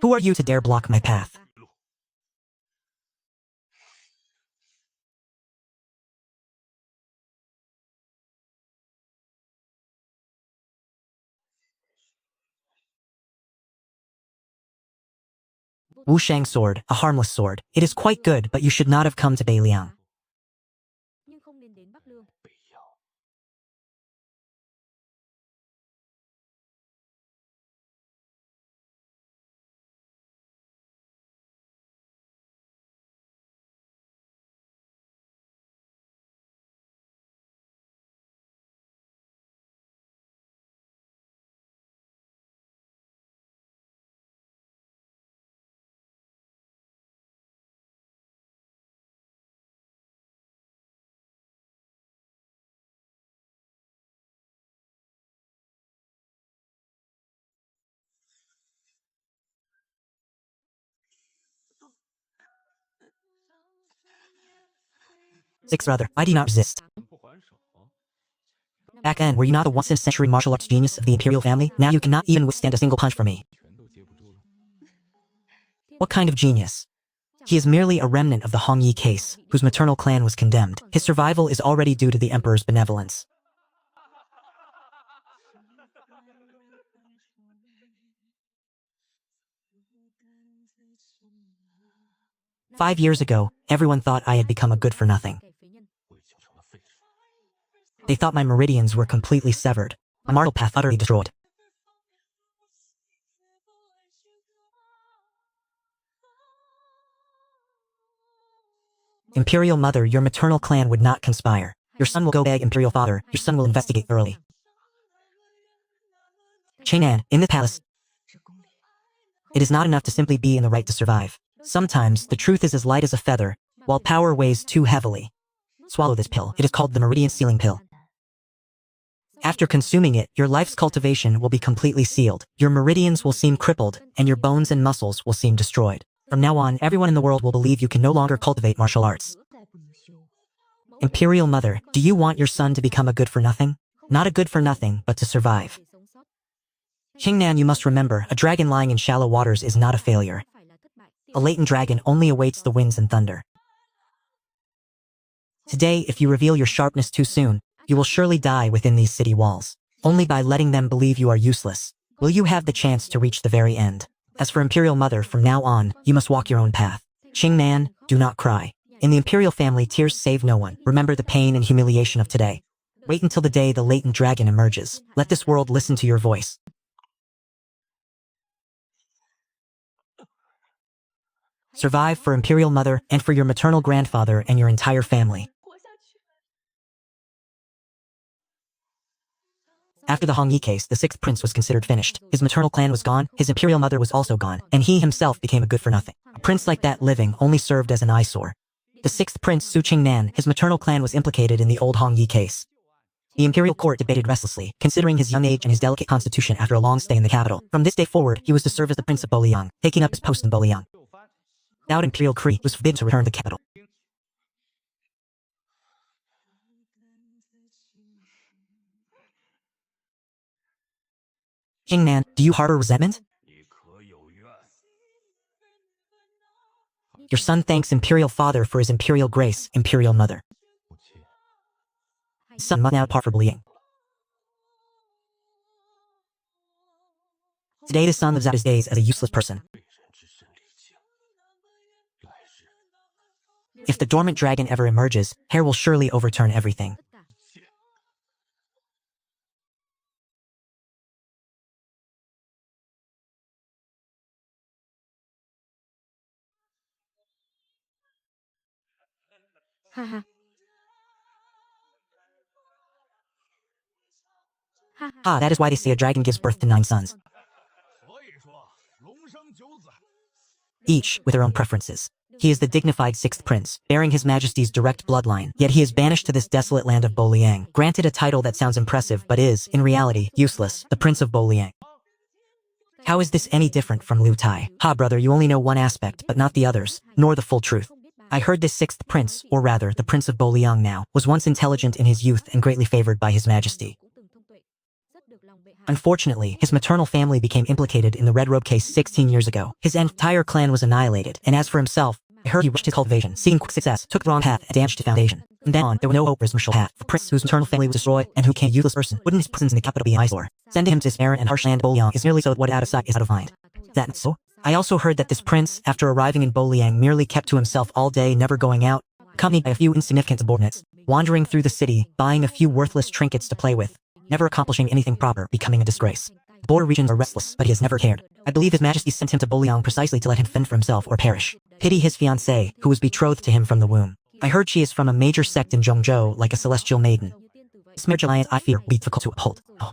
Who are you to dare block my path? Wu Shang sword, a harmless sword. It is quite good, but you should not have come to Beiliang. 6 brother, why do you not resist? Back then, were you not the once-in-a-century martial arts genius of the imperial family? Now you cannot even withstand a single punch from me. What kind of genius? He is merely a remnant of the Hongyi case, whose maternal clan was condemned. His survival is already due to the emperor's benevolence. "5 years ago, everyone thought I had become a good-for-nothing. They thought my meridians were completely severed, my mortal path utterly destroyed. Imperial mother, your maternal clan would not conspire. Your son will go beg imperial father, your son will investigate thoroughly. Changnan, in the palace, it is not enough to simply be in the right to survive. Sometimes, the truth is as light as a feather, while power weighs too heavily. Swallow this pill. It is called the meridian sealing pill. After consuming it, your life's cultivation will be completely sealed. Your meridians will seem crippled, and your bones and muscles will seem destroyed. From now on, everyone in the world will believe you can no longer cultivate martial arts. Imperial mother, do you want your son to become a good-for-nothing? Not a good-for-nothing, but to survive. Qingnan, you must remember, a dragon lying in shallow waters is not a failure. A latent dragon only awaits the winds and thunder. Today, if you reveal your sharpness too soon, you will surely die within these city walls. Only by letting them believe you are useless will you have the chance to reach the very end. As for Imperial Mother, from now on, you must walk your own path. Qingnan, do not cry. In the Imperial family, tears save no one. Remember the pain and humiliation of today. Wait until the day the latent dragon emerges. Let this world listen to your voice. Survive for Imperial Mother and for your maternal grandfather and your entire family. After the Hongyi case, the 6th prince was considered finished. His maternal clan was gone, his imperial mother was also gone, and he himself became a good-for-nothing. A prince like that living only served as an eyesore. The 6th prince, Su Qingnan, his maternal clan was implicated in the old Hongyi case. The imperial court debated restlessly, considering his young age and his delicate constitution after a long stay in the capital. From this day forward, he was to serve as the prince of Beiliang, taking up his post in Beiliang. Without imperial decree, he was forbidden to return to the capital. Qingnan, do you harbor resentment? Your son thanks Imperial Father for his Imperial grace, Imperial Mother. His son must now depart for Beiliang. Today the son lives out his days as a useless person. If the dormant dragon ever emerges, hair will surely overturn everything. That is why they say a dragon gives birth to 9 sons. Each with their own preferences. He is the dignified 6th prince, bearing his majesty's direct bloodline, yet he is banished to this desolate land of Beiliang, granted a title that sounds impressive but is, in reality, useless, the Prince of Beiliang. How is this any different from Liu Tai? Ha, brother, you only know one aspect, but not the others, nor the full truth. I heard this 6th prince, or rather, the Prince of Beiliang now, was once intelligent in his youth and greatly favored by his majesty. Unfortunately, his maternal family became implicated in the Red Robe case 16 years ago. His entire clan was annihilated, and as for himself, I heard he rushed his cultivation, seeking quick success, took the wrong path, and damaged his foundation. From then on, there was no hope for his martial path. The prince whose maternal family was destroyed, and who became a useless person, wouldn't his presence in the capital be an eyesore? Sending him to this barren and harsh land Boliang is merely so that what out of sight is out of mind. That so? I also heard that this prince, after arriving in Boliang, merely kept to himself all day, never going out, accompanied by a few insignificant subordinates, wandering through the city, buying a few worthless trinkets to play with, never accomplishing anything proper, becoming a disgrace. The border regions are restless, but he has never cared. I believe his majesty sent him to Boliang precisely to let him fend for himself or perish. Pity his fiancée, who was betrothed to him from the womb. I heard she is from a major sect in Zhongzhou, like a celestial maiden. This marriage alliance, I fear, will be difficult to uphold. Oh.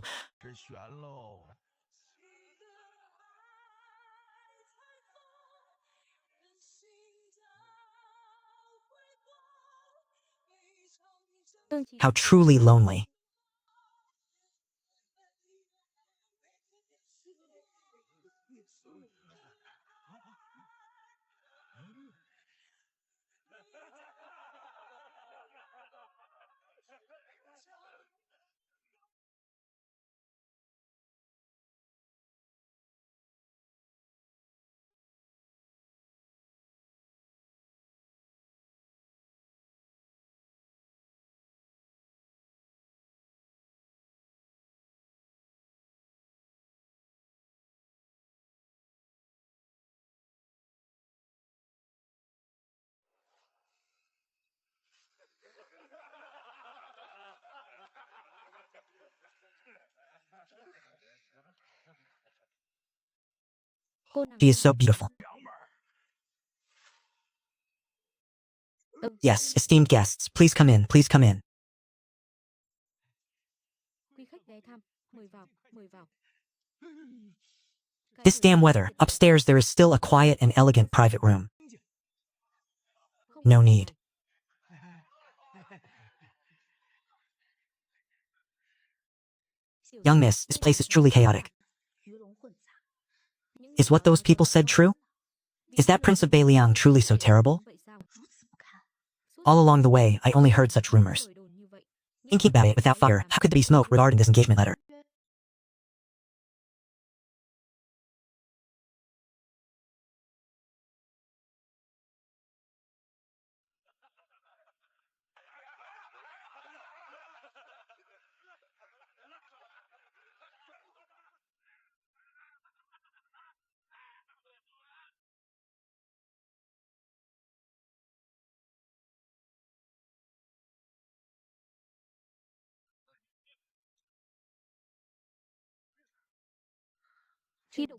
How truly lonely. She is so beautiful. Yes, esteemed guests, please come in, please come in. This damn weather. Upstairs there is still a quiet and elegant private room. No need. Young miss, this place is truly chaotic. Is what those people said true? Is that Prince of Beiliang truly so terrible? All along the way, I only heard such rumors. Thinking about it without fire, how could there be smoke regarding this engagement letter?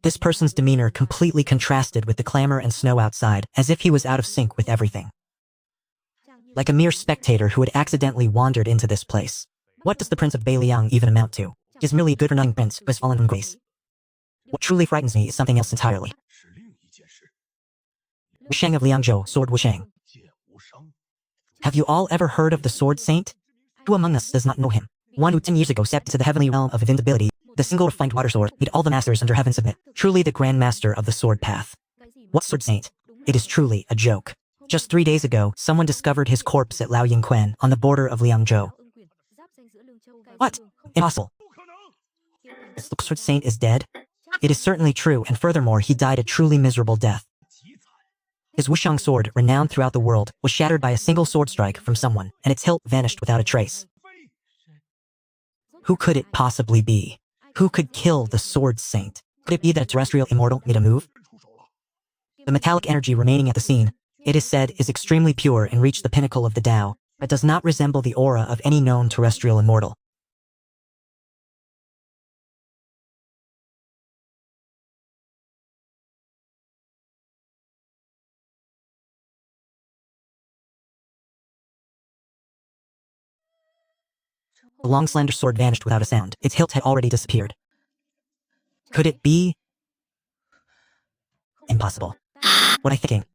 This person's demeanor completely contrasted with the clamor and snow outside, as if he was out of sync with everything. Like a mere spectator who had accidentally wandered into this place. What does the Prince of Beiliang even amount to? He is merely a good-for-nothing prince who has fallen from grace. What truly frightens me is something else entirely. Wusheng of Liangzhou, Sword Wusheng. Have you all ever heard of the Sword Saint? Who among us does not know him? One who 10 years ago stepped into the heavenly realm of invincibility, the single refined water sword, made all the masters under heaven submit. Truly the grand master of the sword path. What Sword Saint? It is truly a joke. Just 3 days ago, someone discovered his corpse at Lao Yingquan on the border of Liangzhou. What? Impossible. The Sword Saint is dead? It is certainly true, and furthermore, he died a truly miserable death. His Wushang sword, renowned throughout the world, was shattered by a single sword strike from someone, and its hilt vanished without a trace. Who could it possibly be? Who could kill the Sword Saint? Could it be that a terrestrial immortal made a move? The metallic energy remaining at the scene, it is said, is extremely pure and reached the pinnacle of the Tao, but does not resemble the aura of any known terrestrial immortal. The long slender sword vanished without a sound. Its hilt had already disappeared. Could it be? Impossible. What am I thinking?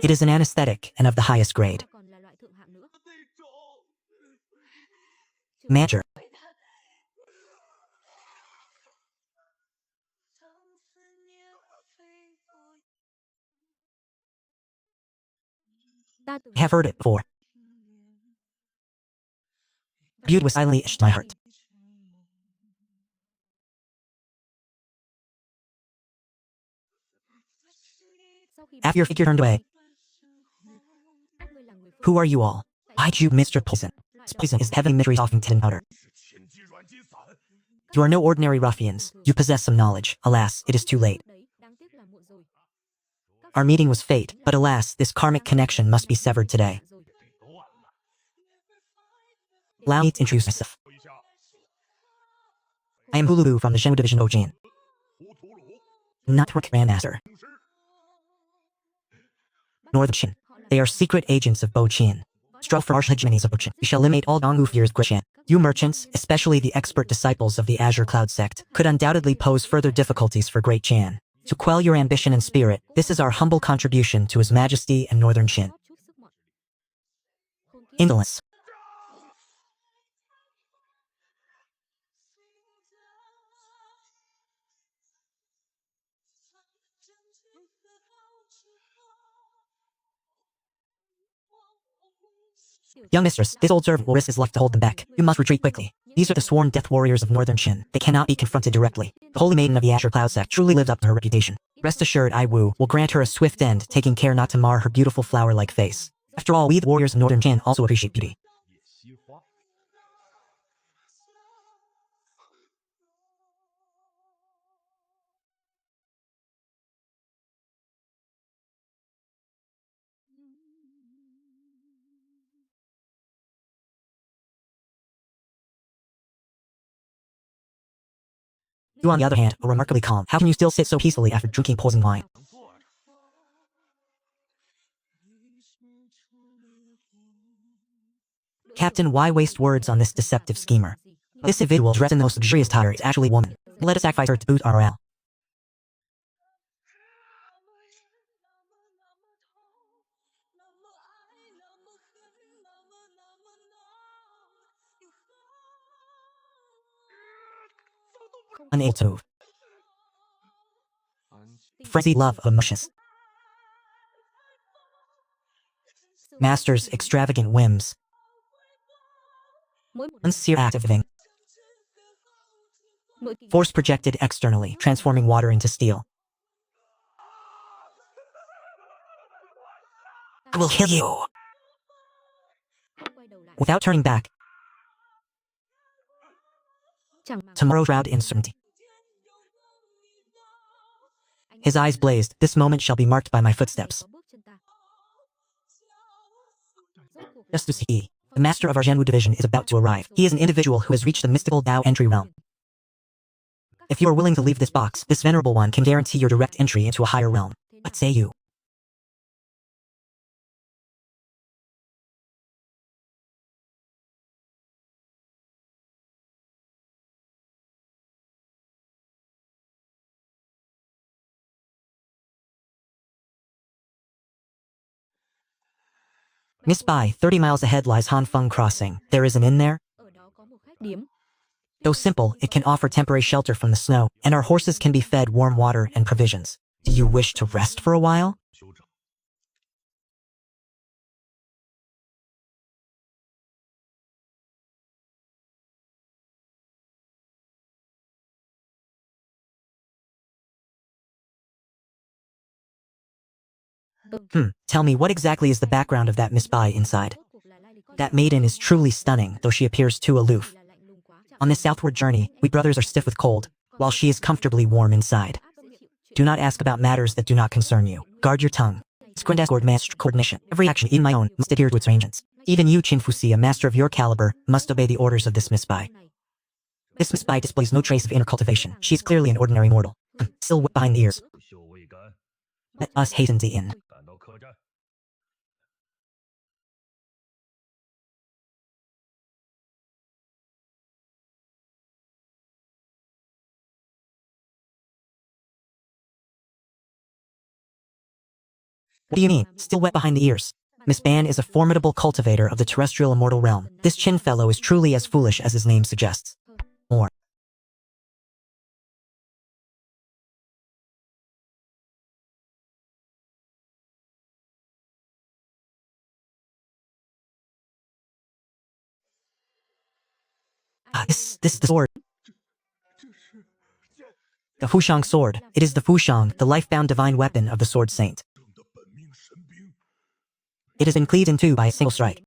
It is an anesthetic and of the highest grade. Manager. I have heard it before. Viewed was silently itched my heart. After your figure turned away. Who are you all? Why'd you Mr. Poison? Poison is the heavenly mystery softened tin powder. You are no ordinary ruffians. You possess some knowledge. Alas, it is too late. Our meeting was fate, but alas, this karmic connection must be severed today. Allow me to introduce myself. I am Hulu from the Zhenwu Division Ojin. Not Rook Grandmaster. Nor the Qin. They are secret agents of Bo Qin. Struggle for arch-hegemonies of Bo Qin. We shall eliminate all Dongwu fears Grishan. You merchants, especially the expert disciples of the Azure Cloud sect, could undoubtedly pose further difficulties for Great Chan. To quell your ambition and spirit, this is our humble contribution to His Majesty and Northern Qin. Indolence. Young mistress, this old servant will risk his life to hold them back. You must retreat quickly. These are the sworn death warriors of Northern Qin. They cannot be confronted directly. The holy maiden of the Azure Cloud sect truly lived up to her reputation. Rest assured, I Wu will grant her a swift end, taking care not to mar her beautiful flower-like face. After all, we the warriors of Northern Qin also appreciate beauty. You, on the other hand, are remarkably calm. How can you still sit so peacefully after drinking poison wine? Captain, why waste words on this deceptive schemer? This individual dressed in the most luxurious attire is actually a woman. Let us sacrifice her to boost our morale. Unable to move. Frenzied love of emotions. Master's extravagant whims. Unsincere act of giving. Force projected externally, transforming water into steel. I will kill you. Without turning back. Tomorrow shrouded in certainty. His eyes blazed. This moment shall be marked by my footsteps. Just to see. The master of our Zhenwu division is about to arrive. He is an individual who has reached the mystical Dao entry realm. If you are willing to leave this box, this venerable one can guarantee your direct entry into a higher realm. What say you? Miss Bai, 30 miles ahead lies Hanfeng Crossing. There is an inn there? Though simple, it can offer temporary shelter from the snow, and our horses can be fed warm water and provisions. Do you wish to rest for a while? Tell me, what exactly is the background of that Miss Bai inside? That maiden is truly stunning, though she appears too aloof. On this southward journey, we brothers are stiff with cold, while she is comfortably warm inside. Do not ask about matters that do not concern you. Guard your tongue. Squindescord master coordination. Every action, even my own, must adhere to its arrangements. Even you, Qin Fuxi, a master of your caliber, must obey the orders of this Miss Bai. This Miss Bai displays no trace of inner cultivation. She is clearly an ordinary mortal. Still wet behind the ears. Let us hasten the inn. What do you mean, still wet behind the ears? Miss Ban is a formidable cultivator of the terrestrial immortal realm. This Qin fellow is truly as foolish as his name suggests. More. This is the sword. The Fushang sword. It is the Fushang, the life-bound divine weapon of the sword saint. It has been cleaved in two by a single strike.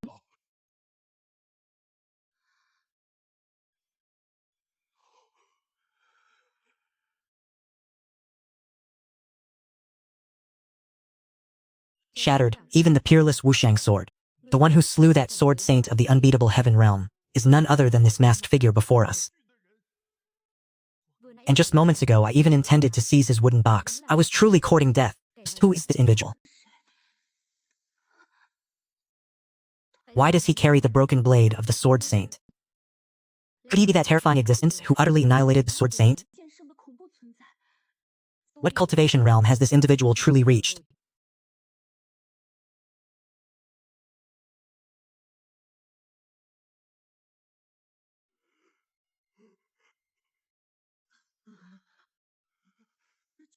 Shattered, even the peerless Wushang sword. The one who slew that sword saint of the unbeatable heaven realm is none other than this masked figure before us. And just moments ago I even intended to seize his wooden box. I was truly courting death. Who is this individual? Why does he carry the broken blade of the sword saint? Could he be that terrifying existence who utterly annihilated the sword saint? What cultivation realm has this individual truly reached?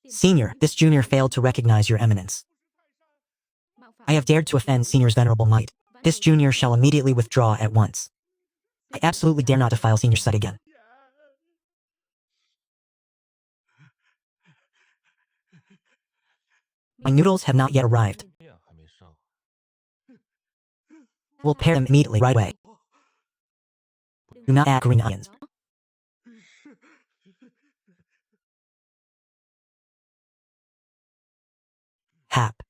Senior, this junior failed to recognize your eminence. I have dared to offend Senior's venerable might. This junior shall immediately withdraw at once. I absolutely dare not defile Senior's sight again. My noodles have not yet arrived. We'll pair them immediately right away. Do not add green onions. Hap.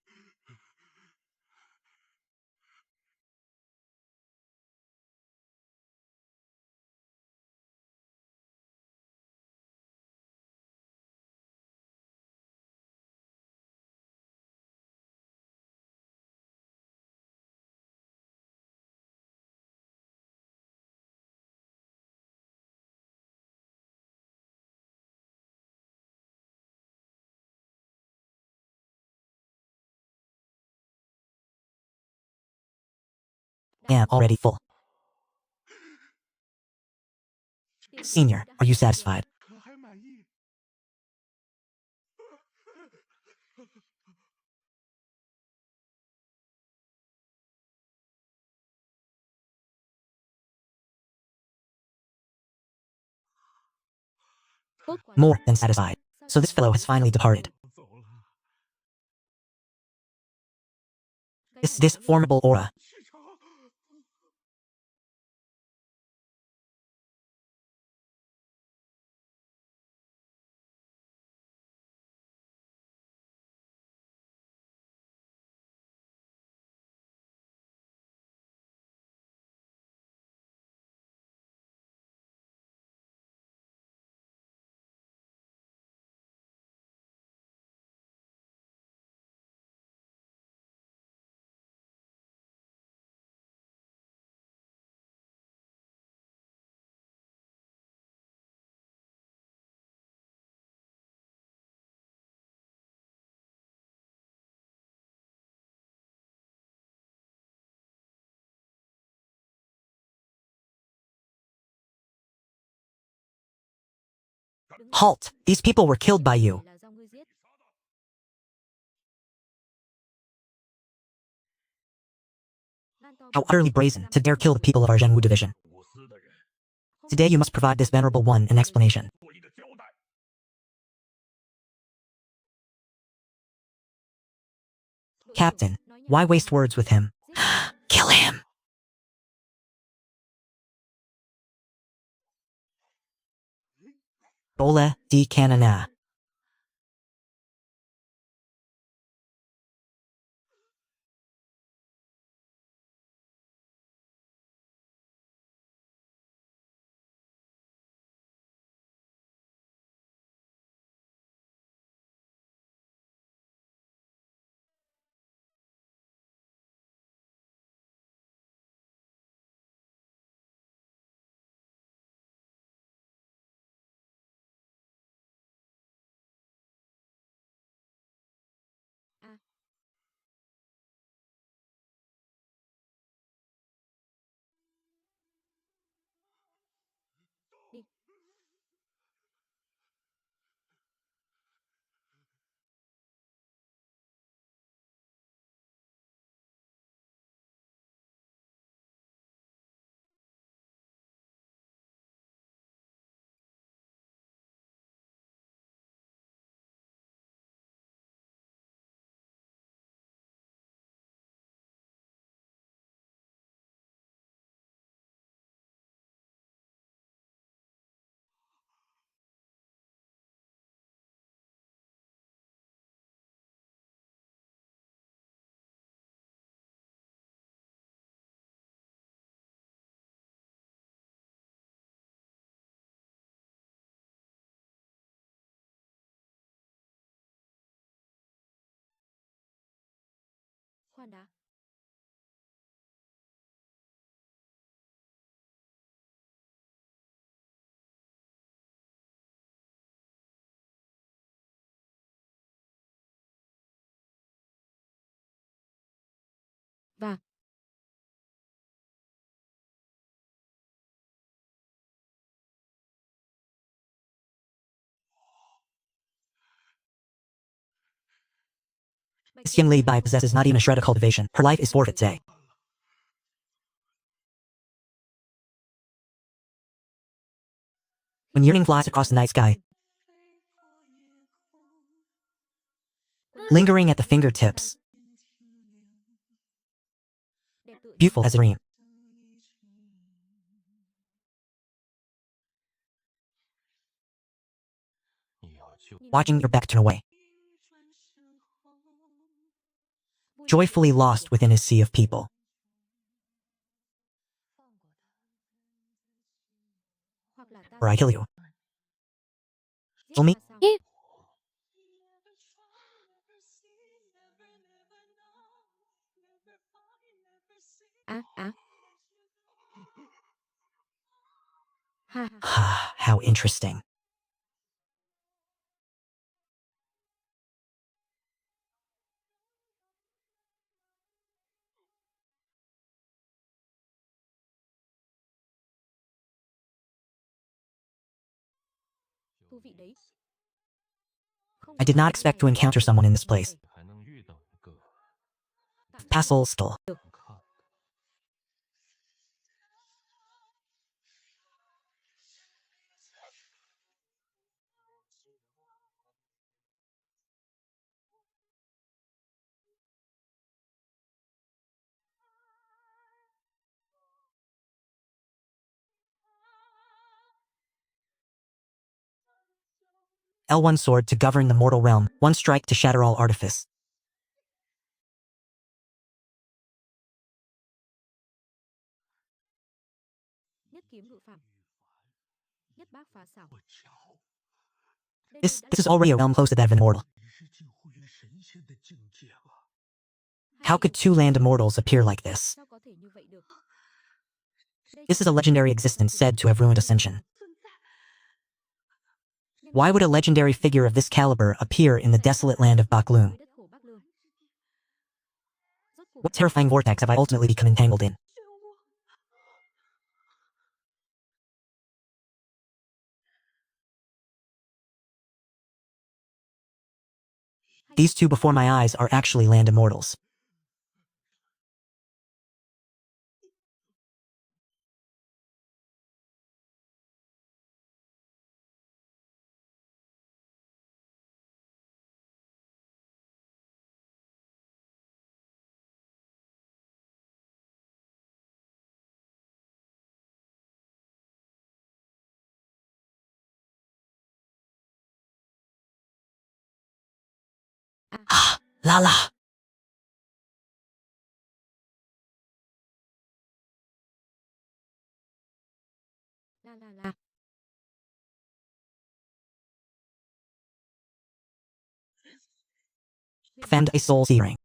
I am already full. Senior, are you satisfied? More than satisfied. So this fellow has finally departed. This formidable aura. Halt! These people were killed by you. How utterly brazen to dare kill the people of our Zhenwu division. Today you must provide this venerable one an explanation. Captain, why waste words with him? Kill him! Bola di Canana. This young lady Bai possesses not even a shred of cultivation. Her life is forfeit today. When yearning flies across the night sky, lingering at the fingertips, beautiful as a dream. Watching your back turn away. Joyfully lost within his sea of people. Or I kill you. Kill me? How interesting. I did not expect to encounter someone in this place. Passel still. L1 sword to govern the mortal realm. One strike to shatter all artifice. This is already a realm close to that of an immortal. How could two land immortals appear like this? This is a legendary existence said to have ruined Ascension. Why would a legendary figure of this caliber appear in the desolate land of Bakloon? What terrifying vortex have I ultimately become entangled in? These two before my eyes are actually land immortals. La la. Fend a soul searing.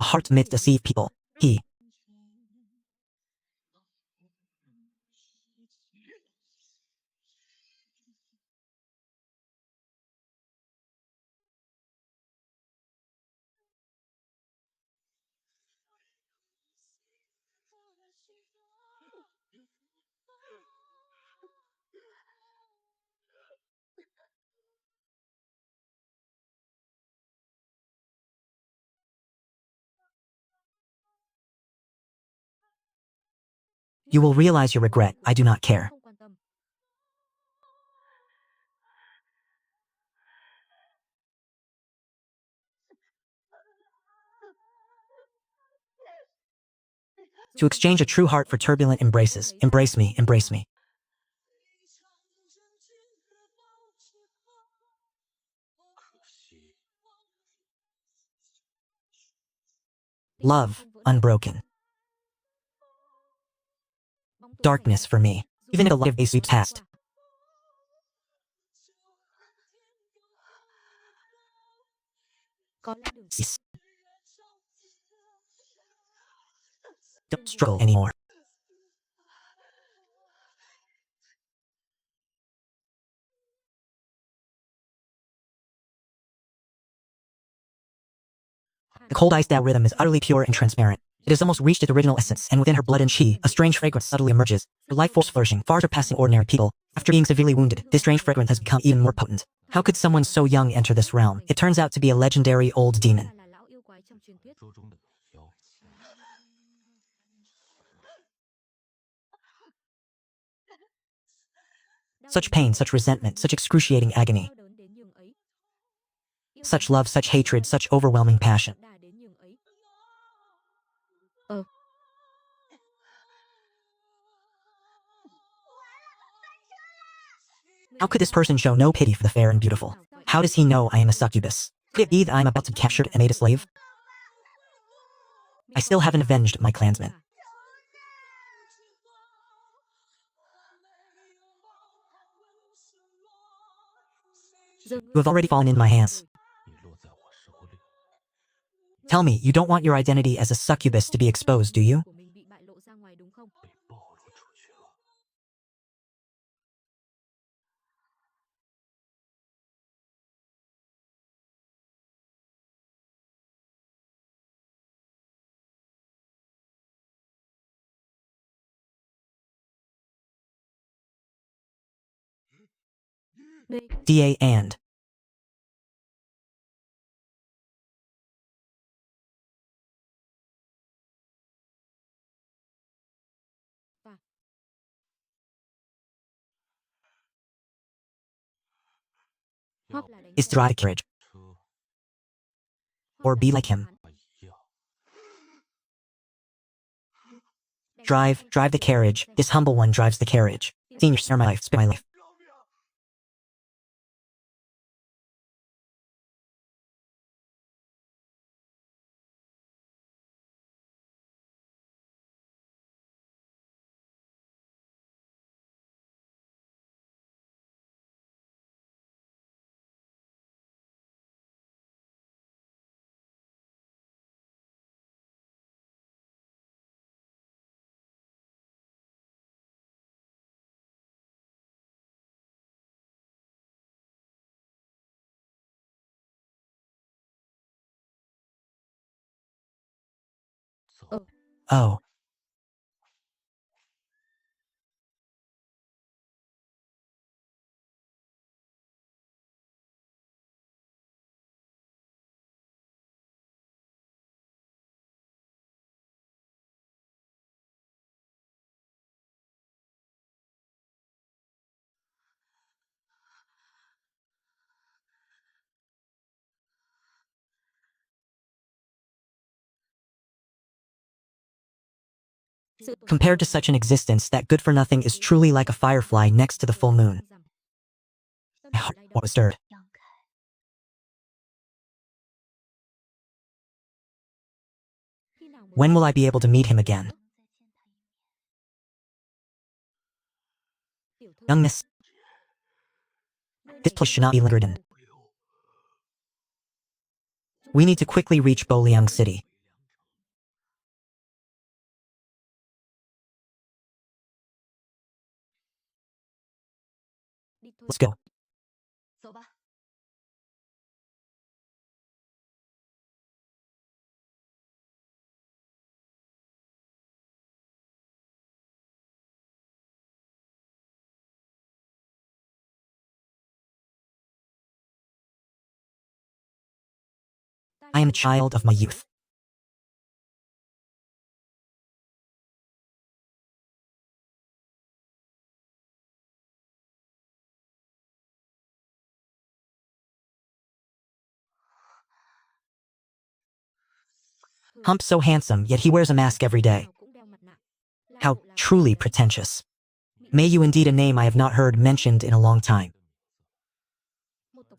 A heart amidst a sea of people. He. You will realize your regret. I do not care. To exchange a true heart for turbulent embraces. Embrace me, embrace me. Love, unbroken. Darkness for me. Even if the light of day sweeps past. Cease. Don't struggle anymore. The cold iced out rhythm is utterly pure and transparent. It has almost reached its original essence, and within her blood and chi, a strange fragrance subtly emerges. Her life force flourishing, far surpassing ordinary people. After being severely wounded, this strange fragrance has become even more potent. How could someone so young enter this realm? It turns out to be a legendary old demon. Such pain, such resentment, such excruciating agony. Such love, such hatred, such overwhelming passion. How could this person show no pity for the fair and beautiful? How does he know I am a succubus? Could it be that I am about to be captured and made a slave? I still haven't avenged my clansmen. You have already fallen in my hands. Tell me, you don't want your identity as a succubus to be exposed, do you? DA and. Is to ride a carriage. Or be like him. Drive the carriage. This humble one drives the carriage. Senior, spare my life, spare my life. Oh, compared to such an existence, that good for nothing is truly like a firefly next to the full moon. My heart was stirred. When will I be able to meet him again? Young miss, this place should not be lingered in. We need to quickly reach Boliang City. Let's go. I am a child of my youth. Hump so handsome, yet he wears a mask every day. How truly pretentious. May you indeed a name I have not heard mentioned in a long time.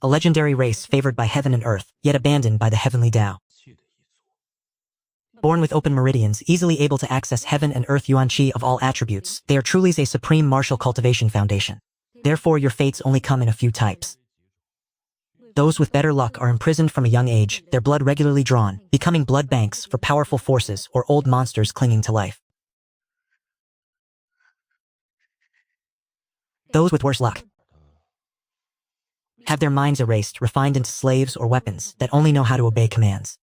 A legendary race favored by heaven and earth, yet abandoned by the heavenly Tao. Born with open meridians, easily able to access heaven and earth yuan qi of all attributes, they are truly a supreme martial cultivation foundation. Therefore your fates only come in a few types. Those with better luck are imprisoned from a young age, their blood regularly drawn, becoming blood banks for powerful forces or old monsters clinging to life. Those with worse luck have their minds erased, refined into slaves or weapons that only know how to obey commands.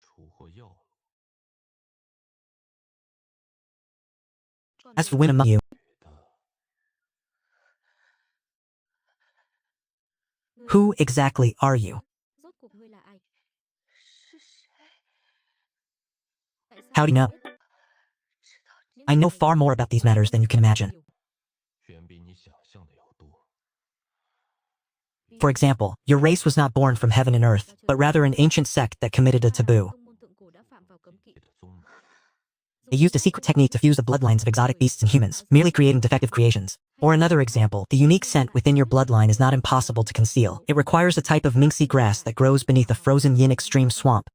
As for women among you, who exactly are you? How do you know? I know far more about these matters than you can imagine. For example, your race was not born from heaven and earth, but rather an ancient sect that committed a taboo. They used a secret technique to fuse the bloodlines of exotic beasts and humans, merely creating defective creations. Or another example, the unique scent within your bloodline is not impossible to conceal. It requires a type of minxie grass that grows beneath a frozen yin extreme swamp.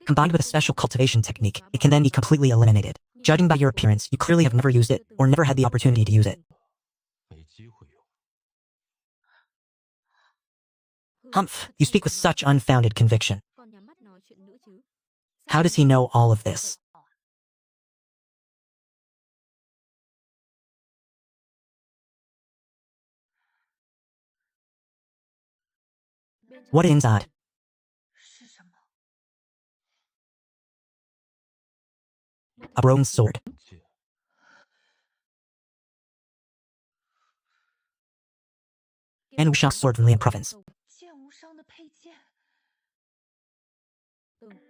Combined with a special cultivation technique, it can then be completely eliminated. Judging by your appearance, you clearly have never used it, or never had the opportunity to use it. Humph, you speak with such unfounded conviction. How does he know all of this? What inside? A bronze sword. And Wushang's sword from Lian province.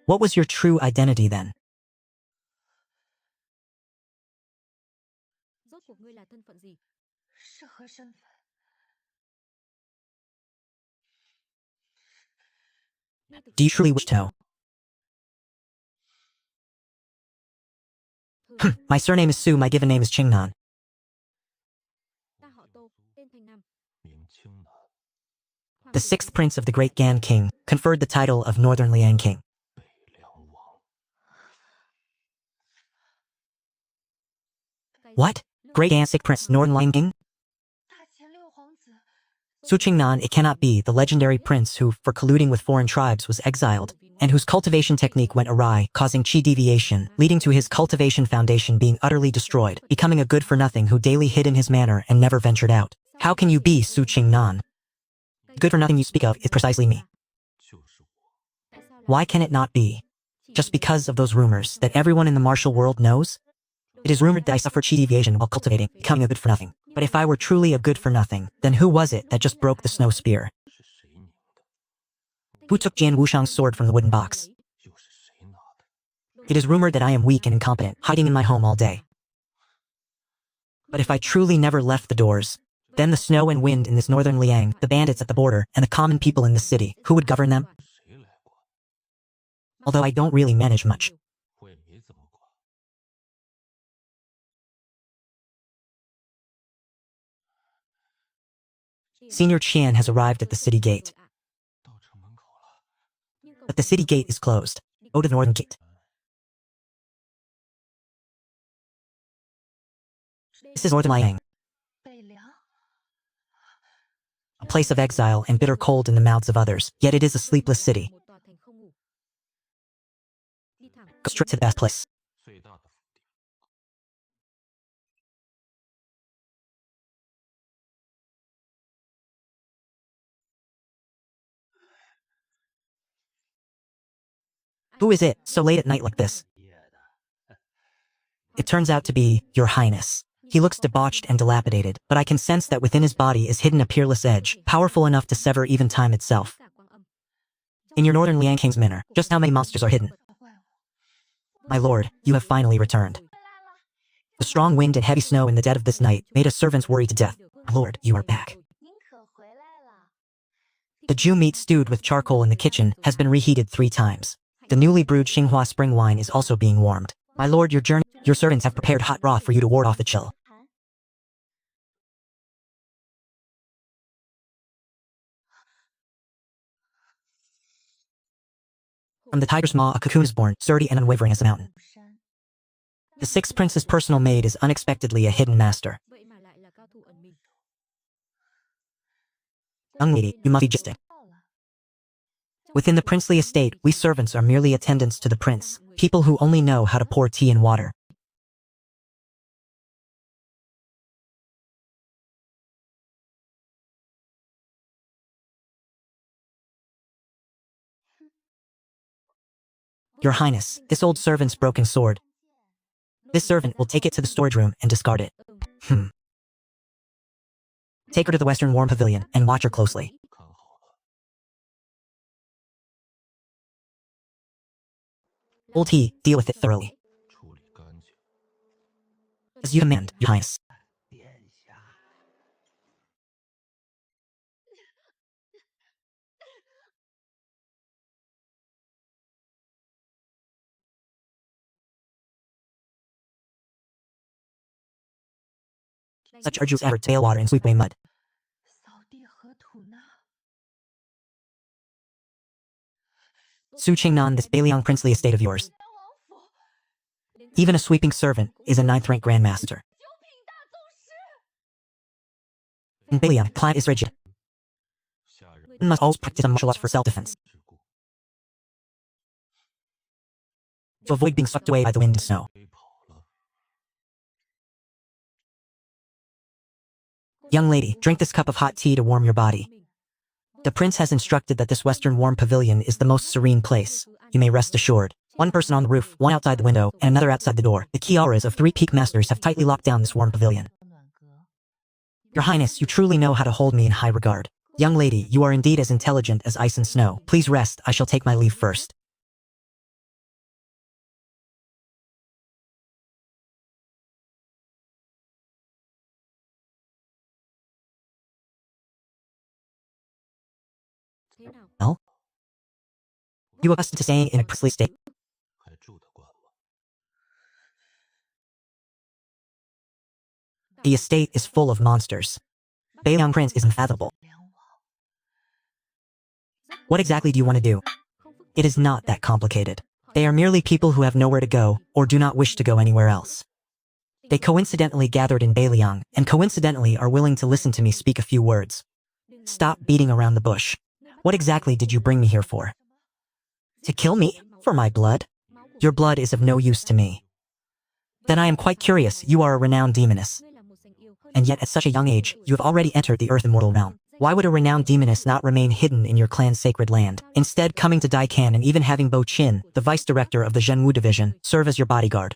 What was your true identity then? Do you truly wish to know? My surname is Su, my given name is Qingnan. The sixth prince of the great Gan King, conferred the title of Northern Liang King. What? Great Gan Sixth Prince Northern Liang King? Su Qingnan, it cannot be, the legendary prince who, for colluding with foreign tribes, was exiled, and whose cultivation technique went awry, causing qi deviation, leading to his cultivation foundation being utterly destroyed, becoming a good-for-nothing who daily hid in his manor and never ventured out. How can you be Su Qingnan? Good-for-nothing you speak of is precisely me. Why can it not be? Just because of those rumors that everyone in the martial world knows? It is rumored that I suffered qi deviation while cultivating, becoming a good-for-nothing. But if I were truly a good-for-nothing, then who was it that just broke the snow spear? Who took Jian Wushang's sword from the wooden box? It is rumored that I am weak and incompetent, hiding in my home all day. But if I truly never left the doors, then the snow and wind in this northern Liang, the bandits at the border, and the common people in the city, who would govern them? Although I don't really manage much. Senior Qian has arrived at the city gate. But the city gate is closed. Go to the northern gate. This is Northern Liang, a place of exile and bitter cold in the mouths of others, yet it is a sleepless city. Go straight to the best place. Who is it, so late at night like this? It turns out to be Your Highness. He looks debauched and dilapidated, but I can sense that within his body is hidden a peerless edge, powerful enough to sever even time itself. In your northern Liang King's manor, just how many monsters are hidden? My lord, you have finally returned. The strong wind and heavy snow in the dead of this night made us servants worry to death. Lord, you are back. The Jew meat stewed with charcoal in the kitchen has been reheated 3 times. The newly brewed Xinghua spring wine is also being warmed. My lord, your servants have prepared hot broth for you to ward off the chill. From the tiger's maw, a cocoon is born, sturdy and unwavering as a mountain. The sixth prince's personal maid is unexpectedly a hidden master. Young lady, you must be jesting. Within the princely estate, we servants are merely attendants to the prince, people who only know how to pour tea and water. Your Highness, this old servant's broken sword. This servant will take it to the storage room and discard it. Take her to the Western Warm Pavilion and watch her closely. Old he, deal with it thoroughly. As you command, Your Highness. Such arduous effort to bail water and sweep away mud. Su Qingnan, this Beiliang princely estate of yours. Even a sweeping servant is a 9th-rank grandmaster. In Beiliang, climate is rigid. One must always practice martial arts for self-defense. To avoid being swept away by the wind and snow. Young lady, drink this cup of hot tea to warm your body. The prince has instructed that this Western Warm Pavilion is the most serene place. You may rest assured. One person on the roof, one outside the window, and another outside the door. The key auras of 3 peak masters have tightly locked down this warm pavilion. Your Highness, you truly know how to hold me in high regard. Young lady, you are indeed as intelligent as ice and snow. Please rest, I shall take my leave first. Well? You accustomed to staying in a princely state? The estate is full of monsters. Beiliang Prince is unfathomable. What exactly do you want to do? It is not that complicated. They are merely people who have nowhere to go, or do not wish to go anywhere else. They coincidentally gathered in Beiliang, and coincidentally are willing to listen to me speak a few words. Stop beating around the bush. What exactly did you bring me here for? To kill me? For my blood? Your blood is of no use to me. Then I am quite curious, you are a renowned demoness. And yet at such a young age, you have already entered the Earth Immortal realm. Why would a renowned demoness not remain hidden in your clan's sacred land, instead coming to Daikan and even having Bo Qin, the vice director of the Zhenwu division, serve as your bodyguard?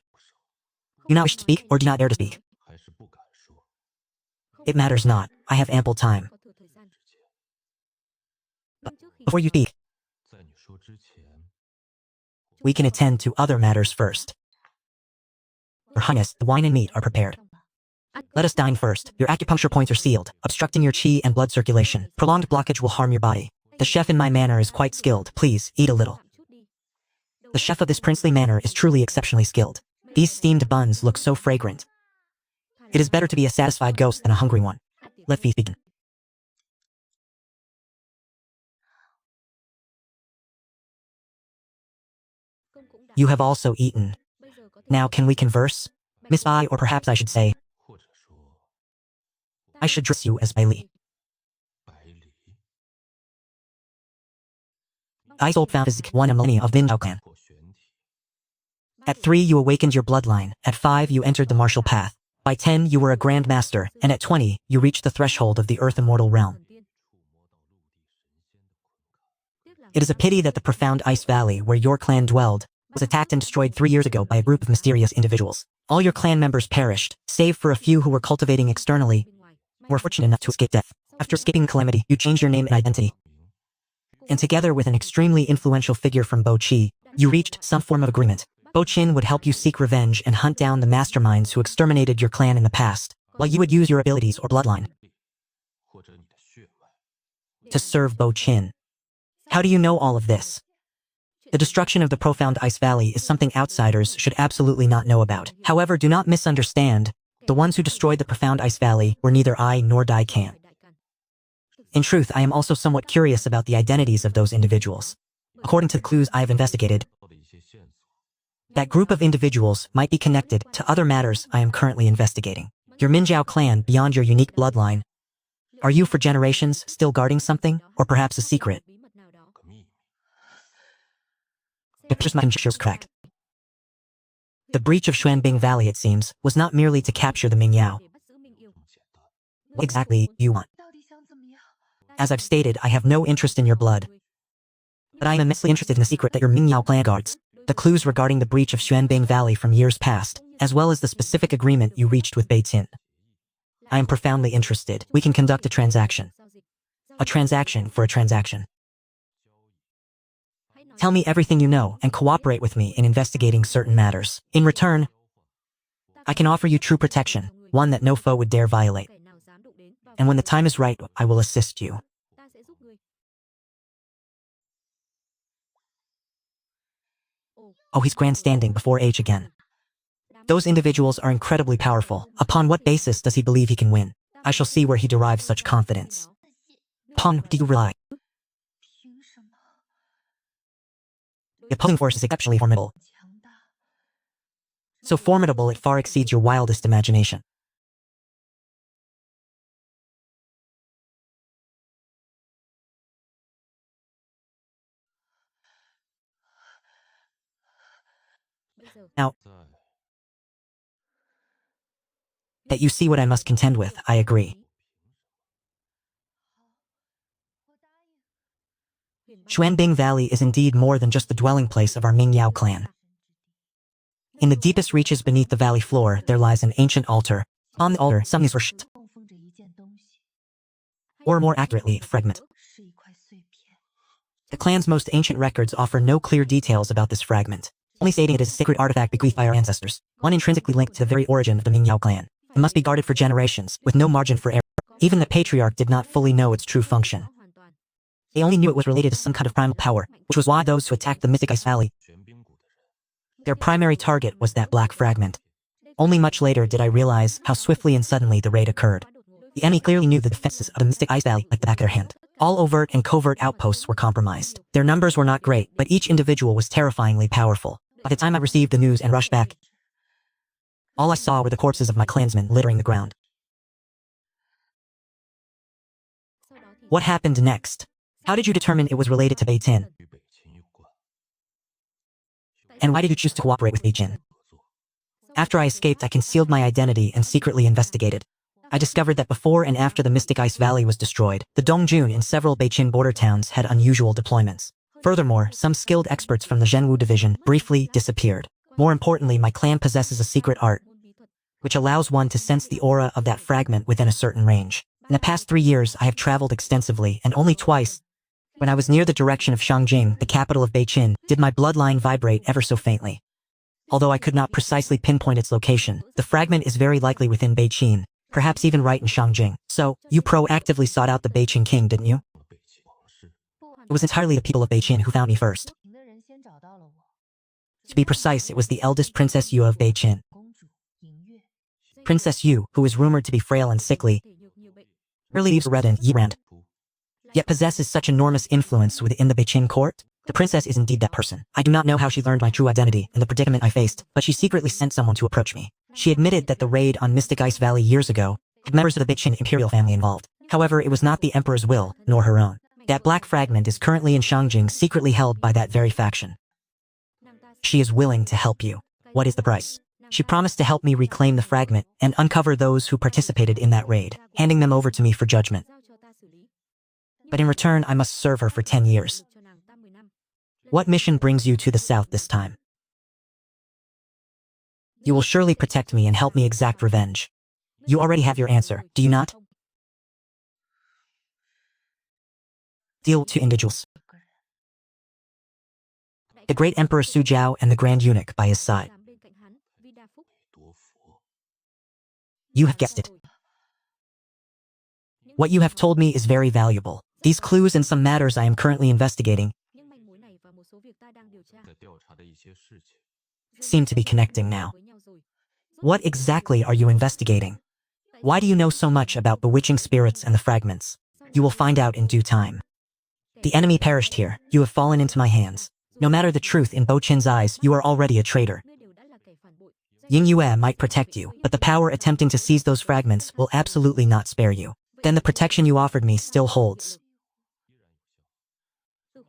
Do you not wish to speak, or do you not dare to speak? It matters not, I have ample time. But before you speak, we can attend to other matters first. Your Highness, the wine and meat are prepared. Let us dine first. Your acupuncture points are sealed, obstructing your qi and blood circulation. Prolonged blockage will harm your body. The chef in my manor is quite skilled. Please, eat a little. The chef of this princely manor is truly exceptionally skilled. These steamed buns look so fragrant. It is better to be a satisfied ghost than a hungry one. Let feast begin. You have also eaten. Now can we converse? Miss Bai, or perhaps I should say, I should address you as Bai Li. Exiled found physique 1 a millennia of the Minhao clan. At 3 you awakened your bloodline, at 5 you entered the martial path. By 10 you were a grand master, and at 20 you reached the threshold of the Earth Immortal realm. It is a pity that the profound ice valley where your clan dwelled was attacked and destroyed 3 years ago by a group of mysterious individuals. All your clan members perished, save for a few who were cultivating externally, were fortunate enough to escape death. After escaping calamity, you changed your name and identity. And together with an extremely influential figure from Bo Qi, you reached some form of agreement. Bo Qin would help you seek revenge and hunt down the masterminds who exterminated your clan in the past, while you would use your abilities or bloodline to serve Bo Qin. How do you know all of this? The destruction of the profound ice valley is something outsiders should absolutely not know about. However, do not misunderstand. The ones who destroyed the profound ice valley were neither I nor Dai Kan. In truth, I am also somewhat curious about the identities of those individuals. According to the clues I have investigated, that group of individuals might be connected to other matters I am currently investigating. Your Minjiao clan, beyond your unique bloodline, are you for generations still guarding something, or perhaps a secret? The picture's conjecture is correct. The breach of Xuanbing Valley, it seems, was not merely to capture the Mingyao. What exactly you want? As I've stated, I have no interest in your blood, but I am immensely interested in the secret that your Mingyao clan guards. The clues regarding the breach of Xuanbing Valley from years past, as well as the specific agreement you reached with Beitin. I am profoundly interested. We can conduct a transaction. A transaction for a transaction. Tell me everything you know and cooperate with me in investigating certain matters. In return, I can offer you true protection, one that no foe would dare violate. And when the time is right, I will assist you. Oh, he's grandstanding before H again. Those individuals are incredibly powerful. Upon what basis does he believe he can win? I shall see where he derives such confidence. Upon what do you rely? The opposing force is exceptionally formidable. So formidable it far exceeds your wildest imagination. Now, that you see what I must contend with, I agree. Xuanbing Valley is indeed more than just the dwelling place of our Mingyao clan. In the deepest reaches beneath the valley floor, there lies an ancient altar. On the altar, something is worshipped. Or more accurately, a fragment. The clan's most ancient records offer no clear details about this fragment, only stating it is a sacred artifact bequeathed by our ancestors, one intrinsically linked to the very origin of the Mingyao clan. It must be guarded for generations, with no margin for error. Even the patriarch did not fully know its true function. They only knew it was related to some kind of primal power, which was why those who attacked the Mystic Ice Valley, their primary target was that black fragment. Only much later did I realize how swiftly and suddenly the raid occurred. The enemy clearly knew the defenses of the Mystic Ice Valley like the back of their hand. All overt and covert outposts were compromised. Their numbers were not great, but each individual was terrifyingly powerful. By the time I received the news and rushed back, all I saw were the corpses of my clansmen littering the ground. What happened next? How did you determine it was related to Beitin? And why did you choose to cooperate with Beijing? After I escaped, I concealed my identity and secretly investigated. I discovered that before and after the Mystic Ice Valley was destroyed, the Dongjun in several Beijing border towns had unusual deployments. Furthermore, some skilled experts from the Zhenwu division briefly disappeared. More importantly, my clan possesses a secret art, which allows one to sense the aura of that fragment within a certain range. In the past 3 years, I have traveled extensively, and only twice, when I was near the direction of Shangjing, the capital of Beijing, did my bloodline vibrate ever so faintly. Although I could not precisely pinpoint its location, the fragment is very likely within Beijing, perhaps even right in Shangjing. So, you proactively sought out the Beijing king, didn't you? It was entirely the people of Beijing who found me first. To be precise, it was the eldest Princess Yu of Beijing. Princess Yu, who is rumored to be frail and sickly, rarely leaves Red and Yirand, yet possesses such enormous influence within the Beijing court. The princess is indeed that person. I do not know how she learned my true identity and the predicament I faced, but she secretly sent someone to approach me. She admitted that the raid on Mystic Ice Valley years ago had members of the Beijing imperial family involved. However, it was not the emperor's will, nor her own. That black fragment is currently in Shangjing, secretly held by that very faction. She is willing to help you. What is the price? She promised to help me reclaim the fragment and uncover those who participated in that raid, handing them over to me for judgment. But in return, I must serve her for 10 years. What mission brings you to the south this time? You will surely protect me and help me exact revenge. You already have your answer, do you not? Deal with 2 individuals. The great Emperor Suzhao and the Grand Eunuch by his side. You have guessed it. What you have told me is very valuable. These clues and some matters I am currently investigating Seem to be connecting now. What exactly are you investigating? Why do you know so much about bewitching spirits and the fragments? You will find out in due time. The enemy perished here. You have fallen into my hands. No matter the truth in Bo Chin's eyes, you are already a traitor. Ying Yue might protect you, but the power attempting to seize those fragments will absolutely not spare you. Then the protection you offered me still holds.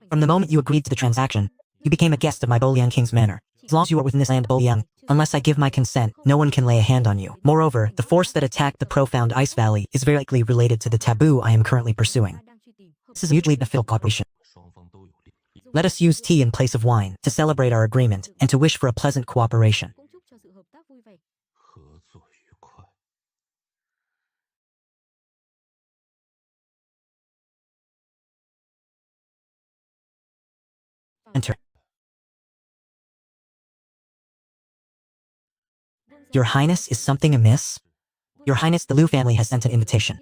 From the moment you agreed to the transaction, you became a guest of my Boliang King's manor. As long as you are within this land Boliang, unless I give my consent, no one can lay a hand on you. Moreover, the force that attacked the profound ice valley is very likely related to the taboo I am currently pursuing. This is a mutually beneficial cooperation. Let us use tea in place of wine to celebrate our agreement and to wish for a pleasant cooperation. Enter. Your Highness, is something amiss? Your Highness, the Liu family has sent an invitation.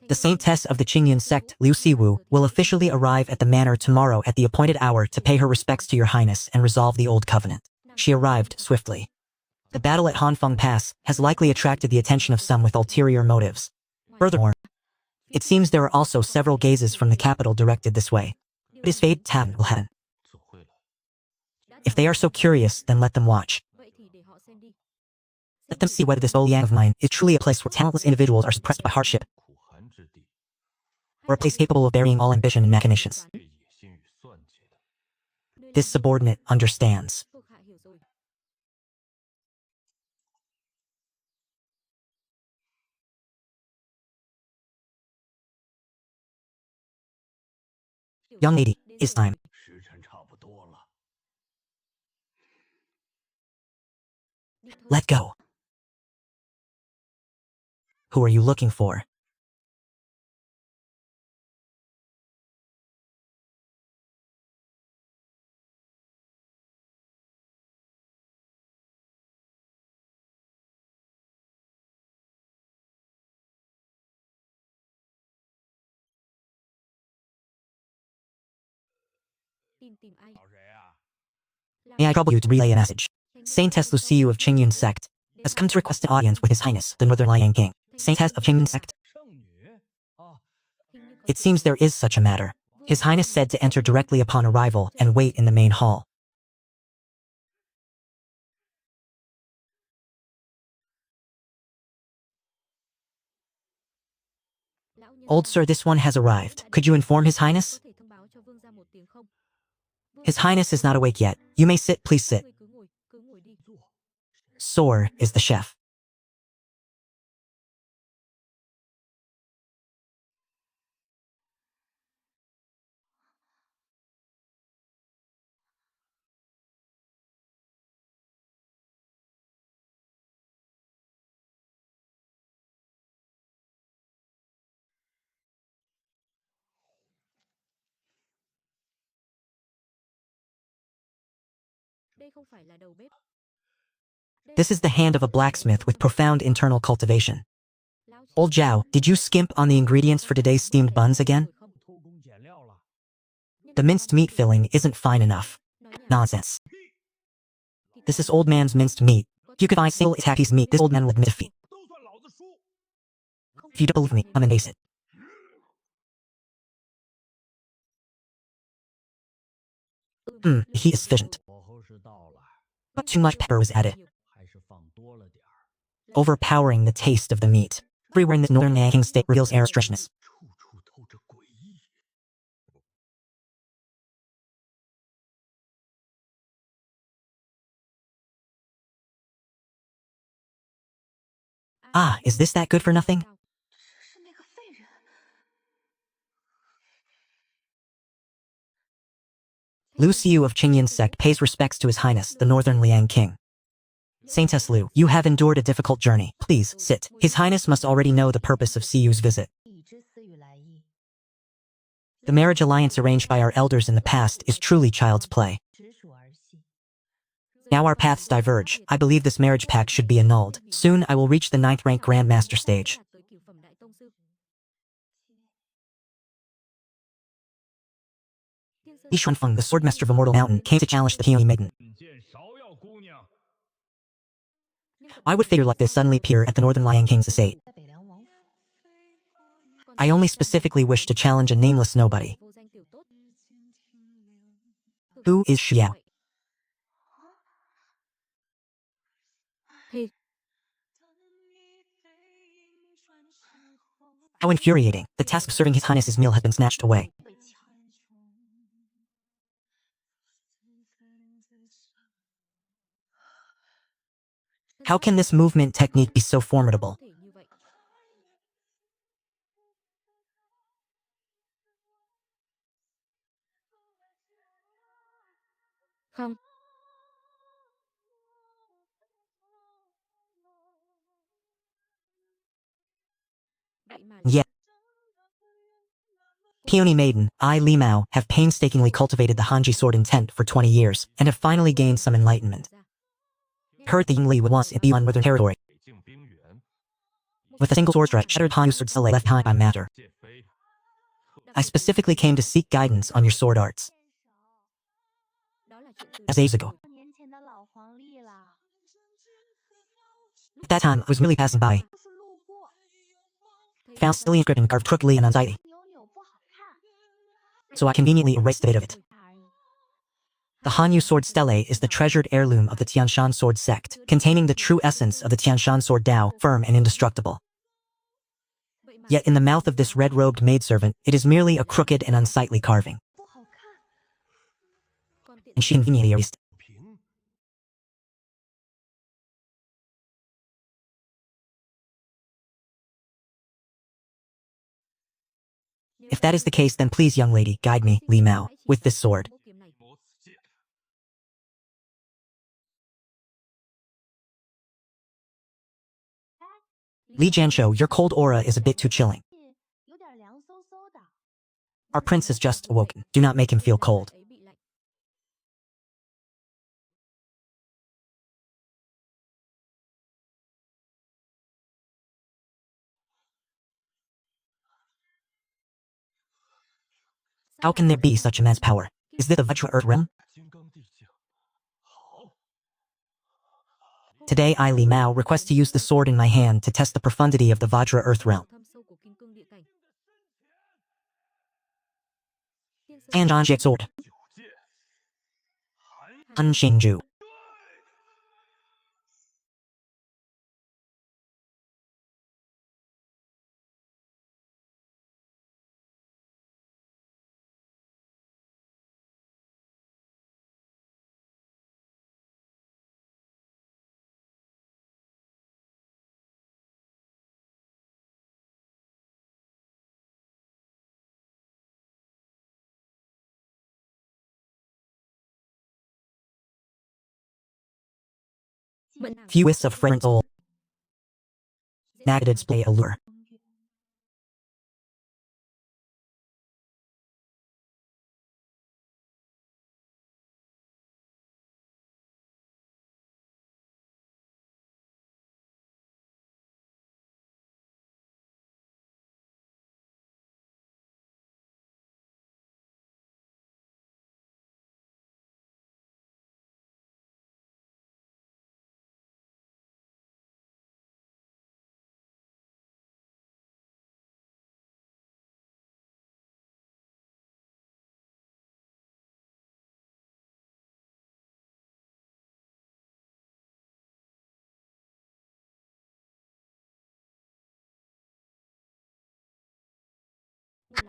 The saintess of the Qingyun sect, Liu Siwu, will officially arrive at the manor tomorrow at the appointed hour to pay her respects to your Highness and resolve the old covenant. She arrived swiftly. The battle at Hanfeng Pass has likely attracted the attention of some with ulterior motives. Furthermore, it seems there are also several gazes from the capital directed this way. What is fate Tan will happen? If they are so curious, then let them watch. Let them see whether this Oliang of mine is truly a place where talentless individuals are suppressed by hardship, or a place capable of burying all ambition and machinations. This subordinate understands. Young lady, it's time. Let go. Who are you looking for? May I trouble you to relay a message? Saintess Luciu of Qingyun sect has come to request an audience with His Highness, the Northern Liang King. Saintess of Qingyun sect? It seems there is such a matter. His Highness said to enter directly upon arrival and wait in the main hall. Old sir, this one has arrived. Could you inform His Highness? His Highness is not awake yet. You may sit, please sit. Sor is the chef. This is the hand of a blacksmith with profound internal cultivation. Old Zhao, did you skimp on the ingredients for today's steamed buns again? The minced meat filling isn't fine enough. Nonsense. This is old man's minced meat. If you could find a single attack piece of meat, this old man will admit defeat. If you don't believe me, come and taste it. The heat is sufficient. But too much pepper was added, overpowering the taste of the meat. Everywhere in this northern Nanking state reveals air strangeness. Ah, is this that good for nothing? Lu Xiu of Qingyun sect pays respects to His Highness, the Northern Liang King. Saintess Liu, you have endured a difficult journey. Please, sit. His Highness must already know the purpose of Xiu's visit. The marriage alliance arranged by our elders in the past is truly child's play. Now our paths diverge. I believe this marriage pact should be annulled. Soon I will reach the 9th rank Grandmaster stage. Li Xuanfeng, the swordmaster of Immortal Mountain, came to challenge the Peony Maiden. Why would figure like this suddenly appear at the Northern Liang King's estate? I only specifically wish to challenge a nameless nobody. Who is Xiao? How infuriating. The task of serving His Highness's meal has been snatched away. How can this movement technique be so formidable? Yeah. Peony Maiden, I, Li Mao, have painstakingly cultivated the Hanji sword intent for 20 years, and have finally gained some enlightenment. Heard the Yingli would once be on northern territory. With a single sword strike, shattered Hanyu sword still left behind by matter. I specifically came to seek guidance on your sword arts. As ages ago. At that time, I was merely passing by. Found silly inscription carved crookedly and unsightly. So I conveniently erased the bit of it. The Hanyu sword stele is the treasured heirloom of the Tianshan sword sect, containing the true essence of the Tianshan sword Dao, firm and indestructible. Yet in the mouth of this red-robed maidservant, it is merely a crooked and unsightly carving. And she conveniently erased. If that is the case, then please, young lady, guide me, Li Mao, with this sword. Li Jianshou, your cold aura is a bit too chilling. Our prince has just awoken. Do not make him feel cold. How can there be such immense power? Is this the Vajra Earth realm? Today I, Li Mao, request to use the sword in my hand to test the profundity of the Vajra Earth realm. Anjanjie sword. Anxingju. Few wisps of fragrant oil. Nagged display allure.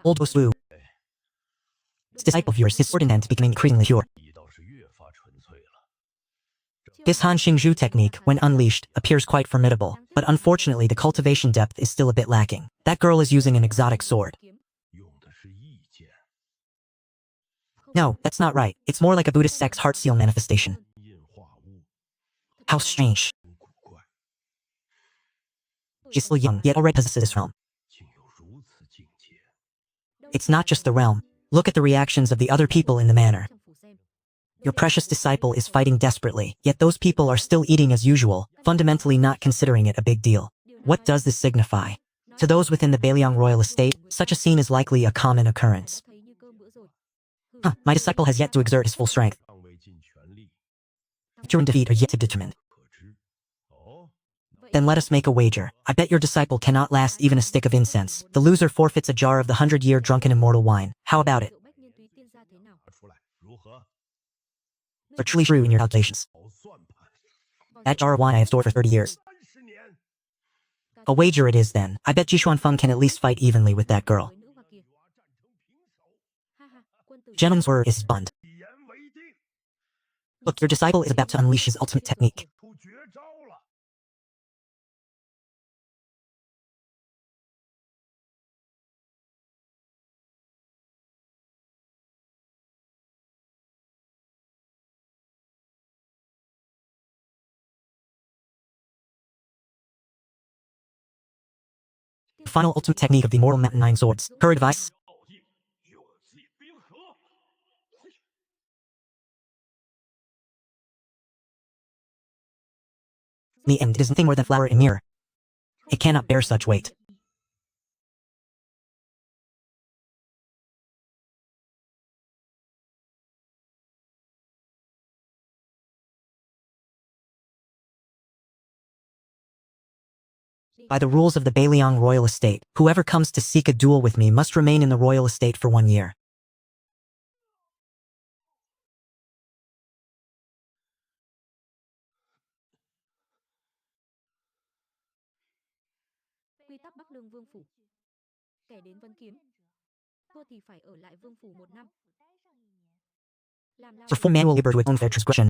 Old Wu. Disciple of yours, his sword intent becoming increasingly pure. This Han Xingzhu technique, when unleashed, appears quite formidable, but unfortunately the cultivation depth is still a bit lacking. That girl is using an exotic sword. No, that's not right. It's more like a Buddhist sect's heart seal manifestation. How strange. She's still young, yet already possesses this realm. It's not just the realm. Look at the reactions of the other people in the manor. Your precious disciple is fighting desperately, yet those people are still eating as usual, fundamentally not considering it a big deal. What does this signify? To those within the Bailiang royal estate, such a scene is likely a common occurrence. My disciple has yet to exert his full strength. Victory and defeat are yet to be determined. Then let us make a wager. I bet your disciple cannot last even a stick of incense. The loser forfeits a jar of the 100-year drunken immortal wine. How about it? Are truly true in your calculations. That jar of wine I have stored for 30 years. A wager it is then. I bet Jishuan Feng can at least fight evenly with that girl. Gentleman's word is his bond. Look, your disciple is about to unleash his ultimate technique. The final ultimate technique of the immortal mountain 9 swords. Her advice? In the end, it is nothing more than flour and mirror. It cannot bear such weight. By the rules of the Bailiang royal estate, whoever comes to seek a duel with me must remain in the royal estate for 1 year. Quy tắc Bắc Lương Vương phủ. Kẻ đến vấn kiếm, thua thì phải ở lại vương phủ 1 năm. Perform manual labor to atone for transgression.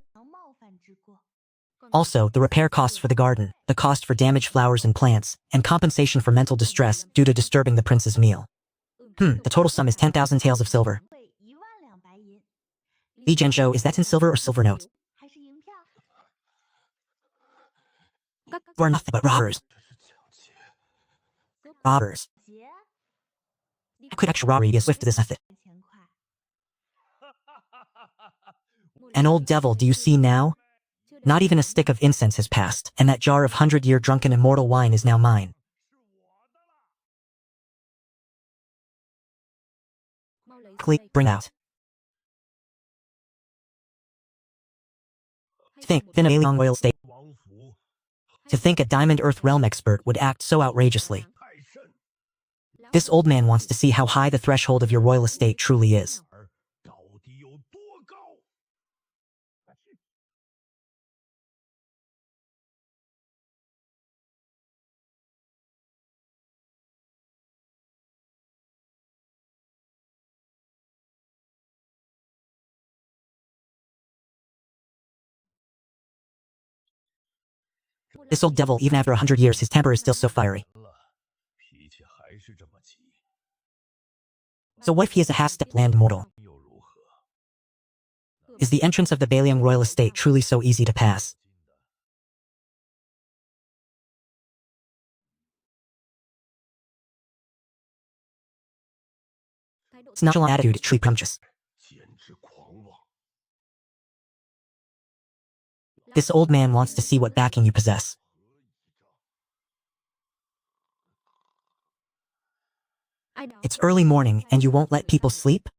Also, the repair costs for the garden, the cost for damaged flowers and plants, and compensation for mental distress due to disturbing the prince's meal. The total sum is 10,000 taels of silver. Li Zhenzhou, is that in silver or silver notes? You are nothing but robbers. Robbers. How could actual robbery be as swift as this method? An old devil, do you see now? Not even a stick of incense has passed, and that jar of 100-year drunken immortal wine is now mine. Click, bring out. Think, then a Bailiang royal state. To think a Diamond Earth Realm expert would act so outrageously. This old man wants to see how high the threshold of your royal estate truly is. This old devil, even after 100 years, his temper is still so fiery. So what if he is a half-step land mortal? Is the entrance of the Bailiang royal estate truly so easy to pass? His nonchalant attitude is truly presumptuous. This old man wants to see what backing you possess. It's early morning and you won't let people sleep?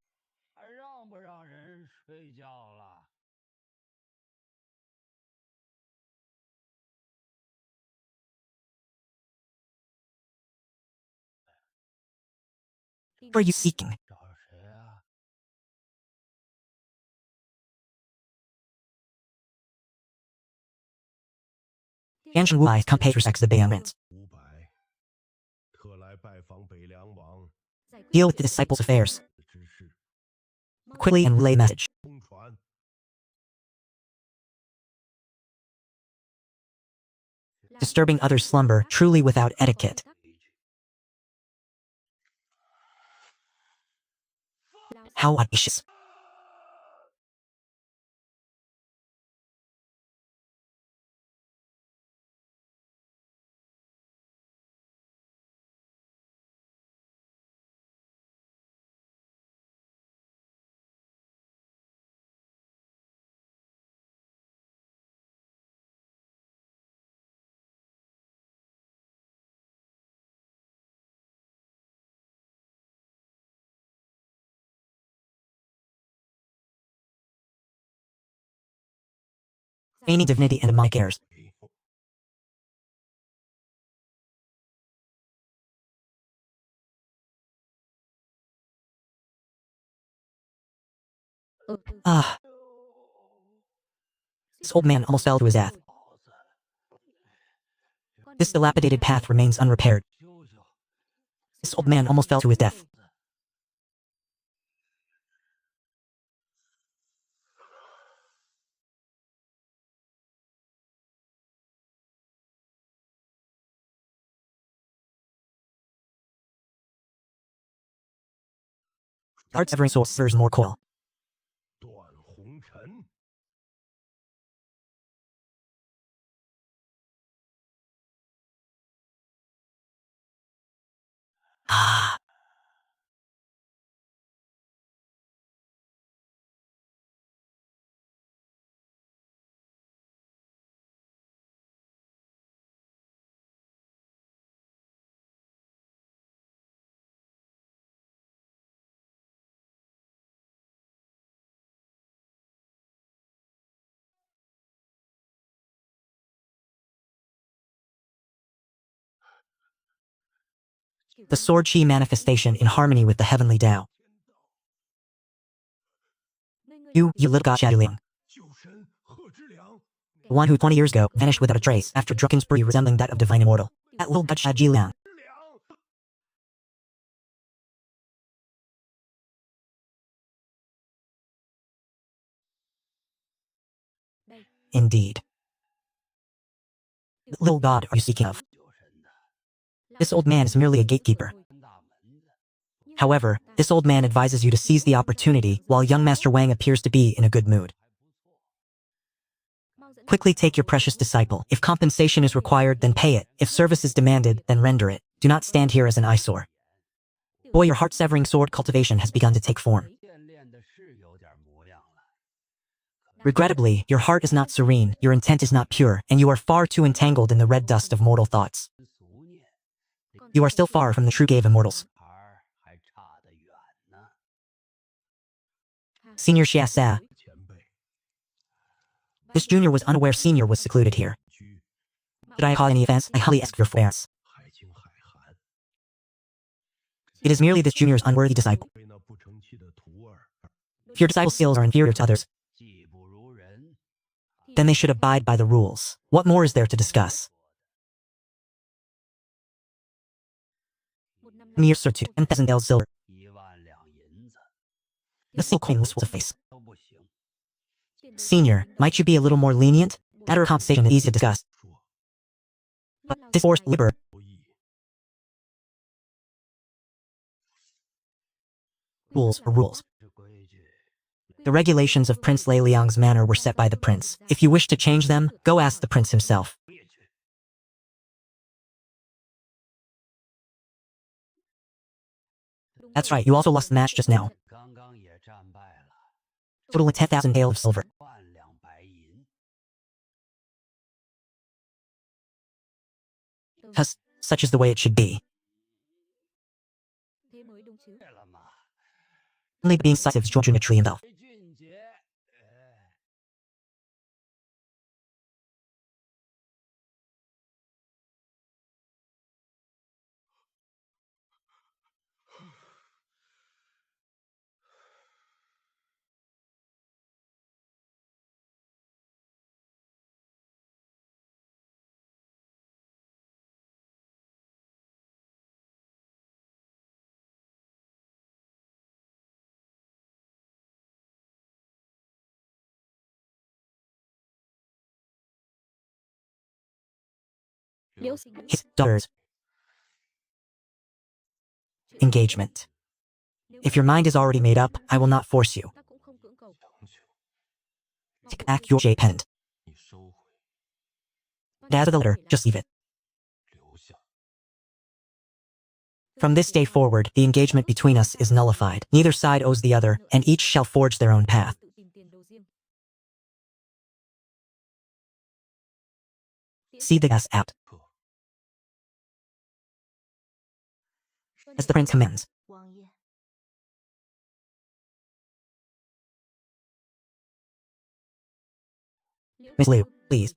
What are you seeking? Anshin Wu Ai come pay respects to the Bailiang prince. Deal with the disciples' affairs. Quickly and relay message. Disturbing others' slumber, truly without etiquette. How audacious. feigning divinity and demonic airs. Ah. This old man almost fell to his death. This dilapidated path remains unrepaired. This old man almost fell to his death. The heart's severing sword stirs more coil. Ah. The sword chi manifestation in harmony with the heavenly Tao. You little god Shadiliang. The one who 20 years ago vanished without a trace after a drunken spree resembling that of divine immortal. That little god Shadiliang. Indeed. What little god are you speaking of? This old man is merely a gatekeeper. However, this old man advises you to seize the opportunity while young Master Wang appears to be in a good mood. Quickly take your precious disciple. If compensation is required, then pay it. If service is demanded, then render it. Do not stand here as an eyesore. Boy, your heart-severing sword cultivation has begun to take form. Regrettably, your heart is not serene, your intent is not pure, and you are far too entangled in the red dust of mortal thoughts. You are still far from the true gate of immortals. Senior Shiasa. This junior was unaware senior was secluded here. Did I cause any offense? I humbly ask your forbearance. It is merely this junior's unworthy disciple. If your disciple's skills are inferior to others, then they should abide by the rules. What more is there to discuss? Mere certitude, 10,000 ells silver. A single coin was full to face. Senior, might you be a little more lenient? Matter of compensation is easy to discuss. But this forced labor. Rules are rules. The regulations of Prince Lei Liang's manor were set by the prince. If you wish to change them, go ask the prince himself. That's right, you also lost the match just now. Totaling 10,000 tael of silver. Such is the way it should be. Only being decisive is George Tree himself. His daughter's engagement. If your mind is already made up, I will not force you. Take back your J pendant. And as for the letter, just leave it. From this day forward, the engagement between us is nullified. Neither side owes the other, and each shall forge their own path. See the gas out. As the prince commands. Miss Liu, please.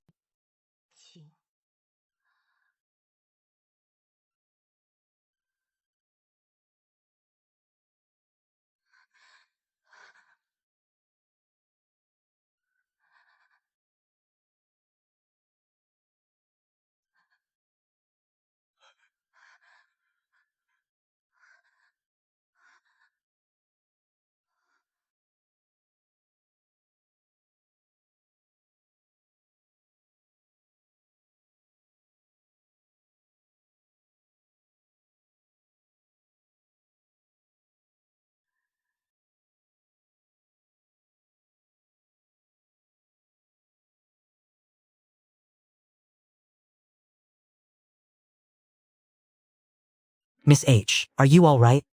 Miss H, are you all right?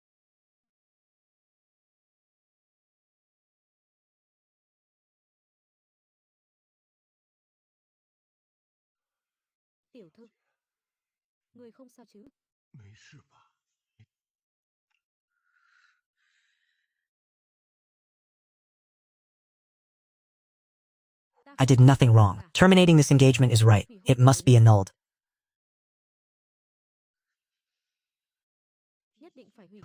tiểu thư, người không sao chứ? I did nothing wrong. Terminating this engagement is right. It must be annulled. Nhất định phải hủy.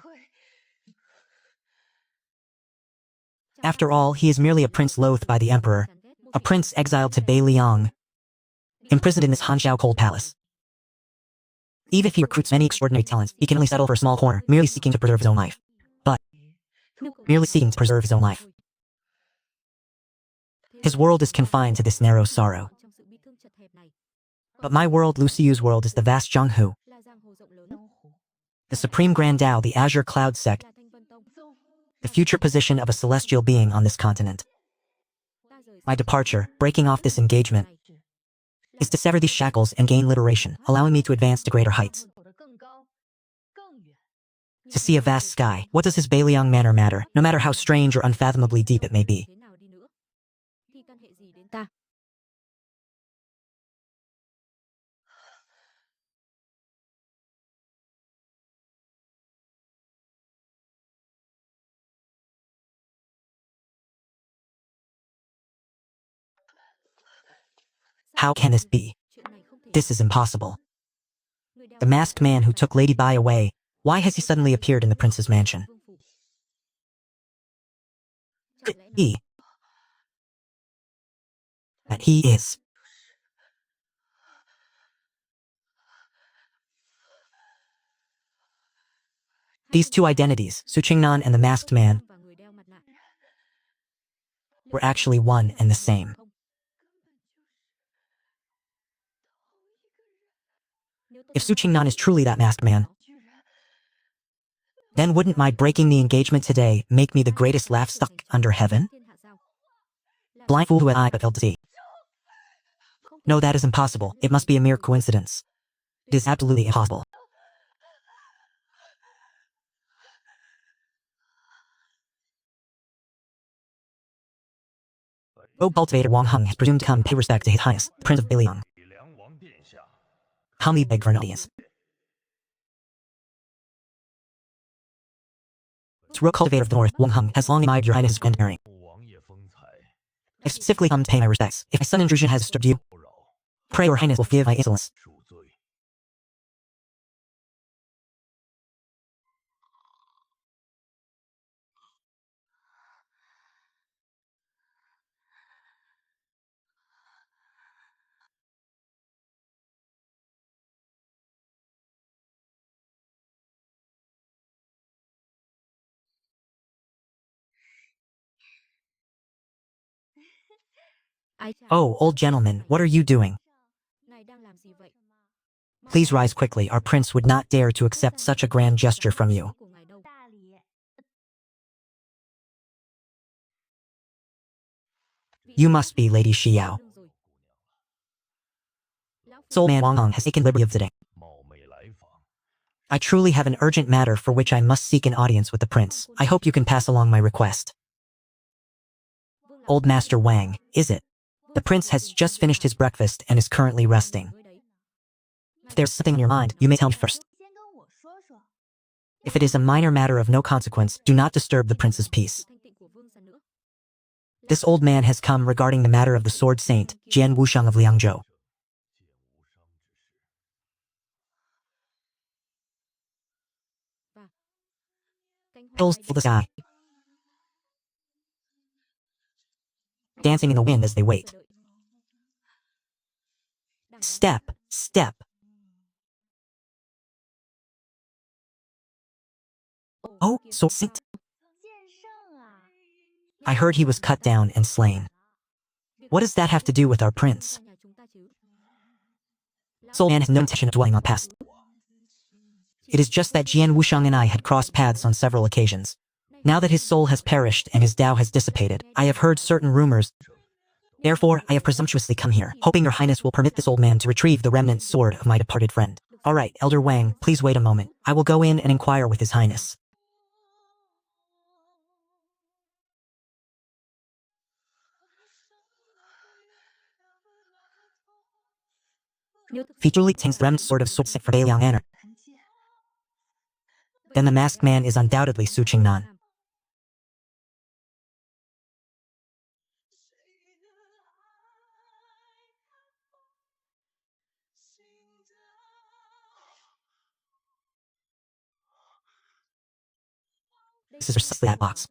After all, he is merely a prince loathed by the emperor, a prince exiled to Beiliang, imprisoned in this Hanxiao cold palace. Even if he recruits many extraordinary talents, he can only settle for a small corner, merely seeking to preserve his own life. Merely seeking to preserve his own life. His world is confined to this narrow sorrow. Trong sự bi thương chật hẹp này, But my world, Lu Siyu's world, is the vast Jianghu, là giang hồ rộng lớn, the supreme grand Tao, the azure cloud sect, là Thanh Vân Tông. the future position of a celestial being on this continent. Ta rời My departure, breaking off this engagement, is to sever these shackles and gain liberation, allowing me to advance to greater heights. To see a vast sky, what does his Beiliang manner matter, no matter how strange or unfathomably deep it may be? thế nào đi nữa, thì can hệ gì đến ta? How can this be? Chuyện này không thể. This is impossible. Người đeo The masked man who took Lady Bai away, why has he suddenly appeared in the prince's mansion? vương phủ. Could Chẳng lẽ it be that he is? These two identities, Su Qingnan and the masked man, và người đeo mặt nạ were actually one and the same. không? Nếu tôi If Su Qingnan is truly that masked man, then wouldn't my breaking the engagement today make me the greatest laughsuck under heaven? thiên hạ sao? Là Blind fool who had eye but failed to see. không thể. No, that is impossible. It must be a mere coincidence. It is absolutely impossible. O cultivator Wang Heng has presumed to come pay respect to His Highness, the Prince of Beiliang. Humbly beg for an audience. This royal cultivator of the North, Wang Heng, has long admired your Highness's grand bearing. I've specifically come to pay my respects. If my sudden intrusion has disturbed you, pray your Highness will forgive my insolence. Ái chà, Oh, old gentleman, what are you doing? ngài đang làm gì vậy? Please rise quickly. Our prince would not dare to accept such a grand gesture from you. Của ngài đâu? You must be Lady Xiao. Lưng rồi. Lão phu Soul man Wang Heng has taken liberty of visiting. I truly have an urgent matter for which I must seek an audience with the prince. I hope you can pass along my request. vương lão Old Master Wang, is it? The prince has just finished his breakfast and is currently resting. với đấy. If there's something in your mind, you may tell me first. If it is a minor matter of no consequence, do not disturb the prince's peace. Thanh tịnh của vương gia nữa. This old man has come regarding the matter of the sword saint, Jian Wusheng of Liangzhou. Hills fill the sky, dancing in the wind as they wait. Step, step. Oh, sword saint. I heard he was cut down and slain. What does that have to do with our prince? This old man has no intention of dwelling on the past. It is just that Jian Wusheng and I had crossed paths on several occasions. Now that his soul has perished and his Tao has dissipated, I have heard certain rumors. Therefore, I have presumptuously come here, hoping your highness will permit this old man to retrieve the remnant sword of my departed friend. All right, Elder Wang, please wait a moment. I will go in and inquire with his highness. If he truly obtains the remnant sword of Sword Saint for Beiliang Manor, then the masked man is undoubtedly Su Qingnan. This is precisely that box.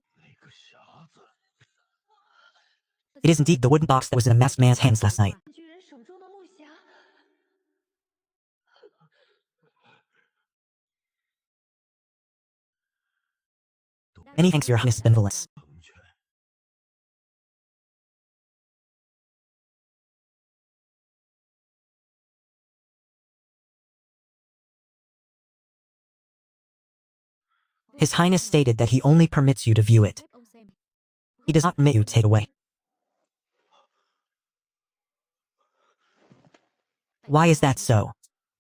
It is indeed the wooden box that was in the masked man's hands last night. Many thanks, your highness' benevolence. His highness stated that he only permits you to view it. He does not permit you to take away. Why is that so?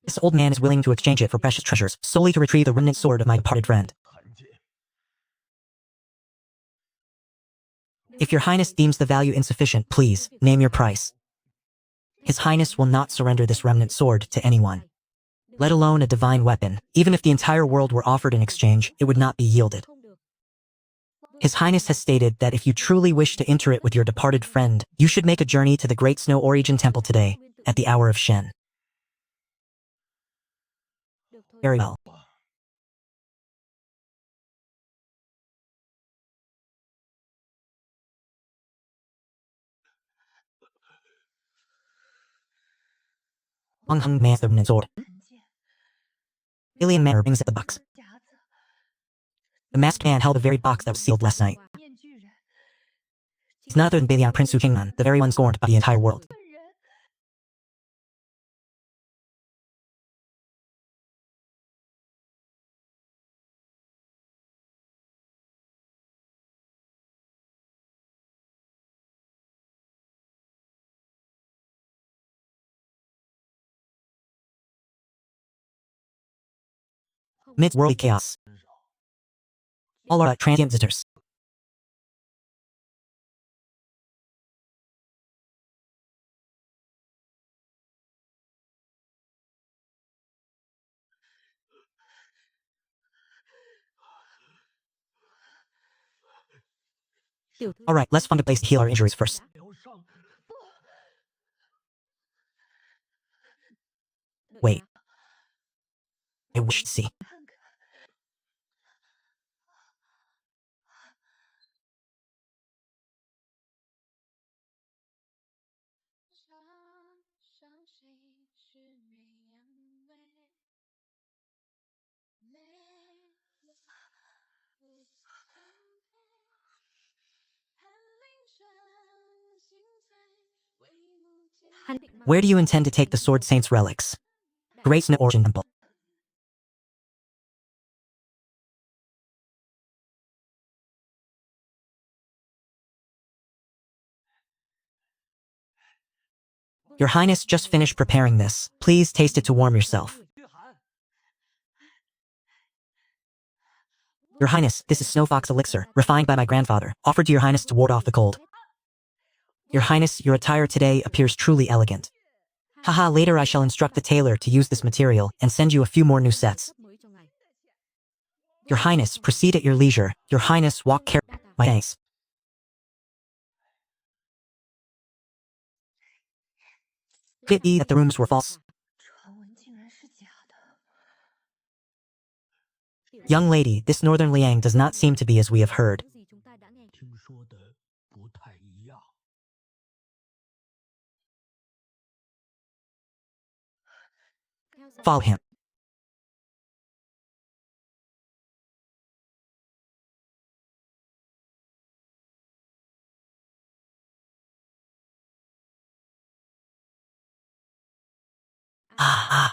This old man is willing to exchange it for precious treasures, solely to retrieve the remnant sword of my departed friend. If your highness deems the value insufficient, please, name your price. His highness will not surrender this remnant sword to anyone. Let alone a divine weapon. Even if the entire world were offered in exchange, it would not be yielded. His highness has stated that if you truly wish to enter it with your departed friend, you should make a journey to the Great Snow Origin Temple today, at the hour of Shen. Very well. Wang Heng demands the remnant sword. Alien Manor brings up the box. The masked man held the very box that was sealed last night. He's none other than Beiliang Prince Su Qingnan, the very one scorned by the entire world. Amidst worldly chaos, all are transient visitors. Alright, let's find a place to heal our injuries first. Wait. I wish to see. Where do you intend to take the Sword Saint's relics? Great Snow Origin Temple. Your Highness just finished preparing this. Please taste it to warm yourself. Your Highness, this is Snow Fox Elixir, refined by my grandfather, offered to your Highness to ward off the cold. Your Highness, your attire today appears truly elegant. Haha, later I shall instruct the tailor to use this material and send you a few more new sets. Your Highness, proceed at your leisure. Your Highness, walk carefully. My thanks. Could it be that the rumors were false? 传闻竟然是假的。 Young lady, this northern Liang does not seem to be as we have heard. 听说的不太一样。 Follow him. Ah.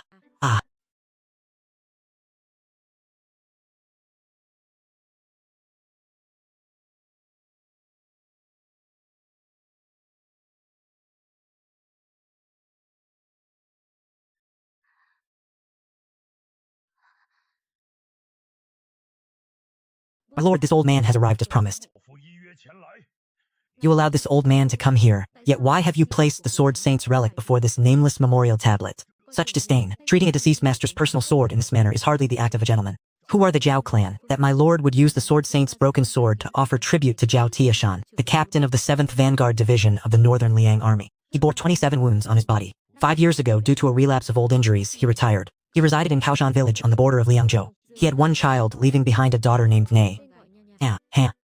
My lord, this old man has arrived as promised. 伙夫依约前来。 You allowed this old man to come here, yet why have you placed the Sword Saint's relic before this nameless memorial tablet? Such disdain, treating a deceased master's personal sword in this manner is hardly the act of a gentleman. Who are the Zhao clan, that my lord would use the Sword Saint's broken sword to offer tribute to Zhao Tiashan, the captain of the 7th Vanguard Division of the Northern Liang Army? He bore 27 wounds on his body. 5 years ago, due to a relapse of old injuries, he retired. He resided in Kaoshan village on the border of Liangzhou. He had one child, leaving behind a daughter named Nei.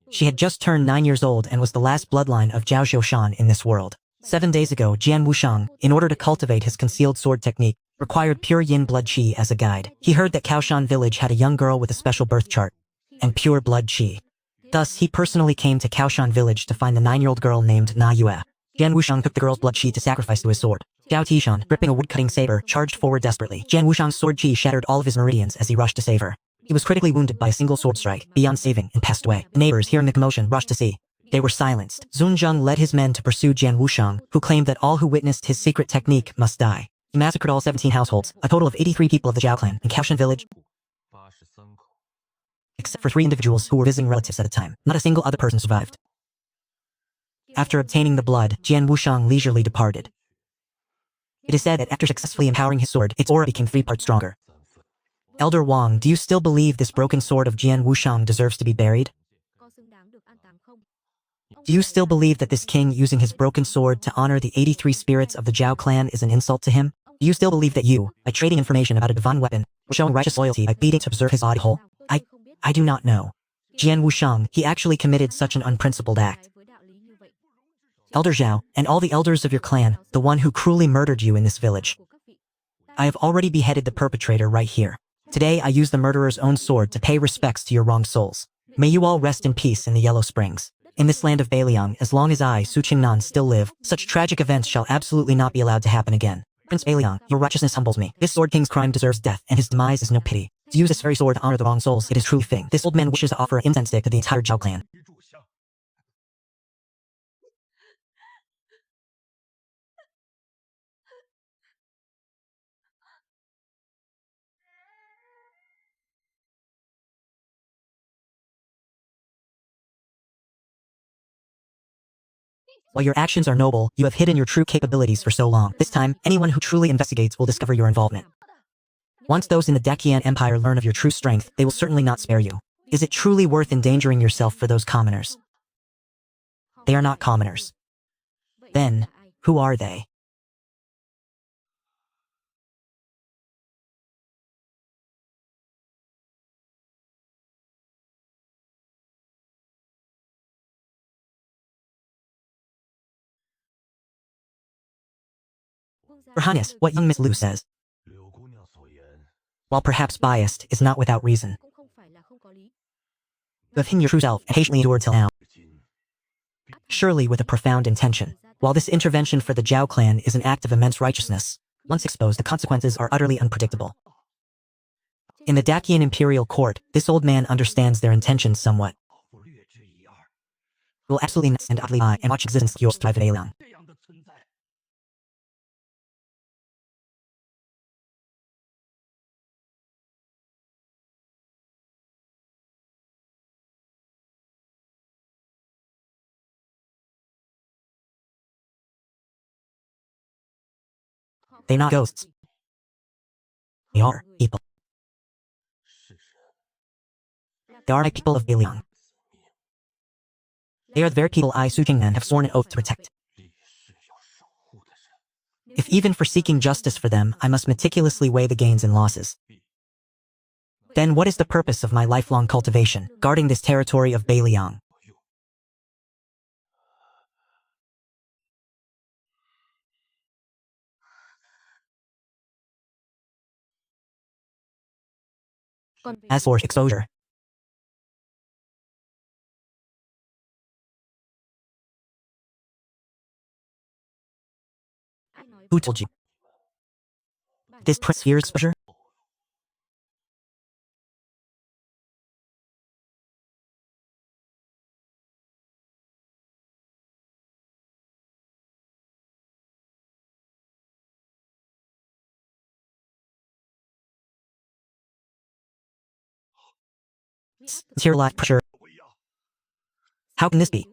She had just turned 9 years old and was the last bloodline of Zhao Xiushan in this world. 7 days ago, Jian Wushang, in order to cultivate his concealed sword technique, required pure yin blood qi as a guide. He heard that Kaoshan village had a young girl with a special birth chart and pure blood qi. Thus, he personally came to Kaoshan village to find the 9-year-old girl named Na Yue. Jian Wushang took the girl's blood qi to sacrifice to his sword. Zhao Tishan, gripping a wood-cutting saber, charged forward desperately. Jian Wushang's sword qi shattered all of his meridians as he rushed to save her. He was critically wounded by a single sword strike, beyond saving, and passed away. The neighbors, hearing the commotion, rushed to see. They were silenced. Zunzheng led his men to pursue Jian Wushang, who claimed that all who witnessed his secret technique must die. He massacred all 17 households, a total of 83 people of the Zhao clan, in Kaoshan village, 83口。 except for 3 individuals who were visiting relatives at a time. Not a single other person survived. After obtaining the blood, Jian Wushang leisurely departed. It is said that after successfully empowering his sword, its aura became 3 parts stronger. Elder Wang, do you still believe this broken sword of Jian Wushang deserves to be buried? Do you still believe that this king using his broken sword to honor the 83 spirits of the Zhao clan is an insult to him? Do you still believe that you, by trading information about a divine weapon, were showing righteous loyalty by beating to preserve his body whole? I do not know. Jian Wushang, he actually committed such an unprincipled act. Elder Zhao, and all the elders of your clan, the one who cruelly murdered you in this village. I have already beheaded the perpetrator right here. Today I use the murderer's own sword to pay respects to your wronged souls. May you all rest in peace in the Yellow Springs. In this land of Beiliang, as long as I, Su Qingnan, still live, such tragic events shall absolutely not be allowed to happen again. Prince Beiliang, your righteousness humbles me. This Sword King's crime deserves death, and his demise is no pity. To use this very sword to honor the wronged souls, it is truly fitting. This old man wishes to offer an incense stick to the entire Zhao clan. 一炷香。 While your actions are noble, you have hidden your true capabilities for so long. This time, anyone who truly investigates will discover your involvement. Once those in the Dacian Empire learn of your true strength, they will certainly not spare you. Is it truly worth endangering yourself for those commoners? They are not commoners. Then, who are they? Your Highness, what young Miss Liu says, 柳姑娘所言， while perhaps biased, is not without reason. You have hidden your true self and patiently endured till now, 至今 surely with a profound intention. While this intervention for the Zhao clan is an act of immense righteousness, once exposed, the consequences are utterly unpredictable. In the Dacian imperial court, this old man understands their intentions somewhat. 不略知一二。 Will absolutely not stand idly by and watch existence yours thrive in Beiliang. 这样的存在， They are not ghosts. They are people. 是人。 They are my people of Beiliang. They are the very people I, Su Qingnan, have sworn an oath to protect. 历史要守护的人。If even for seeking justice for them, I must meticulously weigh the gains and losses. Then what is the purpose of my lifelong cultivation, guarding this territory of Beiliang? As for exposure, who told you? This prince fears exposure? Here lies pressure. How can this be?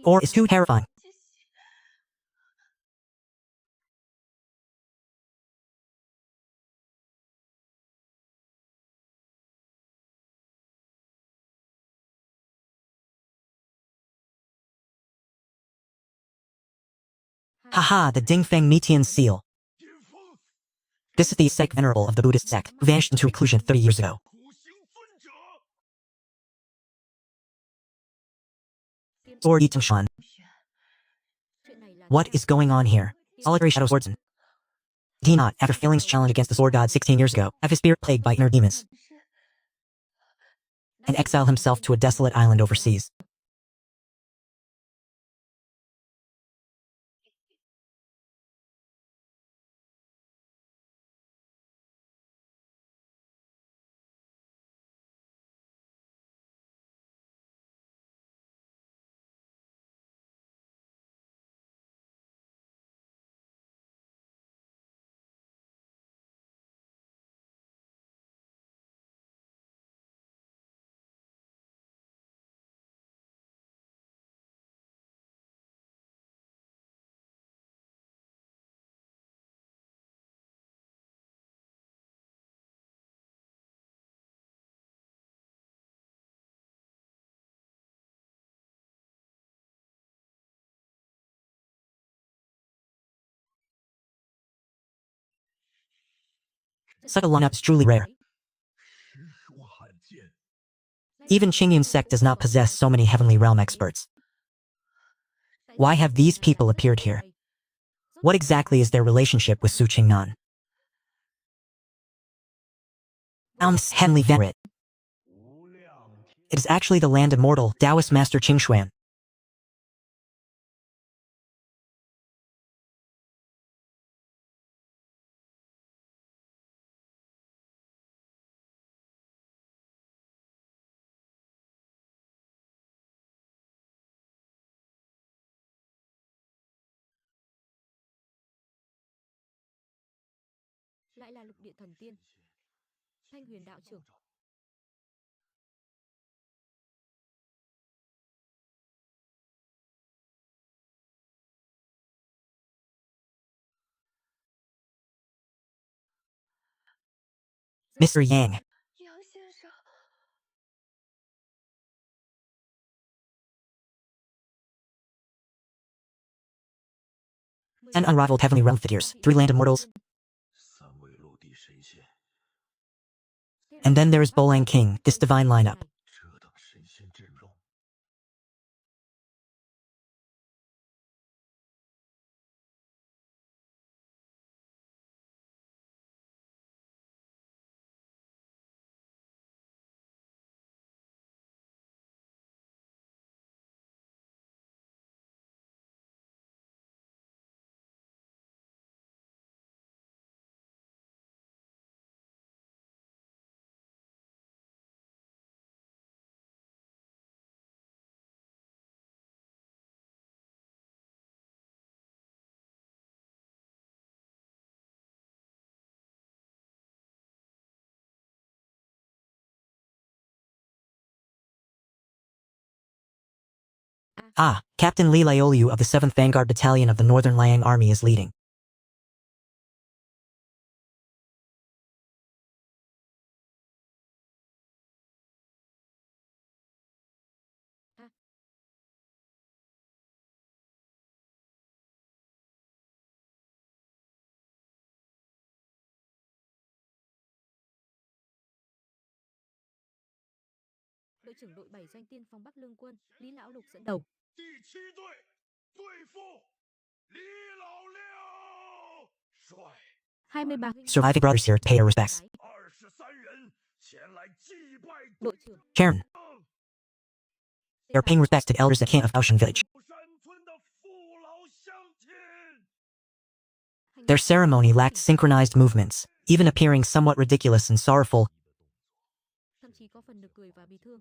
Or is too terrifying? Haha, the Dingfeng Metian seal. This is the ascetic venerable of the Buddhist sect, who vanished into reclusion 30 years ago. Sword Yi Shan. What is going on here? Solitary shadow swordsman. Did he not, after failing his challenge against the sword god 16 years ago, have his spirit plagued by inner demons, and exile himself to a desolate island overseas? Such a lineup is truly rare. 实属罕见。 Even Qingyun's sect does not possess so many heavenly realm experts. Why have these people appeared here? What exactly is their relationship with Su Qingnan? Heavenly Venerate. It is actually the land immortal, Taoist master Qingshuan. Lại là lục địa thần tiên. Thanh huyền đạo trưởng. Mr. Yang. 杨先生， An unrivaled heavenly realm figures, 3 land immortals, 三位陆地神仙， and then there is Bolang King, this divine lineup. 这等神仙阵容， Ah, Captain Li Lioliu of the 7th Vanguard Battalion of the Northern Liang Army is leading. đội trưởng đội 7 doanh tiên phong Bắc Lương quân, Lý Lão Lục dẫn đầu. 第7队对付李老六，率 23 Surviving brothers here pay their respects. 23人前来祭拜 đội trưởng Chairman, they are paying respects to the elders and king of Baoshan village. 山村的父老乡亲。 Their ceremony lacked synchronized movements, even appearing somewhat ridiculous and sorrowful, thậm chí có phần nực cười và bị thương.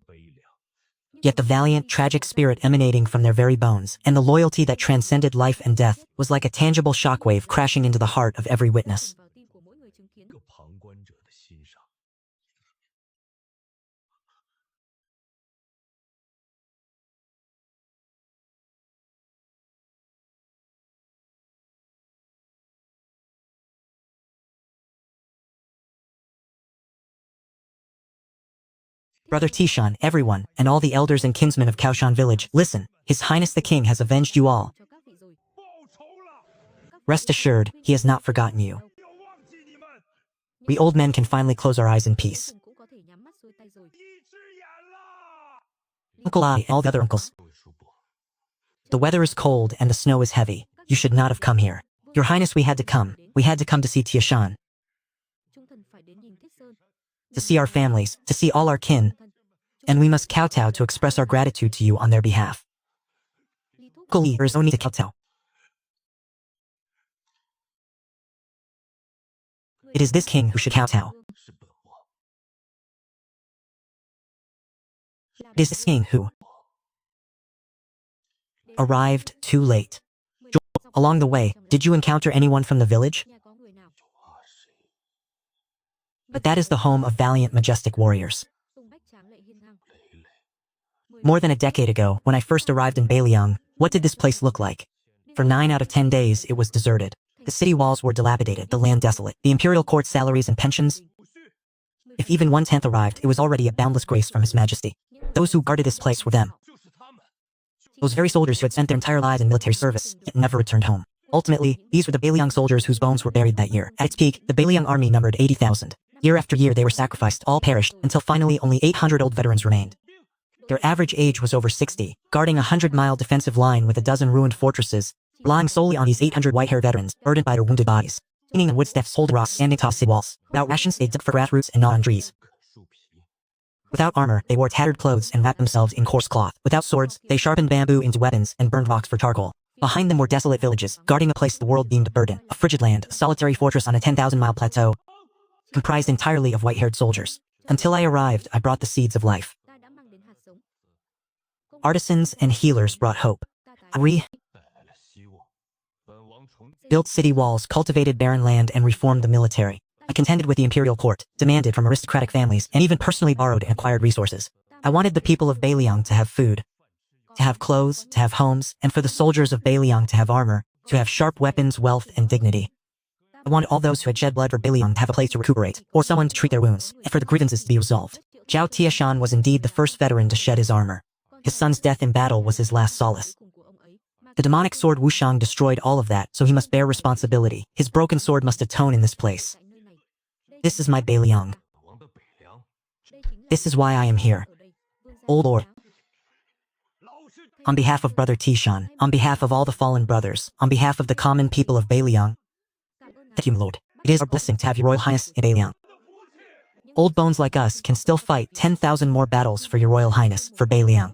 yet the valiant, tragic spirit emanating from their very bones, and the loyalty that transcended life and death, was like a tangible shockwave crashing into the heart of every witness. Vào tim của mỗi người chứng kiến. 个旁观者的心上。 Brother Tishan, everyone, and all the elders and kinsmen of Kaoshan village, listen, His Highness the King has avenged you all. Cho các vị rồi. 报仇了， Rest assured, he has not forgotten you. 没有忘记你们， We old men can finally close our eyes in peace. Cuối cùng cũng có thể nhắm mắt xuôi tay rồi. 一只眼了。 Uncle I and all the other uncles. The weather is cold and the snow is heavy. You should not have come here. Your Highness, we had to come. We had to come to see Tiashan, Trung thần phải đến nhìn Thiết Sơn. to see our families, to see all our kin, and we must kowtow to express our gratitude to you on their behalf. Lý Thúc Uncle Lee, there is no need to kowtow. It is this king who should kowtow. 是本王， It is this king who arrived too late. Along the way, did you encounter anyone from the village? nhà có người nào? 怕谁？ But that is the home of valiant, majestic warriors. Tung bách tráng lệ hiên ngang. 累累， More than a decade ago, when I first arrived in Bailiang, what did this place look like? For 9 out of 10 days, it was deserted. The city walls were dilapidated, the land desolate, the imperial court's salaries and pensions. If even 1/10 arrived, it was already a boundless grace from His Majesty. Those who guarded this place were them. 就是他们。 Those very soldiers who had spent their entire lives in military service, yet never returned home. Ultimately, these were the Bailiang soldiers whose bones were buried that year. At its peak, the Bailiang army numbered 80,000. Year after year they were sacrificed, all perished, until finally only 800 old veterans remained. Their average age was over 60, guarding a 100-mile defensive line with a dozen ruined fortresses, relying solely on these 800 white-haired veterans, burdened by their wounded bodies. Leaning on wood staffs, holding rocks, standing atop city walls. Without rations, they dug for grassroots and gnawed on trees. 啃树皮， Without armor, they wore tattered clothes and wrapped themselves in coarse cloth. Without swords, they sharpened bamboo into weapons and burned rocks for charcoal. Behind them were desolate villages, guarding a place the world deemed a burden, a frigid land, a solitary fortress on a 10,000-mile plateau, comprised entirely of white-haired soldiers. Until I arrived, I brought the seeds of life. Ta đã mang đến hạt giống. Artisans and healers brought hope. Ta tái We 带来了希望。本王重 built city walls, cultivated barren land, and reformed the military. I contended with the imperial court, demanded from aristocratic families, and even personally borrowed and acquired resources. I wanted the people of Bailiang to have food, to have clothes, to have homes, and for the soldiers of Bailiang to have armor, to have sharp weapons, wealth, and dignity. I wanted all those who had shed blood for Bailiang to have a place to recuperate, or someone to treat their wounds, and for the grievances to be resolved. Zhao Tiashan was indeed the first veteran to shed his armor. His son's death in battle was his last solace. cuối cùng của ông ấy. The demonic sword Wushang destroyed all of that, so he must bear responsibility. His broken sword must atone in this place. Tại nơi này. Đây This is my Bailiang. 本王的北凉。 đây chính là This is why I am here. ở đây. Vương gia O Lord, 老师， on behalf of Brother Tishan, on behalf of all the fallen brothers, on behalf of the common people of Bailiang, cảm ơn ngài. thank you, Lord. It is our blessing to have your Royal Highness in Bailiang. Old bones like us can still fight 10,000 more battles for your Royal Highness, for Bailiang.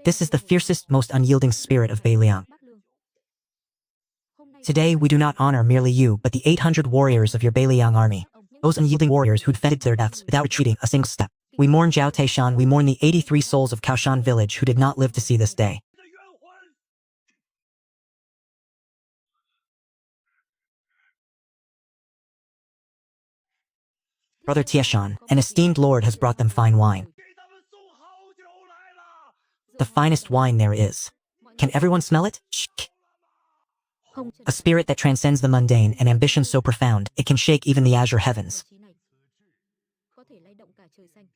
This is the fiercest, most unyielding spirit of Bailiang. Bác Lương. Hôm nay Today, we do not honor merely you, but the 800 warriors of your Bailiang army. ông nhất Those unyielding warriors who defended to their deaths without retreating a single step. We mourn Zhao Taishan, we mourn the 83 souls of Kaoshan village who did not live to see this day. 的冤魂。 Brother Tiashan, an esteemed lord has brought them fine wine. 给他们送好酒来了。 The finest wine there is. Can everyone smell it? Shh. không A spirit that transcends the mundane and ambition so profound, it can shake even the azure heavens. có thể lay động cả trời xanh.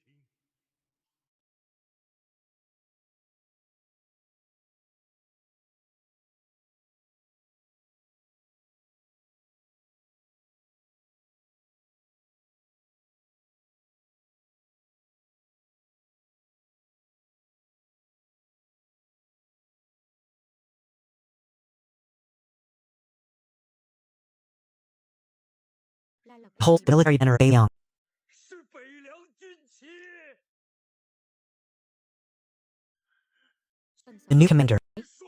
La là Behold the military banner of Bailiang. 是北凉军旗。 ẩn The new commander. 帅，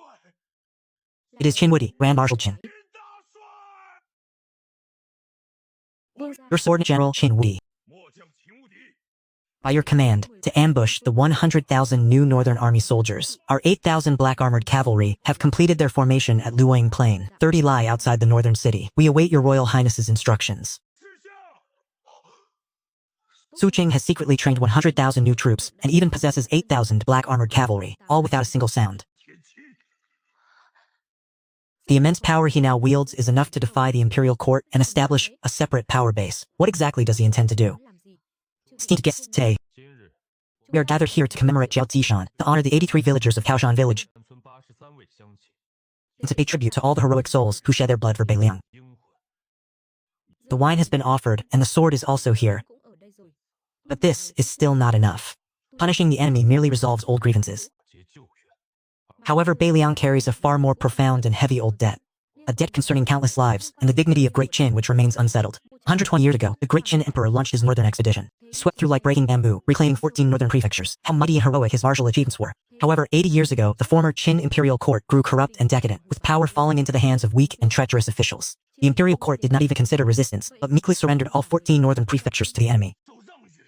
It is Chinwoody, Grand Marshal Chin. 林大帅， vương gia Your Sword General Chinwoody. 末将秦无敌。 By your command, to ambush the 100,000 new Northern Army soldiers, our 8,000 black armored cavalry have completed their formation at Luoying Plain, 30 li outside the northern city. We await your Royal Highness's instructions. 知下， Su Qing has secretly trained 100,000 new troops and even possesses 8,000 black armored cavalry, all without a single sound. 天启， The immense power he now wields is enough to defy the imperial court and establish a separate power base. What exactly does he intend to do? làm gì? Esteemed guests today, 今日， we are gathered here to commemorate Jiao Zishan, to honor the 83 villagers of Kaoshan village, 山村83位乡亲， and to pay tribute to all the heroic souls who shed their blood for Beiliang. 英魂， The wine has been offered, and the sword is also here. Cũng ở đây rồi. But this is still not enough. Punishing the enemy merely resolves old grievances. 结救援。 However, Beiliang carries a far more profound and heavy old debt. A debt concerning countless lives, and the dignity of Great Qin which remains unsettled. 120 years ago, the Great Qin Emperor launched his northern expedition. He swept through like breaking bamboo, reclaiming 14 northern prefectures. How mighty and heroic his martial achievements were. However, 80 years ago, the former Qin imperial court grew corrupt and decadent, with power falling into the hands of weak and treacherous officials. The imperial court did not even consider resistance, but meekly surrendered all 14 northern prefectures to the enemy. 走上去。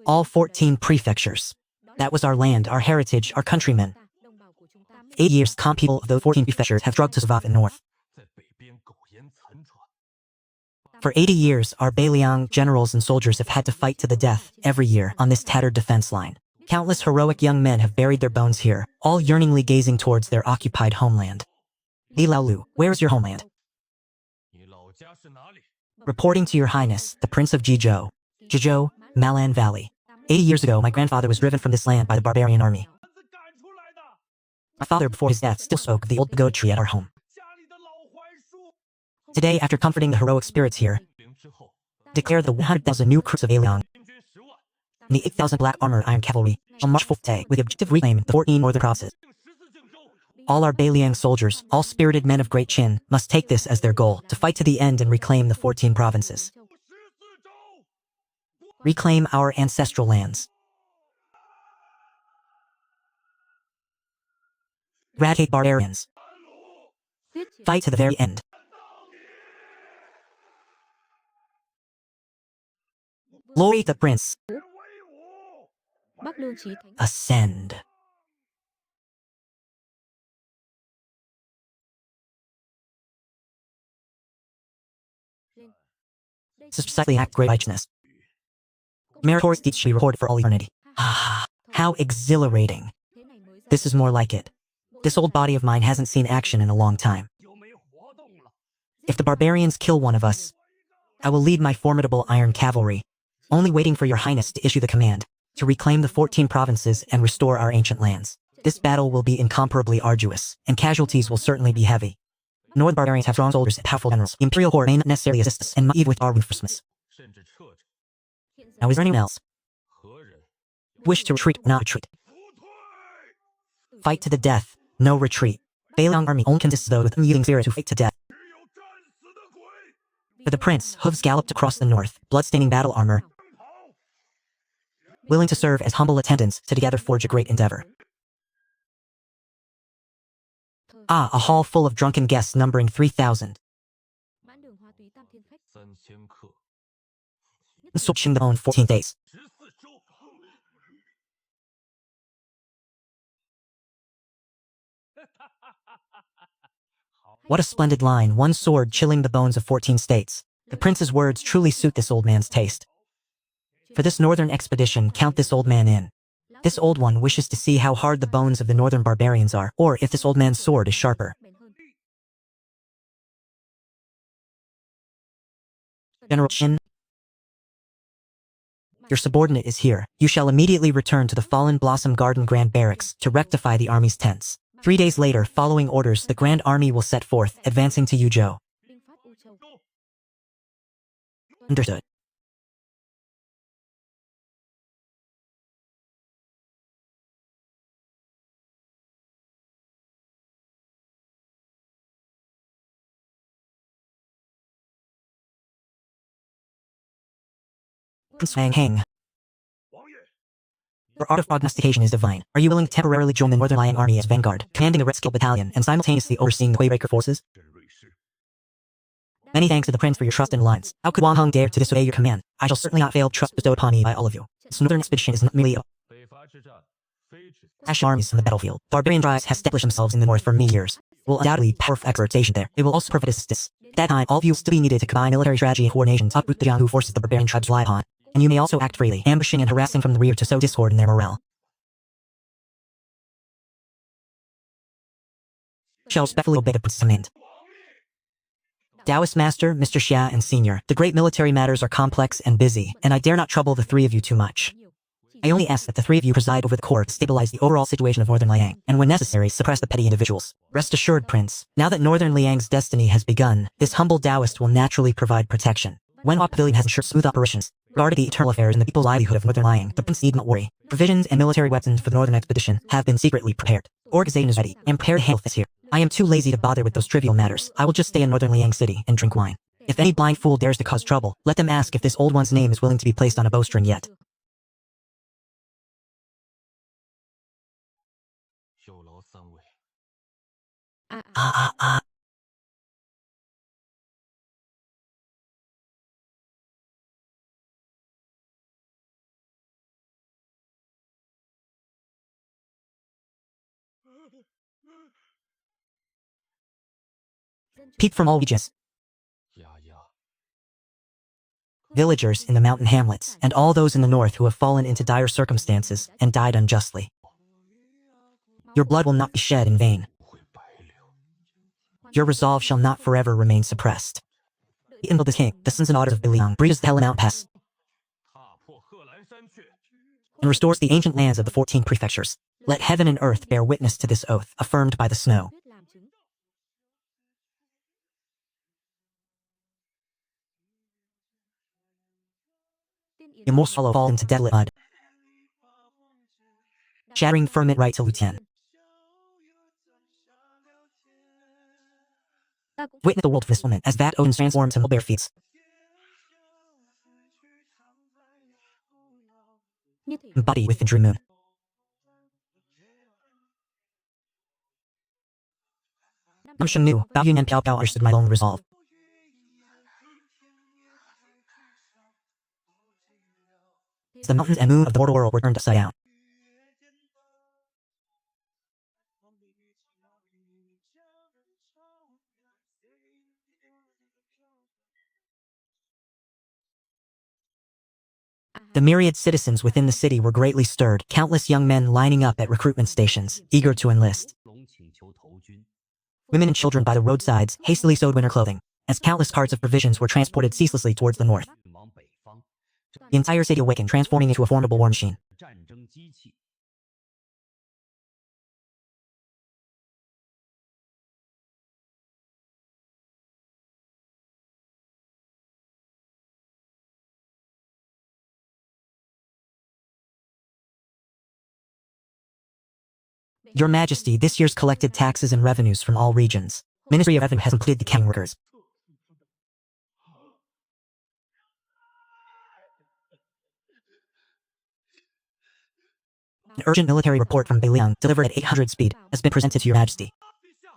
All 14 prefectures. That was our land, our heritage, our countrymen. Đồng bào của chúng ta. 8 years, calm people of those 14 prefectures have struggled to survive in the north. 在北边苟延残喘。 For 80 years, our Beiliang generals and soldiers have had to fight to the death, every year, on this tattered defense line. Countless heroic young men have buried their bones here, all yearningly gazing towards their occupied homeland. Li Laolu, where is your homeland? 你老家是哪里？ Reporting to your highness, the Prince of Jizhou. Jizhou, Malan Valley. 80 years ago, my grandfather was driven from this land by the barbarian army. 是赶出来的。 My father, before his death, still spoke of the old pagoda tree at our home. 家里的老槐树。 Today, after comforting the heroic spirits here, 兵之后， declare the 100,000 new recruits of Beiliang 兵军10万， and the 8,000 black armored iron cavalry shall march forth today with the objective of reclaiming the 14 northern provinces. 定十字靖州。 All our Beiliang soldiers, all spirited men of Great Qin, must take this as their goal, to fight to the end and reclaim the 14 provinces. 十四州。 Reclaim our ancestral lands. Eradicate barbarians. quyết chiến. Fight to the very end. Glory the Prince. 威武！ Bắc Lương Chí Thánh. Ascend. Lên. Đây This is precisely act of great righteousness. Meritorious deeds should be recorded for all eternity. Ah, how exhilarating. thế này mới ra. This is more like it. This old body of mine hasn't seen action in a long time. 就没活动了。 If the barbarians kill one of us, I will lead my formidable iron cavalry, only waiting for your highness to issue the command, to reclaim the 14 provinces and restore our ancient lands. This battle will be incomparably arduous, and casualties will certainly be heavy. Northern barbarians have strong soldiers and powerful generals. The imperial court may not necessarily assist us, and might even with our reinforcements. 甚至撤职。 Hiện giờ Now is there anyone else 何人？ wish to retreat or not retreat? 不退， Fight to the death, no retreat. Beiliang army only consists of those with unyielding spirits who fight to death. 只有战死的鬼。 For the prince, hooves galloped across the north, blood-staining battle armor, 跑， willing to serve as humble attendants to together forge a great endeavor. Ah, a hall full of drunken guests numbering 3,000. mãn đường hoa túy tam thiên khách. 3000克， Switching the own 14 days. 十四州。 What a splendid line, one sword chilling the bones of 14 states. The prince's words truly suit this old man's taste. For this northern expedition, count this old man in. This old one wishes to see how hard the bones of the northern barbarians are, or if this old man's sword is sharper. Bền hơn. General Qin, Your subordinate is here. You shall immediately return to the Fallen Blossom Garden Grand Barracks to rectify the army's tents. 3 days later, following orders, the Grand Army will set forth, advancing to Yuzhou. binh phát U Châu. Understood. Prince Wang Heng, 王爷， your art of prognostication is divine. Are you willing to temporarily join the Northern Lion Army as vanguard, commanding the Red Skill Battalion and simultaneously overseeing the Quaybreaker forces? 真瑞士， Many thanks to the prince for your trust and alliance. How could Wang Heng dare to disobey your command? I shall certainly not fail trust bestowed upon me by all of you. This northern expedition is not merely a 北伐之战，非止。 clash of armies on the battlefield. Barbarian tribes have established themselves in the north for many years. Will undoubtedly powerful experts stationed there. They will also provide assistance. At that time, all of you will still be needed to combine military strategy and coordination to uproot the Jianghu forces the barbarian tribes rely upon. And you may also act freely, ambushing and harassing from the rear to sow discord in their morale. Shall respectfully obey the prince's command. Taoist Master, Mr. Xia, and Senior, the great military matters are complex and busy, and I dare not trouble the three of you too much. I only ask that the three of you preside over the court to stabilize the overall situation of Northern Liang, and when necessary, suppress the petty individuals. Rest assured, Prince, now that Northern Liang's destiny has begun, this humble Taoist will naturally provide protection. Wenhua Pavilion has ensured smooth operations. Regarding the eternal affairs and the people's livelihood of Northern Liang, the Prince need not worry. Provisions and military weapons for the Northern expedition have been secretly prepared. Organization is ready, and prepared health is here. I am too lazy to bother with those trivial matters. I will just stay in Northern Liang City and drink wine. If any blind fool dares to cause trouble, let them ask if this old one's name is willing to be placed on a bowstring yet. 有劳三位。 Peep from all regions, 丫丫， villagers in the mountain hamlets, and all those in the north who have fallen into dire circumstances and died unjustly. Your blood will not be shed in vain. 不会白流。 Your resolve shall not forever remain suppressed. The imp of the king, the sons and daughters of Biliang, breaches the Hellenmount Pass, 踏破贺兰山去。 and restores the ancient lands of the 14 prefectures. Let heaven and earth bear witness to this oath, affirmed by the snow. Tuyết làm chứng. Tiên yến Immortal swallow fall into desolate mud, shattering firmament right to Lutian. ta cũng Witness the world for this moment as Vat Odin transforms and will bear feats. như thể Embody with the dream moon. Nam Sheng knew, Bao Yun and Piao Piao understood my lone resolve. As the mountains and moon of the mortal world were turned upside down. The myriad citizens within the city were greatly stirred, countless young men lining up at recruitment stations, eager to enlist. 龙请求投军， Women and children by the roadsides hastily sewed winter clothing, as countless carts of provisions were transported ceaselessly towards the north. 运往北方。 The entire city awakened, transforming into a formidable war machine. 战争机器， Your Majesty, this year's collected taxes and revenues from all regions. Ministry of Revenue has completed the counting workers. An urgent military report from Beiliang, delivered at 800 speed, has been presented to your Majesty. 陛下，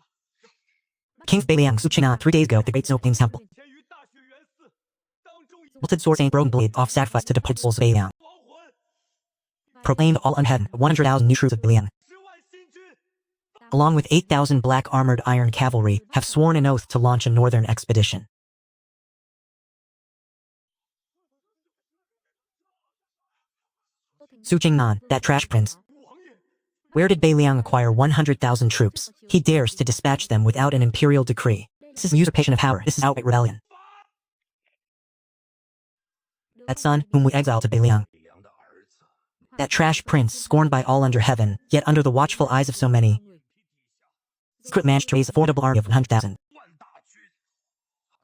King of Beiliang Su Qing'an 3 days ago at the Great Snow King's Temple. 天于大雪元寺，当众以 Wilted sword and broken blade off sacrifice to departed souls of Beiliang. 亡魂， Proclaimed all unheaven, 100,000 new troops of Beiliang, 10万新军， along with 8,000 black armored iron cavalry, have sworn an oath to launch a northern expedition. Su Qingnan, that trash prince. 王爷， Where did Beiliang acquire 100,000 troops? He dares to dispatch them without an imperial decree. This is usurpation of power. This is outright rebellion. That son, whom we exiled to Beiliang, That trash prince scorned by all under heaven, yet under the watchful eyes of so many, Secret managed to raise a formidable army of 100,000.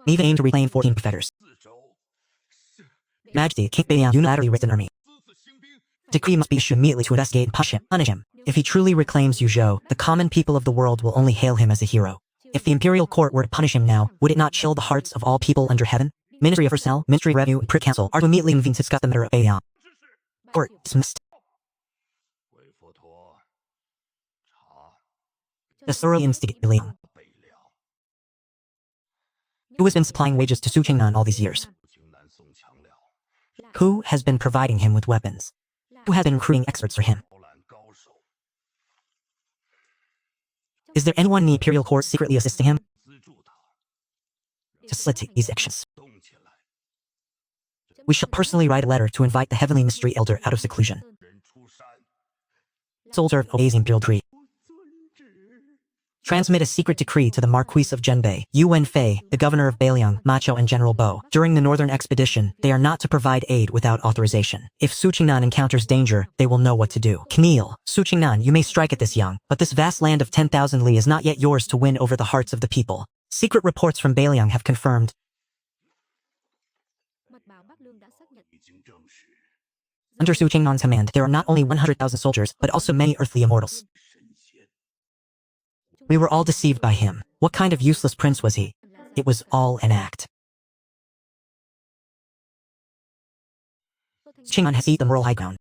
Even aimed to reclaim 14 prefectures. Majesty, King Bailiang unilaterally raised an army. Decree must be issued immediately to investigate and punish him. If he truly reclaims Yuzhou, the common people of the world will only hail him as a hero. If the imperial court were to punish him now, would it not chill the hearts of all people under heaven? Ministry of Personnel, Ministry of Revenue, and Prick Council are to immediately convene to discuss the matter of Bailiang. Court dismissed. The thoroughly instigated Bailiang, who has been supplying wages to Su Qingnan all these years? Who has been providing him with weapons? Who has been recruiting experts for him? Is there anyone in the imperial court secretly assisting him? To facilitate these actions, we shall personally write a letter to invite the heavenly mystery elder out of seclusion. Soldier obeys the imperial decree. Transmit a secret decree to the Marquis of Zhenbei, Yu Wenfei, the governor of Bailiang, Macho and General Bo. During the northern expedition, they are not to provide aid without authorization. If Su Qingnan encounters danger, they will know what to do. Camille, Su Qingnan, you may strike at this young, but this vast land of 10,000 li is not yet yours to win over the hearts of the people. Secret reports from Bailiang have confirmed. Under Su Qingnan's command, there are not only 100,000 soldiers, but also many earthly immortals. We were all deceived by him. What kind of useless prince was he? It was all an act. Qingnan has seized the moral high ground.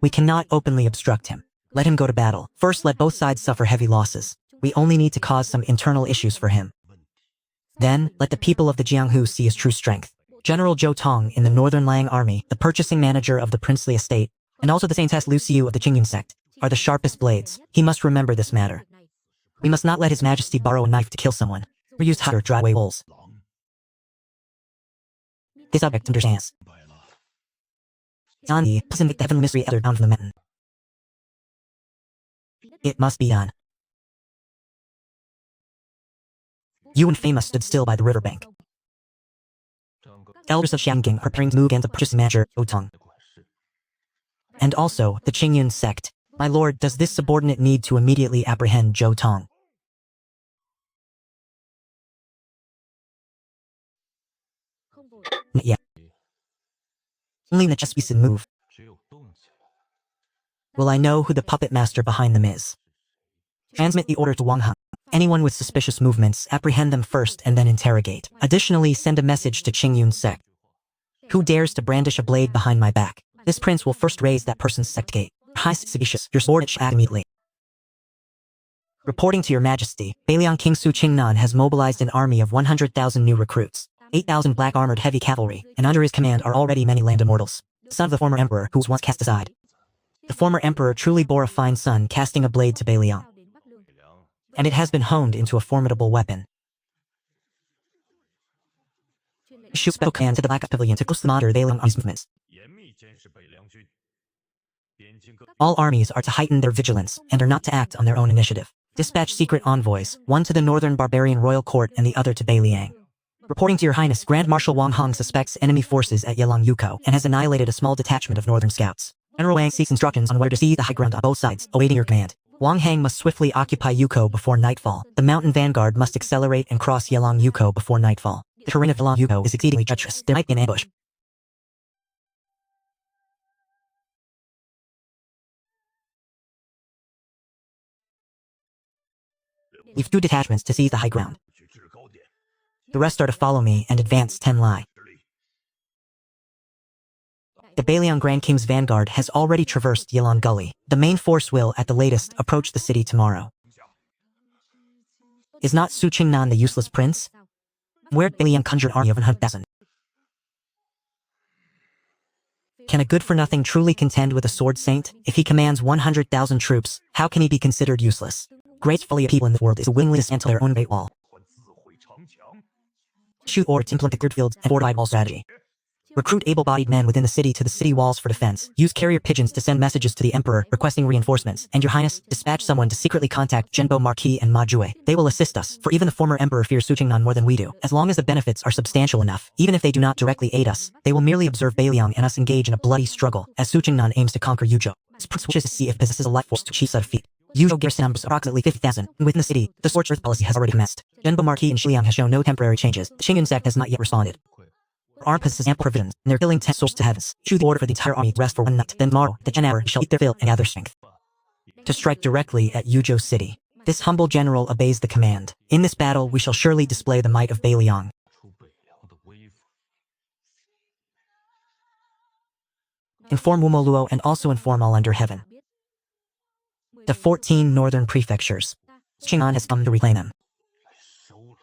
We cannot openly obstruct him. Let him go to battle. First, let both sides suffer heavy losses. We only need to cause some internal issues for him. Then, let the people of the Jianghu see his true strength. General Zhou Tong in the Northern Liang Army, the purchasing manager of the princely estate, and also the Saintess Lu Xiu of the Qingyun sect, are the sharpest blades. He must remember this matter. We must not let His Majesty borrow a knife to kill someone, or use to drive away wolves. This subject understands. Gandhi, please invite the heavenly mystery elder down from the mountain. It must be done. Yu and Fei stood still by the riverbank. Elders of Xianging are preparing to move against the purchasing manager, Zhou Tong. And also, the Qingyun sect. My lord, does this subordinate need to immediately apprehend Zhou Tong? Not yet. Only in the chess piece move. Will I know who the puppet master behind them is? Transmit the order to Wang Heng. Anyone with suspicious movements, apprehend them first and then interrogate. Additionally, send a message to Qingyun sect. Who dares to brandish a blade behind my back? This prince will first raise that person's sect gate. High Sagacious, your subordinate shall act immediately. Reporting to your majesty, Bailiang King Su Qingnan has mobilized an army of 100,000 new recruits, 8,000 black-armored heavy cavalry, and under his command are already many land immortals. Son of the former emperor who was once cast aside. The former emperor truly bore a fine son, casting a blade to Bailiang. And it has been honed into a formidable weapon. Issue special command to the Black Pavilion to close the monitor Bailiang army's movements. All armies are to heighten their vigilance and are not to act on their own initiative. Dispatch secret envoys, one to the northern barbarian royal court and the other to Bailiang. Reporting to your highness, Grand Marshal Wang Hong suspects enemy forces at Yelang Yuko and has annihilated a small detachment of northern scouts. General Wang seeks instructions on where to seize the high ground on both sides, awaiting your command. Wang Hang must swiftly occupy Yuko before nightfall. The mountain vanguard must accelerate and cross Yelang Yuko before nightfall. The terrain of Yelang Yuko is exceedingly treacherous. There might be an ambush. Leave 2 detachments to seize the high ground. The rest are to follow me and advance 10 li. The Bailiang Grand King's vanguard has already traversed Yelang Gully. The main force will, at the latest, approach the city tomorrow. Is not Su Qingnan the useless prince? Where'd Bailiang conjure an army of 100,000? Can a good-for-nothing truly contend with a sword saint? If he commands 100,000 troops, how can he be considered useless? Gracefully, a people in the world is willingly to dismantle their own great wall. Shoot or to implement the cleared fields and fortified wall strategy. Recruit able-bodied men within the city walls for defense. Use carrier pigeons to send messages to the emperor requesting reinforcements. And your highness, dispatch someone to secretly contact Genbo Marquis and Ma Jue. They will assist us, for even the former emperor fears Suqingnan more than we do. As long as the benefits are substantial enough, even if they do not directly aid us, they will merely observe Beiliang and us engage in a bloody struggle, as Suqingnan aims to conquer Yuzhou. This prince wishes to see if possesses a life force to chiefs out of feet. Yuzhou garrison numbers approximately 50,000. Within the city, the scorched earth policy has already commenced. Genbo Marquis and Shiliang has shown no temporary changes. The Qingyun sect has not yet responded. Our army possesses ample provisions, and their killing tent source to heavens. Issue the order for the entire army to rest for one night. Then tomorrow, at the 10 hour, shall eat their fill and gather strength to strike directly at Yuzhou city. This humble general obeys the command. In this battle, we shall surely display the might of Beiliang. 出北凉的威风。 Inform Wumoluo and also inform all under heaven. The 14 northern prefectures. Qing'an has come to reclaim them. 来收了。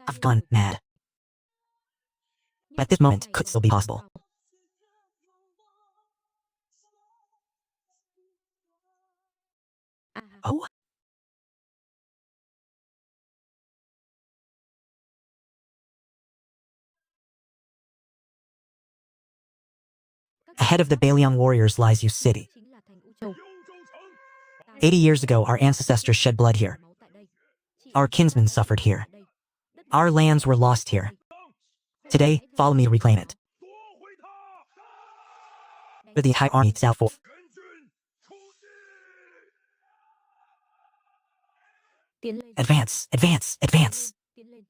I've gone mad. But this moment could still be possible. Oh? Ahead of the Beiliang warriors lies Yu City. 80 years ago, our ancestors shed blood here. Our kinsmen suffered here. Our lands were lost here. Today, follow me to reclaim it. 夺回它！ For the entire army south forth. 全军出击！ Tiến lên. Advance, advance, advance. Tiến lên.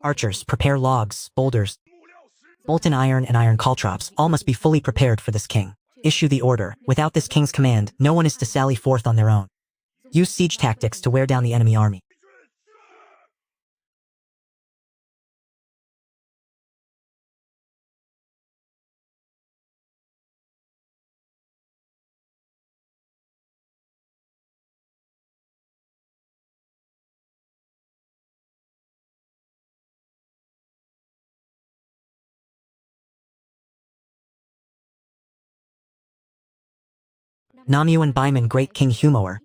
Archers, prepare logs, boulders, 木料石 molten iron and iron caltrops. All must be fully prepared for this king. Issue the order. Without this king's command, no one is to sally forth on their own. Use siege tactics to wear down the enemy army. Namu and Baiman, great King Humoer,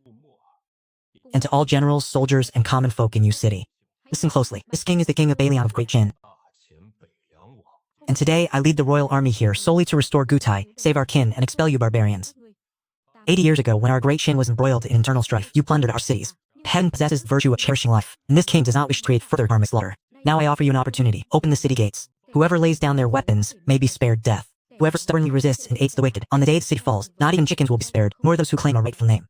and to all generals, soldiers, and common folk in Yu City. Listen closely. This king is the king of Beiliang of Great Jin. 大前北凉王。 And today, I lead the royal army here solely to restore Gutai, save our kin, and expel you barbarians. 80 years ago, when our great Shin was embroiled in internal strife, you plundered our cities. Heaven possesses the virtue of cherishing life, and this king does not wish to create further karmic slaughter. Now I offer you an opportunity. Open the city gates. Whoever lays down their weapons may be spared death. Whoever stubbornly resists and aids the wicked, on the day the city falls, not even chickens will be spared, nor those who claim a rightful name.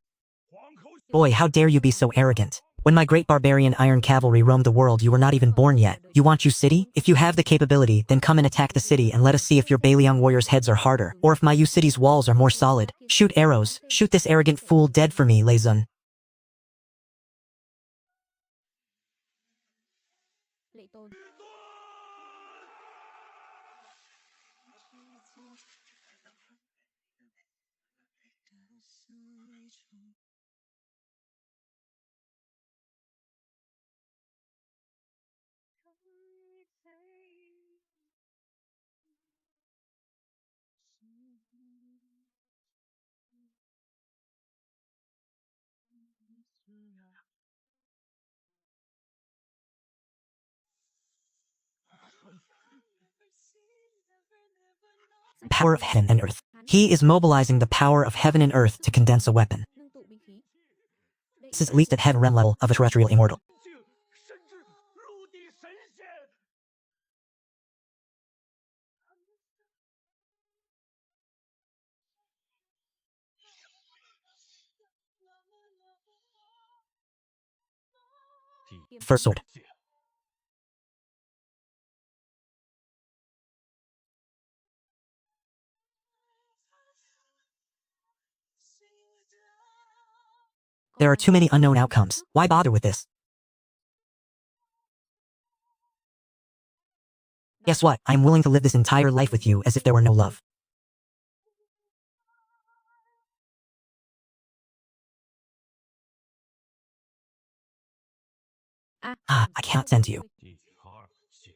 黄口 Boy, how dare you be so arrogant. When my great barbarian iron cavalry roamed the world, you were not even born yet. You want Yu City? If you have the capability, then come and attack the city and let us see if your Beiliang warriors' heads are harder, or if my Yu City's walls are more solid. Shoot arrows. Shoot this arrogant fool dead for me, Lei Zun. Lệ tôn. Power of heaven and earth. He is mobilizing the power of heaven and earth to condense a weapon. Ngưng tụ binh khí. This is at least at heaven realm level of a terrestrial immortal. 境，甚至陆地神仙。 第 First sword. 界 There are too many unknown outcomes. Why bother with this? Guess what? I'm willing to live this entire life with you as if there were no love. I cannot send you. 第二届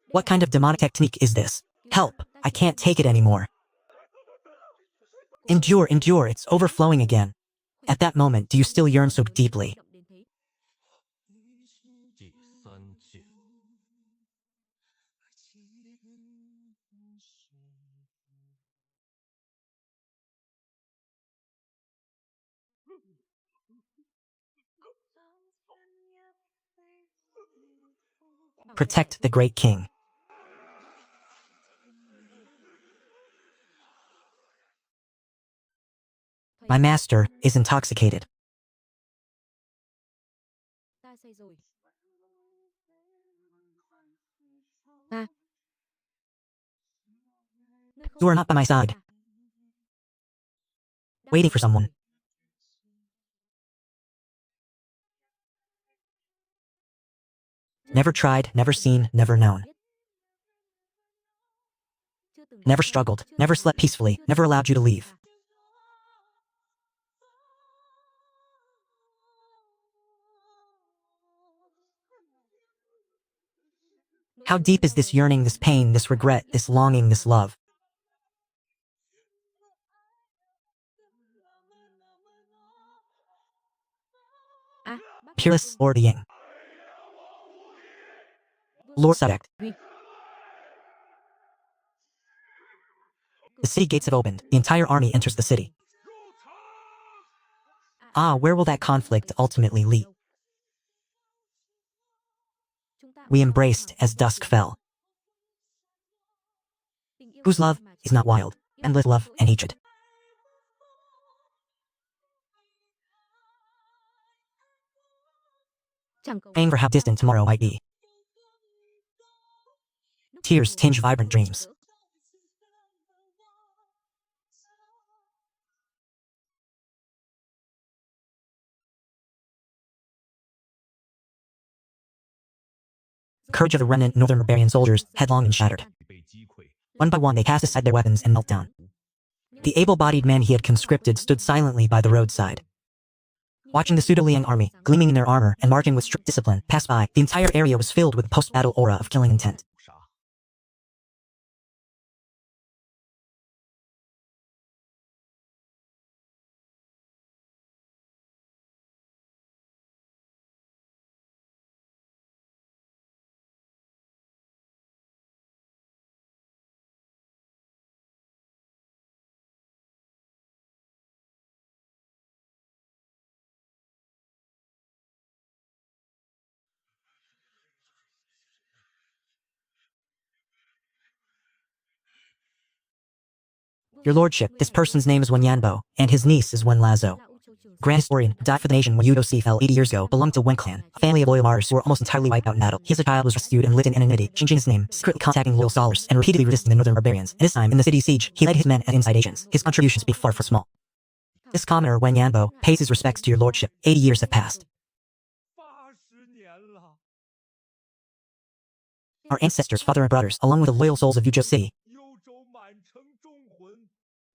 What kind of demonic technique is this? Help, I can't take it anymore. Endure, endure, it's overflowing again. At that moment, do you still yearn so deeply? 第三届 Protect the great king. My master is intoxicated. Ta say rồi. You are not by my side, waiting for someone. Never tried, never seen, never known. Never struggled, never slept peacefully, never allowed you to leave. How deep is this yearning, this pain, this regret, this longing, this love? Peerless Lord Yang. Lord Subject. The city gates have opened. The entire army enters the city. Ah, where will that conflict ultimately lead? We embraced as dusk fell. Whose love is not wild, endless love and hatred. Praying for how distant tomorrow might be. Tears tinge vibrant dreams. Courage of the remnant northern barbarian soldiers, headlong and shattered. 被击溃， One by one they cast aside their weapons and knelt down. The able-bodied men he had conscripted stood silently by the roadside. Watching the pseudo-Liang army, gleaming in their armor and marching with strict discipline, pass by, the entire area was filled with a post-battle aura of killing intent. 杀。 Your lordship, this person's name is Wen Yanbo, and his niece is Wen Lazo. Grand historian, who died for the nation when Yudo Si fell 80 years ago, belonged to Wen clan, a family of loyal martyrs who were almost entirely wiped out in battle. He as a child was rescued and lived in anonymity, changing his name, secretly contacting loyal scholars, and repeatedly resisting the northern barbarians. And this time, in the city's siege, he led his men as inside agents. His contributions be far from small. This commoner, Wen Yanbo, pays his respects to your lordship. 80 years have passed. 80年了， Our ancestors, father and brothers, along with the loyal souls of Yuzhou City, 幽州满城忠魂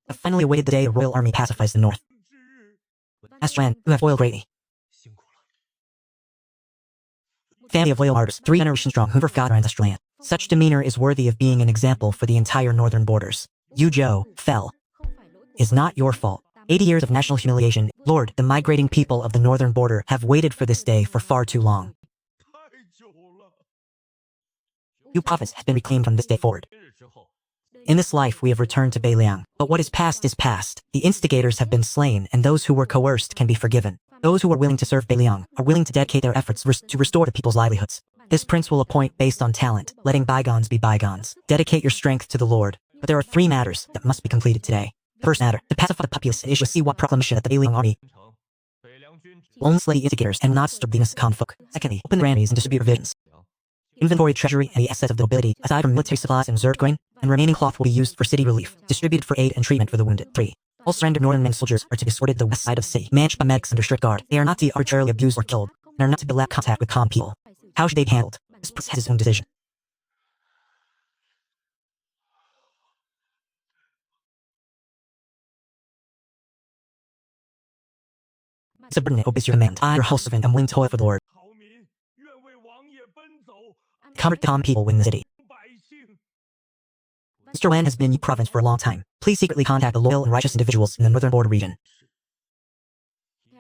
have finally awaited the day a royal army pacifies the north. 之日， Astran, you have toiled greatly. 辛苦了。 Family of loyal martyrs, 3 generations strong, who never forgot our ancestral land. Such demeanor is worthy of being an example for the entire northern borders. Yuzhou fell. Is not your fault. 80 years of national humiliation. Lord, the migrating people of the northern border have waited for this day for far too long. 太久了。 Yu province has been reclaimed from this day forward. 今日之后， In this life we have returned to Beiliang. But what is past is past. The instigators have been slain, and those who were coerced can be forgiven. Those who are willing to serve Beiliang are willing to dedicate their efforts to restore the people's livelihoods. This prince will appoint based on talent, letting bygones be bygones. Dedicate your strength to the Lord. But there are 3 matters that must be completed today. The first matter, to pacify the populace and issue a Siwa proclamation that the Beiliang army 京城北凉军只 will only slay the instigators and not disturb the innocent confolk. Secondly, open the granaries and distribute provisions. Inventory the treasury and the assets of the nobility, aside from military supplies and reserved grain, and remaining cloth will be used for city relief, distributed for aid and treatment for the wounded. 3. All surrendered northern men soldiers are to be escorted to the west side of the city, managed by medics under strict guard. They are not to be arbitrarily abused or killed, and are not to be allowed contact with common people. How should they be handled? This prince has his own decision. Subordinate obeys your command. I, your house servant, am willing to toil for the Lord. 逃民愿为王爷奔走， Comfort the common people within the city. 百姓。 Mr. Wan has been in Yu province for a long time. Please secretly contact the loyal and righteous individuals in the northern border region.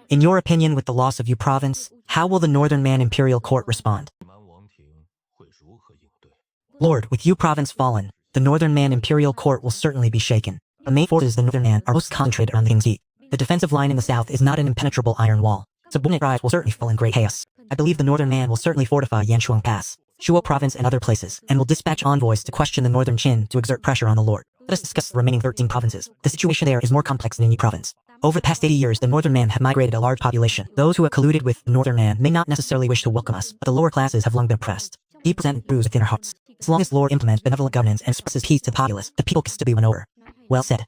In your opinion, with the loss of Yu province, how will the northern man imperial court respond? 蛮王庭会如何应对？ Lord, with Yu province fallen, the northern man imperial court will certainly be shaken. The main forces of the northern man are most concentrated around the king's seat. The defensive line in the south is not an impenetrable iron wall. Subordinate tribes will certainly fall in great chaos. I believe the northern man will certainly fortify Yanshuang Pass, Shuo province and other places, and will dispatch envoys to question the northern Qin to exert pressure on the Lord. Let us discuss the remaining 13 provinces. The situation there is more complex than in Yi province. Over the past 80 years, the northern man have migrated a large population. Those who have colluded with the northern man may not necessarily wish to welcome us, but the lower classes have long been oppressed. Deep resentment brews within our hearts. As long as the Lord implements benevolent governance and expresses peace to the populace, the people can still be won over. Well said.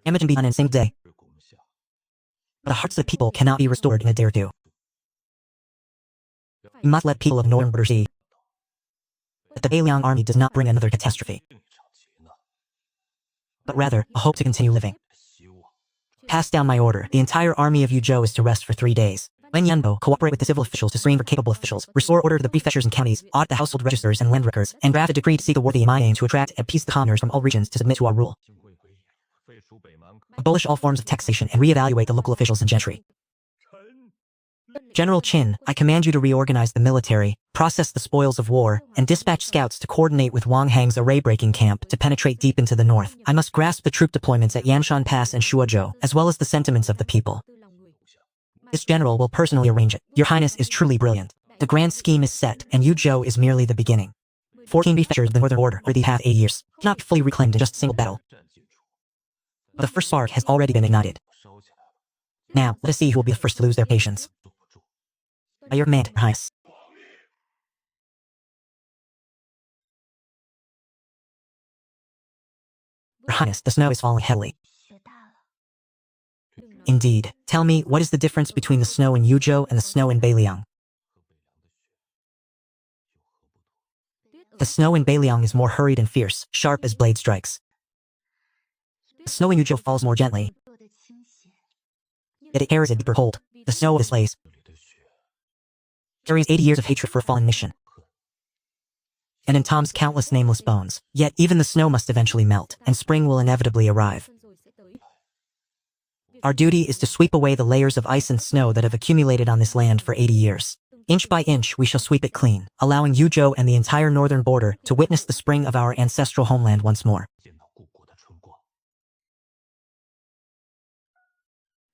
Imogen be done in a single day. 是攻下， But the hearts of the people cannot be restored in a day or two. We must let people of northern border see that the Beiliang army does not bring another catastrophe, 另一场劫难， but rather a hope to continue living. 希望。 Pass down my order. The entire army of Yuzhou is to rest for 3 days. Wen Yanbo, cooperate with the civil officials to screen for capable officials, restore order to the prefectures and counties, audit the household registers and land records, and draft a decree to seek the worthy in my aim to attract and appease the commoners from all regions to submit to our rule. 新贵归隐，废除北蛮。 Abolish all forms of taxation and reevaluate the local officials and gentry. 臣 General Qin, I command you to reorganize the military, process the spoils of war, and dispatch scouts to coordinate with Wang Hang's array-breaking camp to penetrate deep into the north. I must grasp the troop deployments at Yanshan Pass and Shuozhou, as well as the sentiments of the people. This general will personally arrange it. Your Highness is truly brilliant. The grand scheme is set, and Yuzhou is merely the beginning. 14 prefectures of the northern border already have 8 years, cannot be fully reclaimed in just a single battle. 战进出， But the first spark has already been ignited. 烧起来了， Now, let us see who will be the first to lose their patience. 坐不住。 By your command, Your Highness. Your Highness, the snow is falling heavily. 雪大了， Indeed. Tell me, what is the difference between the snow in Yuzhou and the snow in Beiliang? 和北凉的雪又何不同？ The snow in Beiliang is more hurried and fierce, sharp as blade strikes. The snow in Yuzhou falls more gently, 落得倾斜， yet it carries a deeper hold. The snow of this place 这里的雪 carries 80 years of hatred for a fallen mission. And in Tom's countless nameless bones. Yet even the snow must eventually melt, and spring will inevitably arrive. Our duty is to sweep away the layers of ice and snow that have accumulated on this land for 80 years. Inch by inch, we shall sweep it clean, allowing Yuzhou and the entire northern border to witness the spring of our ancestral homeland once more. 见到故国的春光。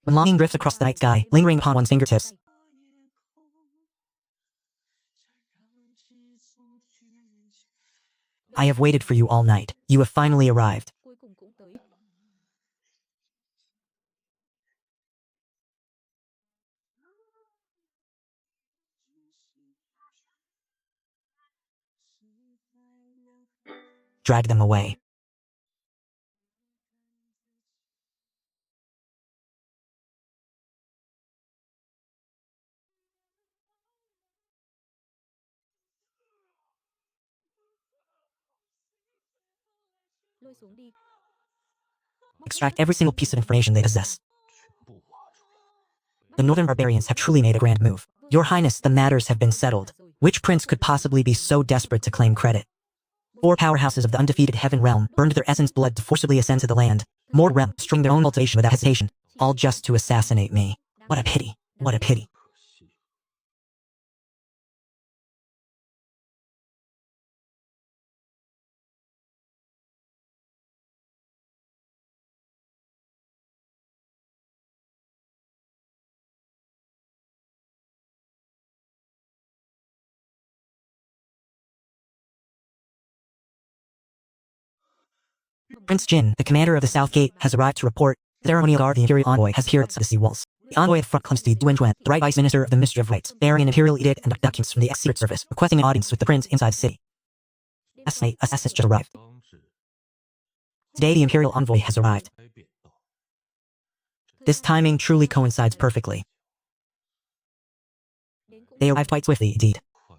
When longing drifts across the night sky, lingering upon one's fingertips, I have waited for you all night. You have finally arrived. Cuối cùng cũng tới. Drag them away. Lôi xuống đi. Extract every single piece of information they possess. 全部挖出来。 The northern barbarians have truly made a grand move. Your Highness, the matters have been settled. Which prince could possibly be so desperate to claim credit? 4 powerhouses of the undefeated Heaven Realm burned their essence blood to forcibly ascend to the land. More realm string their own cultivation without hesitation, all just to assassinate me. What a pity. What a pity. 可惜， Prince Jin, the commander of the South Gate, has arrived to report. The ceremonial guard, the imperial envoy, has appeared outside the city walls. The envoy at the front claims to be Duan, the right vice minister of the Ministry of Rights, bearing an imperial edict and documents from the Secret Service, requesting an audience with the prince inside the city. Assassinate, assassins just arrived. 当是 Today the imperial envoy has arrived. 该变道。 This timing truly coincides perfectly. They arrived quite swiftly indeed. 快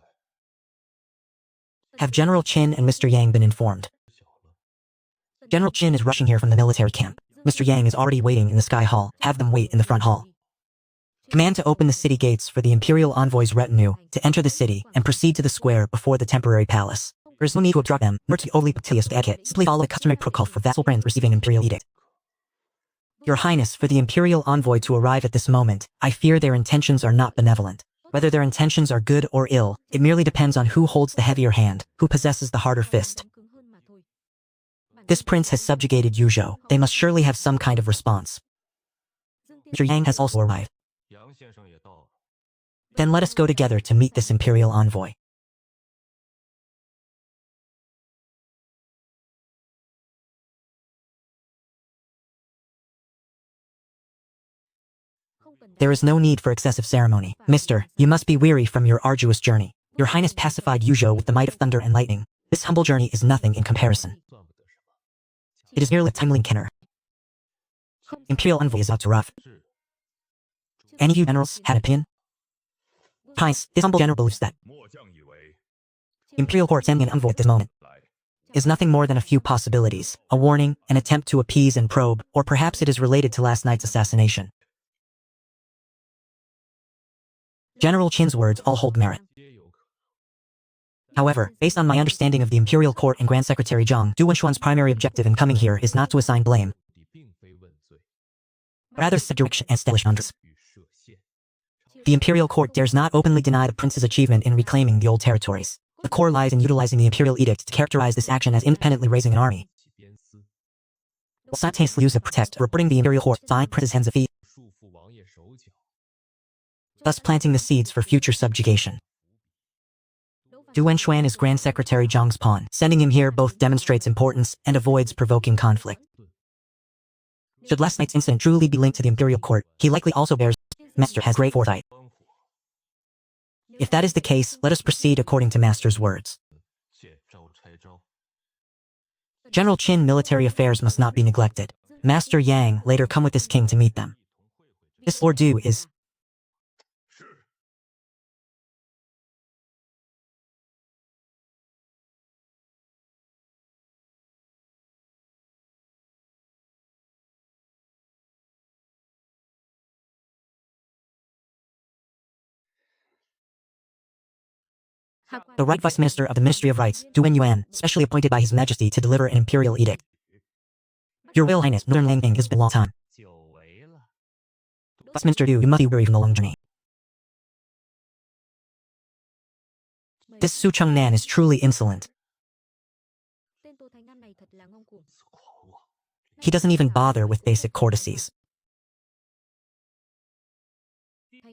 Have General Qin and Mr. Yang been informed? 小了， General Qin is rushing here from the military camp. Mr. Yang is already waiting in the Sky Hall. Have them wait in the front hall. Command to open the city gates for the imperial envoy's retinue to enter the city and proceed to the square before the temporary palace. There is no need to obstruct them, nor to be overly punctilious with etiquette. Simply follow the customary protocol for vassal prince receiving imperial edict. Your Highness, for the imperial envoy to arrive at this moment, I fear their intentions are not benevolent. Whether their intentions are good or ill, it merely depends on who holds the heavier hand, who possesses the harder fist. This prince has subjugated Yuzhou. They must surely have some kind of response. Mr. Yang has also arrived. 杨先生也到了。 Then let us go together to meet this imperial envoy. There is no need for excessive ceremony. Mister, you must be weary from your arduous journey. Your Highness pacified Yuzhou with the might of thunder and lightning. This humble journey is nothing in comparison. 算不得什么。 It is merely a timely encounter. Imperial envoy is out to rough. 是 Any of you generals had an opinion? Highness, this humble general believes that 末将以为 Imperial court sending an envoy at this moment 来 is nothing more than a few possibilities, a warning, an attempt to appease and probe, or perhaps it is related to last night's assassination. General Qin's words all hold merit. 皆有可能。 However, based on my understanding of the Imperial Court and Grand Secretary Zhang, Du Wenxuan's primary objective in coming here is not to assign blame, 目的并非问罪 rather to set direction and establish boundaries. 与设限。 The Imperial Court dares not openly deny the prince's achievement in reclaiming the old territories. The core lies in utilizing the Imperial Edict to characterize this action as independently raising an army, 起鞭丝， while simultaneously use a pretext for putting the Imperial Court behind prince's hands and feet, 束缚王爷手脚。 thus planting the seeds for future subjugation. Du Wenxuan is Grand Secretary Zhang's pawn. Sending him here both demonstrates importance and avoids provoking conflict. Should last night's incident truly be linked to the Imperial Court, he likely also bears. Master has great foresight. 关火， If that is the case, let us proceed according to Master's words. 见招拆招。 General Qin military affairs must not be neglected. Master Yang later come with this king to meet them. This Lord Du is. 是 The Right Vice Minister of the Ministry of Rights, Du Wenyuan, specially appointed by His Majesty to deliver an imperial edict. Your Royal Highness, Northern Langping has been a long time. 久违了。 Vice Minister Du, you must be weary from the long journey. This Su Chung Nan is truly insolent. Tên Tô Thành Nam này thật là ngông cuồng. 自狂妄， He doesn't even bother with basic courtesies.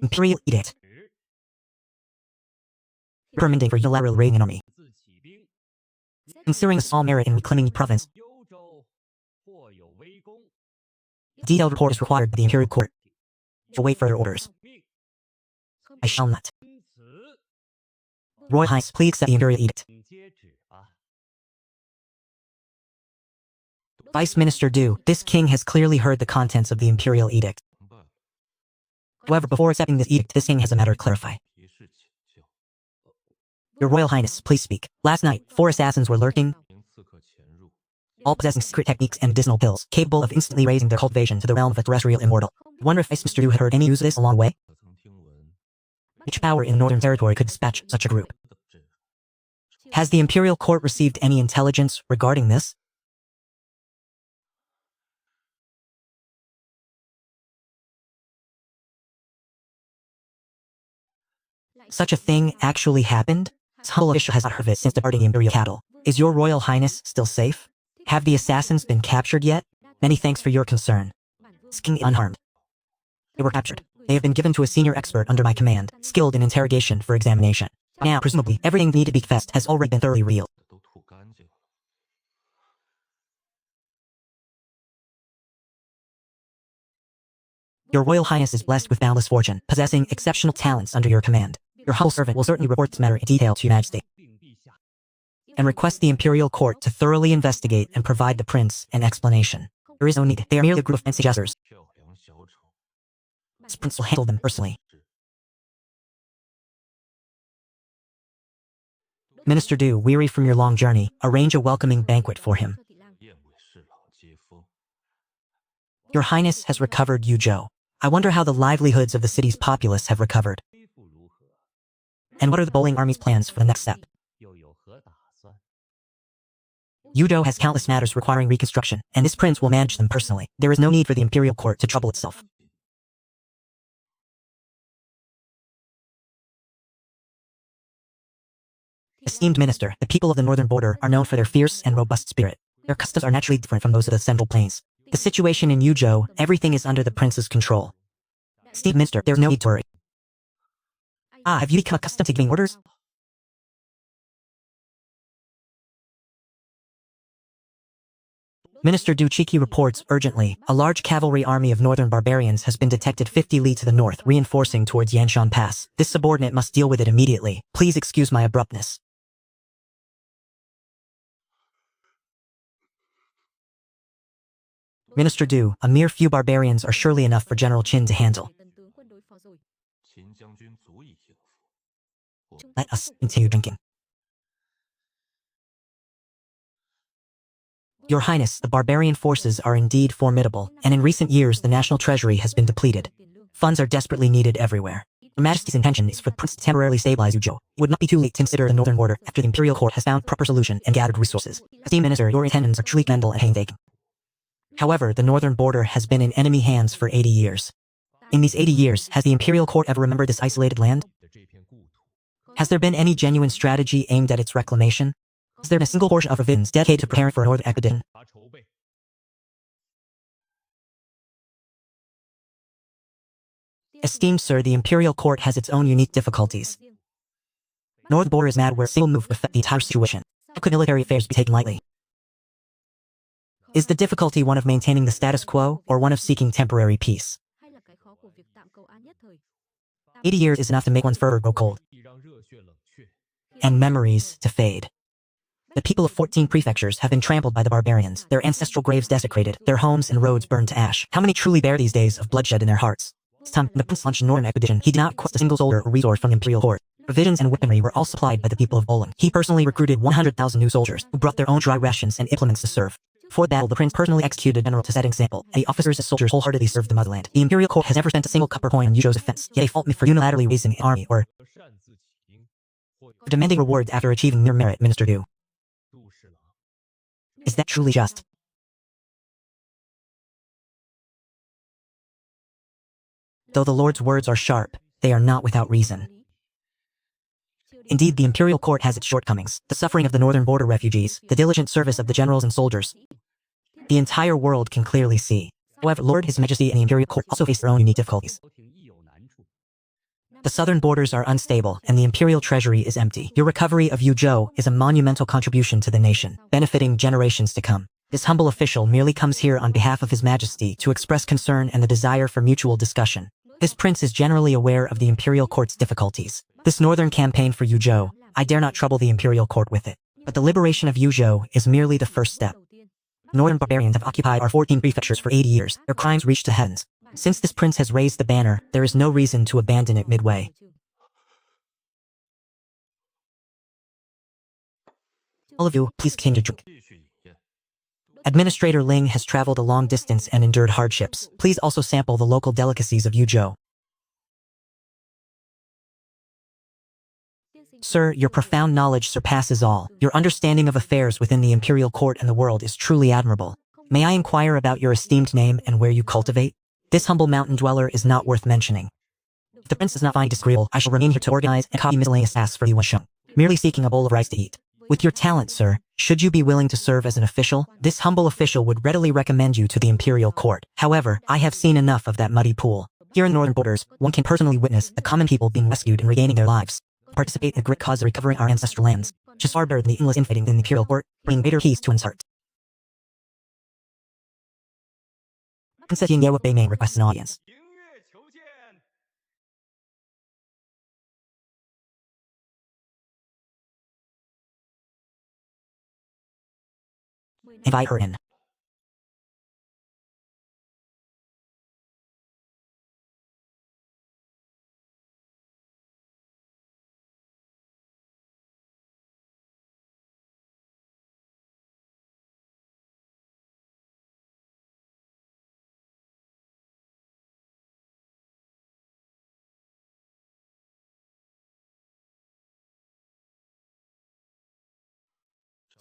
Imperial edict, permitting for unilateral raiding an army. 自起兵， Considering the small merit in reclaiming the province, 幽州或有微功。 a detailed report is required by the Imperial Court. To wait further orders. 命 I shall not. 因此， Royal Highness, please accept the Imperial edict. 请接旨吧。 Vice Minister Du, this king has clearly heard the contents of the Imperial edict. 明白了。 However, before accepting this edict, this king has a matter to clarify. 提示请教。 Your Royal Highness, please speak. Last night, 4 assassins were lurking, 名刺客潜入， all possessing secret techniques and medicinal pills, capable of instantly raising their cultivation to the realm of a terrestrial immortal. I wonder if Vice Minister Du had heard any news of this along the way? 可曾听闻 Which power in the Northern Territory could dispatch such a group? 的阵容？ Has the Imperial Court received any intelligence regarding this? Such a thing actually happened? This humble official has not heard of it since departing the Imperial capital. Is your Royal Highness still safe? Have the assassins been captured yet? Many thanks for your concern. This king is unharmed. They were captured. They have been given to a senior expert under my command, skilled in interrogation for examination. Now, presumably, everything needed to be confessed has already been thoroughly revealed. 都吐干净了。 Your Royal Highness is blessed with boundless fortune, possessing exceptional talents under your command. Your humble servant will certainly report this matter in detail to your Majesty. 并陛下， and request the imperial court to thoroughly investigate and provide the prince an explanation. There is no need. They are merely a group of fancy jesters. 漂亮小丑， This prince will handle them personally. Minister Du, weary from your long journey, arrange a welcoming banquet for him. 宴为侍郎接风。 Your Highness has recovered Yuzhou. I wonder how the livelihoods of the city's populace have recovered. 恢复如何？ And what are the bowling army's plans for the next step? 又有何打算？ Yuzhou has countless matters requiring reconstruction, and this prince will manage them personally. There is no need for the imperial court to trouble itself. Esteemed minister, the people of the northern border are known for their fierce and robust spirit. Their customs are naturally different from those of the central plains. The situation in Yuzhou, everything is under the prince's control. Esteemed minister, there's no need to worry. Ah, have you become accustomed to giving orders? Minister Du Chiki reports urgently, a large cavalry army of northern barbarians has been detected 50 li to the north, reinforcing towards Yanshan Pass. This subordinate must deal with it immediately. Please excuse my abruptness. Minister Du, a mere few barbarians are surely enough for General Qin to handle. 秦将军足以应付。 Let us continue drinking. Your Highness, the barbarian forces are indeed formidable, and in recent years the national treasury has been depleted. Funds are desperately needed everywhere. Your Majesty's intention is for the prince to temporarily stabilize Yuzhou. It would not be too late to consider the northern border after the imperial court has found proper solution and gathered resources. Esteemed minister, your intentions are truly commendable and painstaking. However, the northern border has been in enemy hands for 80 years. In these 80 years, has the imperial court ever remembered this isolated land? 的这片故土， Has there been any genuine strategy aimed at its reclamation? Has there been a single portion of revisions dedicated to preparing for a northern expedition? 查筹备。 Esteemed sir, the imperial court has its own unique difficulties. Northern border is mad where a single move would affect the entire situation. How could military affairs be taken lightly? Is the difficulty one of maintaining the status quo, or one of seeking temporary peace? 80 years is enough to make one's fervor grow cold, 易让热血冷却。 and memories to fade. The people of 14 prefectures have been trampled by the barbarians, their ancestral graves desecrated, their homes and roads burned to ash. How many truly bear these days of bloodshed in their hearts? This time, when the prince launched a northern expedition, he did not request a single soldier or resource from the imperial court. Provisions and weaponry were all supplied by the people of Olin. He personally recruited 100,000 new soldiers, who brought their own dry rations and implements to serve. Before the battle, the prince personally executed a general to set an example, and the officers and soldiers wholeheartedly served the motherland. The imperial court has never spent a single copper coin on Yuzhou's defense, yet they fault me for unilaterally raising an army or 擅自起兵，或 for demanding rewards after achieving mere merit, Minister Du. 杜侍郎。 Is that truly just? Though the Lord's words are sharp, they are not without reason. Indeed, the imperial court has its shortcomings, the suffering of the northern border refugees, the diligent service of the generals and soldiers. The entire world can clearly see. However, Lord, His Majesty, and the imperial court also face their own unique difficulties. 朝廷亦有难处。 The southern borders are unstable, and the imperial treasury is empty. Your recovery of Yuzhou is a monumental contribution to the nation, benefiting generations to come. This humble official merely comes here on behalf of His Majesty to express concern and the desire for mutual discussion. This prince is generally aware of the imperial court's difficulties. This northern campaign for Yuzhou, I dare not trouble the imperial court with it. But the liberation of Yuzhou is merely the first step. Northern barbarians have occupied our 14 prefectures for 80 years. Their crimes reach the heavens. Since this prince has raised the banner, there is no reason to abandon it midway. All of you, please continue to drink. 继续饮宴。 Administrator Ling has traveled a long distance and endured hardships. Please also sample the local delicacies of Yuzhou. Sir, your profound knowledge surpasses all. Your understanding of affairs within the imperial court and the world is truly admirable. May I inquire about your esteemed name and where you cultivate? This humble mountain dweller is not worth mentioning. If the prince does not find disagreeable, I shall remain here to organize and copy miscellaneous tasks for Yuansheng, merely seeking a bowl of rice to eat. With your talent, sir, should you be willing to serve as an official, this humble official would readily recommend you to the imperial court. However, I have seen enough of that muddy pool. Here in northern borders, one can personally witness the common people being rescued and regaining their lives. Participate in the great cause of recovering our ancestral lands, which is far better than the endless infighting in the imperial court, bringing greater peace to one's heart. Princess Yingyewa Beimei requests an audience. Invite her in.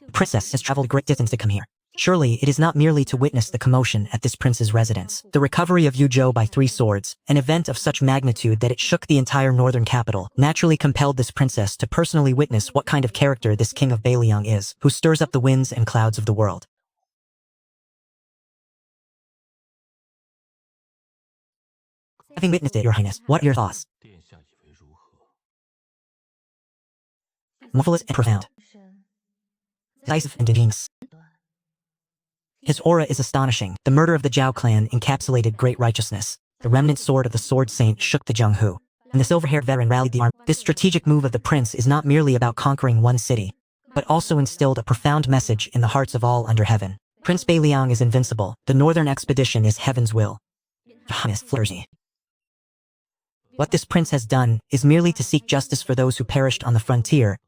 The princess has traveled a great distance to come here. Surely it is not merely to witness the commotion at this prince's residence. The recovery of Yuzhou by 3 swords, an event of such magnitude that it shook the entire northern capital, naturally compelled this princess to personally witness what kind of character this king of Beiliang is, who stirs up the winds and clouds of the world. Having witnessed it, Your Highness, what are your thoughts? 殿下以为如何？ Marvelous and profound. 深 Decisive and ingenious. 短 His aura is astonishing. The murder of the Zhao clan encapsulated great righteousness. The remnant sword of the Sword Saint shook the Zhenghu, and the silver-haired veteran rallied the army. This strategic move of the prince is not merely about conquering one city, but also instilled a profound message in the hearts of all under heaven. Prince Beiliang is invincible. The northern expedition is heaven's will. Your Highness flirty. What this prince has done is merely to seek justice for those who perished on the frontier,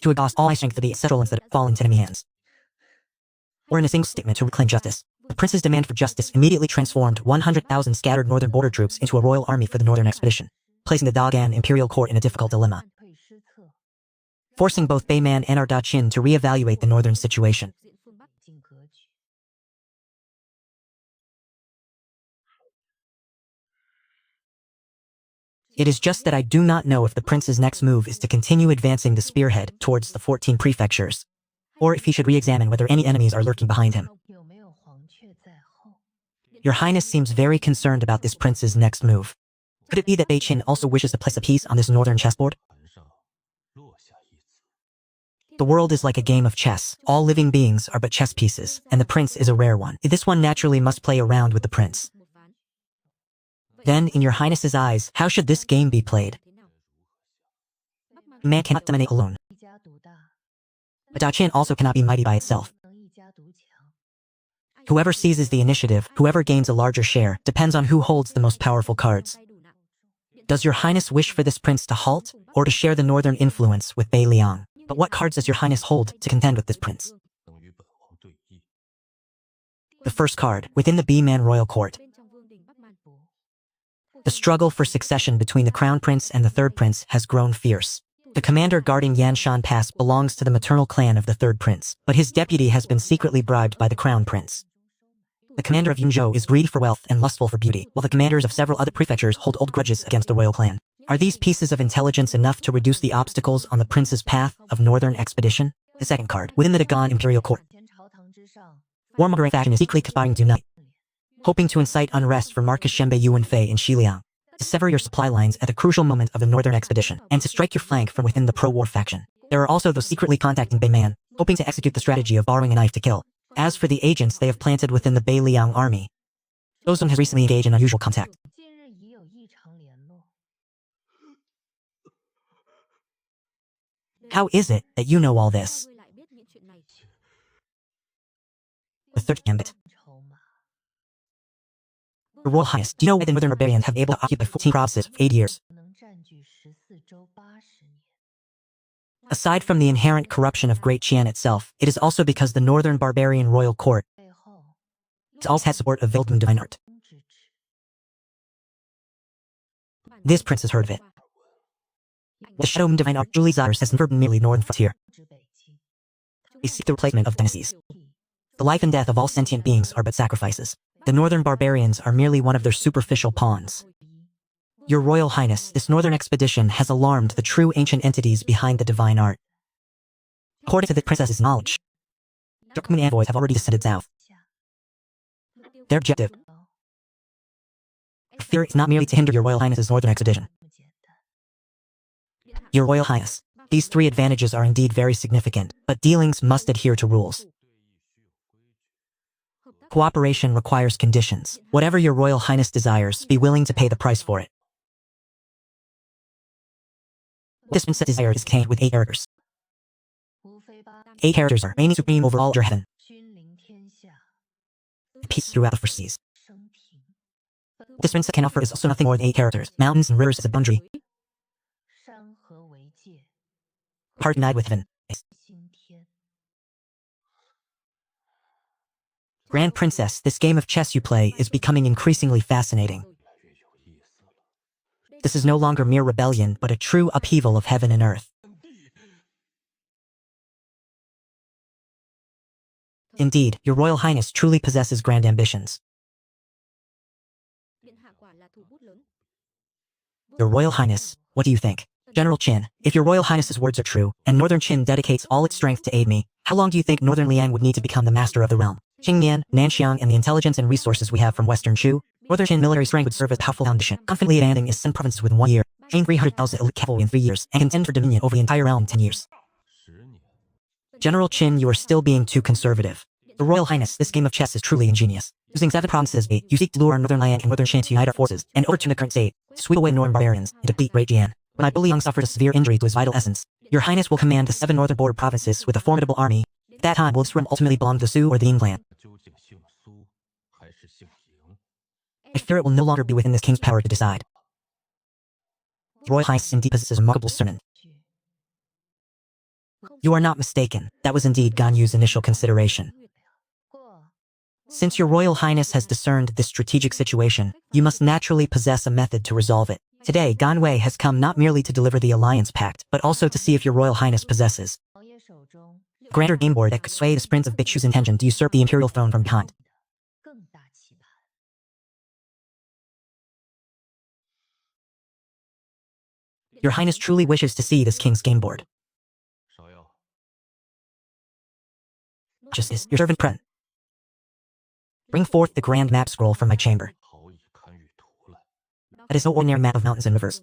to exhaust all strength of the ancestral lands that have fallen into enemy hands. Or in a single statement to reclaim justice. The prince's demand for justice immediately transformed 100,000 scattered northern border troops into a royal army for the northern expedition, placing the Dagan imperial court in a difficult dilemma, 判退失策 forcing both Beiman and Ardachin to reevaluate the northern situation. 进格局 It is just that I do not know if the prince's next move is to continue advancing the spearhead towards the 14 prefectures, or if he should re-examine whether any enemies are lurking behind him. 有没有黄雀在后 Your Highness seems very concerned about this prince's next move. Could it be that Beichin also wishes to place a piece on this northern chessboard? 盘上落下一子。 The world is like a game of chess. All living beings are but chess pieces, and the prince is a rare one. This one naturally must play around with the prince. Then, in your Highness's eyes, how should this game be played? Man cannot dominate alone. 一家独大 But Daqin also cannot be mighty by itself. 能一家独强 Whoever seizes the initiative, whoever gains a larger share, depends on who holds the most powerful cards. Does your Highness wish for this prince to halt, or to share the northern influence with Beiliang? But what cards does your Highness hold to contend with this prince? 能与本王对弈。 The first card, within the B-Man royal court. The struggle for succession between the crown prince and the third prince has grown fierce. The commander guarding Yanshan Pass belongs to the maternal clan of the third prince, but his deputy has been secretly bribed by the crown prince. The commander of Yunzhou is greedy for wealth and lustful for beauty, while the commanders of several other prefectures hold old grudges against the royal clan. Are these pieces of intelligence enough to reduce the obstacles on the prince's path of northern expedition? The second card, within the Dagan imperial court. 天朝堂之上 Warmongering faction is secretly conspiring to unite, hoping to incite unrest for Marcus Shenbei Yuanfei in Xiliang, to sever your supply lines at the crucial moment of the northern expedition, and to strike your flank from within the pro-war faction. There are also those secretly contacting Beiman, hoping to execute the strategy of borrowing a knife to kill. As for the agents they have planted within the Beiliang army, Ozone has recently engaged in unusual contact. 近日已有异常联络 How is it that you know all this? The third gambit. 筹码 Your Royal Highness, do you know why the northern barbarians have been able to occupy 14 provinces for 8 years? 能占据14州80年 Aside from the inherent corruption of Great Qian itself, it is also because the northern barbarian royal court 背后 has always had support of Vildmoon divine art. 支持 This prince has heard of it. The Shadow Moon divine art Julie Zires has never been merely northern frontier. 之北京 They seek the replacement of dynasties. The life and death of all sentient beings are but sacrifices. The northern barbarians are merely one of their superficial pawns. Your Royal Highness, this northern expedition has alarmed the true ancient entities behind the divine art. According to the princess's knowledge, Dark Moon envoys have already descended south. 下 Their objective, 高 fear, is not merely to hinder your Royal Highness's northern expedition. 不简单 Your Royal Highness, these 3 advantages are indeed very significant, but dealings must adhere to rules. Cooperation requires conditions. Whatever your Royal Highness desires, be willing to pay the price for it. This princess desire is contained with 8 characters. 无非八 8 characters are reigning supreme over all under heaven. 君临 peace throughout the foreseas. 生平 This princess can offer is also nothing more than 8 characters, mountains and rivers as a boundary, 山河为界， part united with heaven. 心天 Grand Princess, this game of chess you play is becoming increasingly fascinating. 越有意思了。 This is no longer mere rebellion, but a true upheaval of heaven and earth. Indeed, your Royal Highness truly possesses grand ambitions. Điện hạ quả là thủ bút lớn. Your Royal Highness, what do you think? General Qin, if your Royal Highness's words are true, and Northern Qin dedicates all its strength to aid me, how long do you think Northern Liang would need to become the master of the realm? Qingmian, Nanxiang, and the intelligence and resources we have from Western Chu, Northern Qin military strength would serve as powerful foundation, confidently expanding its 7 provinces within 1 year, train 300,000 elite cavalry in 3 years, and contend for dominion over the entire realm in 10 years. 10年， General Qin, you are still being too conservative. Your Royal Highness, this game of chess is truly ingenious. Using 7 provinces, you seek to lure our Northern Liang and Northern Qin to unite our forces, and overturn the current state, sweep away Northern barbarians, and deplete Great Jian. When Ai Liang suffered a severe injury to his vital essence, your Highness will command the 7 northern border provinces with a formidable army. At that time, will this realm ultimately belong to the Su or the Ying clan? 究竟姓苏还是姓赢？ I fear it will no longer be within this king's power to decide. Royal Highness indeed possesses remarkable discernment. 句 You are not mistaken. That was indeed Ganyu's initial consideration. 过 Since your Royal Highness has discerned this strategic situation, you must naturally possess a method to resolve it. Today, Ganwei has come not merely to deliver the alliance pact, but also to see if your Royal Highness possesses 王爷手中 a grander game board that could sway the Prince of Beichu's intention to usurp the imperial throne from behind. 更大棋盘。 Your Highness truly wishes to see this king's game board. 芍药， Justice, your servant present. Bring forth the grand map scroll from my chamber. 好以堪舆图来。 That is no ordinary map of mountains and rivers.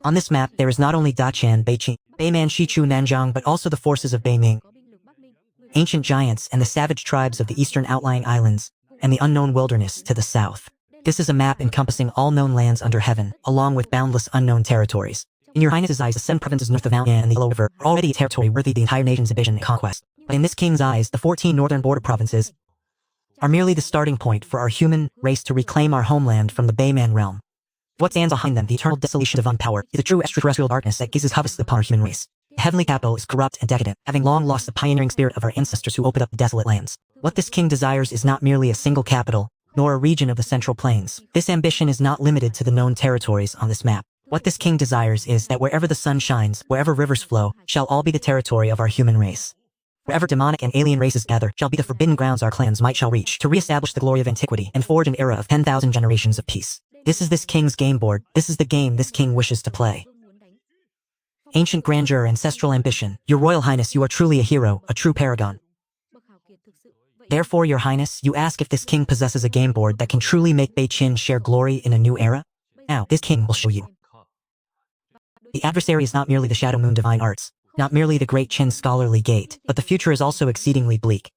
On this map, there is not only Daqin, Beiqi, Beiman, Shichu, Nanjiang, but also the forces of Beiming, Có binh lực Bắc Minh, người ancient giants, and the savage tribes of the eastern outlying islands, and the unknown wilderness to the south. This is a map encompassing all known lands under heaven, along with boundless unknown territories. In your Highness's eyes, the 7 provinces north of Mount Yan and the Yellow River are already a territory worthy of the entire nation's ambition and conquest. But in this king's eyes, the 14 northern border provinces are merely the starting point for our human race to reclaim our homeland from the Bayman realm. What stands behind them, the eternal desolation of divine power, is the true extraterrestrial darkness that gazes covetously upon our human race. The heavenly capital is corrupt and decadent, having long lost the pioneering spirit of our ancestors who opened up the desolate lands. What this king desires is not merely a single capital, nor a region of the Central Plains. This ambition is not limited to the known territories on this map. What this king desires is that wherever the sun shines, wherever rivers flow, shall all be the territory of our human race. Wherever demonic and alien races gather, shall be the forbidden grounds our clans might shall reach to reestablish the glory of antiquity and forge an era of 10,000 generations of peace. This is this king's game board. This is the game this king wishes to play. vương muốn đánh. Ancient grandeur, ancestral ambition. Your Royal Highness, you are truly a hero, a true paragon. Bậc hào kiệt thực sự. Vậy Therefore, Your Highness, you ask if this king possesses a game board that can truly make Beichin share glory in a new era? Now, this king will show you. 看， The adversary is not merely the Shadow Moon Divine Arts, not merely the Great Qin Scholarly Gate, but the future is also exceedingly bleak.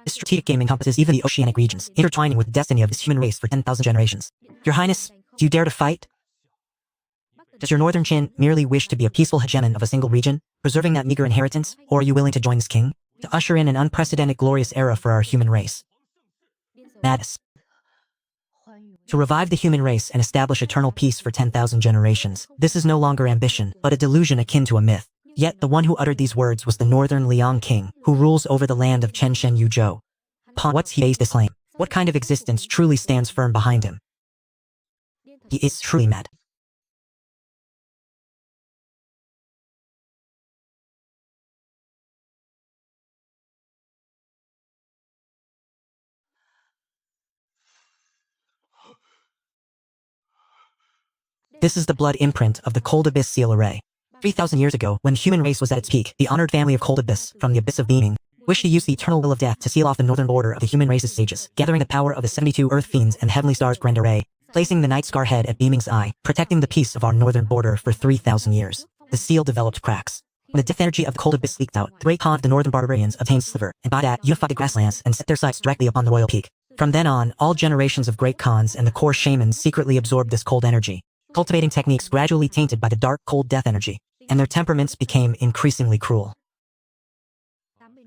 This strategic game encompasses even the oceanic regions, intertwining with the destiny of this human race for 10,000 generations. Your Highness, do you dare to fight? Does your Northern Qin merely wish to be a peaceful hegemon of a single region, preserving that meager inheritance, or are you willing to join this king, to usher in an unprecedented glorious era for our human race? Madness. 欢愉 To revive the human race and establish eternal peace for 10,000 generations, this is no longer ambition, but a delusion akin to a myth. Yet the one who uttered these words was the Northern Liang King, who rules over the land of Chenshen Yuzhou. Upon what's he based this claim? What kind of existence truly stands firm behind him? He is truly mad. This is the blood imprint of the Cold Abyss seal array. 3,000 years ago, when the human race was at its peak, the honored family of Cold Abyss, from the Abyss of Being, wished to use the eternal will of death to seal off the northern border of the human race's sages, gathering the power of the 72 Earth Fiends and Heavenly Stars' grand array, placing the Night Scar head at Beaming's eye, protecting the peace of our northern border for 3,000 years. The seal developed cracks. When the death energy of the Cold Abyss leaked out, the great Khan of the northern barbarians obtained Sliver, and by that unified the grasslands and set their sights directly upon the royal peak. From then on, all generations of great Khans and the core shamans secretly absorbed this cold energy, cultivating techniques gradually tainted by the dark, cold death energy, and their temperaments became increasingly cruel.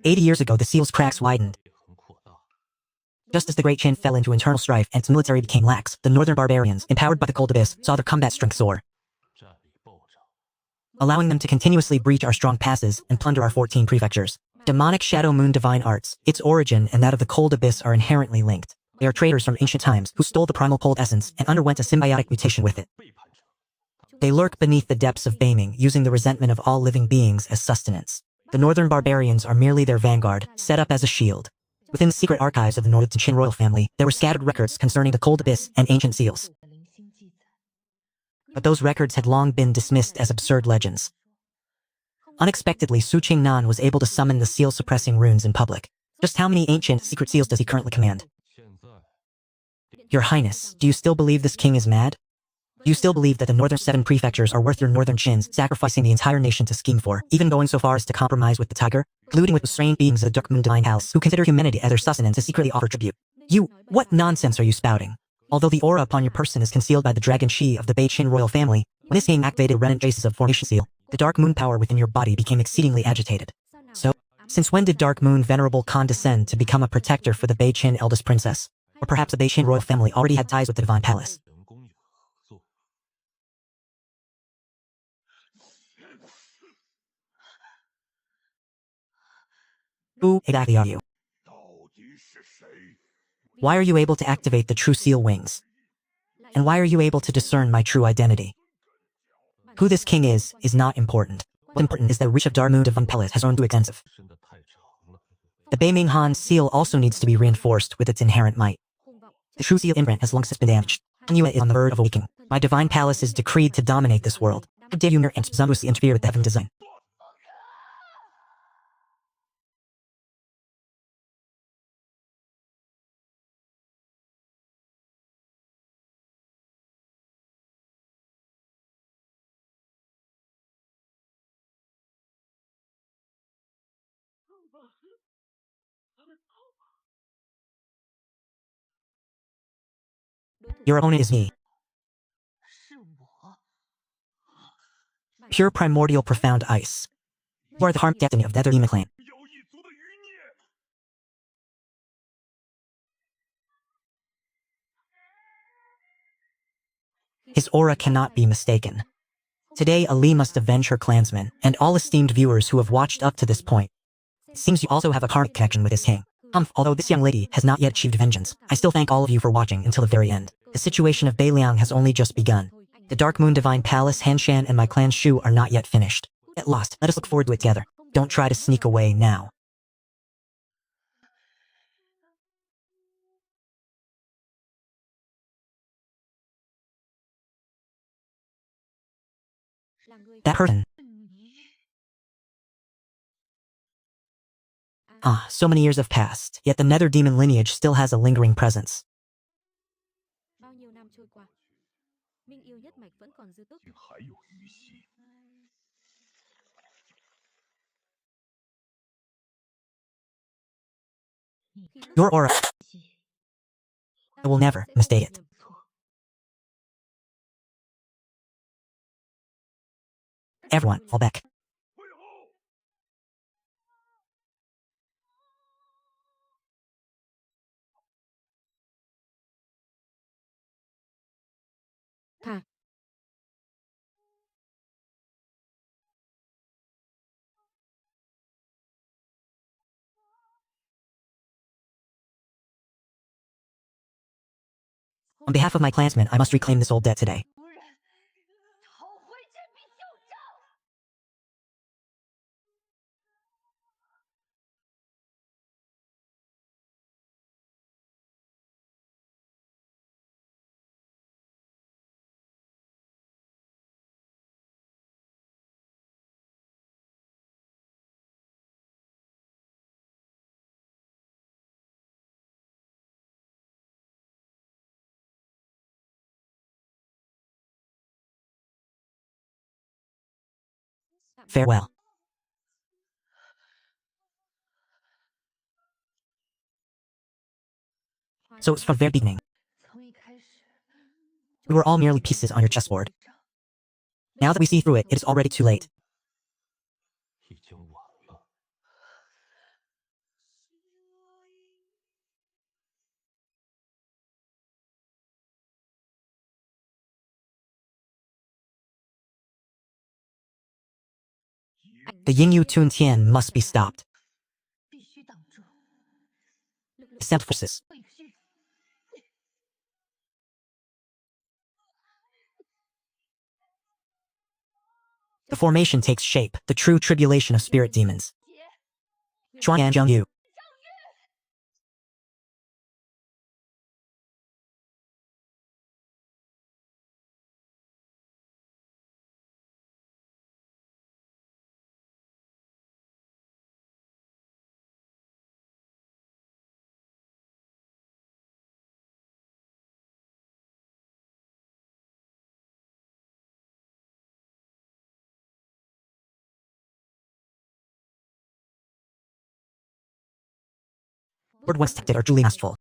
80 years ago, the seal's cracks widened, 裂痕扩大， Just as the Great Chin fell into internal strife and its military became lax, the northern barbarians, empowered by the cold abyss, saw their combat strength soar, 战力暴涨。 allowing them to continuously breach our strong passes and plunder our 14 prefectures. Demonic Shadow Moon divine arts, its origin and that of the cold abyss are inherently linked. They are traders from ancient times who stole the primal cold essence and underwent a symbiotic mutation with it. 背叛者， They lurk beneath the depths of Baming, using the resentment of all living beings as sustenance. The northern barbarians are merely their vanguard, set up as a shield. Within the secret archives of the Northern Qin royal family, there were scattered records concerning the cold abyss and ancient seals. 的零星记载， But those records had long been dismissed as absurd legends. Unexpectedly, Su Qingnan was able to summon the seal-suppressing runes in public. Just how many ancient secret seals does he currently command? 现在 Your Highness, do you still believe this king is mad? Do you still believe that the northern 7 prefectures are worth your northern Qins sacrificing the entire nation to scheme for, even going so far as to compromise with the tiger? Colluding with the strange beings of the Dark Moon Divine Palace who consider humanity as their sustenance to secretly offer tribute. What nonsense are you spouting? Although the aura upon your person is concealed by the dragon Shi of the Bei Qin royal family, when this king activated remnant traces of formation seal, the dark moon power within your body became exceedingly agitated. So, since when did Dark Moon Venerable condescend to become a protector for the Bei Qin eldest princess? Or perhaps the Bei Qin royal family already had ties with the divine palace? 人工与合作， Who exactly are you? 到底是谁？ Why are you able to activate the true seal wings? And why are you able to discern my true identity? Who this king is not important. What's important is that reach of Dark Moon Divine Palace has grown too extensive. 伸得太长了。 The Beiming Han seal also needs to be reinforced with its inherent might. The true seal imprint has long since been damaged. Manhua is on the verge of awakening. My divine palace is decreed to dominate this world. How dare you mere imps presumptuously interfere with the heaven design? Your opponent is me, 是我， pure primordial profound ice. You are the harmed destiny of the other demon clan. 妖异族的余孽！ His aura cannot be mistaken. Today, Ali must avenge her clansmen and all esteemed viewers who have watched up to this point. It seems you also have a karmic connection with this king. Although this young lady has not yet achieved vengeance, I still thank all of you for watching until the very end. The situation of Beiliang has only just begun. The Dark Moon Divine Palace, Hanshan, and my clan Shu are not yet finished. At last, let us look forward to it together. Don't try to sneak away now. That person. Ah, so many years have passed, yet the Nether Demon lineage still has a lingering presence. Bao nhiêu năm trôi qua, Minh yêu nhất mạch vẫn còn dư tức. 竟还有余悸。 Khi thức Your aura, 记 I will never mistake it. Everyone, fall back. 退后！ thả On behalf of my clansmen, I must reclaim this old debt today. 族人，讨回这笔旧账。 Farewell. So it's from the very beginning. 从一开始， We were all merely pieces on your chessboard. Now that we see through it, it is already too late. 已经晚了。The Yingyu Tuntian must be stopped. 必须挡住。 Accept forces. 必须。 The formation takes shape, the true tribulation of spirit demons. Chuan Zhengyu. Lord West tactic are truly masterful.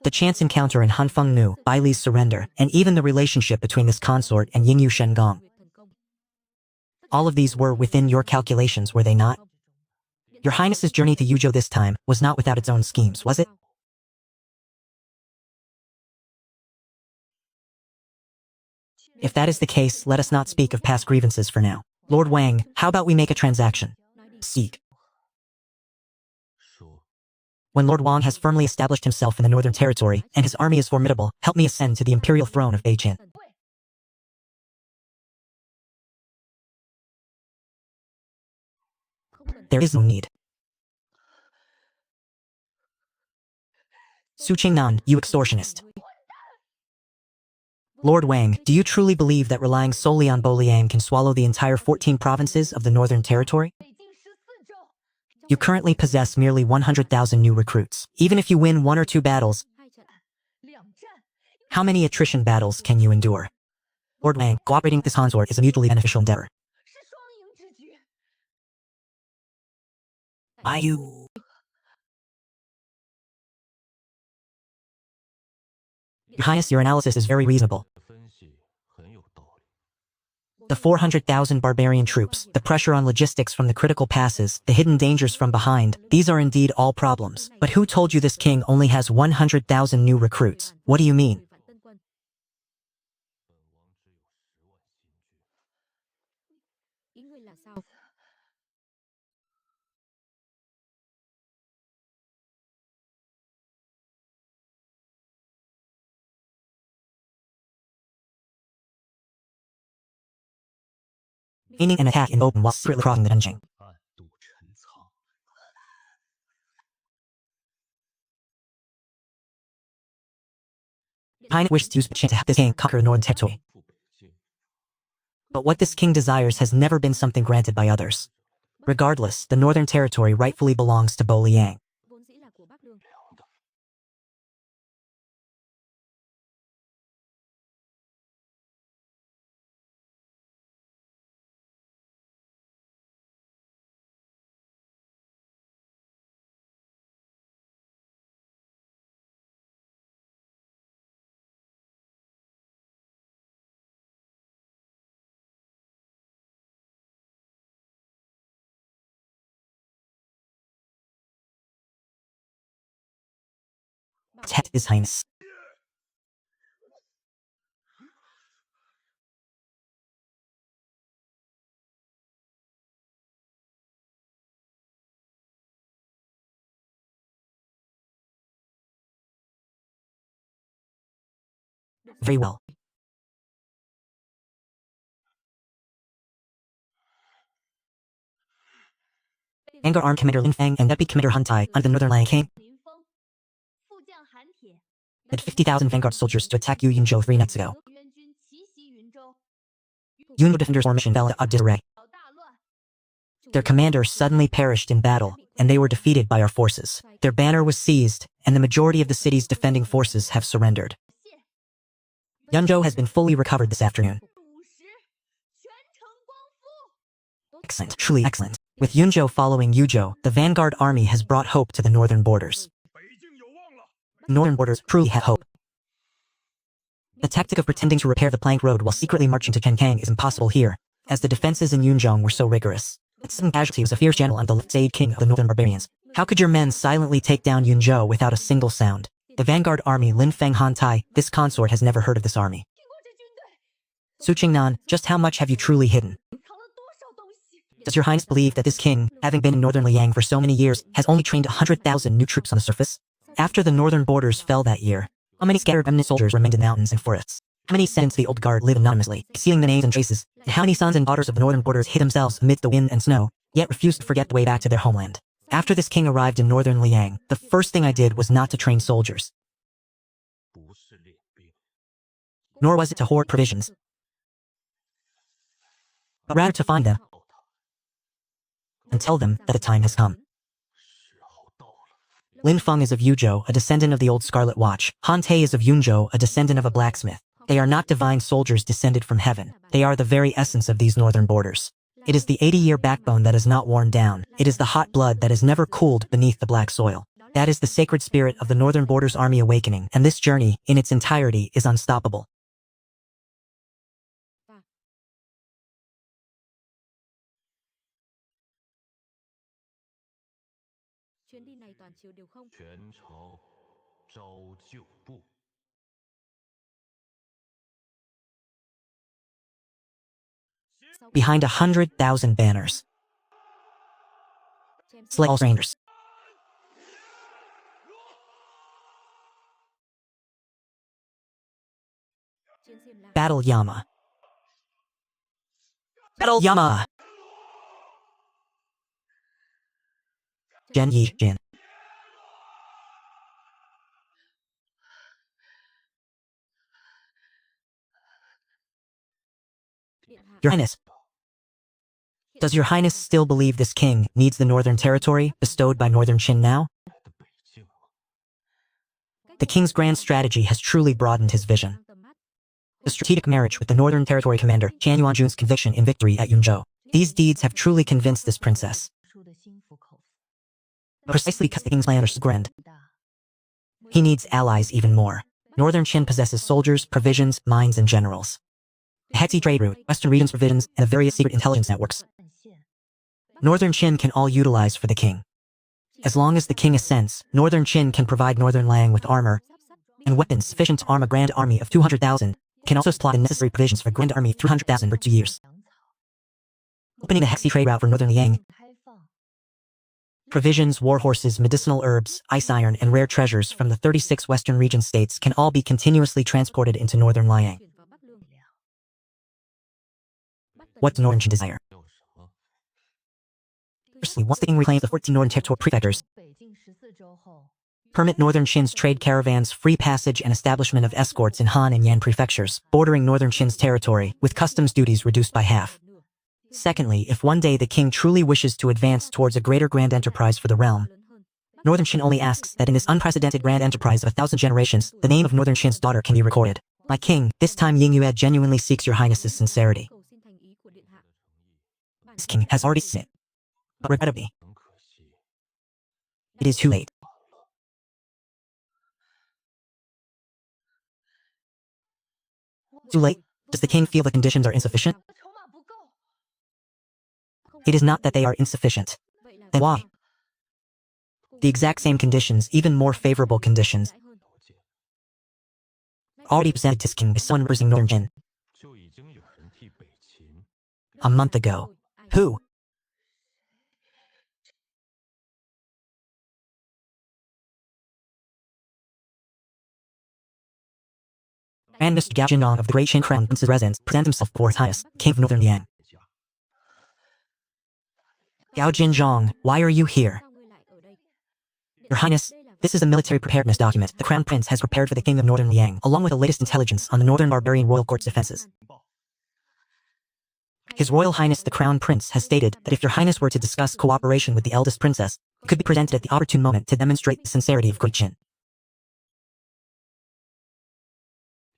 The chance encounter in Hanfeng Nu, Bai Li's surrender, and even the relationship between this consort and Yingyu Shengong. All of these were within your calculations, were they not? Your Highness's journey to Yuzhou this time was not without its own schemes, was it? If that is the case, let us not speak of past grievances for now. Lord Wang, how about we make a transaction? Seek. 说 When Lord Wang has firmly established himself in the Northern Territory, and his army is formidable, help me ascend to the imperial throne of Beijing. There is no need. Su Qingnan, you extortionist. Lord Wang, do you truly believe that relying solely on Boliang can swallow the entire 14 provinces of the Northern Territory? 北京14州。 You currently possess merely 100,000 new recruits. Even if you win 1 or 2 battles, 两战。 how many attrition battles can you endure? Lord Wang, cooperating with this consort is a mutually beneficial endeavor. 是双赢之举。 You. Your Highness, your analysis is very reasonable. 分析很有道理。 The 400,000 barbarian troops, the pressure on logistics from the critical passes, the hidden dangers from behind, these are indeed all problems. But who told you this king only has 100,000 new recruits? What do you mean? 因为là sao? Meaning an attack in open while secretly crossing the dungeon. 暗度陈仓， Highness wishes to use the chance to help this king conquer the Northern Territory. 复北境， But what this king desires has never been something granted by others. Regardless, the Northern Territory rightfully belongs to Bo Liang. Vốn dĩ là của Bắc Đường. Protect His Highness. Very well. Vanguard Armed Commander Lin Feng and Deputy Commander Han Tai under the Northern Line came 林峰，副将韩铁， led 50,000 Vanguard soldiers to attack Yunzhou 3 nights ago. 援军奇袭云州， Yunzhou defenders' formation fell into disarray. 搞大乱。 Their commander suddenly perished in battle, and they were defeated by our forces. Their banner was seized, and the majority of the city's defending forces have surrendered. Yunzhou has been fully recovered this afternoon. 50，全城光复。 Excellent, truly excellent. With Yunzhou following Yuzhou, the vanguard army has brought hope to the northern borders. 北境有望了。 Northern borders truly have hope. The tactic of pretending to repair the plank road while secretly marching to Chenkang is impossible here, as the defenses in Yunzhong were so rigorous. Its sudden casualty was a fierce general and the Zaid king of the northern barbarians. How could your men silently take down Yunzhou without a single sound? The vanguard army Lin Feng Han Tai, this consort has never heard of this army. 经过这军队， Su Qingnan, just how much have you truly hidden? 藏了多少东西？ Does your highness believe that this king, having been in northern Liang for so many years, has only trained 100,000 new troops on the surface? After the northern borders fell that year, how many scattered remnant soldiers remained in mountains and forests? How many descendants of the old guard live anonymously, concealing the names and traces? And how many sons and daughters of the northern borders hid themselves amidst the wind and snow, yet refused to forget the way back to their homeland? After this king arrived in northern Liang, the first thing I did was not to train soldiers, 不是练兵， nor was it to hoard provisions, but rather to find them 报他， and tell them that the time has come. 时候到了。 Lin Feng is of Yuzhou, a descendant of the old Scarlet Watch. Han Te is of Yunzhou, a descendant of a blacksmith. They are not divine soldiers descended from heaven. They are the very essence of these northern borders. It is the 80-year backbone that is not worn down. It is the hot blood that is never cooled beneath the black soil. That is the sacred spirit of the northern borders army awakening, and this journey, in its entirety, is unstoppable. chuyến đi này toàn chiều điều không. 全朝招旧部， Behind 100,000 banners, slay all strangers. Chiến xiêm la. Battle Yama. Battle Yama! Zhen Yi Jin. Điện hạ. Your Highness, does your Highness still believe this king needs the northern territory bestowed by Northern Qin now? 来的北境了。 The king's grand strategy has truly broadened his vision. Tăng tầm mắt. The strategic marriage with the Northern Territory commander, Chan Yuanjun's conviction in victory at Yunzhou. These deeds have truly convinced this princess. 书的心服口服。 Precisely because the king's plan is grand, he needs allies even more. Northern Qin possesses soldiers, provisions, mines, and generals. A Hetzi trade route, Western regions provisions, and the various secret intelligence networks. 暗线 Northern Qin can all utilize for the king. As long as the king assents, Northern Qin can provide Northern Liang with armor and weapons sufficient to arm a grand army of 200,000, can also supply the necessary provisions for a grand army of 300,000 for 2 years. 粮草， Opening the Hexi trade route for Northern Liang, 开放， provisions, war horses, medicinal herbs, ice iron, and rare treasures from the 36 Western region states can all be continuously transported into Northern Liang. Chuyển vào Bắc Lương. Bắt tần What does Northern Qin desire? 要什么？ Firstly, once the king reclaims the 14 Northern Territory prefectures, 北境14州后， permit Northern Qin's trade caravans free passage and establishment of escorts in Han and Yan prefectures, bordering Northern Qin's territory, with customs duties reduced by half. nửa. Secondly, if one day the king truly wishes to advance towards a greater grand enterprise for the realm, Lớn hơn. Northern Qin only asks that in this unprecedented grand enterprise of 1,000 generations, the name of Northern Qin's daughter can be recorded. My king, this time Ying Yue genuinely seeks your highness's sincerity. Cầu xin thành ý của điện hạ. This king has already seen it. But regrettably, 很可惜， it is too late. Too late? Does the king feel the conditions are insufficient? 筹码不够， It is not that they are insufficient. Vậy là Then why? The exact same conditions, even more favorable conditions, rãi hơn. 了解， already presented to this king by someone representing Northern Qin 就已经有人替北秦 a month ago. Who? And Mr. Gao Jinong of the Great Qin Crown Prince's residence present himself before His Highness, King of Northern Liang. 家。 Gao Jinzhong, why are you here? Sao ngươi lại ở đây? Your Highness, this is a military preparedness document the Crown Prince has prepared for the King of Northern Liang, along with the latest intelligence on the Northern Barbarian Royal Court's defenses. 情报， His Royal Highness the Crown Prince has stated that if your Highness were to discuss cooperation with the eldest princess, it could be presented at the opportune moment to demonstrate the sincerity of Great Qin.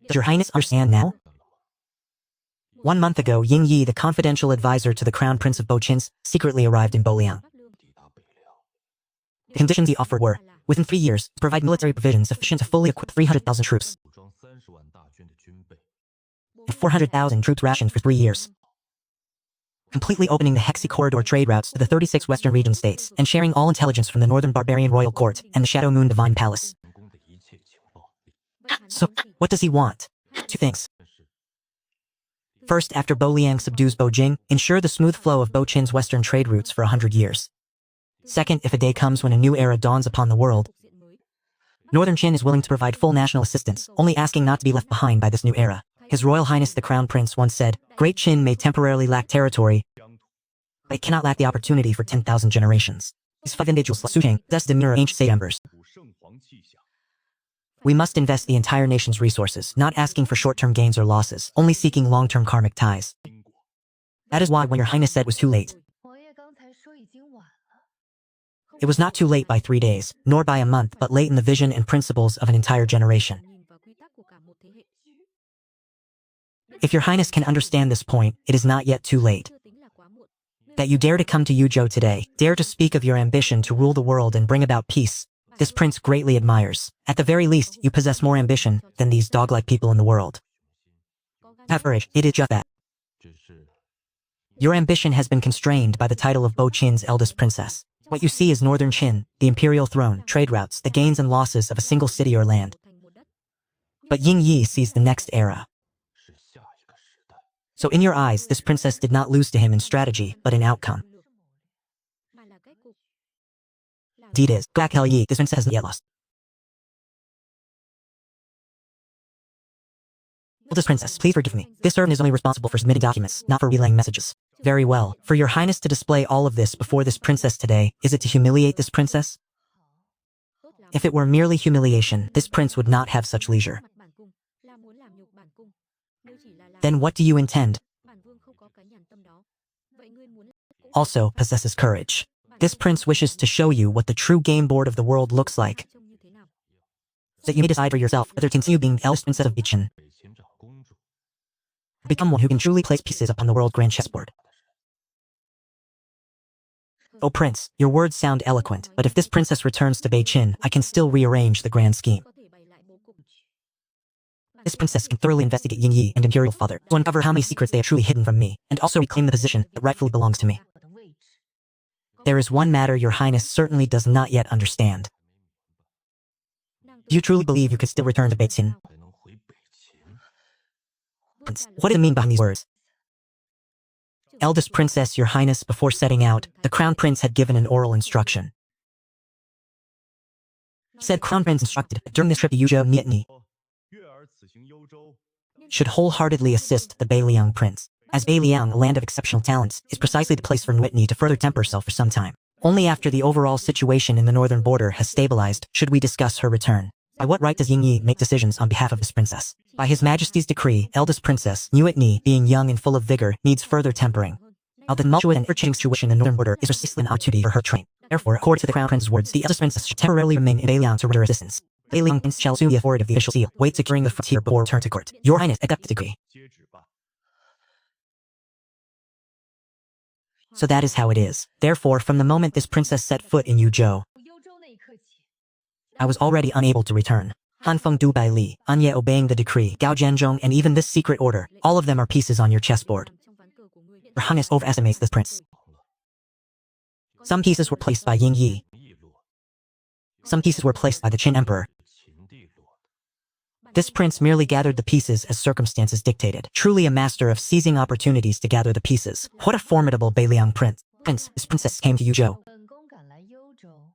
Does your Highness understand now? 看了吗？ 1 month ago, Ying Yi, the confidential advisor to the Crown Prince of Boqin, secretly arrived in Boliang. Bắc Lương. 抵达北凉， The conditions he offered were, within 3 years, to provide military provisions sufficient to fully equip 300,000 troops, 武装30万大军的军备， and 400,000 troops rationed for 3 years, completely opening the Hexi corridor trade routes to the 36 Western region states, and sharing all intelligence from the Northern Barbarian Royal Court and the Shadow Moon Divine Palace. 成功的一切情报。 Vậy hắn So, muốn gì? what does he want? 2 things. 但是， First, after Bo Liang subdues Bo Jing, ensure the smooth flow of Bo Qin's western trade routes for 100 years. Second, if a day comes when a new era dawns upon the world, Northern Qin is willing to provide full national assistance, only asking not to be left behind by this new era. His Royal Highness the Crown Prince once said, Great Qin may temporarily lack territory, but it cannot lack the opportunity for 10,000 generations. These 5 individuals possess the mirror of ancient sage members. We must invest the entire nation's resources, not asking for short-term gains or losses, only seeking long-term karmic ties. That is why when your highness said it was too late, 王爷刚才说已经晚了。 it was not too late by 3 days, nor by a month, but late in the vision and principles of an entire generation. If your highness can understand this point, it is not yet too late. That you dare to come to Yuzhou today, dare to speak of your ambition to rule the world and bring about peace, this prince greatly admires. At the very least, you possess more ambition than these dog-like people in the world. Have courage, it is just that. 只是 Your ambition has been constrained by the title of Bo Qin's eldest princess. What you see is Northern Qin, the imperial throne, trade routes, the gains and losses of a single city or land. But Ying Yi sees the next era. 是下一个时代。 So in your eyes, this princess did not lose to him in strategy, but in outcome. Indeed is, Gak Hel Yi, this princess has not yet lost. Eldest princess, please forgive me. This servant is only responsible for submitting documents, not for relaying messages. Very well. For your highness to display all of this before this princess today, is it to humiliate this princess? If it were merely humiliation, this prince would not have such leisure. Then what do you intend? Also possesses courage. This prince wishes to show you what the true game board of the world looks like, so that you may decide for yourself whether to continue being the eldest princess of Beijing, 北秦长公主 or become one who can truly place pieces upon the world grand chessboard. Oh prince, your words sound eloquent, but if this princess returns to Beijing, I can still rearrange the grand scheme. This princess can thoroughly investigate Ying Yi and Imperial Father to uncover how many secrets they have truly hidden from me, and also reclaim the position that rightfully belongs to me. 我的位置。 There is one matter your highness certainly does not yet understand. Do you truly believe you could still return to Beijing? 才能回北秦。 Prince, what do you mean behind these words? Eldest princess, your highness, before setting out, the crown prince had given an oral instruction. Said crown prince instructed that during this trip to Yuzhou, Nietni 月儿此行幽州， should wholeheartedly assist the Beiliang prince. As Beiliang, a land of exceptional talents, is precisely the place for Nietni to further temper herself for some time. Only after the overall situation in the northern border has stabilized should we discuss her return. By what right does Ying Yi make decisions on behalf of this princess? By His Majesty's decree, eldest princess, Nietni, being young and full of vigor, needs further tempering. Now the tumultuous and ever-changing situation in the northern border is precisely an opportunity for her train. Therefore, according to the crown prince's words, the eldest princess should temporarily remain in Beiliang to render assistance. Beiliang prince shall assume the authority of the official seal, wait securing the frontier before return to court. Your highness, accept the decree. 接旨吧。 So that is how it is. Therefore, from the moment this princess set foot in Yuzhou, 幽州那一刻起， I was already unable to return. Han Feng Du Bai Li, Anya obeying the decree, Gao Jianzhong, and even this secret order, all of them are pieces on your chessboard. Your highness overestimates this prince. Some pieces were placed by Ying Yi. 易落， Some pieces were placed by the Qin emperor. 秦地落的。 This prince merely gathered the pieces as circumstances dictated, truly a master of seizing opportunities to gather the pieces. What a formidable Beiliang prince. This princess came to Yuzhou. 本宫赶来幽州，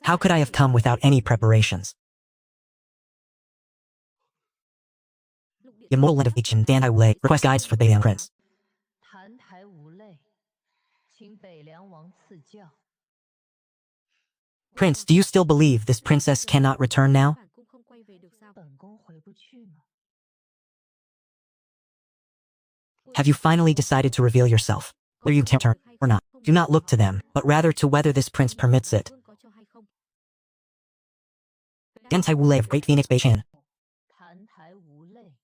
How could I have come without any preparations? The immortal land of Beijing, Dan Wulei, request guides for the Beiliang prince. 澹台无泪，请北凉王赐教。 Prince, do you still believe this princess cannot return now? 本宫回不去吗？ Have you finally decided to reveal yourself? Whether you can return or not, do not look to them, but rather to whether this prince permits it. Dan Wulei of Great Phoenix Beijing. 澹台无泪，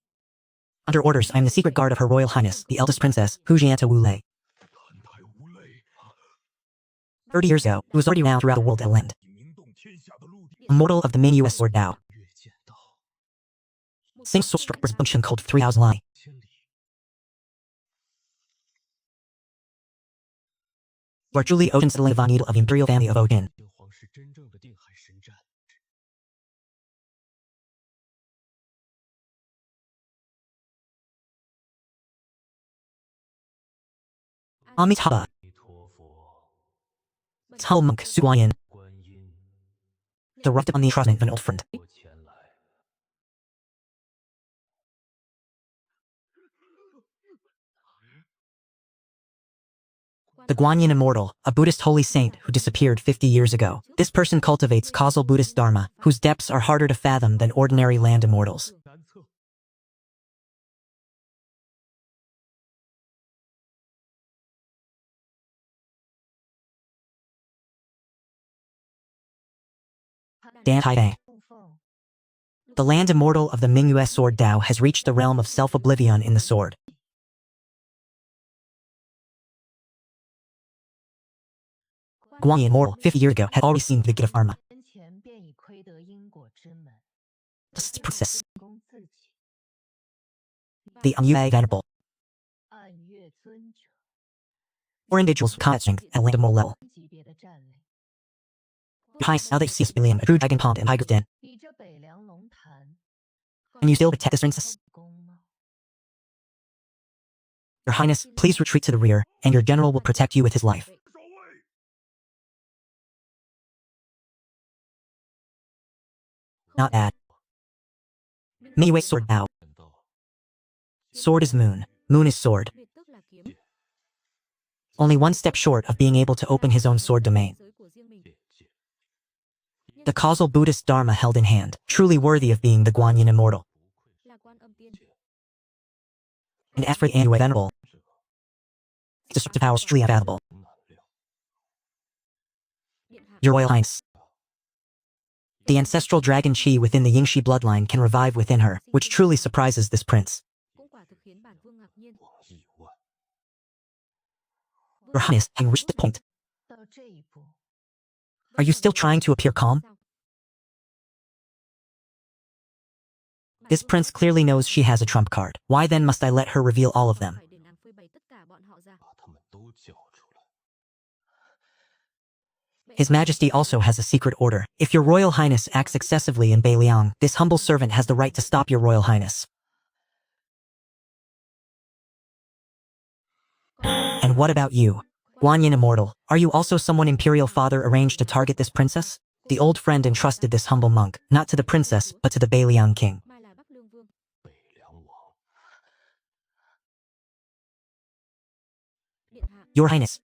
Under orders, I am the secret guard of Her Royal Highness, the eldest princess, Hu Jianta Wulei. 澹台无泪， 30 years ago, it was already renowned throughout the world at land. 名动天下的陆地， Immortal of the manhua sword Dao. 月见到 Sing sword struck was function called 3,000 line. 千里， You are truly Ocean settling of needle of the imperial family of Odin. 天皇是真正的定海神战。Amitabha. 弥陀佛， Tell monk Su Guanyin 观音， erupted on the entrustment of an old friend. 我前来。 The Guanyin immortal, a Buddhist holy saint who disappeared 50 years ago. This person cultivates causal Buddhist dharma, whose depths are harder to fathom than ordinary land immortals. 难测。 Dan Haibang. The land immortal of the Mingyue sword Dao has reached the realm of self-oblivion in the sword. Guanyin immortal, 50 years ago, had already seen the gift of karma. 先前便已窥得因果之门， This process, 攻自己， the Yue Venerable, 暗月尊者 or individuals with combat strength at land immortal level. 级别的战力， Your Highness, now that you see us William, a true dragon pond and tiger's den, 以这北凉龙潭 can you still protect this princess? 攻吗？ Your Highness, please retreat to the rear, and your general will protect you with his life. 守卫， Not bad. Mingyue sword Dao. 难道 Sword is moon, moon is sword. Nguyệt tức là kiếm. Only one step short of being able to open his own sword domain. Giới của riêng mình. 界界？ The causal Buddhist dharma held in hand, truly worthy of being the Guanyin immortal. là quan âm tiên. And as for the Yue Venerable, its destructive power is truly unfathomable. 难料。 Điện hạ. Your Royal Highness. The ancestral dragon chi within the Yingxi bloodline can revive within her, which truly surprises this prince. Cũng quả thực khiến bản vương ngạc nhiên. 我意外。 Your Highness, having reached this point, 到这一步， are you still trying to appear calm? Sao? This prince clearly knows she has a trump card. Why then must I let her reveal all of them? Phải để nàng phơi bày tất cả bọn họ ra. 把他们都叫出来。 His Majesty also has a secret order. If your Royal Highness acts excessively in Beiliang, this humble servant has the right to stop your Royal Highness. And what about you? Guanyin Immortal, are you also someone Imperial Father arranged to target this princess? The old friend entrusted this humble monk, not to the princess, but to the Beiliang king. Mai là Bắc Lương Vương. 北凉王， Điện hạ. Your Highness,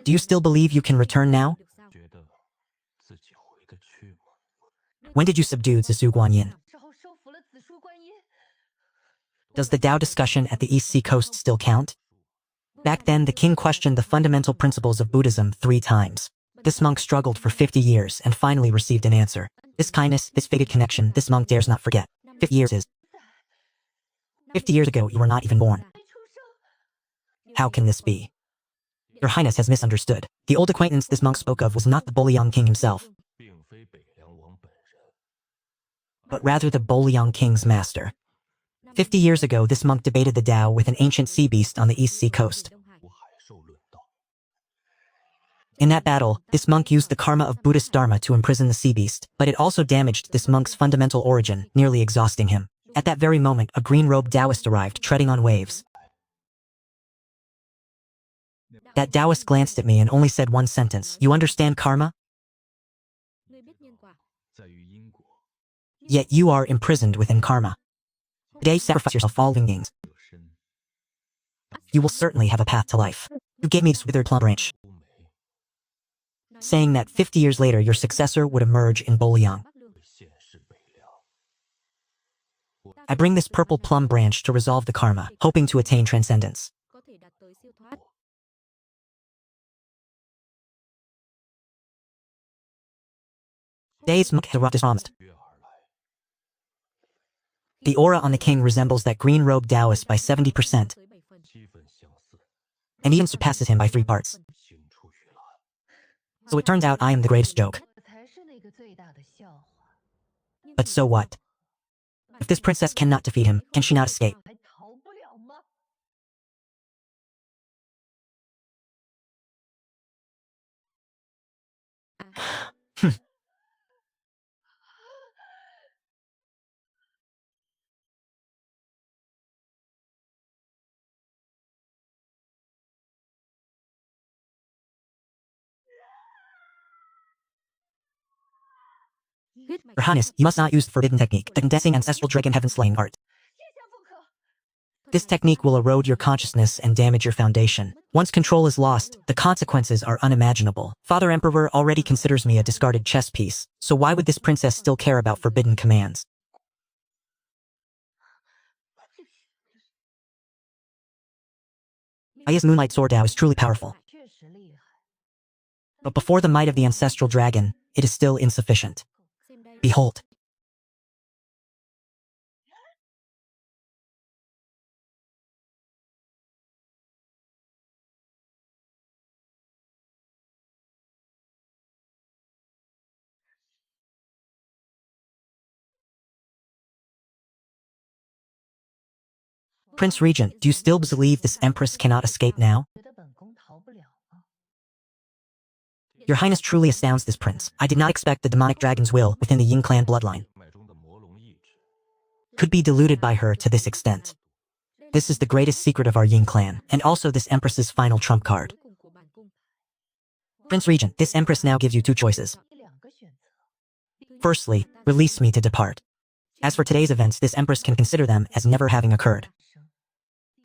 do you still believe you can return now? Được sao? 觉得自己回得去吗？ When did you subdue Zizhu Guanyin? 之后收服了紫苏观音， Does the Tao discussion at the East Sea coast still count? Back then, the king questioned the fundamental principles of Buddhism 3 times. This monk struggled for 50 years and finally received an answer. This kindness, this fated connection, this monk dares not forget. 50 years is. 50 years ago, you were not even born. 没出生。 How can this be? Your Highness has misunderstood. The old acquaintance this monk spoke of was not the Bolyang king himself, 并非北凉王本人。 but rather the Bolyang king's master. 50 years ago, this monk debated the Tao with an ancient sea beast on the East Sea coast. đông hải. 出海兽论道， In that battle, this monk used the karma of Buddhist dharma to imprison the sea beast, but it also damaged this monk's fundamental origin, nearly exhausting him. At that very moment, a green-robed Taoist arrived, treading on waves. That Taoist glanced at me and only said one sentence, "You understand karma? Ngươi biết nhân quả. 在于因果， Yet you are imprisoned within karma. Today, sacrifice yourself all living beings. 有身 You will certainly have a path to life. You gave me this withered plum branch, 乌梅 saying that 50 years later your successor would emerge in Bolyang. Bắc Lương. 会现世北凉。 I bring this purple plum branch to resolve the karma, hoping to attain transcendence. Có thể đạt tới siêu thoát. Today's monk has promised. 约而来， The aura on the king resembles that green-robed Taoist by 70%, tới 7 phần. 七分相似， and even surpasses him by 3 parts. 青出于蓝。 So it turns out I am the greatest joke. 我才是那个最大的笑话， But so what? If this princess cannot defeat him, can she not escape? 还逃不了吗？ Your Highness, you must not use the forbidden technique, the condensing ancestral dragon heaven slaying art. 天下不可。 This technique will erode your consciousness and damage your foundation. Once control is lost, the consequences are unimaginable. Father Emperor already considers me a discarded chess piece, so why would this princess still care about forbidden commands? Aya's Moonlight Sword Dao is truly powerful. 确实厉害。 But before the might of the ancestral dragon, it is still insufficient. Behold. Prince Regent, do you still believe this empress cannot escape now? 觉得本宫逃不了吗？ Your Highness truly astounds this prince. I did not expect the demonic dragon's will within the Ying clan bloodline 脉中的魔龙意志， could be diluted by her to this extent. This is the greatest secret of our Ying clan, and also this empress's final trump card. Prince Regent, this empress now gives you two choices. 你两个选择。 Firstly, release me to depart. As for today's events, this empress can consider them as never having occurred.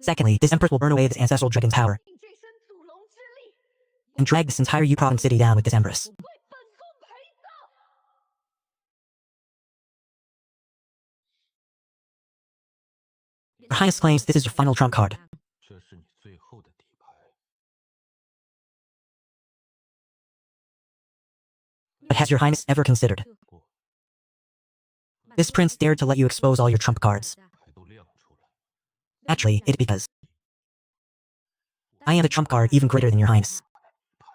Secondly, this empress will burn away this ancestral dragon's power 你这身祖龙之力， and drag this entire Yu province city down with this empress. 为本宫陪葬。 Your Highness claims this is your final trump card. 这是你最后的底牌。 But has your Highness ever considered? 过 This prince dared to let you expose all your trump cards. 牌都亮出来， Actually, it's because I am the trump card even greater than your Highness. 牌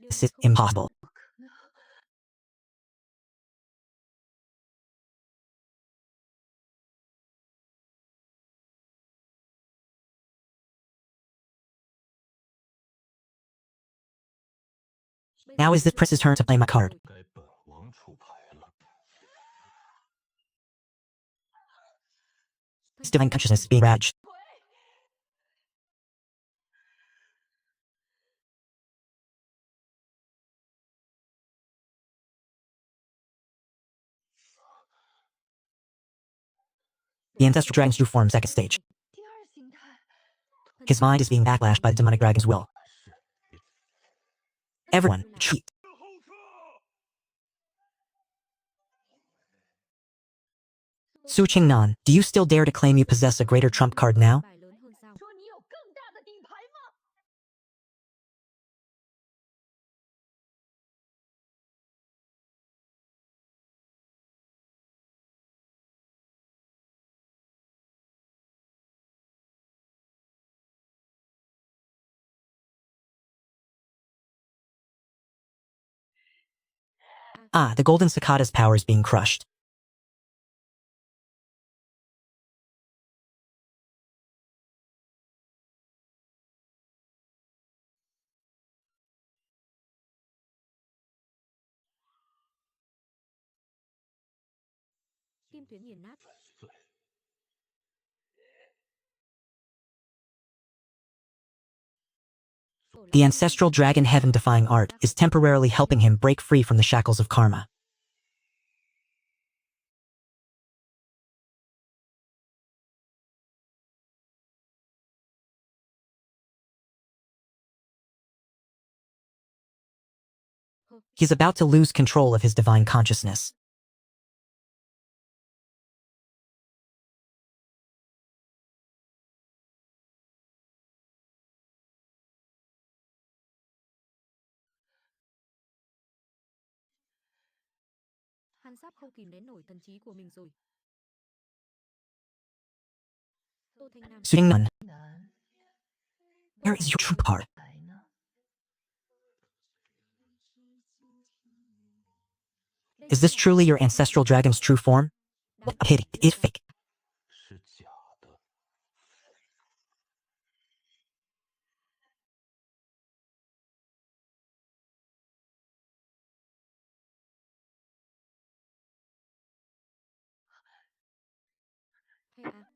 This is impossible. Now is this prince's turn to play my card. 该本王出牌了。 This divine consciousness is being ravaged. The ancestral dragon's true form second stage. 第二形态， His mind is being backlashed by the demonic dragon's will. 是你 Everyone, retreat. 后撤！ Su Qingnan, do you still dare to claim you possess a greater trump card now? 说你有更大的底牌吗？ Ah, the golden cicada's power is being crushed. The ancestral dragon heaven-defying art is temporarily helping him break free from the shackles of karma. He is about to lose control of his divine consciousness. Hắn sắp không kìm nén nổi thần trí của mình rồi. Tô Thanh Nam. Su Qingnan, 难， where is your trump card? 牌呢？ Is this truly your ancestral dragon's true form? What a pity, it is fake.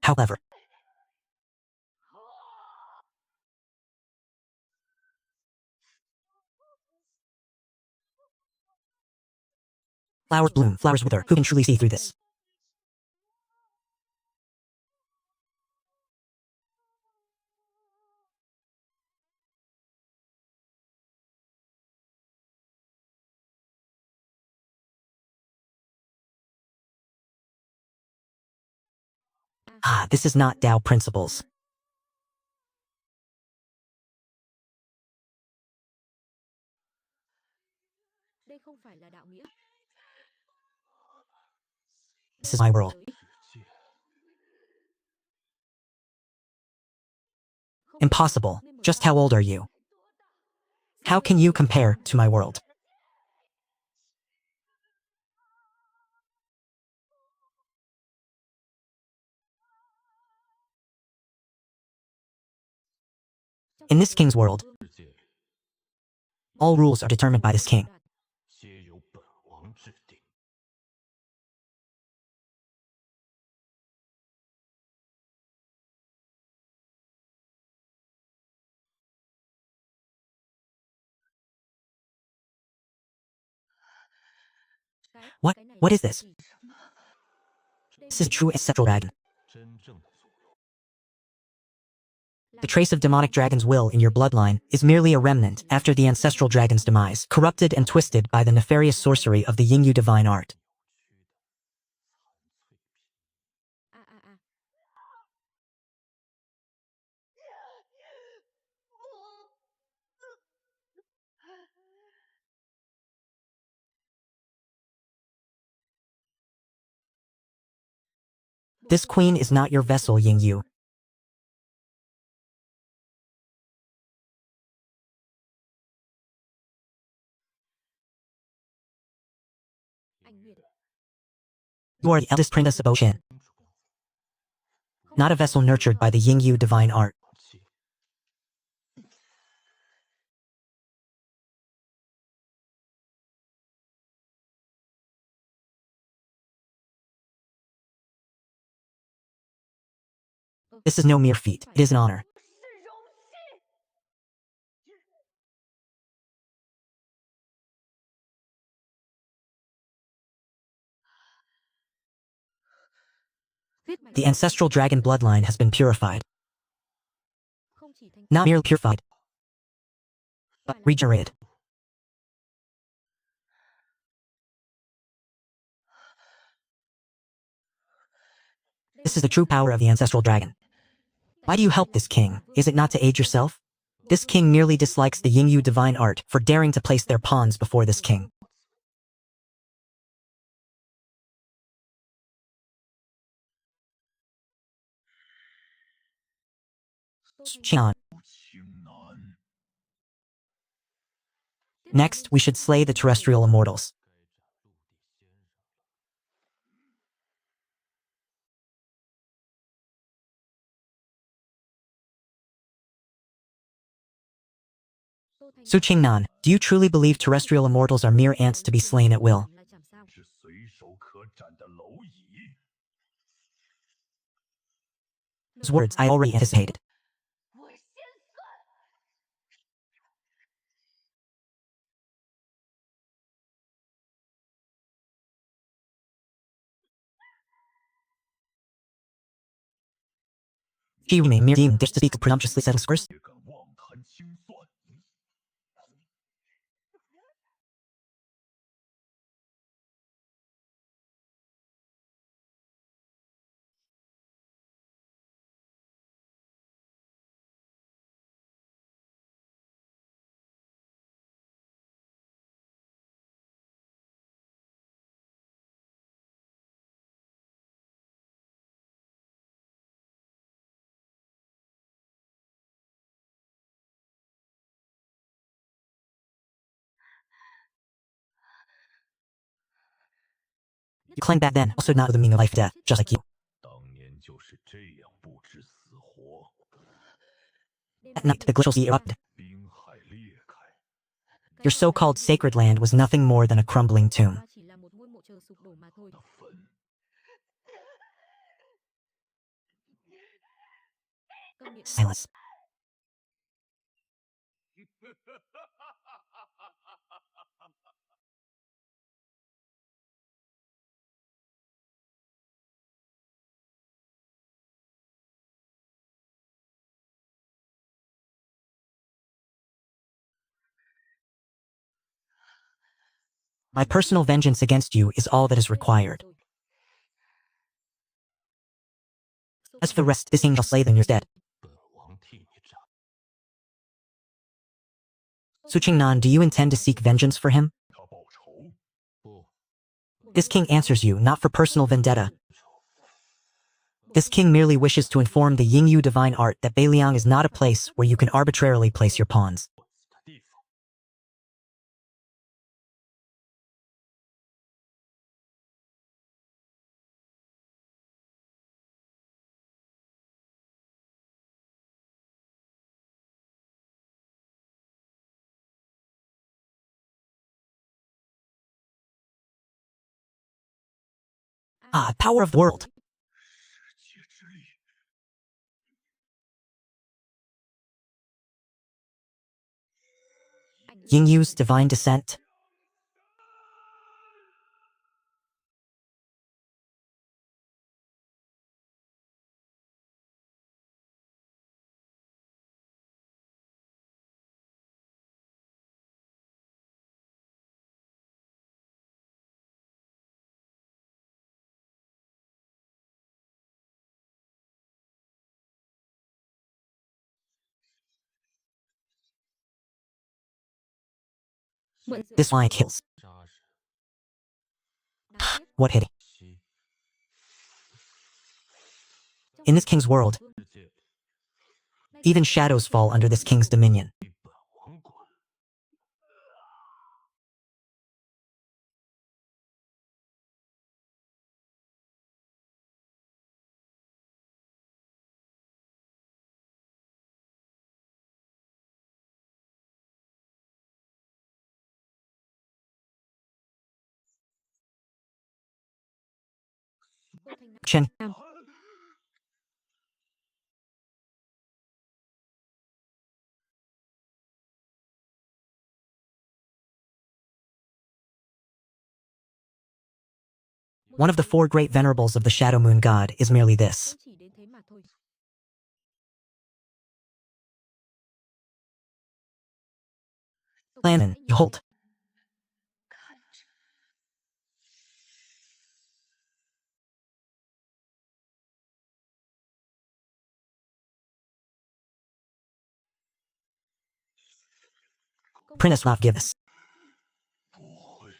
However, flowers bloom, flowers wither. Who can truly see through this? Ah, this is not Tao principles. Đây không phải là đạo nghĩa. This is my world. 世界 Impossible. Just how old are you? How can you compare to my world? In this king's world, 世界里 all rules are determined by this king. 皆由本王制定。 What is this? This is a true ancestral dragon. 真正的祖龙 The trace of demonic dragon's will in your bloodline is merely a remnant after the ancestral dragon's demise, corrupted and twisted by the nefarious sorcery of the Yingyu divine art. À à à. This queen is not your vessel, Yingyu. Anh Nguyệt. You are the eldest princess of Ocean, not a vessel nurtured by the Yingyu divine art. 气 This is no mere feat, it is an honor. 是荣幸。 Huyết mạch The ancestral dragon bloodline has been purified. không chỉ thành Not merely purified, but regenerated. This is the true power of the ancestral dragon. Why do you help this king? Is it not to aid yourself? This king merely dislikes the Yingyu divine art for daring to place their pawns before this king. Qian. 情难。 Next, we should slay the terrestrial immortals. Su Qingnan, do you truly believe terrestrial immortals are mere ants to be slain at will? 来讲sao? 是随手可斩的蝼蚁。 Those words I already anticipated. 我先算。 She may mere demon dares to speak of presumptuously setting scores? 也敢妄谈清算。 You claimed back then, also not know the meaning of life and death, just like you. 当年就是这样不知死活， That night, the glacial sea erupted. 冰海裂开， Your so-called sacred land was nothing more than a crumbling tomb. Chỉ là một ngôi mộ chờ sụp đổ mà thôi. 那坟 Silence. My personal vengeance against you is all that is required. As for the rest, this king shall slay them in your stead. 本王替你斩。 Suching-nan, do you intend to seek vengeance for him? 他报仇， 不， This king answers you, not for personal vendetta. This king merely wishes to inform the Yingyu divine art that Beiliang is not a place where you can arbitrarily place your pawns. 我死的地方。 Ah, power of the world. 世界之力， Yingyu's divine descent. This line kills. 杀人。 What hit? 七 In this king's world, 世界里， even shadows fall under this king's dominion. 与本王滚。 Chen, one of the four great venerables of the Shadow Moon God is merely this. Chỉ đến thế mà thôi. Lannon, Holt. 看着 Princess Lav Givus. 不会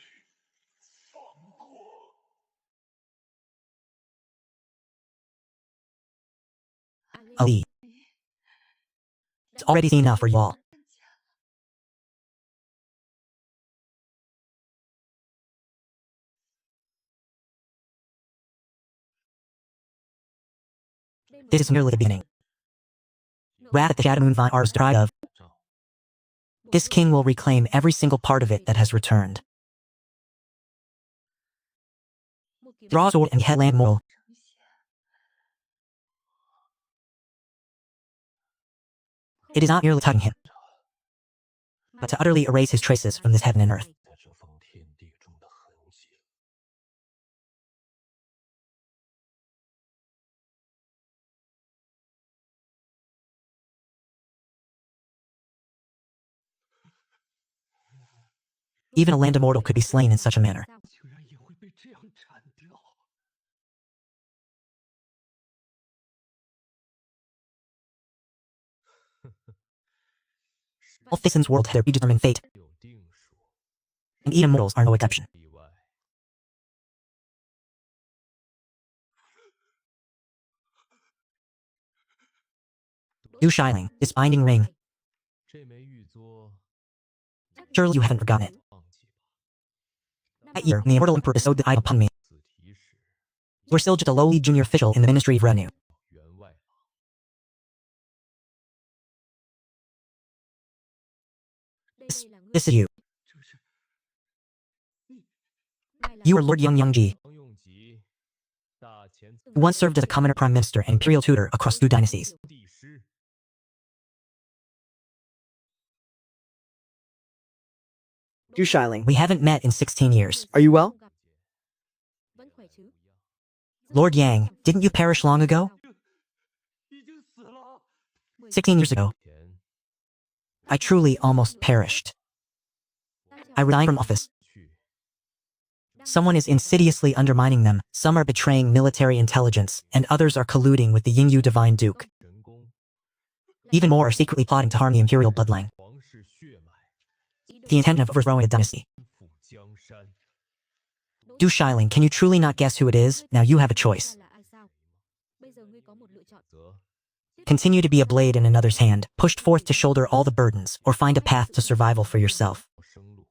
放过。 Ali. It's already seen enough for you all. This is merely the beginning. Wrath that the Shadow Moon Vine are deprived of. 赵， This king will reclaim every single part of it that has returned. Draw sword and headland moral. 呈现， It is not merely tugging him, but to utterly erase his traces from this heaven and earth. 在这方天地中的痕迹。 Even a land immortal could be slain in such a manner. 竟然也会被这样斩掉。 All things in this world have their predetermined fate, 有定数， and even mortals are no exception. 例外。 Du Shiling, this binding ring, 这枚玉镯， surely you haven't forgotten it. 忘记吧。 That year, when the immortal emperor bestowed the idol upon me, 自提时， you were still just a lowly junior official in the Ministry of Revenue. 员外郎。 This is you. 这是 You are Lord Youngji, 王用吉，大前 who once served as a commoner prime minister and imperial tutor across two dynasties. 帝师， Du Shiling, We haven't met in 16 years. are you well? Vẫn khỏe chứ? Lord Yang, didn't you perish long ago? 已经死了。 16 years ago. 田 I truly almost perished. I resigned from office. 去 Someone is insidiously undermining them, some are betraying military intelligence, and others are colluding with the Yingyu Divine Duke. 神功， Even more are secretly plotting to harm the imperial bloodline. 皇室血脉， The intention of overthrowing a dynasty. 富江山。 Du Shiling, can you truly not guess who it is? Now you have a choice. Là ai sao? Bây giờ ngươi có một lựa chọn. 则 Continue to be a blade in another's hand, pushed forth to shoulder all the burdens, or find a path to survival for yourself. 生路，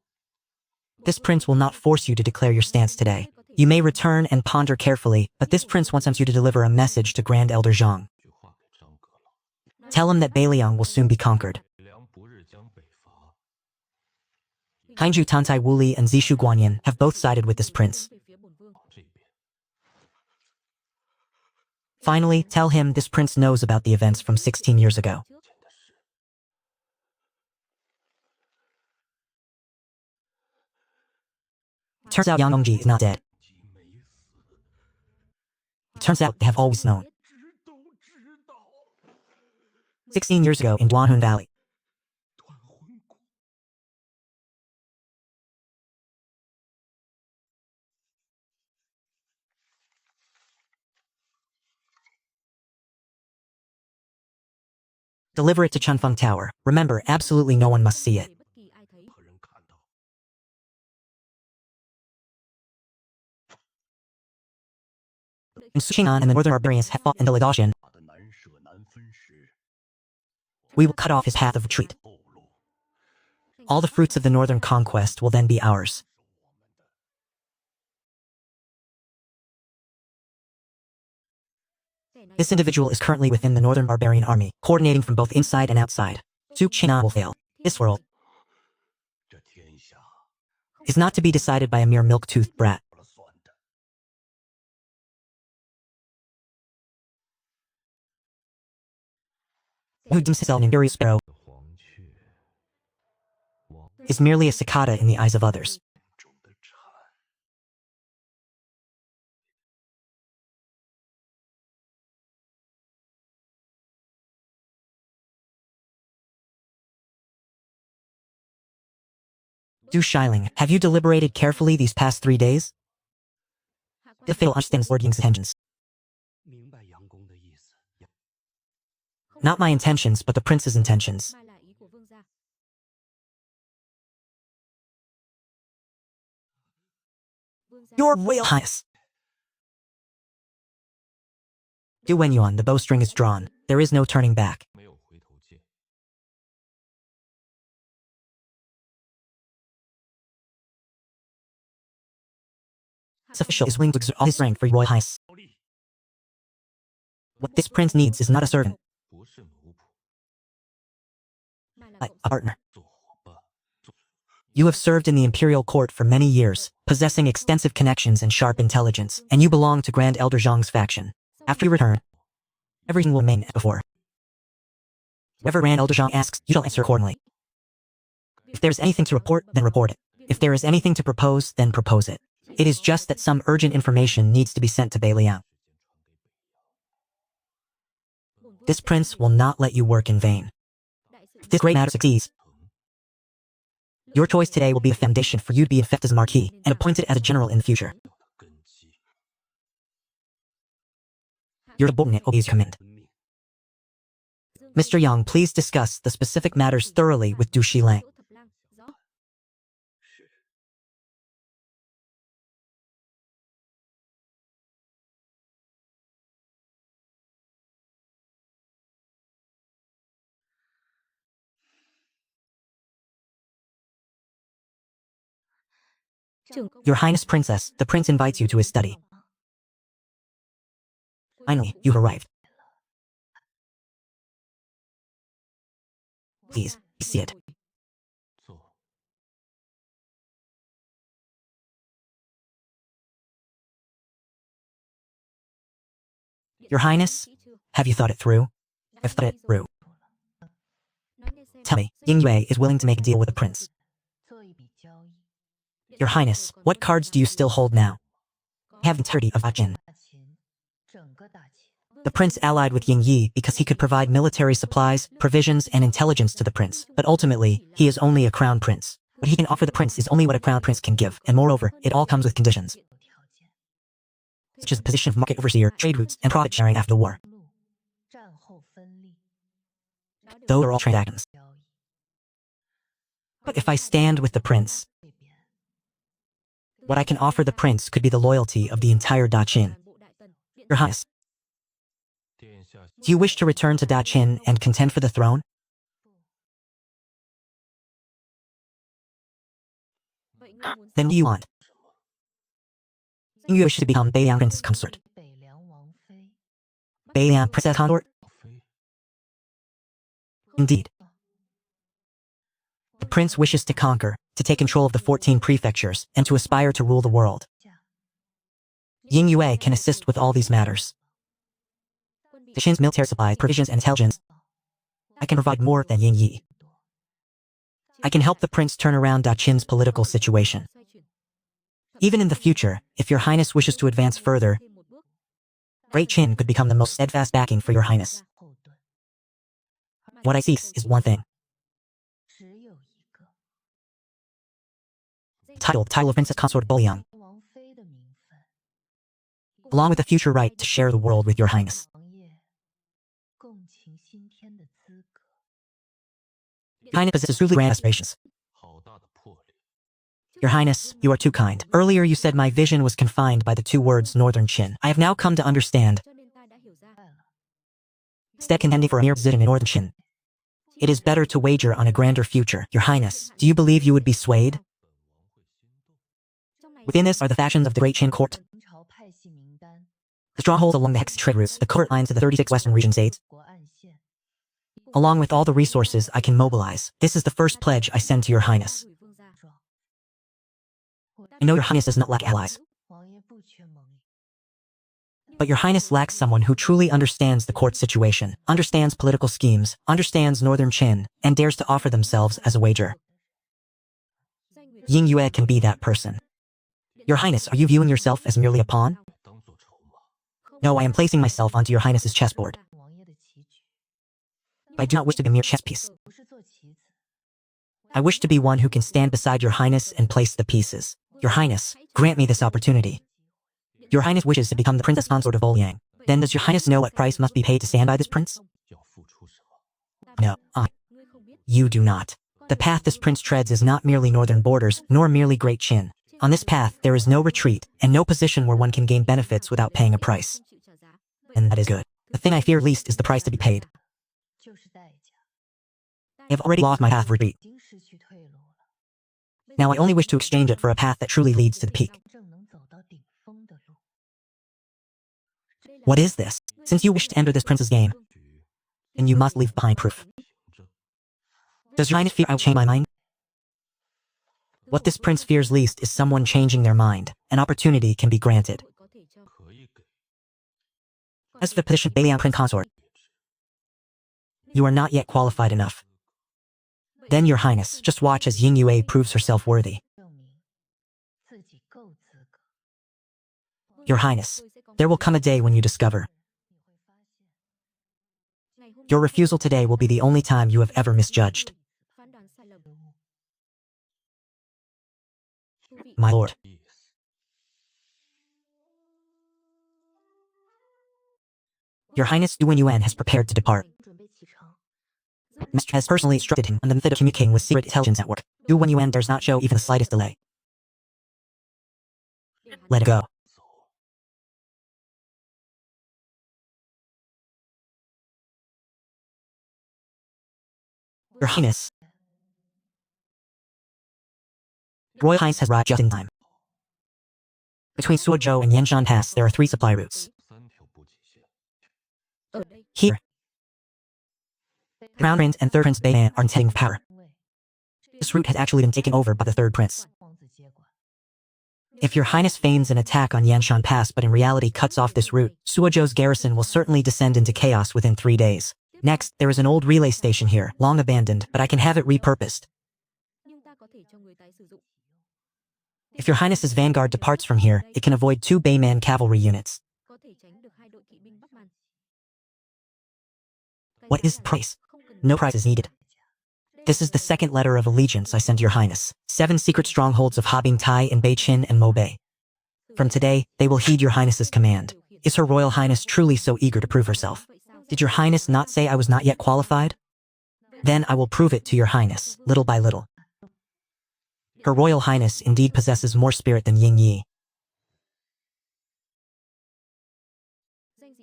This prince will not force you to declare your stance today. You may return and ponder carefully, but this prince wants you to deliver a message to Grand Elder Zhang. 句话给张哥了。 Tell him that Beiliang will soon be conquered. 北凉不日将北伐， Hainju Tantai Wuli and Zishu Guanyin have both sided with this prince. Về phía bổn vương. 这边 Finally, tell him this prince knows about the events from 16 years ago. 见的是 Turns out Yang Hongji is not dead. 鸡没死， Turns out they have always known. 知道。 16 years ago in Duanhun Valley. 断魂谷。 Deliver it to Chunfeng Tower. Remember, absolutely no one must see it. Để bất kỳ ai thấy. 何人看到？ When Suqing'an and the northern barbarians have fought in the Legacian, 他的难舍难分时， we will cut off his path of retreat. 后路 All the fruits of the northern conquest will then be ours. This individual is currently within the northern barbarian army, coordinating from both inside and outside. Su Qing'an will fail. This world 这天下 is not to be decided by a mere milk-toothed brat. 说了算的。 Who deems himself an imperial sparrow 黄雀，王 is merely a cicada in the eyes of others. 中的蝉， Du Shiling, have you deliberated carefully these past 3 days? The fail understands Lord Ying's intentions. 明白杨公的意思。 Not my intentions, but the prince's intentions. Mà là ý của vương gia. Vương gia. Your Royal Highness. Du Wenyuan, the bowstring is drawn. There is no turning back. 没有回头箭。 This official is willing to exert all his strength for your Royal Highness. 劳力， What this prince needs is not a servant, 不是奴仆， Mà là but cộng a partner. 做伙伴。 You have served in the imperial court for many years, possessing extensive connections and sharp intelligence, and you belong to Grand Elder Zhang's faction. After you return, everything will remain as before. Whatever Grand Elder Zhang asks, you shall answer accordingly. If there is anything to report, then report it. If there is anything to propose, then propose it. It is just that some urgent information needs to be sent to Beiliang. This prince will not let you work in vain. đại sự. If this great matter succeeds, your choice today will be a foundation for you to be effected as a marquis and appointed as a general in the future. 根基。 Your subordinate obeys your command. 遵命。 Mr. Yang, please discuss the specific matters thoroughly with Du Shilang. Đỗ Thập Lang. Rõ. 是。 Trưởng công. Your Highness Princess, the prince invites you to his study. Finally, you have arrived. Please, be seated. 坐。 Your Highness, have you thought it through? I've thought it through. Nói nghe xem. Tell me, Ying Yue is willing to make a deal with the prince. 做一笔交易。Your Highness, what cards do you still hold now? I have the entirety of Daqin. 大秦，整个大秦。 The prince allied with Ying Yi because he could provide military supplies, provisions, and intelligence to the prince, but ultimately, he is only a crown prince. What he can offer the prince is only what a crown prince can give, and moreover, it all comes with conditions, 有条件。 such as the position of market overseer, trade routes, and profit sharing after the war. 路，战后分立， Those are all transactions. 交易。 But if I stand with the prince, 这边 what I can offer the prince could be the loyalty of the entire Daqin. Your Highness, 殿下 do you wish to return to Daqin and contend for the throne? Then what do you want? You wish to become Beiliang Prince Consort. 北凉王妃， Beiliang Princess Consort? 妃 Indeed. The prince wishes to conquer, to take control of the 14 prefectures, and to aspire to rule the world. Ying Yue can assist with all these matters. Daqin's military supplies, provisions, and intelligence. I can provide more than Ying Yi. I can help the prince turn around Daqin's political situation. Even in the future, if your highness wishes to advance further, Great Qin could become the most steadfast backing for your highness. 后盾， What I seek is one thing. 只有一个 Title of Princess Consort Beiliang, 王妃的名分， along with the future right to share the world with your highness. 王爷共擎新天的资格。 Your highness possesses truly grand aspirations. 好大的魄力！ Your highness, you are too kind. Earlier you said my vision was confined by the two words Northern Qin. I have now come to understand. Instead contending for a mere position in Northern Qin, it is better to wager on a grander future. Your highness, do you believe you would be swayed? Within this are the factions of the Great Qin court, 明朝派系名单， the strongholds along the Hex trade routes, the court lines of the 36 western region states, 国岸线， along with all the resources I can mobilize. This is the first pledge I send to your highness. 壮。 I know your highness does not lack allies, 王爷不缺盟友， but your highness lacks someone who truly understands the court situation, understands political schemes, understands Northern Qin, and dares to offer themselves as a wager. Ying Yue can be that person. Your highness, are you viewing yourself as merely a pawn? 当做筹码， No, I am placing myself onto your highness's chessboard. 王爷的棋局， I do not wish to be a mere chess piece. 不是做棋子。 I wish to be one who can stand beside your highness and place the pieces. Your highness, grant me this opportunity. Your highness wishes to become the princess consort of Olyang. Then does your highness know what price must be paid to stand by this prince? 要付出什么？ No, you do not. The path this prince treads is not merely northern borders, nor merely Great Qin. On this path, there is no retreat, and no position where one can gain benefits without paying a price. And that is good. The thing I fear least is the price to be paid. 就是代价， I have already lost my path of retreat. 已经失去退路了。 Now I only wish to exchange it for a path that truly leads to the peak. 正能走到顶峰的路。 What is this? Since you wish to enter this prince's game, 局 then you must leave behind proof. 凭着 Does your highness fear I will change my mind? What this prince fears least is someone changing their mind. An opportunity can be granted. 可以给 As for the position of Beiliang Prince Consort, 别致， you are not yet qualified enough. Then your highness, just watch as Ying Yue proves herself worthy. 证明自己够资格。 Your highness, there will come a day when you discover 你会发现， your refusal today will be the only time you have ever misjudged. My lord, 意思。 your highness Yuan Yuan has prepared to depart. 准备启程。 Master has personally instructed him on the method of communicating with secret intelligence network. Yuan Yuan dares not show even the slightest delay. Let it go. 走， Your highness, Royal Highness has arrived just in time. Between Suozhou and Yanshan Pass, there are 3 supply routes. 3条补给线， Here, Crown Prince and Third Prince Beiman are intending power. 位， This route has actually been taken over by the Third Prince. 皇子接管。 If your highness feigns an attack on Yanshan Pass but in reality cuts off this route, Suozhou's garrison will certainly descend into chaos within 3 days. Next, there is an old relay station here, long abandoned, but I can have it repurposed. If your highness's vanguard departs from here, it can avoid 2 Bayman cavalry units. Có thể tránh được 2 đội kỵ binh Bắc Man. What is the price? No price is needed. This is the second letter of allegiance I send to your highness. 7 secret strongholds of Ha Bing Tai and Bei Chin and Mo Bei. From today, they will heed your highness's command. Is her royal highness truly so eager to prove herself? Did your highness not say I was not yet qualified? Then I will prove it to your highness, little by little. Her royal highness indeed possesses more spirit than Ying Yi.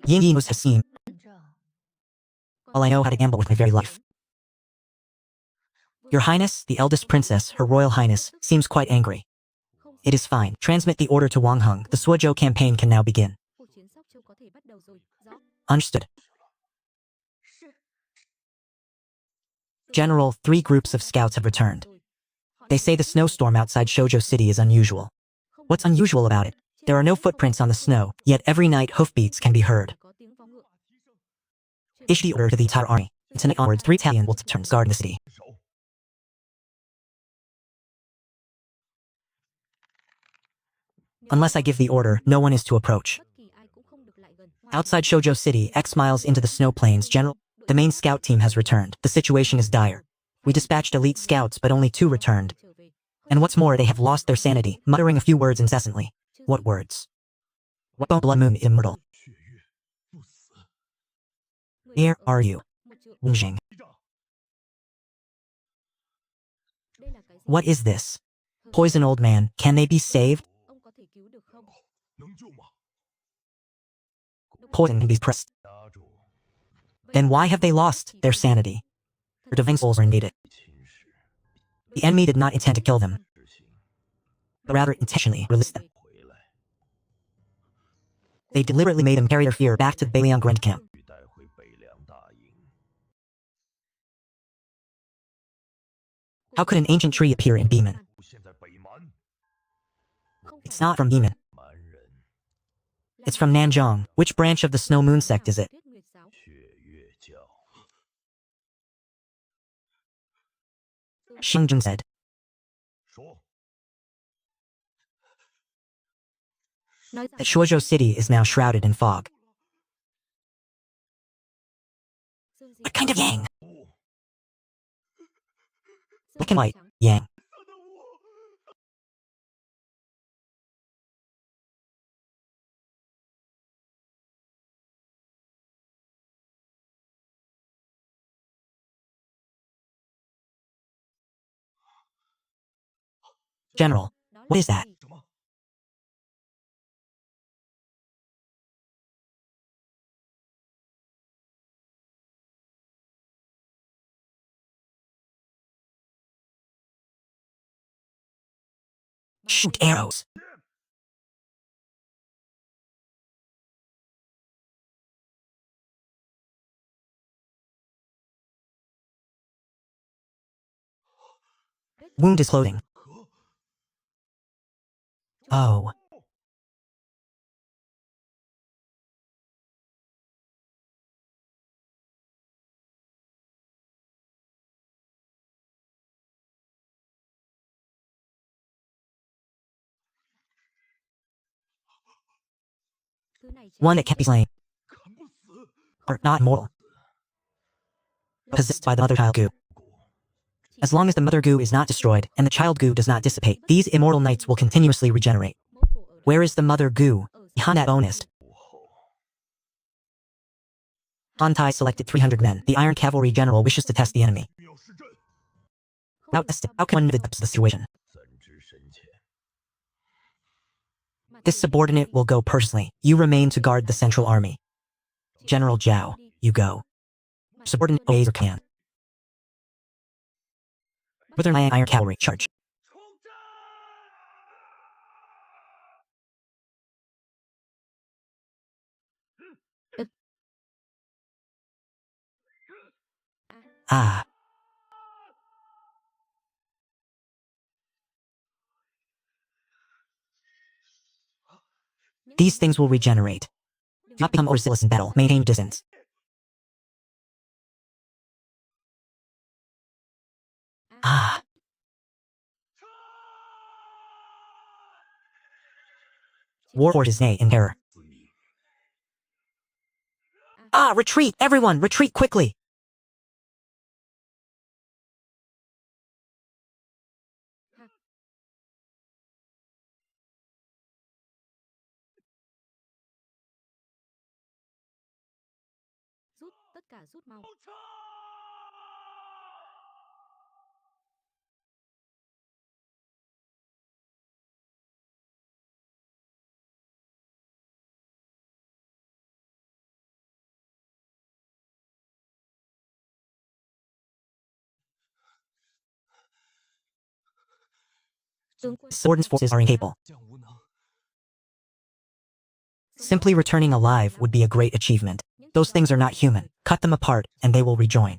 Ying Yi must have seen. All I know how to gamble with my very life. Your highness, the eldest princess, her royal highness, seems quite angry. It is fine. Transmit the order to Wang Heng. The Suozhou campaign can now begin. Cuộc chiến Sóc Châu có thể bắt đầu rồi. Rõ. Understood. General, 3 groups of scouts have returned. They say the snowstorm outside Shoujo City is unusual. What's unusual about it? There are no footprints on the snow, yet every night hoofbeats can be heard. Có tiếng vó ngựa. Issue the order to the entire army. Tonight onwards, 3 battalions will turn guard in the city. Unless I give the order, no one is to approach. Bất kỳ ai cũng không được lại gần. Outside Shoujo City, X miles into the snow plains, General, the main scout team has returned. The situation is dire. We dispatched elite scouts, but only 2 returned. Trở về. And what's more, they have lost their sanity, muttering a few words incessantly. What words? What blood moon immortal? 血月不死， Where are you? Một triệu. Wu Jing. 一仗 Đây là cái gì? What is this? Poison old man, can they be saved? Ông có thể cứu được không? 能救吗？ Poison can be pressed. 压住 Then why have they lost their sanity? Their divine souls are invaded. 侵蚀 The enemy did not intend to kill them, 执行 but rather intentionally released them. 回来， They deliberately made them carry their fear back to the Beiliang Grand Camp. 欲带回北凉大营。 How could an ancient tree appear in Beeman? 现在北蛮 It's not from Beeman. 蛮人 It's from Nanzhong. Which branch of the Snow Moon sect is it? Tuyết Nguyệt Giáo. 血月教 Xingjun said. 说 Nói rằng That Shuozhou City is now shrouded in fog. Dương Di What kind of yang? 不， Black and white. trắng. Yang. 他的我。 General, Đó là what is cái that? gì? 什么？ Shoot arrows. Wound is clothing. 和 Oh. Thứ này chắc One that can't be slain, 砍不死， or not mortal. Possessed by the mother child goo. As long as the mother goo is not destroyed and the child goo does not dissipate, these immortal knights will continuously regenerate. mẫu cổ ở Where is the mother goo? ở Behind that bonus. 武后 Hantai selected 300 men. The Iron Cavalry General wishes to test the enemy. 妙施阵， Without testing, how can one know the depths of the situation? 怎知深浅？ This subordinate will go personally. You remain to guard the central army. General Zhao, you go. Subordinate obeys or can. Northern Iron Cavalry, charge. 冲战！ Ah. These things will regenerate. Do not become overzealous in battle. Maintain distance. Ah. Warhorse is nay in terror. Ah, retreat! Everyone, retreat quickly! Rút, tất cả rút mau. Tướng quân Sword's forces are incapable. Simply returning alive would be a great achievement. Those things are not human. Cut them apart, and they will rejoin.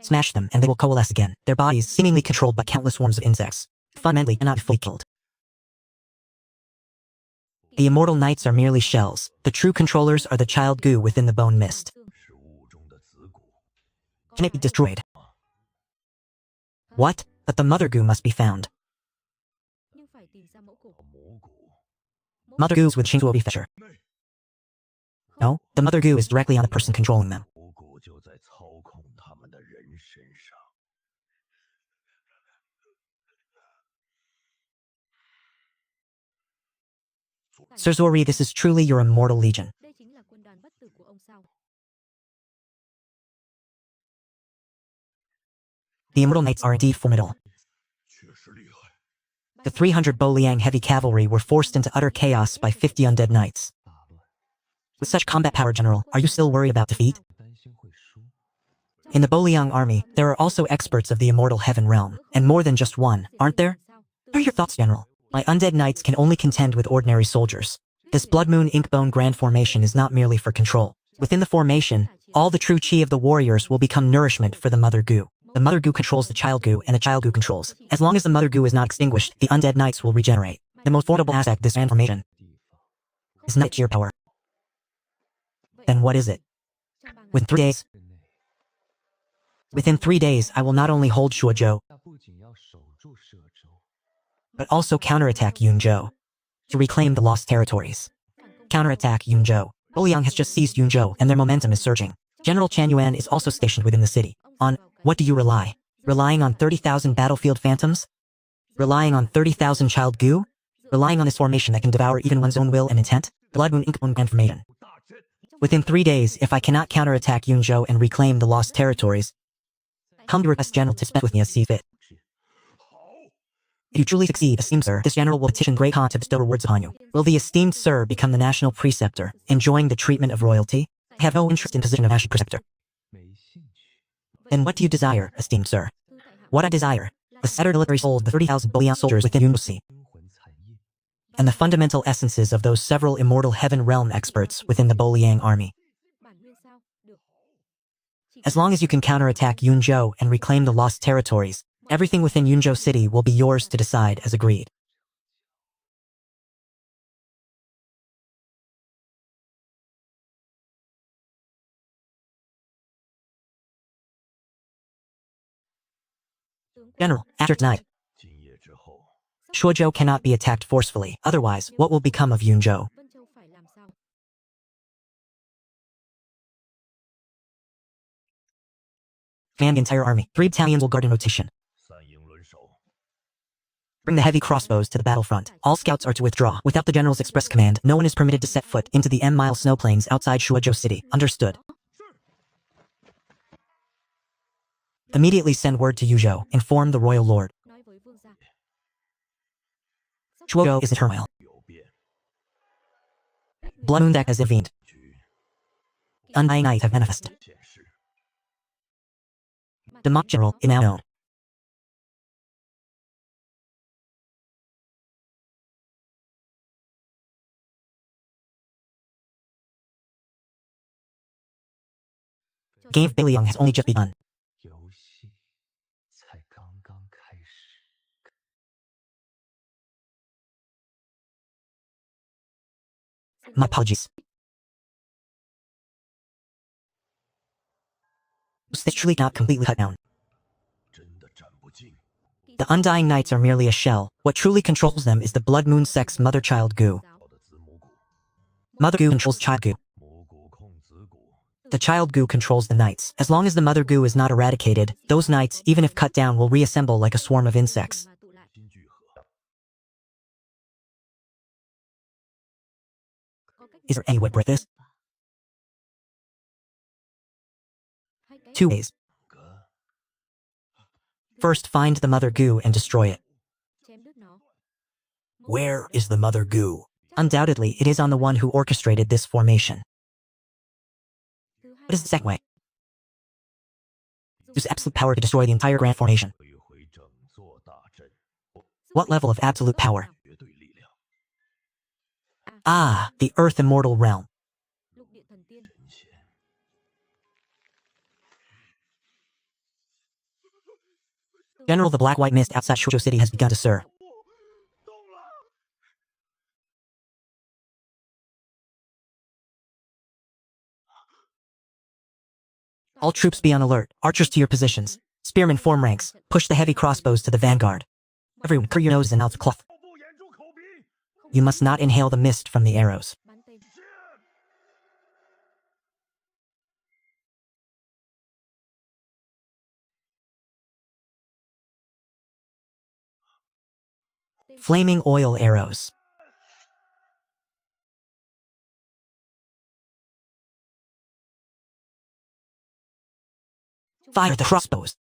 Smash them, and they will coalesce again, their bodies seemingly controlled by countless swarms of insects. Fundamentally cannot be fully killed. The immortal knights are merely shells. The true controllers are the child goo within the bone mist. 是物中的子骨。 Can it be destroyed? What? But the mother goo must be found. nhưng phải tìm ra mẫu cổ. 魔骨 Mother goos with Xingzuo Fetcher. No, the mother goo is directly on the person controlling them. 魔骨就在操控他们的人身上。 Sir Zori, this is truly your immortal legion. Đây chính là quân đoàn bất tử của ông sao? The immortal knights are indeed formidable. 确实厉害。 The 300 Boliang heavy cavalry were forced into utter chaos by 50 undead knights. With such combat power, General, are you still worried about defeat? In the Boliang army, there are also experts of the immortal heaven realm, and more than just one, aren't there? What are your thoughts, General? My undead knights can only contend with ordinary soldiers. This Blood Moon Inkbone Grand Formation is not merely for control. Within the formation, all the true chi of the warriors will become nourishment for the Mother Goo. The Mother Goo controls the Child Goo, and the Child Goo controls. As long as the Mother Goo is not extinguished, the undead knights will regenerate. The most formidable aspect of this transformation is not sheer power. Then what is it? Within 3 days, I will not only hold Shuozhou, but also counterattack Yunzhou to reclaim the lost territories. Counterattack Yunzhou. Boliang has just seized Yunzhou, and their momentum is surging. General Chan Yuan is also stationed within the city. On what do you rely? Relying on 30,000 battlefield phantoms? Relying on 30,000 child goo? Relying on this formation that can devour even one's own will and intent? Blood Moon Inkbone Grand Formation. Within 3 days, if I cannot counterattack Yunzhou and reclaim the lost territories, humbly request General to spend with me as see fit. If you truly succeed, esteemed sir, this general will petition Great Khan to bestow rewards upon you. Will the esteemed sir become the national preceptor, enjoying the treatment of royalty? I have no interest in position of national preceptor. Then what do you desire, esteemed sir? What I desire, the scattered military souls of the 30,000 Boliang soldiers within Yunzhou, and the fundamental essences of those several immortal heaven realm experts within the Boliang army. Bản nguyên sao? Được. As long as you can counterattack Yunzhou and reclaim the lost territories, everything within Yunzhou City will be yours to decide as agreed. General, after tonight, 今夜之后， Shuozhou cannot be attacked forcefully, otherwise, what will become of Yunzhou? Vân Châu phải làm sao? Command the entire army. 3 battalions will guard in rotation. 三营轮手， Bring the heavy crossbows to the battlefront. All scouts are to withdraw. Without the general's express command, no one is permitted to set foot into the M-mile snow plains outside Shuozhou City. Understood. Immediately send word to Yuzhou. Inform the royal lord. Nói với vương gia. Shuozhou is in turmoil. 有变 Blood Moon deck has intervened. 局 Undying knights have manifested. 现实。 The mock general is now known. The game of Baliang has only just begun. 游戏才刚刚开始。 My apologies. This truly not completely cut down. 真的斩不尽。 The Undying Knights are merely a shell. What truly controls them is the Blood Moon Sex Mother-Child Goo. 好的子母骨， Mother Goo controls Child Goo. 母骨控子骨， The Child Goo controls the Knights. As long as the Mother Goo is not eradicated, those Knights, even if cut down, will reassemble like a swarm of insects. mà tụ lại. 心聚合。 Có cách Is there any way to break this? hai cái 2 ways. 哥， First, find the Mother Goo and destroy it. chém đứt nó. Where is the Mother Goo? Undoubtedly, it is on the one who orchestrated this formation. Thứ hai What is là the second way? dùng Use absolute power to destroy the entire Grand Formation. 摧毁整座大阵， What level of absolute power? 绝对力量， Ah, the Earth Immortal Realm. lục địa thần tiên. 神仙。 General, the black-white mist outside Shoujo City has begun to stir. 动了！ All troops be on alert. Archers to your positions. Spearmen form ranks. Push the heavy crossbows to the vanguard. Everyone, cover your noses and mouths cloth. 口不眼珠口鼻， You must not inhale the mist from the arrows. Bắn tên. 是 Flaming oil arrows. Fire the crossbows.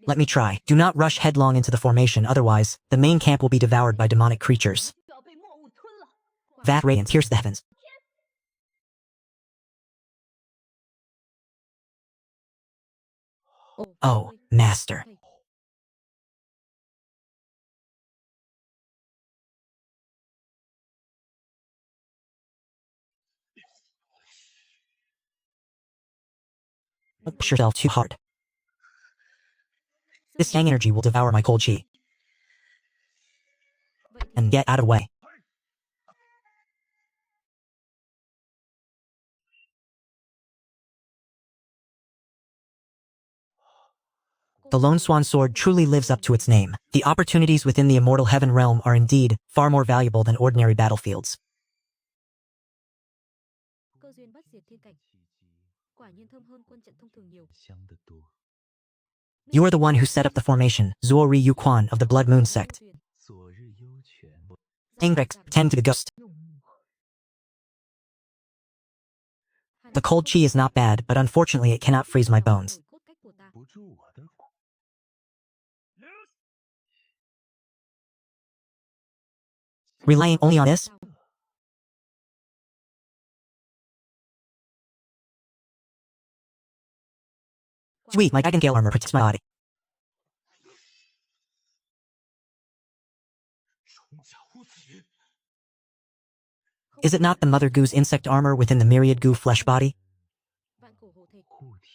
Let me try. Do not rush headlong into the formation, otherwise, the main camp will be devoured by demonic creatures. 就要被墨雾吞了。 Vast radiance pierce the heavens. Oh, master. Thầy. Don't push yourself too hard. This yang energy will devour my cold chi. Vậy thì And get out of the way. The Lone Swan Sword truly lives up to its name. The opportunities within the immortal heaven realm are indeed far more valuable than ordinary battlefields. cơ duyên bất diệt thiên cảnh. Quả nhiên thơm hơn quân trận thông thường nhiều. 香得多。 You are the one who set up the formation, Zuo Ri Yu Quan of the Blood Moon sect. 昨日幽泉， Ingrex, tend to the ghost. 用墨 The cold chi is not bad, but unfortunately it cannot freeze my bones. cốt cách của ta. 不住我的火， Relying only on this? Sweet, my dragon gale armor protects my body. 虫甲无体， Is it not the Mother Goo's insect armor within the myriad goo flesh body? Vạn cổ hộ thể. 护体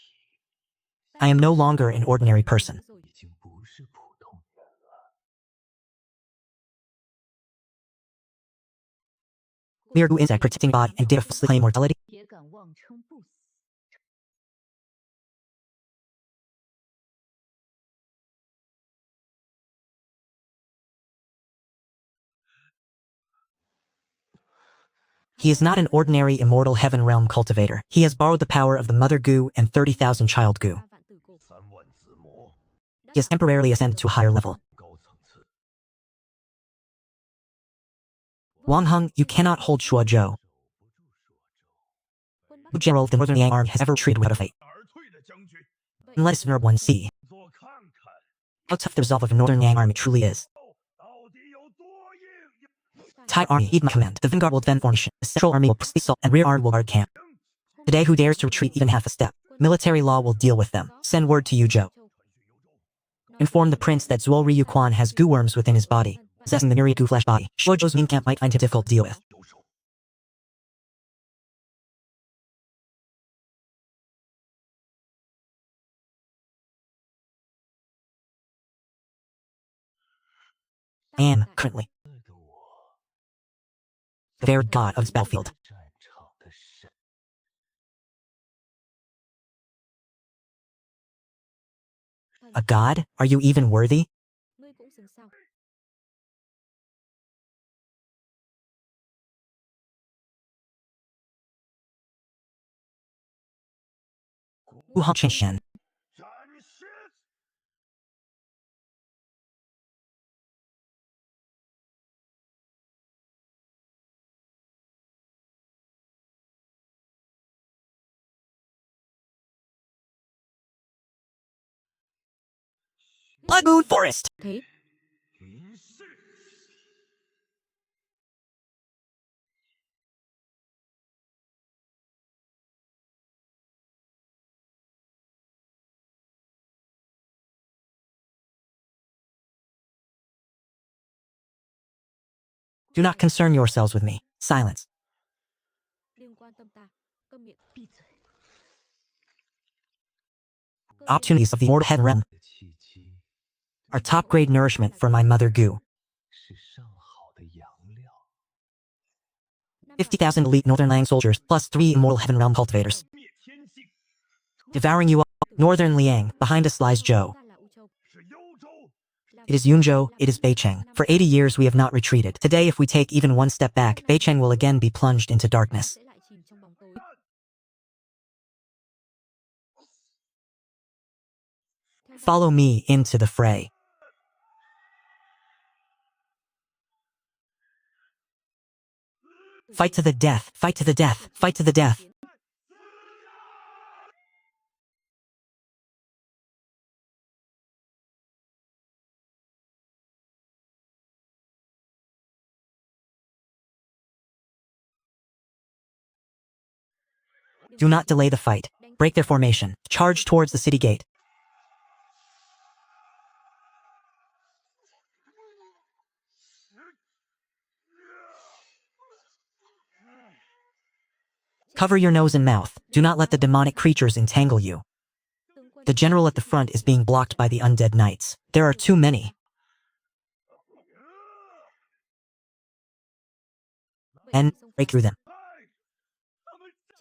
I am no longer an ordinary person. rồi. 已经不是普通人了。 Myriad goo insect protecting body and did a falsely claim mortality? 也敢妄称不死。 He is not an ordinary immortal heaven realm cultivator. He has borrowed the power of the Mother Goo and 30,000 Child Goo. 3 vạn tử cổ. 3万子魔， He has temporarily ascended to a higher level. 高层次。 Wang Heng, you cannot hold Shuo Zhou. Quân Bắc No general of the Northern Yang Army has ever treated without a fate. 而退的将军， vậy. And let us one see 做看看 how tough the resolve of a Northern Yang Army truly is. 到底有多硬。 Thai Army, heed my command. The vanguard will defend formation. The central army will press the assault, and rear army will guard camp. Today, who dares to retreat even half a step? Military law will deal with them. Send word to Yu Zhou. Inform the prince that Zuo Ryu Quan has goo worms within his body, possessing the myriad goo flesh body. Shuo Zhou's main camp might find him difficult to deal with. 留守。 I am, currently, 的我， the very god of this battlefield. 战场的神。A god? Are you even worthy? Ngươi cũng xứng sao? Shen. 斩尸！ Lagoon Forest! Thế, 离世！ Do not concern yourselves with me. Silence. đừng quan tâm ta. Câm miệng. 闭嘴！ Opportunities of the immortal heaven realm 的契机 are top-grade nourishment for my mother Gu. 是上好的养料。 50,000 elite Northern Liang soldiers, plus 3 immortal heaven realm cultivators. 灭天境， Devouring you all. Northern Liang, behind us lies Zhou. Ta là U Châu. 是幽州。 It is Yunzhou, it is Beicheng. For 80 years we have not retreated. Today if we take even one step back, Beicheng will again be plunged into darkness. Sẽ lại chìm trong bóng tối. Follow me into the fray. Fight to the death, fight to the death, fight to the death. Do not delay the fight. Break their formation. Charge towards the city gate. Cover your nose and mouth. Do not let the demonic creatures entangle you. The general at the front is being blocked by the undead knights. There are too many. And break through them.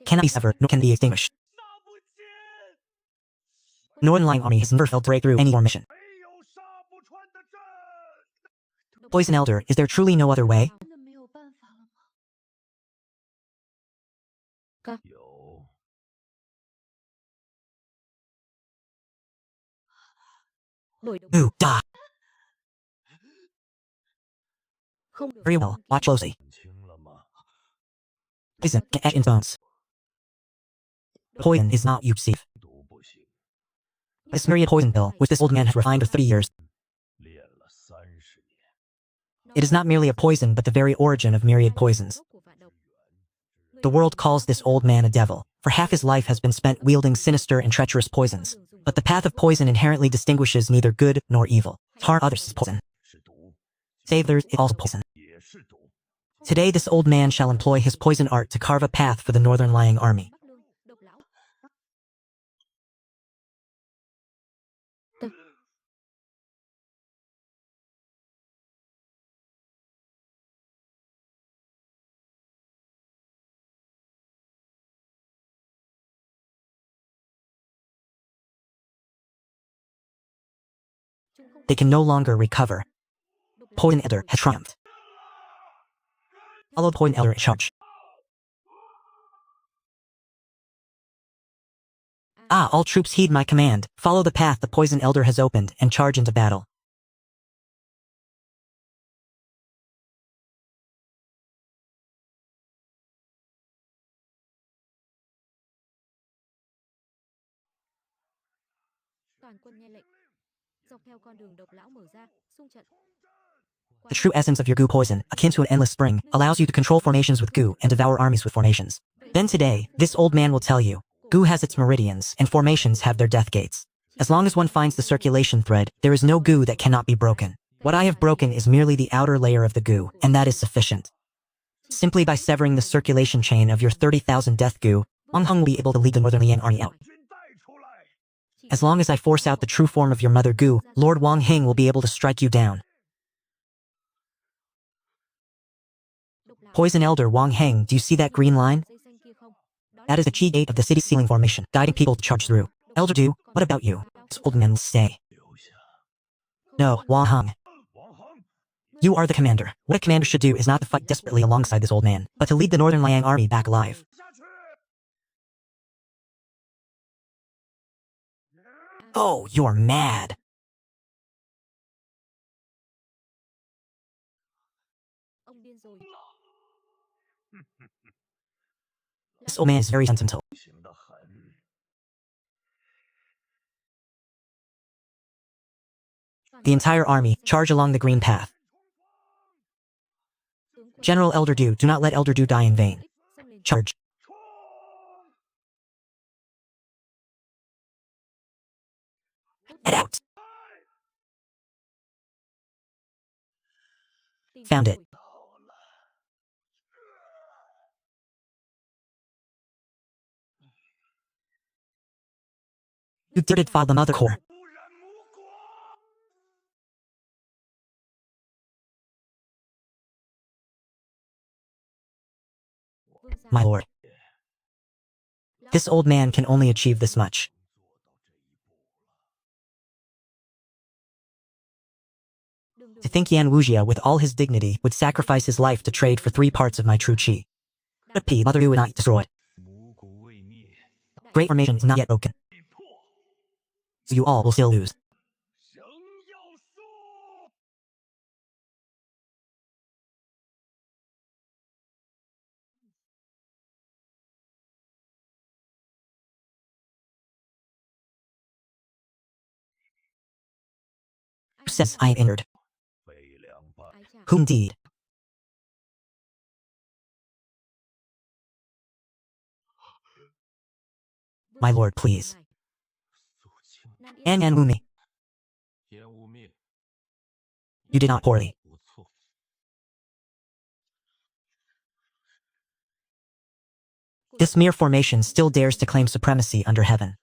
Cannot be severed, nor can be extinguished. Northern Liang Army has never failed to break through any formation. 没有杀不穿的阵。 Poison Elder, is there truly no other way? 真的没有办法了吗？有 Đổi được. Ooh, da. Không được. Very well, watch closely. 清了吗？ Poison can etch in bones. Poison is not you perceive. 毒不行， This myriad poison pill, which this old man has refined for 30 years, 练了30年。 it is not merely a poison but the very origin of myriad poisons. The world calls this old man a devil, for half his life has been spent wielding sinister and treacherous poisons. But the path of poison inherently distinguishes neither good nor evil. Harm others is poison. 是毒， Save others is also poison. 也是毒。 Today this old man shall employ his poison art to carve a path for the Northern Liang Army. Bắt lương, độc lão. Chúng không They can no longer recover. Poison Elder has triumphed. Follow Poison Elder in charge. Ah, all troops heed my command. Follow the path the Poison Elder has opened and charge into battle. toàn quân nghe lệnh. Dọc theo con đường độc lão mở ra, xung trận. The true essence of your goo poison, akin to an endless spring, allows you to control formations with goo and devour armies with formations. Then today, this old man will tell you, goo has its meridians and formations have their death gates. As long as one finds the circulation thread, there is no goo that cannot be broken. What I have broken is merely the outer layer of the goo, and that is sufficient. Simply by severing the circulation chain of your 30,000 death goo, Wang Heng will be able to lead the Northern Liang army out. 军带出来。 As long as I force out the true form of your mother goo, Lord Wang Heng will be able to strike you down. Độc lão. Poison Elder Wang Heng, do you see that green line? Dây xanh kia không? Đó That is the chi gate of the city's ceiling formation, guiding people to charge through. Elder Du, what about you? This old man will stay. No, Wang Heng. 王恒， You are the commander. What a commander should do is not to fight desperately alongside this old man, but to lead the Northern Liang army back alive. 下去！ Oh, you're mad. Ông điên rồi. This old man is very sentimental. 行得很。 The entire army charge along the green path. General Elder Du, do not let Elder Du die in vain. Xông lên. Charge. 冲！ Head out. Tìm Found thấy it. rồi. You dared defile the Mother Core. 无人无果。 Vương gia. My lord. This old man can only achieve this much. Đường đường. To think Yan Wujia, with all his dignity, would sacrifice his life to trade for 3 parts of my true chi. What a pity Mother Yu would not destroyed. 魔骨未灭， Great formation is not yet broken. 被迫， So you all will still lose. 仍要สู้。 Who says I am injured? 悲凉败， Ái chà. Who indeed? Vương My gia lord, dừng please. lại. 肃清， Nan yên. An Yan Wumi, 烟雾灭， you did not poorly. 不错。 This mere formation still dares to claim supremacy under heaven.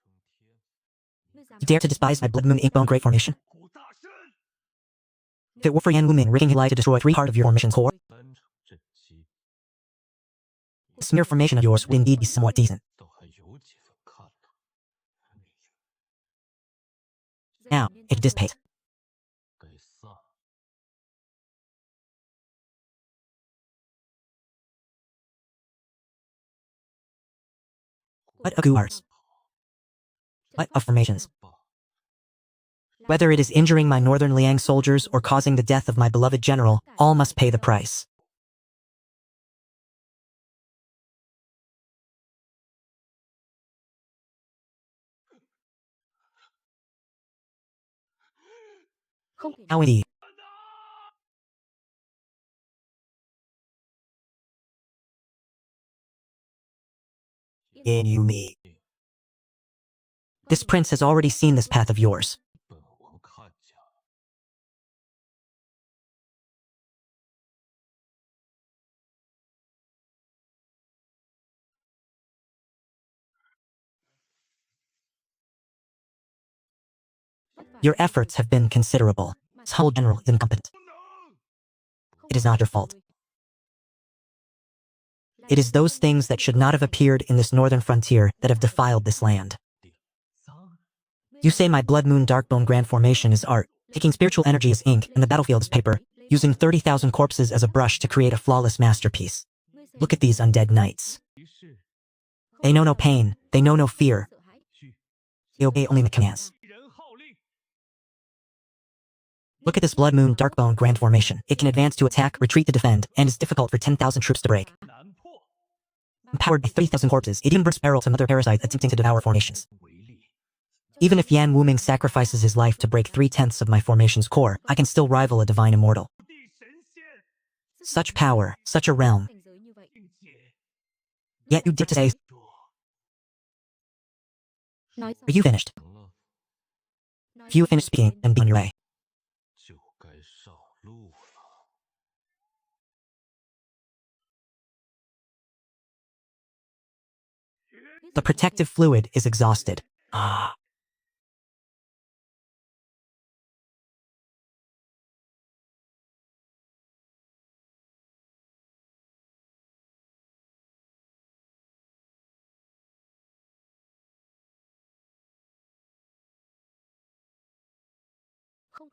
Ngươi dám You dare to despise my Blood Moon Inkbone Great Formation? 古大圣， If it were for Yan Wuming risking his life to destroy 3 parts of your formation's core, 三场阵旗， this mere formation of yours would indeed be somewhat decent. 倒还有几分看头。 Now, it dissipate. 该散。 What a guards. What of formations. Whether it is injuring my Northern Liang soldiers or causing the death of my beloved general, all must pay the price. Không thể Now indeed. In you me. This prince has already seen this path of yours. 本王看家， Your efforts have been considerable. This whole general is incompetent. 不能！ It is not your fault. It is those things that should not have appeared in this northern frontier that have defiled this land. 桑 You say my Blood Moon Darkbone Grand Formation is art, taking spiritual energy as ink and the battlefield as paper, using 30,000 corpses as a brush to create a flawless masterpiece. Look at these undead knights. 于是 They know no pain, they know no fear, 去 they obey only my commands. 人号令， Look at this Blood Moon Darkbone Grand Formation. It can advance to attack, retreat to defend, and is difficult for 10,000 troops to break. 难破 Empowered by 30,000 corpses, it even brings peril to mother parasites attempting to devour formations. 为例。 Even if Yan Wuming sacrifices his life to break 3/10 of my formation's core, I can still rival a divine immortal. 地神仙， Such power, such a realm, Cảnh giới như vậy. 并且 yet you dare to say, 说 Nói are you finished? 成了 If you finish speaking, then be on your way. 就该上路了。 The protective fluid is exhausted. Ah.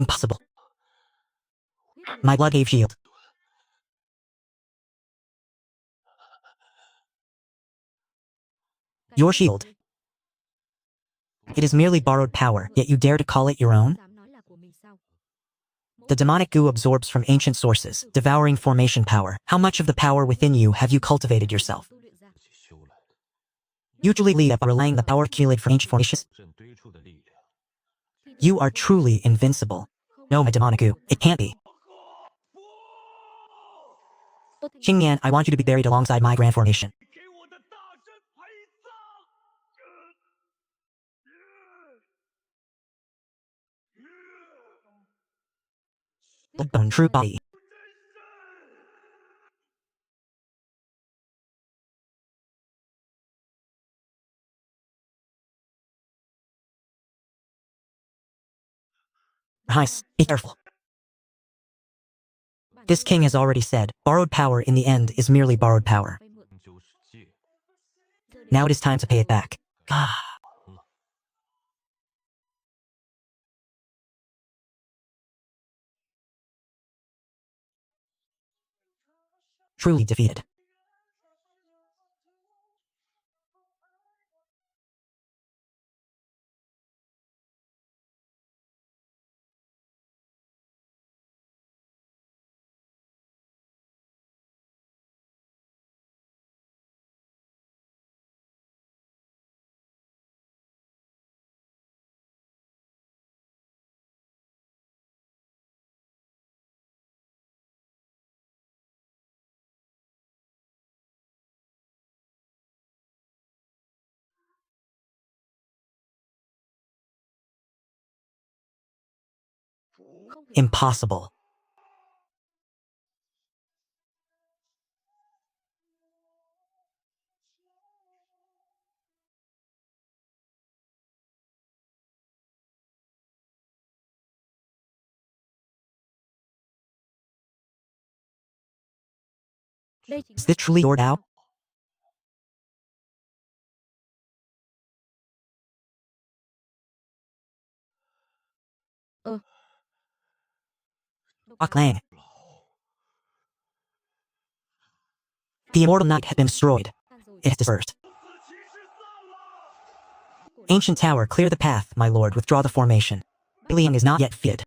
Impossible. My blood gave shield. Your shield. It is merely borrowed power, yet you dare to call it your own? The demonic goo absorbs from ancient sources, devouring formation power. How much of the power within you have you cultivated yourself? 自己修来的， You truly lead up by relying on the power accumulated from ancient formations? 朕堆出的力量， You are truly invincible. No, my demonic goo, it can't be. Xingyan, I want you to be buried alongside my grand formation. 给我的大阵陪葬。The bone true body. Highness, be careful. This king has already said, borrowed power in the end is merely borrowed power. 终究是借。 Now it is time to pay it back. Ah. Truly defeated. Impossible. Is this truly your Tao? Fuck Lang. The immortal night had been destroyed. It has dispersed. Ancient tower, clear the path, my lord, withdraw the formation. Liang is not yet fit.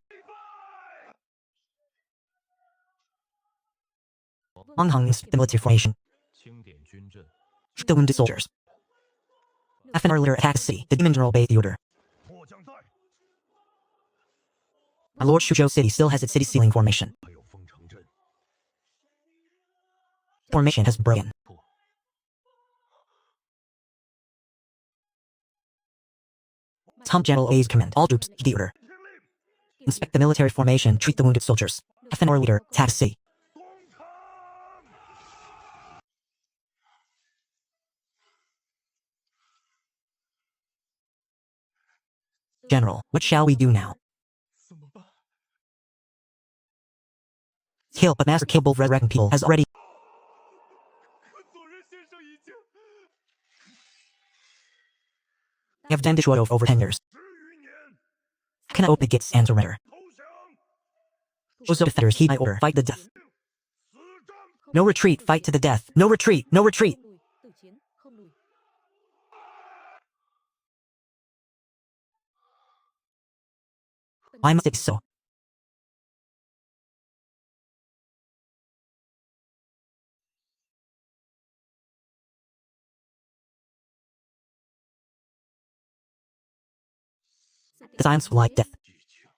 Wang Hong is the military formation. 清点军阵， Shoot the wounded soldiers. Half an hour later, attack the city. The demon general obeyed the order. 迫将在， My lord, Shuzhou City still has its city ceiling formation. 还有封城阵， Formation has broken. Tom General obeys command. All troops, heed the order. 听令， Inspect the military formation. Treat the wounded soldiers. Half an hour later, attack the city. 攻城！ General, what shall we do now? 怎么办？ Kill, but Master Cripple Red Reckoned People has already... 左仁先生已经 have been destroyed over 10 years. 10余年 Can I open the gates and surrender? 投降， Ozo defenders, heed my order. Fight the death. 死战！ No retreat, fight to the death. No retreat, no retreat. Why must it be so? The silence will like death. 激情，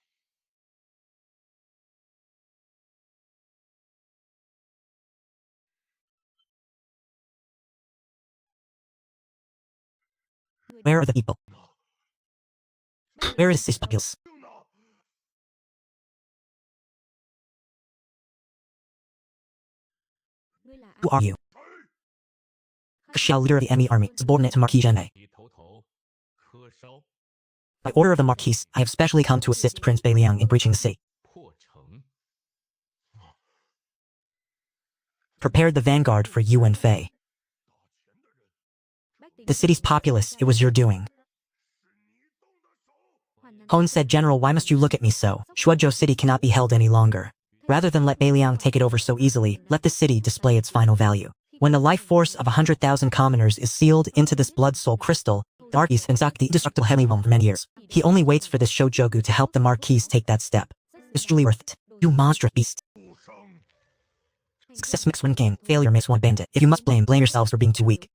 Where are the people? Where is this populace? 命呢？ Who are you? Shall leader of the enemy army, subordinate to Marquis Zhenmei. 一头头，磕烧， By order of the Marquis, I have specially come to assist Prince Beiliang in breaching the city. 破城， Prepared the vanguard for Yuan Fei. The city's populace, it was your doing. Hon said, General, why must you look at me so? Shuozhou City cannot be held any longer. Rather than let Beiliang take it over so easily, let the city display its final value. When the life force of 100,000 commoners is sealed into this blood soul crystal, the Marquis has been the indestructible heavenly realm for many years. He only waits for this Shojogu to help the Marquis take that step. It's truly worth it. You monstrous beast. Success makes one king, failure makes one bandit. If you must blame yourselves for being too weak.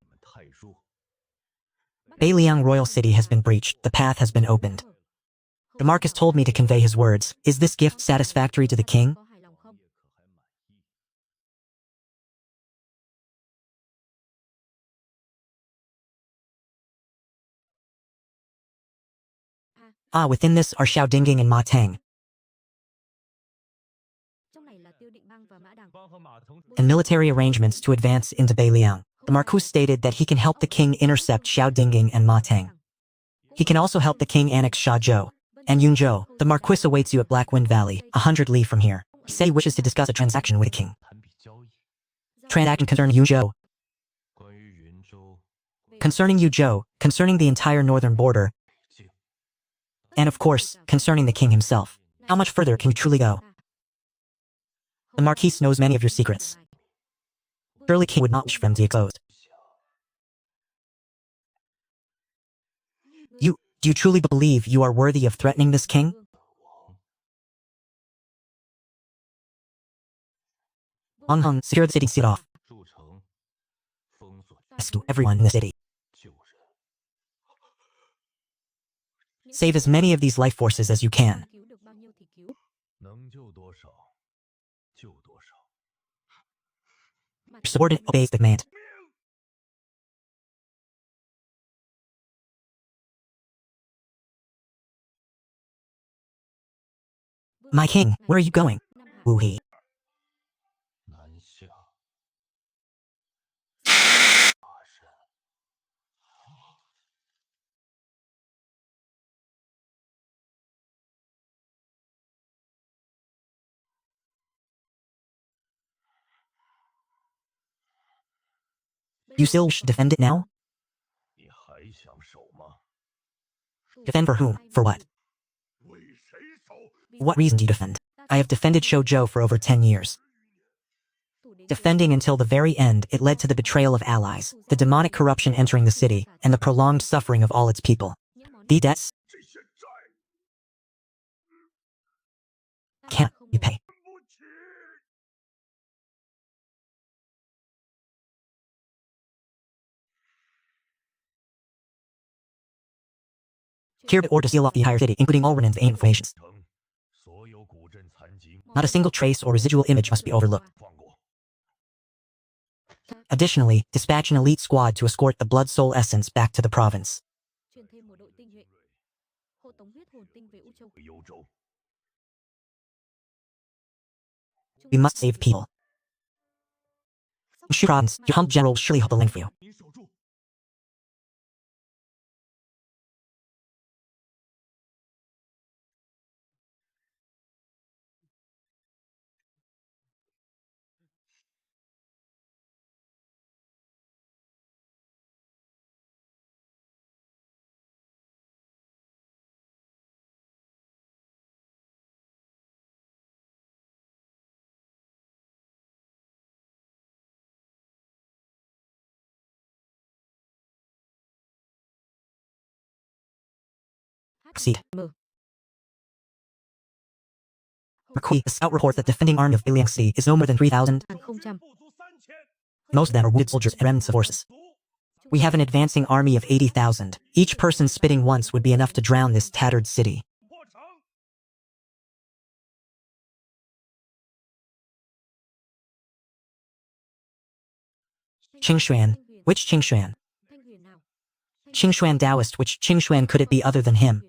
Beiliang Royal City has been breached, the path has been opened. The Marquis told me to convey his words. Is this gift satisfactory to the king? Ah, within this are Xiaodinging and Ma Tang, and military arrangements to advance into Beiliang. The Marquis stated that he can help the king intercept Xiaodinging and Ma Tang. He can also help the king annex Shazhou and Yunzhou. The Marquis awaits you at Blackwind Valley, 100 li from here. He said he wishes to discuss a transaction with the king. Transaction concerning Yunzhou. Concerning Yuzhou, concerning the entire northern border, and of course, concerning the king himself. How much further can you truly go? The Marquis knows many of your secrets. Surely king would not wish for them to be exposed. Do you truly believe you are worthy of threatening this king? Wang Heng, secure the city, seal it off. Rescue everyone in the city. Save as many of these life forces as you can. Your subordinate obeys the command. My king, where are you going? Wu He. You still wish to defend it now? Defend for whom? For what? What reason do you defend? I have defended Shoujo for over 10 years. Defending until the very end, it led to the betrayal of allies, the demonic corruption entering the city, and the prolonged suffering of all its people. The debts can't you pay. Here or to seal off the entire city, including all remnants of ancient formations. Not a single trace or residual image must be overlooked. Additionally, dispatch an elite squad to escort the blood soul essence back to the province. We must save people. Shu province, your humble general will surely hold the line for you. Proceed. Marquis, the scout report that defending army of Beiliang City is no more than 3,000. Most of them are wounded soldiers and remnants of forces. We have an advancing army of 80,000. Each person spitting once would be enough to drown this tattered city. Qingshuan. Which Qingshuan? Qingshuan Taoist. Which Qingshuan could it be other than him?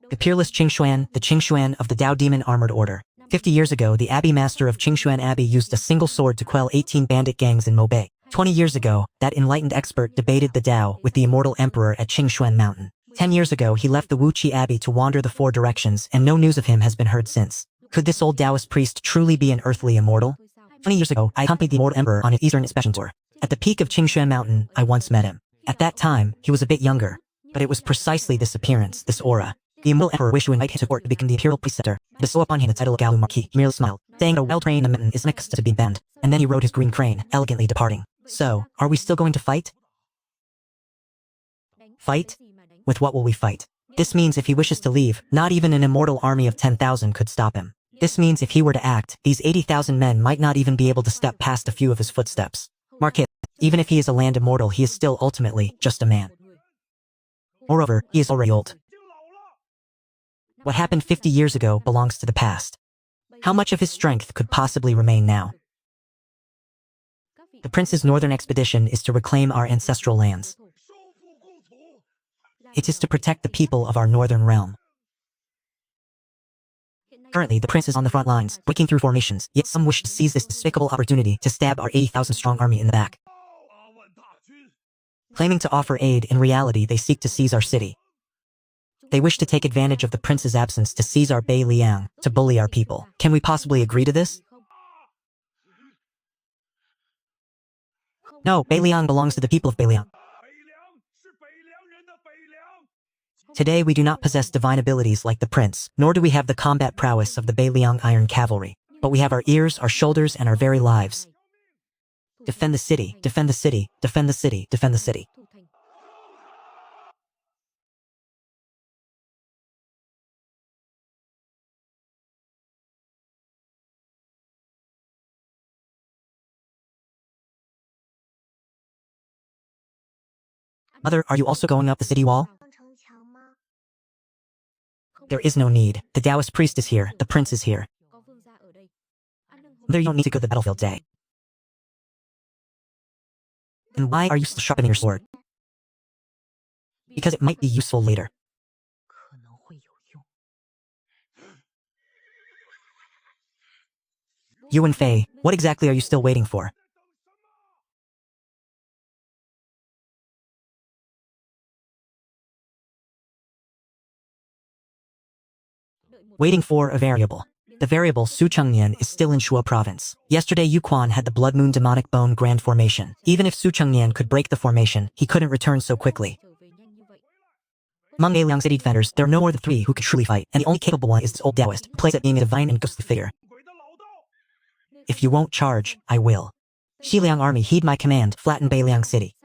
The peerless Qingshuan, the Qingshuan of the Dao Demon Armored Order. 50 years ago, the Abbey Master of Qingshuan Abbey used a single sword to quell 18 bandit gangs in Mobei. 20 years ago, that enlightened expert debated the Dao with the immortal emperor at Qingshuan Mountain. 10 years ago, he left the Wuqi Abbey to wander the four directions, and no news of him has been heard since. Could this old Taoist priest truly be an earthly immortal? 20 years ago, I accompanied the immortal emperor on his eastern inspection tour. At the peak of Qingshuan Mountain, I once met him. At that time, he was a bit younger, but it was precisely this appearance, this aura. The immortal emperor wished to invite him to court to become the imperial preceptor, bestow upon him the title of Galu Marquis. He merely smiled, saying that a well-trained mitten is next to being bent, and then he rode his green crane, elegantly departing. So, are we still going to fight? Fight? With what will we fight? This means if he wishes to leave, not even an immortal army of 10,000 could stop him. This means if he were to act, these 80,000 men might not even be able to step past a few of his footsteps. Marquis, even if he is a land immortal, he is still ultimately just a man. Moreover, he is already old. What happened 50 years ago belongs to the past. How much of his strength could possibly remain now? The prince's northern expedition is to reclaim our ancestral lands. It is to protect the people of our northern realm. Currently, the prince is on the front lines, breaking through formations, yet some wish to seize this despicable opportunity to stab our 80,000-strong army in the back. Claiming to offer aid, in reality they seek to seize our city. They wish to take advantage of the prince's absence to seize our Bei Liang, to bully our people. Can we possibly agree to this? No, Bei Liang belongs to the people of Bei Liang. Today we do not possess divine abilities like the prince, nor do we have the combat prowess of the Bei Liang Iron Cavalry. But we have our ears, our shoulders, and our very lives. Defend the city, defend the city, defend the city, defend the city. Mother, are you also going up the city wall? There is no need. The Taoist priest is here, the prince is here. Mother, you don't need to go to the battlefield today. Then why are you still sharpening your sword? Because it might be useful later. You and Faye, what exactly are you still waiting for? Waiting for a variable. The variable Su Chengnian is still in Shuo province. Yesterday Yu Quan had the Blood Moon Demonic Bone Grand Formation. Even if Su Chengnian could break the formation, he couldn't return so quickly. Among Liang City defenders, there are no more than 3 who could truly fight, and the only capable one is this old Taoist, who plays at being a divine and ghostly figure. If you won't charge, I will. Xiliang army, heed my command, flatten Liang City.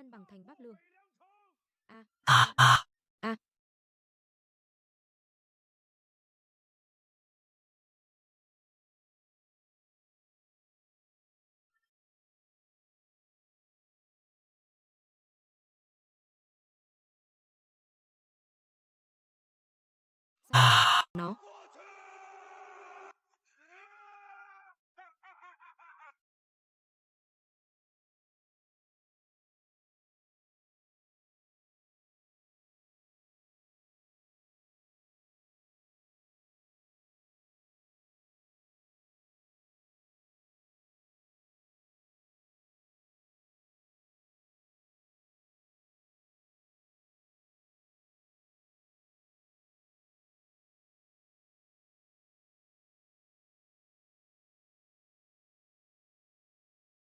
Ah, ah. Ah. Nó.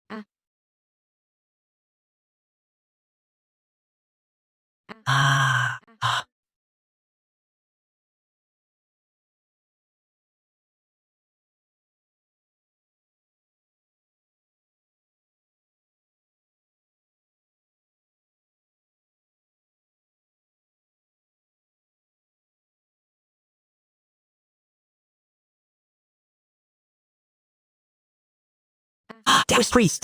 À. Ah. Ah. Ah, Taoist priest!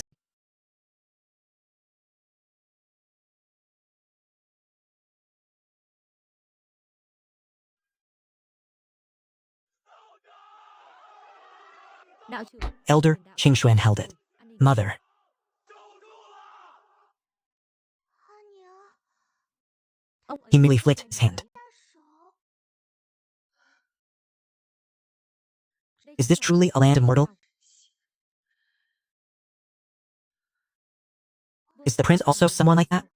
Đạo trưởng. Elder Qing Xuan held it. Mother. Ông ấy He merely flicked his hand. Is this truly a land immortal? Is the prince also someone like that?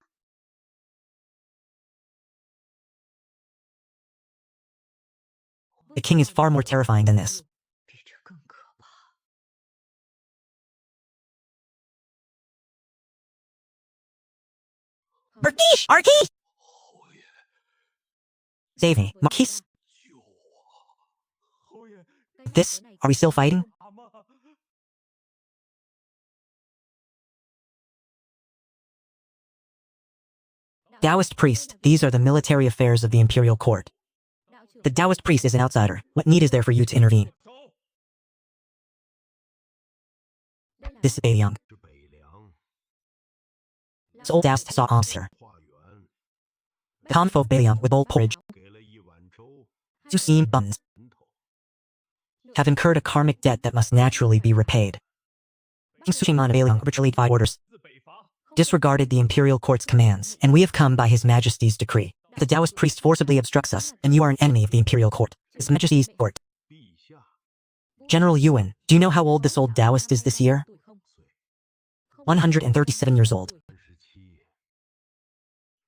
The king is far more terrifying than this. 比这更可怕。 Marquis! Marquis! Save me, Marquis! This, are we still fighting? Taoist priest, these are the military affairs of the imperial court. The Taoist priest is an outsider. What need is there for you to intervene? This is Beiliang. 是北凉 This old Taoist saw alms here. 化缘， The common folk Beiliang with bowl porridge, 给了一碗粥 Susim buns, 馒头， have incurred a karmic debt that must naturally be repaid. King Sushingman of Beiliang arbitrarily defied orders, disregarded the imperial court's commands, and we have come by his majesty's decree. If the Taoist priest forcibly obstructs us, then you are an enemy of the imperial court. His majesty's court. 陛下 General Yuan, do you know how old this old Taoist is this year? 137 years old. 37，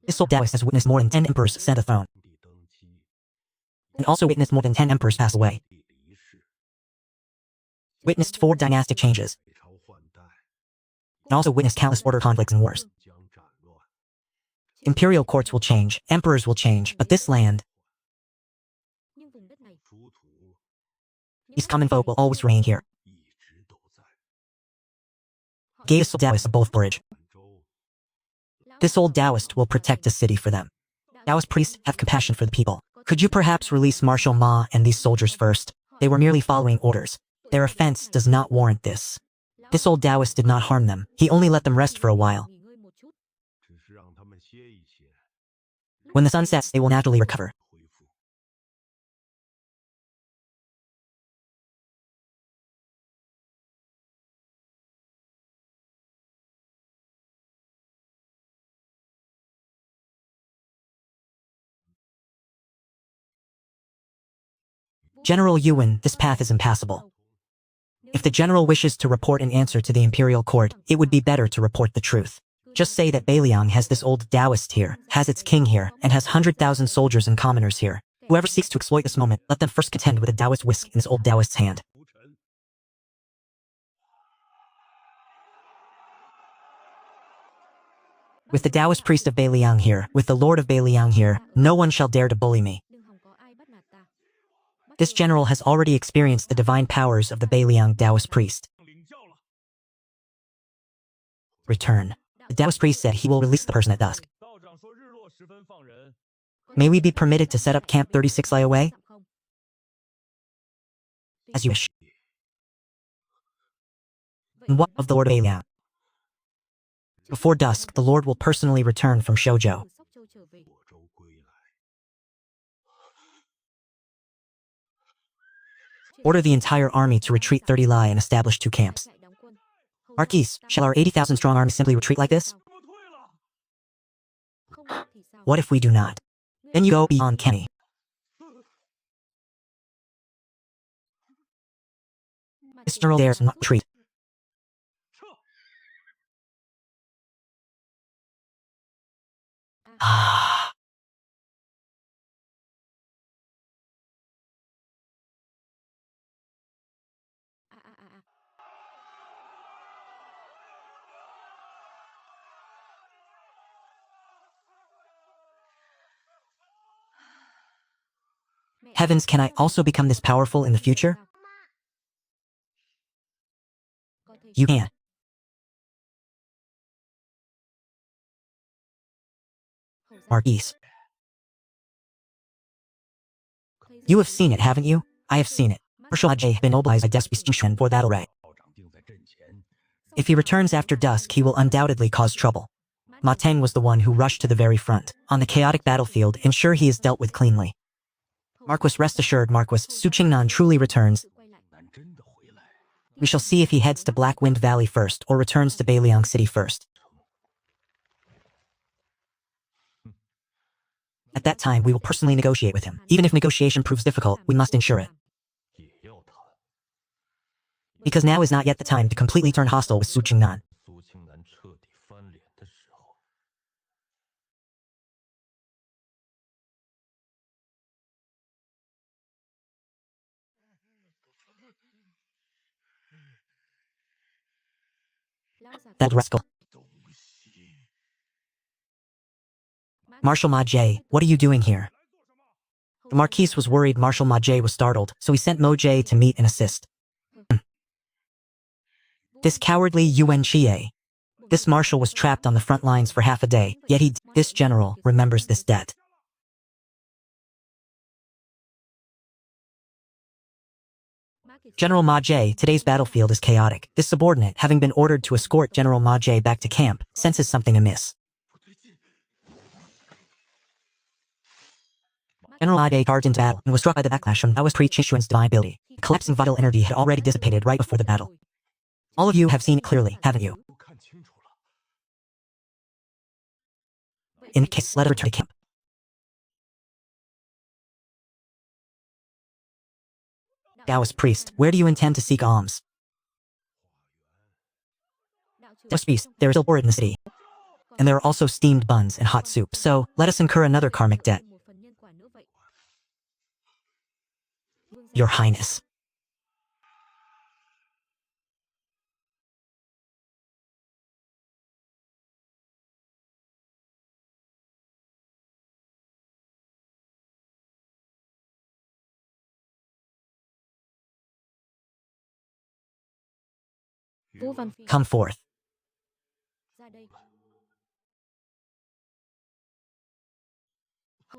This old Taoist has witnessed more than 10 emperors ascend the throne, 皇帝登基， and also witnessed more than 10 emperors pass away, 帝离世， witnessed 4 dynastic changes, 改朝换代， and also witnessed countless order conflicts and wars. 将战乱， Imperial courts will change, emperors will change, but this land, nhưng vùng đất này, 殊途 these common folk will always reign here. 一直都在。 Gave this old Taoist a bowl of porridge. 碗粥 This old Taoist will protect the city for them. Taoist priests have compassion for the people. Could you perhaps release Marshal Ma and these soldiers first? They were merely following orders. Their offense does not warrant this. This old Taoist did not harm them. He only let them rest for a while. nghỉ ngơi một chút. 只是让他们歇一歇， When the sun sets, they will naturally recover. 恢复。 General Yuan, this path is impassable. If the general wishes to report an answer to the imperial court, it would be better to report the truth. Just say that Beiliang has this old Taoist here, has its king here, and has 100,000 soldiers and commoners here. Whoever seeks to exploit this moment, let them first contend with a Taoist whisk in this old Taoist's hand. 浮沉， With the Taoist priest of Beiliang here, with the lord of Beiliang here, no one shall dare to bully me. Đừng hòng có ai bắt nạt ta. Bắt This đầu general has already experienced the divine powers of the Beiliang Taoist priest. 领教了。 Return. The Taoist priest said he will release the person at dusk. 道长说日落时分放人， May we be permitted to set up Camp 36 lie away? tạm không? As you wish. And what of the Lord of Beiliang? Before dusk, the Lord will personally return from Shoujo. Từ Sóc Châu trở về. 霍州归来， Order the entire army to retreat 30 lie and establish 2 camps. Chạy đóng quân. Hầu Marquis, tạm shall our 80,000 strong army simply retreat like this? 我退了。 không được thì sao? What if we do not? Then you go beyond Kenny. Mà This chỉ general dares not retreat. 撤。 Ah. à. Mẹ, Heavens, can I also become this powerful in the future? có thể You can't. hầu ra Marquis. thấy You rằng have seen it, haven't you? I have seen it. Marshal Ajay has been mobilized by Despi Stinchuan for battle array. 道长定在阵前， If he returns after dusk, he will undoubtedly cause trouble. Ma Teng was the one who rushed to the very front. On the chaotic battlefield, ensure he is dealt with cleanly. Marquis, rest assured, Marquis, Su Qingnan truly returns. sự quay lại. 难真的回来。 We shall see if he heads to Black Wind Valley first or returns to Beiliang City first. At that time, we will personally negotiate with him. Even if negotiation proves difficult, we must ensure it. 也要谈。 Because now is not yet the time to completely turn hostile with Su Qingnan. 苏青南彻底翻脸的时候。 Lão già That rascal. 东西 Marshal Ma Jie, what are you doing here? The Marquis was worried Marshal Ma Jie was startled, so he sent Mo Jie to meet and assist. This cowardly Yuan Chie. This marshal was trapped on the front lines for half a day, yet this general remembers this debt. General Ma Jie, today's battlefield is chaotic. This subordinate, having been ordered to escort General Ma Jie back to camp, senses something amiss. General Ma Jie charged into battle and was struck by the backlash from Taoist priest Chishuan's divine ability. The collapsing vital energy had already dissipated right before the battle. All of you have seen it clearly, haven't you? 都看清楚了。 In case, let her return to camp. Taoist priest, where do you intend to seek alms? Taoist priest, there is still board in the city. And there are also steamed buns and hot soup, so let us incur another karmic debt. Your Highness. Vũ Văn Phi Come forth. ra đây.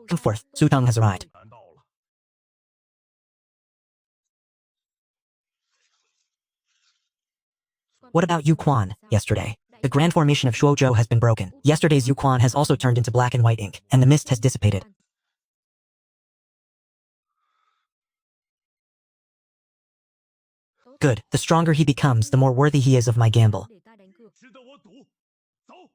Come forth, Su Tong has arrived. 难到了。 What about Yu Quan, yesterday? The grand formation of Shuozhou has been broken. Yesterday's Yu Quan has also turned into black and white ink, and the mist has dissipated. Good, the stronger he becomes, the more worthy he is of my gamble. Để ta đánh cược. 值得我赌。走。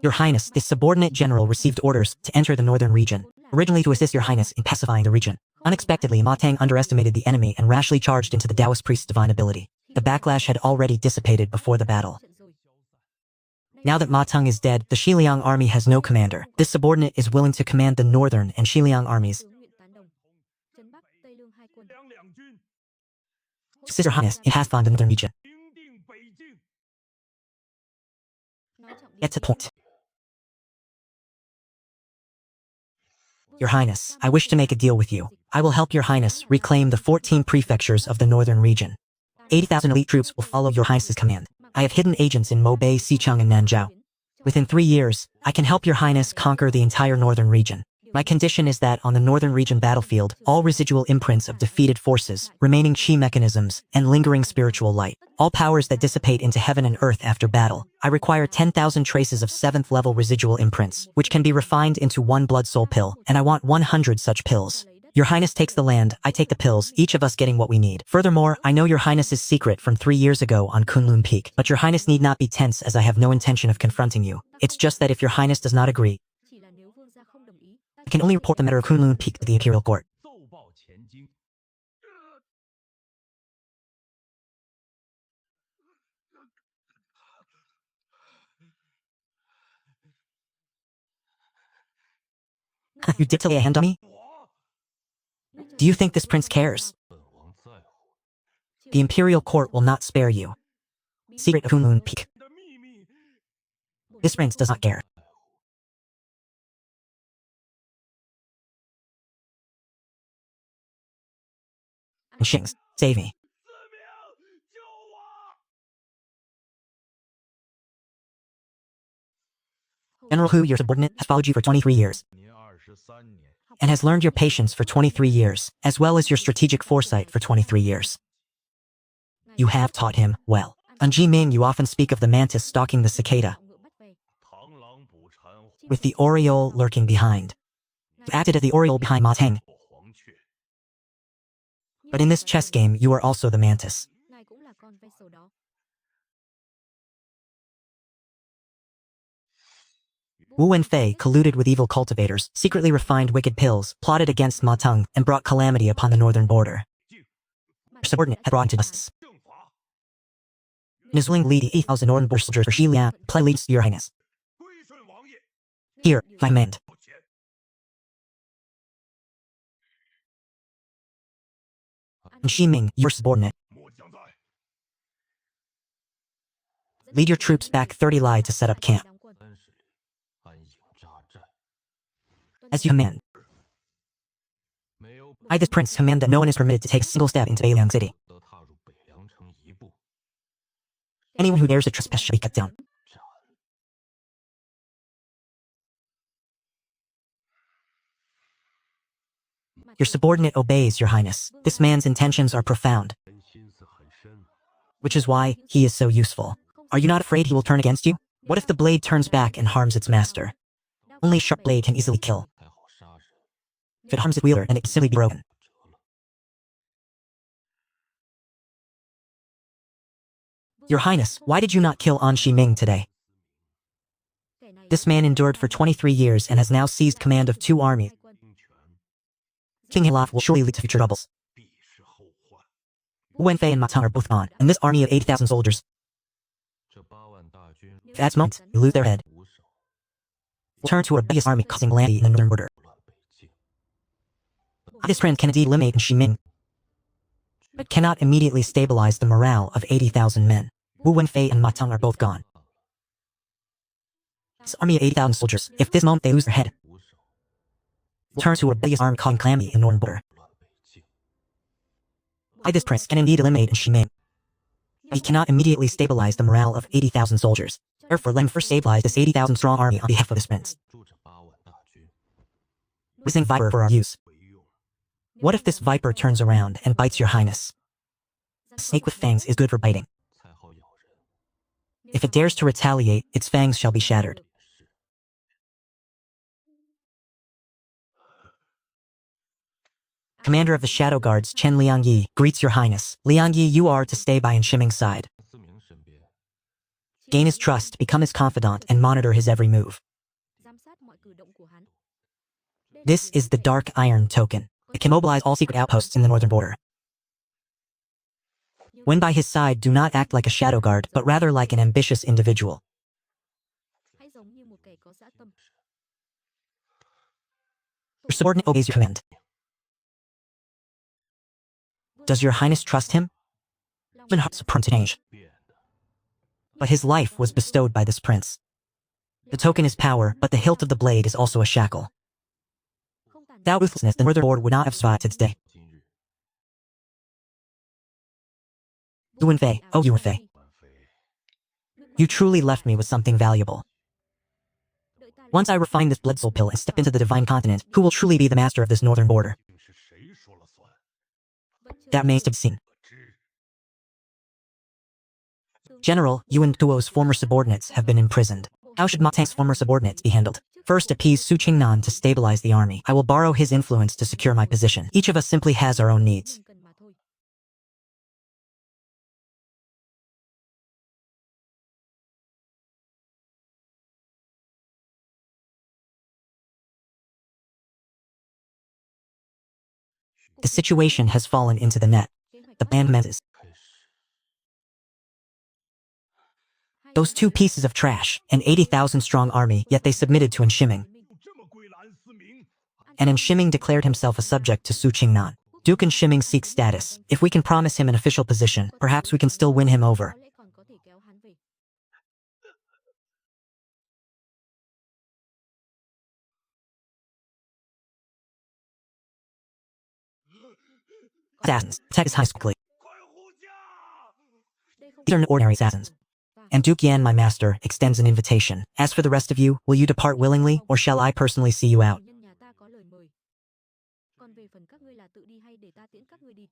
Your Highness, this subordinate general received orders to enter the northern region, originally to assist Your Highness in pacifying the region. Unexpectedly, Ma Tang underestimated the enemy and rashly charged into the Taoist priest's divine ability. The backlash had already dissipated before the battle. Now that Ma Tang is dead, the Xiliang army has no commander. This subordinate is willing to command the northern and Xiliang armies. Tướng nguyện tán đồng. Trấn Bắc, Tây Lương hai quân. 两两军 Assist Your Highness in pacifying the northern region. 平定北境。 Nói trọng điểm. Get to the point. Your Highness, I wish to make a deal with you. I will help Your Highness reclaim the 14 prefectures of the northern region. 80,000 elite troops will follow Your Highness's command. I have hidden agents in Mobei, Xicheng, and Nanzhao. Within 3 years, I can help Your Highness conquer the entire northern region. My condition is that on the northern region battlefield, all residual imprints of defeated forces, remaining chi mechanisms, and lingering spiritual light, all powers that dissipate into heaven and earth after battle, I require 10,000 traces of 7th level residual imprints, which can be refined into 1 blood soul pill, and I want 100 such pills. Your Highness takes the land, I take the pills, each of us getting what we need. Furthermore, I know Your Highness's secret from 3 years ago on Kunlun Peak, but Your Highness need not be tense as I have no intention of confronting you. It's just that if Your Highness does not agree, Chỉ là nếu vương gia không đồng ý. I can only report the matter of Kunlun Peak to the imperial court. 奏报前京。 You did lay a hand on me? 我 Do you think this prince cares? 本王在乎。 The imperial court will not spare you. Secret of Kunlun Peak. 的秘密。 This prince does not care. And Shings, save me. 司命，救我！ General Hu, your subordinate, has followed you for 23 years. 您23年， And has learned your patience for 23 years, as well as your strategic foresight for 23 years. You have taught him well. On Ji Ming, you often speak of the mantis stalking the cicada, ngựa bắt về. 螳螂捕蝉， with the oriole lurking behind. You acted as the oriole behind Ma Tang, 黄雀。 but in this chess game, you are also the mantis. Ngài cũng là con vessel đó. Wu Wenfei colluded with evil cultivators, secretly refined wicked pills, plotted against Ma Teng, and brought calamity upon the northern border. Your subordinate had brought into justice. 正法， And is willing to lead 8,000 northern border soldiers for Xiliang, play leads to Your Highness. 归顺王爷。 Here, if I mend. 不前， And Ximing, your subordinate, 末将在。 lead your troops back 30 li to set up camp. 30里，安营扎寨。As you command. 没有 I, this prince, command that no one is permitted to take a single step into Bailiang City. 得踏入北凉城一步。 Anyone who dares to trespass shall be cut down. Your subordinate obeys, Your Highness. This man's intentions are profound, 人心思很深， which is why he is so useful. Are you not afraid he will turn against you? What if the blade turns back and harms its master? Only a sharp blade can easily kill. 才好杀人。 If it harms its wielder, then it can simply be broken. Your Highness, why did you not kill An Shi Ming today? This man endured for 23 years and has now seized command of 2 armies. 兵权 King Hilaf will surely lead to future troubles. 必是后患。 Wu Wenfei and Ma Teng are both gone, and this army of 80,000 soldiers, 这8万大军 if at this moment you lose their head, 无首， will turn to a rebellious army causing calamity in the northern border. 乱北境。 This prince can indeed eliminate An Shi Ming, but cannot immediately stabilize the morale of 80,000 men. Wu Wenfei and Ma Teng are both gone. This army of 80,000 soldiers, if this moment they lose their head, 无首， will turn to a rebellious army causing calamity in the northern border. 乱北境。 I, this prince, can indeed eliminate An Shi Ming. He cannot immediately stabilize the morale of 80,000 soldiers. Therefore, let him first stabilize this 80,000 strong army on behalf of this prince. 助这8万大军， Using Viper for our use. 为用。 What if this Viper turns around and bites Your Highness? A snake with fangs is good for biting. 才好咬人。 If it dares to retaliate, its fangs shall be shattered. 也是。 Commander of the Shadow Guards, Chen Liangyi, greets Your Highness. Liangyi, you are to stay by An Shi Ming's side. 思明身边， Gain his trust, become his confidant, and monitor his every move. giám sát mọi cử động của hắn. This is the Dark Iron Token. It can mobilize all secret outposts in the northern border. When by his side, do not act like a shadow guard, but rather like an ambitious individual. Hãy giống như một kẻ có dã tâm. Your subordinate obeys your command. Does Your Highness trust him? Human hearts are prone to change, 变的 but his life was bestowed by this prince. The token is power, but the hilt of the blade is also a shackle. Không tàn Without ruthlessness, the northern border would not have survived to this day. 今日 Yuan Fei, oh Yuan Fei, 万飞， you truly left me with something valuable. đợi ta Once I refine this blood soul pill and step into the divine continent, who will truly be the master of this northern border? 竟是谁说了算？ vẫn chưa That remains to be seen. 不知 General, you and Duo's former subordinates have been imprisoned. How should Ma Teng's former subordinates be handled? First, appease Su Qingnan to stabilize the army. I will borrow his influence to secure my position. Each of us simply has our own needs. mình cần mà thôi. The situation has fallen into the net. Kế hoạch The bắt plan commences. 开始。 Those 2 pieces of trash, an 80,000 strong army, yet they submitted to An Shi Ming. 这么归了安思明， And An Shi Ming declared himself a subject to Su Qingnan. Duke An Shi Ming seeks status. If we can promise him an official position, perhaps we can still win him over. có lẽ còn có thể kéo hắn về. Assassins, attack his highness quickly. 快护驾！ Đây không These are not ordinary assassins. And Duke Yan, my master, extends an invitation. As for the rest of you, will you depart willingly, or shall I personally see you out? nhân nhà ta có lời mời. Còn về phần các ngươi là tự đi hay để ta tiễn các ngươi đi.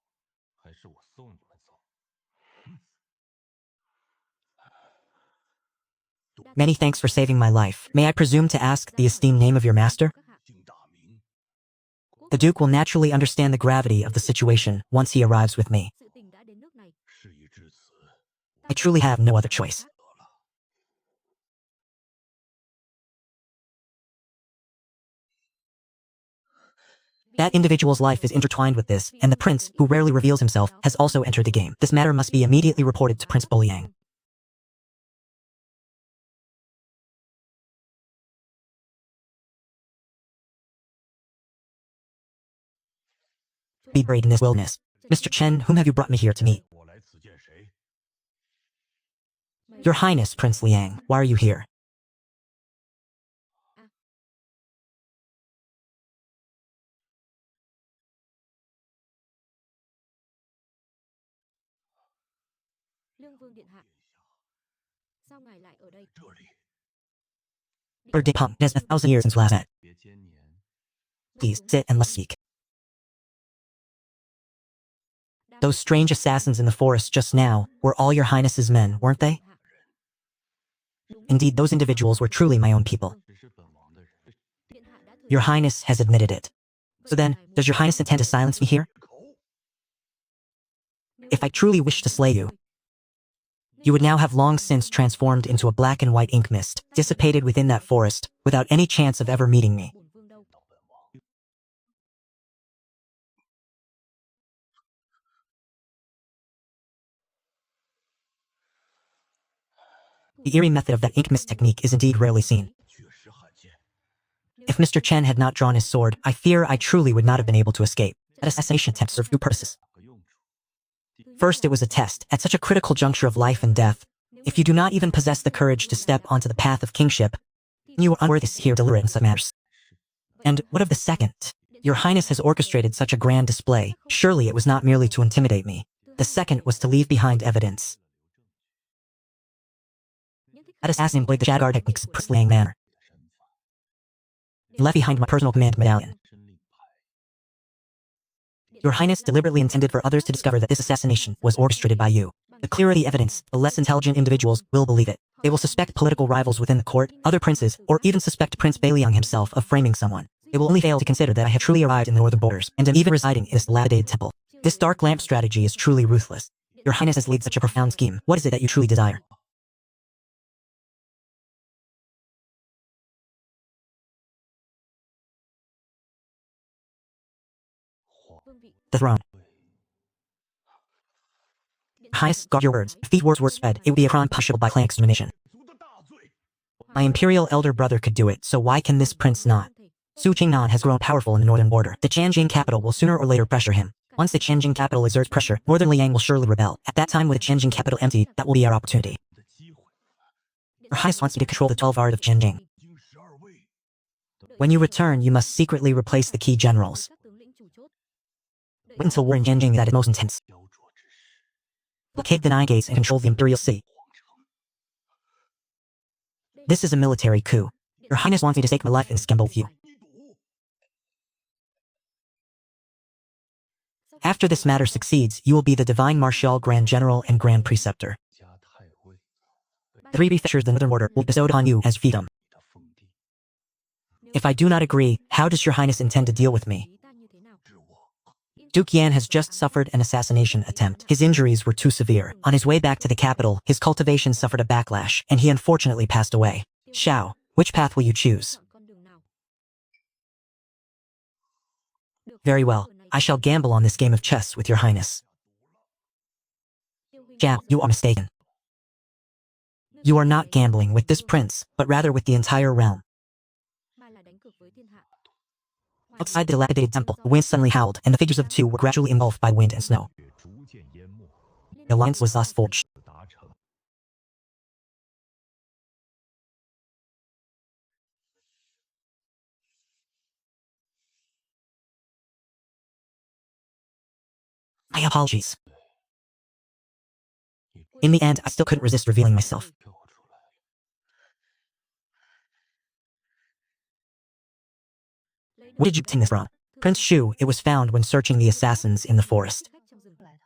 还是我送你们走。 Many thanks for saving my life. May I presume to ask the esteemed name of your master? Các hạ. 丁大明， The Duke will naturally understand the gravity of the situation once he arrives with me. Sự tình đã đến nước này. 事已至此， I truly have no other choice. 得了。 That individual's life is intertwined with this, and the prince, who rarely reveals himself, has also entered the game. This matter must be immediately reported to Prince Boliang. Be buried in this wilderness. Mr. Chen, whom have you brought me here to meet? 我来此见谁？ Your Highness, Prince Liang, why are you here? Vương điện hạ. Sao ngài lại ở đây? 这里 Lord Dipong, it has been 1,000 years since last met. 别艰年， Please, sit and let's speak. Those strange assassins in the forest just now were all your highness's men, weren't they? Indeed, those individuals were truly my own people. 只是本王的人。 Your highness has admitted it. So then, does your highness intend to silence me here? 口， If I truly wish to slay you, you would now have long since transformed into a black and white ink mist, dissipated within that forest, without any chance of ever meeting me. Bổn vương đâu? The eerie method of that ink mist technique is indeed rarely seen. 确实罕见。 If Mr. Chen had not drawn his sword, I fear I truly would not have been able to escape. That assassination attempt served two purposes. 个用处。 First, it was a test. At such a critical juncture of life and death, if you do not even possess the courage to step onto the path of kingship, you are unworthy to hear deliberate in such matters. And what of the second? Your Highness has orchestrated such a grand display. Surely it was not merely to intimidate me. The second was to leave behind evidence. That assassin employed the shatter techniques in a slaying manner. He left behind my personal command medallion. 真令牌， Your Highness deliberately intended for others to discover that this assassination was orchestrated by you. The clearer the evidence, the less intelligent individuals will believe it. They will suspect political rivals within the court, other princes, or even suspect Prince Bailiang himself of framing someone. They will only fail to consider that I have truly arrived in the northern borders, and am even residing in this dilapidated temple. This dark lamp strategy is truly ruthless. Your Highness has laid such a profound scheme. What is it that you truly desire? Vương vị. The throne. Your Highness, guard your words. If these words were spread, it would be a crime punishable by clan extermination. 族的大罪。 My imperial elder brother could do it, so why can this prince not? Su Qingnan has grown powerful in the northern border. The Tianjin capital will sooner or later pressure him. Once the Tianjin capital exerts pressure, northern Liang will surely rebel. At that time, with the Tianjin capital empty, that will be our opportunity. 的机会。 Your Highness wants me to control the 12 art of Tianjin. 经12位， When you return, you must secretly replace the key generals. Các tướng lĩnh chủ chốt. Wait until war in Tianjin is at its most intense. 焦灼之时， Blockade the 9 gates and control the imperial city. 皇城。 This is a military coup. Your Highness wants me to stake my life in scam both you. 一赌， After this matter succeeds, you will be the Divine Martial Grand General and Grand Preceptor. 加太尉， The three prefectures of the Northern Border will be bestowed upon you as fiefdom. 你的封地， If I do not agree, how does your Highness intend to deal with me? Ý ta như thế nào? 是我。 Duke Yan has just suffered an assassination attempt. His injuries were too severe. On his way back to the capital, his cultivation suffered a backlash, and he unfortunately passed away. Xiao, which path will you choose? Chọn con đường nào? Very well. I shall gamble on this game of chess with your Highness. Tiêu huynh Xiao, you are mistaken. You are not gambling with this prince, but rather with the entire realm. mà là đánh cược với thiên hạ. Outside the dilapidated temple, the wind suddenly howled, and the figures of the two were gradually engulfed by wind and snow. 却逐渐淹没， The alliance was thus forged. 达成。 My apologies. In the end, I still couldn't resist revealing myself. 跳出来， Where did you obtain this from? Prince Shu, it was found when searching the assassins in the forest. khách trong rừng. 来的。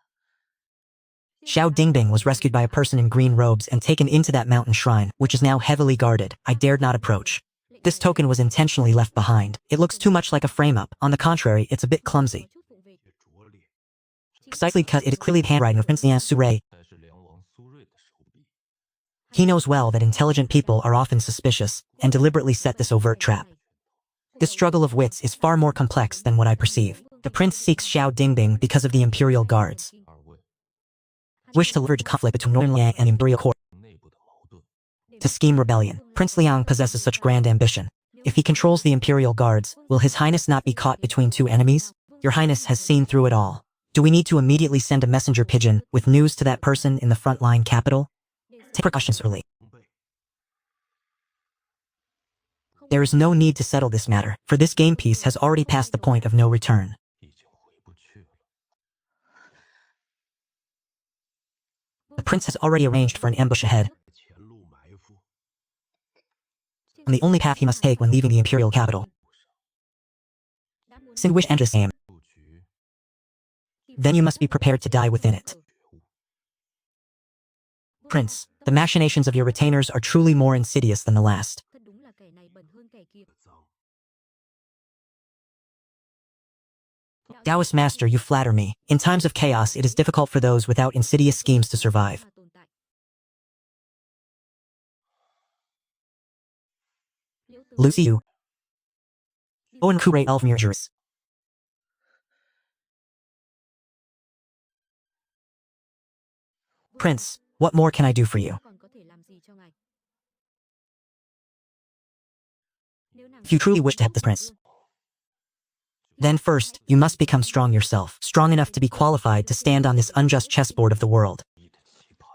Xiao Dingbing was rescued by a person in green robes and taken into that mountain shrine, which is now heavily guarded. I dared not approach. This token was intentionally left behind. It looks too much like a frame-up. On the contrary, it's a bit clumsy. Chút vụng về. 却拙劣， Precisely because it is clearly the handwriting of Prince Liang Surui. 才是梁王苏瑞的手笔。 He knows well that intelligent people are often suspicious, and deliberately set this overt trap. This struggle of wits is far more complex than what I perceive. The prince seeks Xiao Dingbing because of the imperial guards. 二位， Wish to leverage a conflict between Northern Liang and the imperial court 内部的矛盾， to scheme rebellion. Prince Liang possesses such grand ambition. If he controls the imperial guards, will his highness not be caught between two enemies? Your highness has seen through it all. Do we need to immediately send a messenger pigeon with news to that person in the frontline capital? Take precautions early. 烘焙。 There is no need to settle this matter, for this game piece has already passed the point of no return. 已经回不去了。The prince has already arranged for an ambush ahead, 前路埋伏， on the only path he must take when leaving the imperial capital. Sin wish enters aim. 布局 Then you must be prepared to die within it. Prince, the machinations of your retainers are truly more insidious than the last. Thật đúng là kẻ này bẩn hơn kẻ kia. 的脏。 Taoist master, you flatter me. In times of chaos, it is difficult for those without insidious schemes to survive. Mà tồn tại. Liễu tứ Lucy, you. đi Owen ra. Kure Elfmurgerus. Prince, what more can I do for you? Còn có thể làm gì cho ngài? Nếu nàng If you truly wish to help the prince, then first, you must become strong yourself, strong enough to be qualified to stand on this unjust chessboard of the world. 你的期盼，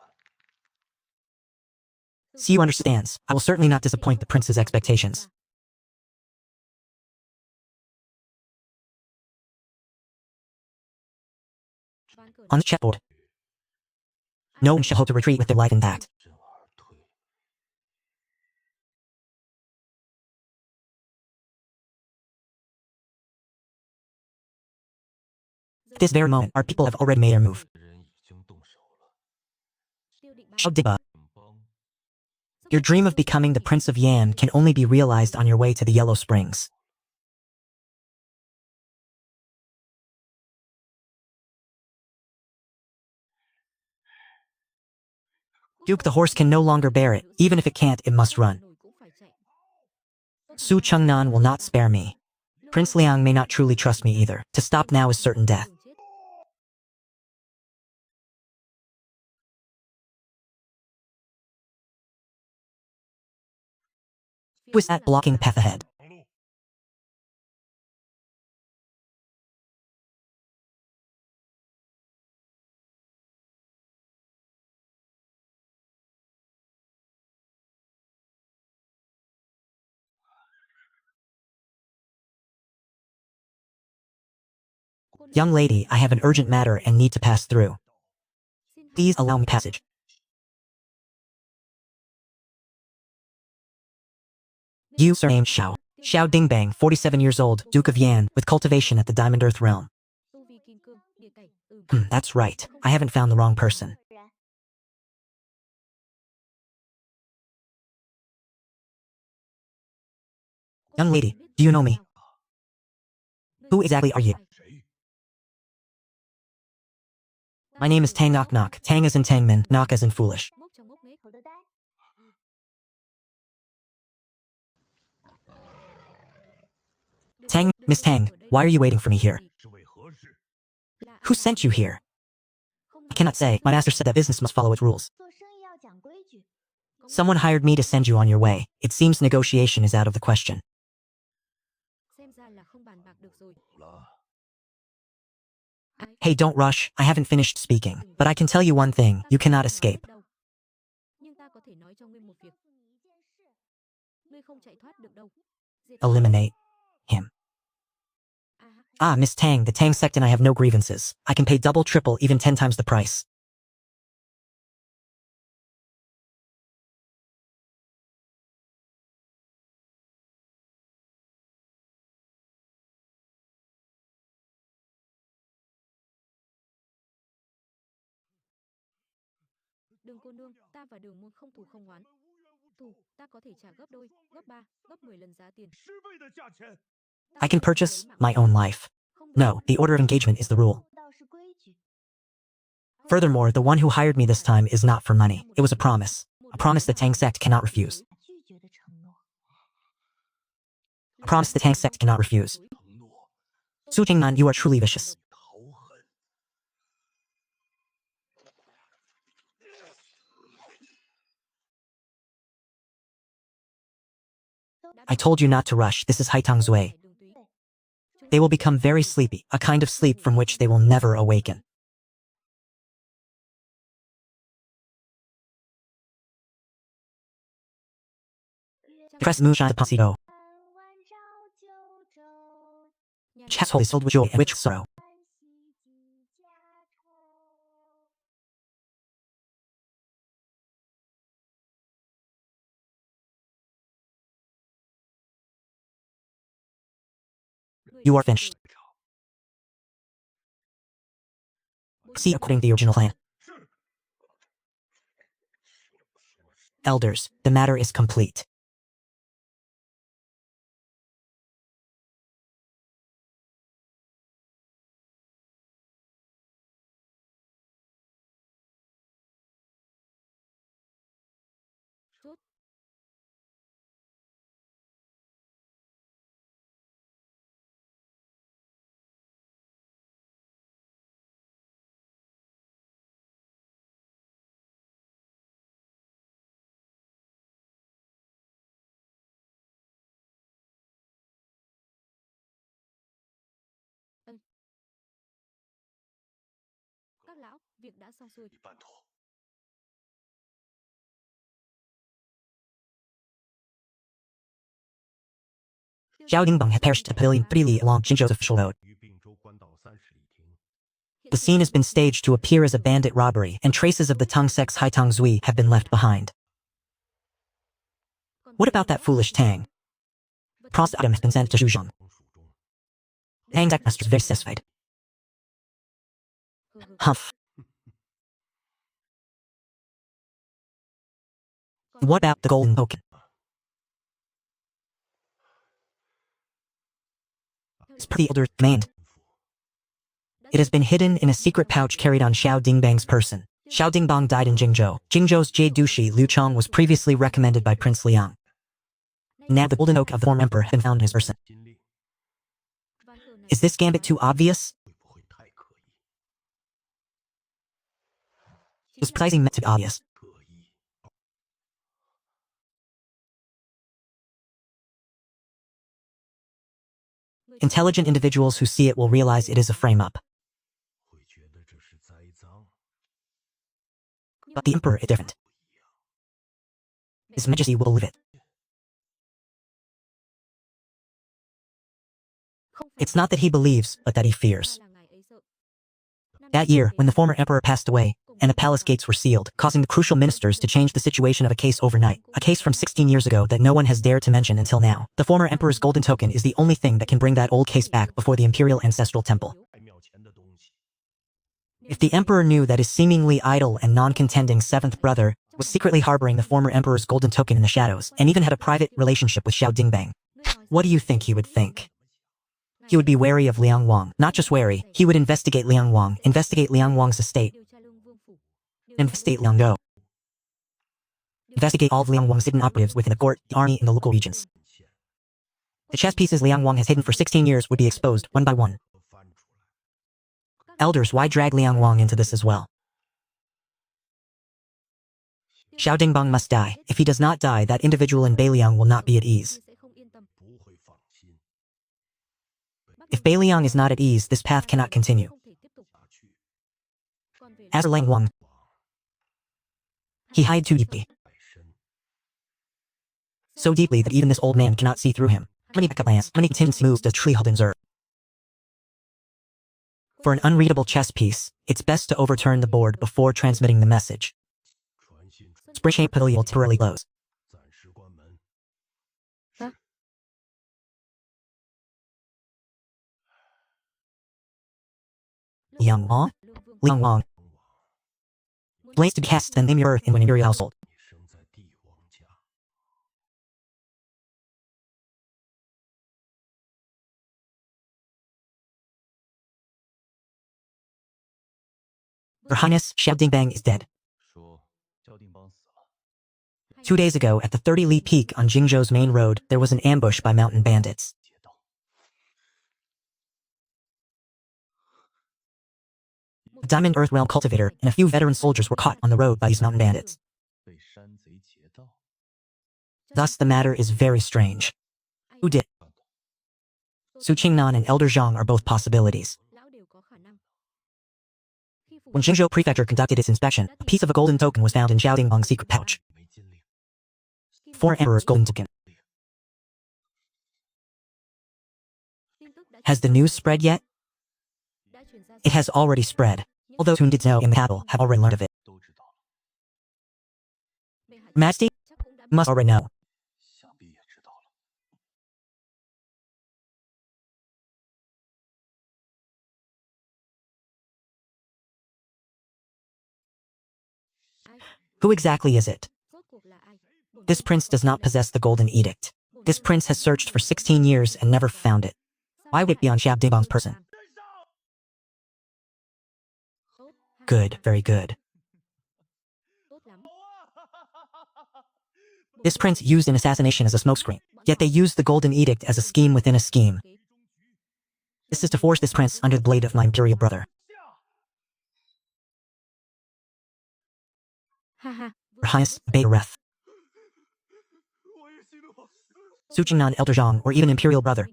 See you understands. I will certainly not disappoint the prince's expectations. Ván cờ On the chessboard, no one shall hope to retreat with their life intact. 任而退。 At this very moment, our people have already made their move. 人已经动手了。 tiêu định ba. Shao Diba, 警方 your dream of becoming the Prince of Yan can only be realized on your way to the Yellow Springs. Duke, the horse can no longer bear it. Even if it can't, it must run. Nổi cũng phải chạy. Su Chengnan will not spare me. Prince Liang may not truly trust me either. To stop now is certain death. Đường chết. Who is that blocking the path ahead? 长路， Young lady, I have an urgent matter and need to pass through. Xin hãy Please allow me passage. You, sir, named Xiao. Xiao Dingbang, 47 years old, Duke of Yan, with cultivation at the Diamond Earth realm. tu vi kim cương, địa cảnh. That's right. I haven't found the wrong person. Young lady, do you know me? Who exactly are you? 谁？ My name is Tang Knock Knock. Tang as in Tangman, Knock as in foolish. Ngốc trong ngốc nghếch. Tang, Miss Tang, why are you waiting for me here? 是为何事？ Who sent you here? I cannot say. My master said that business must follow its rules. 做生意要讲规矩。 Someone hired me to send you on your way. It seems negotiation is out of the question. Xem ra là không bàn bạc được rồi. 了， Ái, Hey, don't rush. I haven't finished speaking. But I can tell you one thing. ta You không cannot nói escape. hết đâu. Nhưng ta có thể nói cho ngươi một việc. Ngươi không chạy thoát được đâu. Diệt Eliminate him. À, Ah, Miss Tang, the Tang sect and I have no grievances. I can pay double, triple, even 10 times the price. Đường cô nương, ta và đường môn không thù không oán. Thù, ta có thể trả gấp đôi, gấp 3, gấp 10 lần giá tiền. 10倍的价钱， Ta I can có thể purchase lấy mạng my của own ta. life. Không được. No, the order of engagement is the rule. 不到是规矩。 Furthermore, the one who hired me this time is not for money. It was a promise. A promise the Tang sect cannot refuse. 拒绝的承诺。 A promise the Tang sect cannot refuse. 承诺， Su Jingnan, you are truly vicious. 豪狠， I told you not to rush. This is Haitang's way. Đường túy. They will become very sleepy, a kind of sleep from which they will never awaken. Press moonshine upon Go. 弯照九州， Nhà Chess hole is filled with joy and rich sorrow. You are finished. See according to the original plan. Elders, the matter is complete. Chốt. Các lão, việc đã xong xuôi. 已办妥。 Xiao Dingbang had perished at the pavilion 3 li along Jinzhou's official road. 于并州关岛30里亭。 The scene has been staged to appear as a bandit robbery, and traces of the Tang sect's Haitang Zui have been left behind. What about that foolish Tang? Prost item has been sent to Zhuzhong. 从蜀中， Tang's master is very satisfied. Humph. What about the golden token? As per the elder's command, it has been hidden in a secret pouch carried on Xiao Dingbang's person. Xiao Dingbang died in Jingzhou. Jingzhou's Jade Dushi Liu Chong was previously recommended by Prince Liang. Now the golden oak of the former emperor has been found in his person. 金令 Is this gambit too obvious? 会不会太刻意？ It was precisely meant to be obvious. 刻意。 Intelligent individuals who see it will realize it is a frame-up. 会觉得这是栽赃。 But the emperor is different. His Majesty will believe it. It's not that he believes, but that he fears. That year, when the former emperor passed away, and the palace gates were sealed, causing the crucial ministers to change the situation of a case overnight, a case from 16 years ago that no one has dared to mention until now, the former emperor's golden token is the only thing that can bring that old case back before the imperial ancestral temple. 太庙前的东西， If the emperor knew that his seemingly idle and non-contending seventh brother was secretly harboring the former emperor's golden token in the shadows, and even had a private relationship with Xiao Dingbang, what do you think he would think? He would be wary of Liang Wang. Not just wary, he would investigate Liang Wang, investigate Liang Wang's estate, investigate Liang Go, investigate all of Liang Wang's hidden operatives within the court, the army, and the local regions. The chess pieces Liang Wang has hidden for 16 years would be exposed, one by one. 都翻出来。 Elders, why drag Liang Wang into this as well? Xiao Dingbang must die. If he does not die, that individual in Beiliang will not be at ease. 不会放心 If Beiliang is not at ease, this path cannot continue. 下去。 As for Liang Wang, he hid too deeply. 太深， So deeply that even this old man cannot see through him. How many backup plans, how many contingency moves does Tree Haldun observe? For an unreadable chess piece, it's best to overturn the board before transmitting the message. 传信出 Spring Shade Pavilion will temporarily close. 暂时关门。 Liang Wang? Liang Wang. Blaze to be cast and name your earth in an imperial household. 你生在帝王家， Your Highness, Xiao Dingbang is dead. 说萧定邦死了， 2 days ago, at the 30 Li Peak on Jingzhou's main road, there was an ambush by mountain bandits. 劫道。 The Diamond Earth Realm Cultivator and a few veteran soldiers were caught on the road by these mountain bandits. 被山贼劫道。 Thus, the matter is very strange. Who did? Su Qingnan and Elder Zhang are both possibilities. When Jingzhou Prefecture conducted its inspection, a piece of a golden token was found in Xiao Dingbang's secret pouch. 没金令， Former Emperor's golden token. Has the news spread yet? It has already spread. All those who did know in the capital have already learned of it. 都知道了， Majesty must already know. Who exactly is it? Rốt cuộc là ai? This prince does not possess the golden edict. This prince has searched for 16 years and never found it. Why would it be on Xiao Dingbang's person? Good, very good. Tốt lắm. This prince used an assassination as a smokescreen, yet they used the golden edict as a scheme within a scheme. This is to force this prince under the blade of my imperial brother. Ha ha. Your Highness, obey your wrath. Su Qingnan, Elder Zhang, or even imperial brother.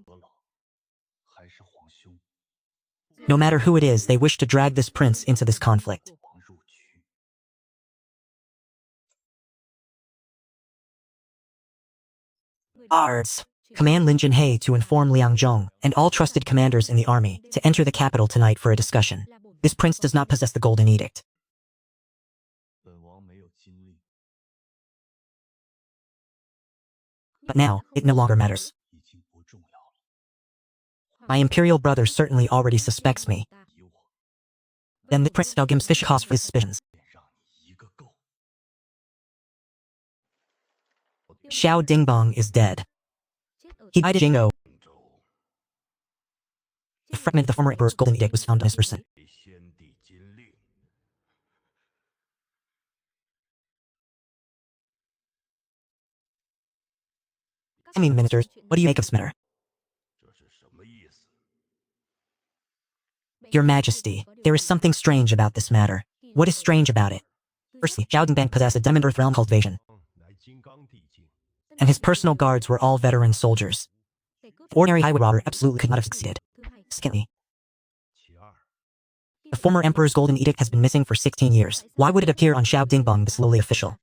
No matter who it is, they wish to drag this prince into this conflict. Guards, command Lin Jinhei to inform Liang Zhong and all trusted commanders in the army to enter the capital tonight for a discussion. This prince does not possess the golden edict. But now, it no longer matters. My imperial brother certainly already suspects me. Then the prince shall give him sufficient cause for his suspicions. Xiao Dingbang is dead. He died at Jingzhou. The fragment of the former emperor's golden edict was found on his person. I mean, ministers, what do you make of this matter? Your Majesty, there is something strange about this matter. What is strange about it? Firstly, Xiao Dingbang possessed a Diamond Earth Realm cultivation, and his personal guards were all veteran soldiers. Ordinary highway robber absolutely could not have succeeded. Secondly, the former emperor's golden edict has been missing for 16 years. Why would it appear on Xiao Dingbang, this lowly official?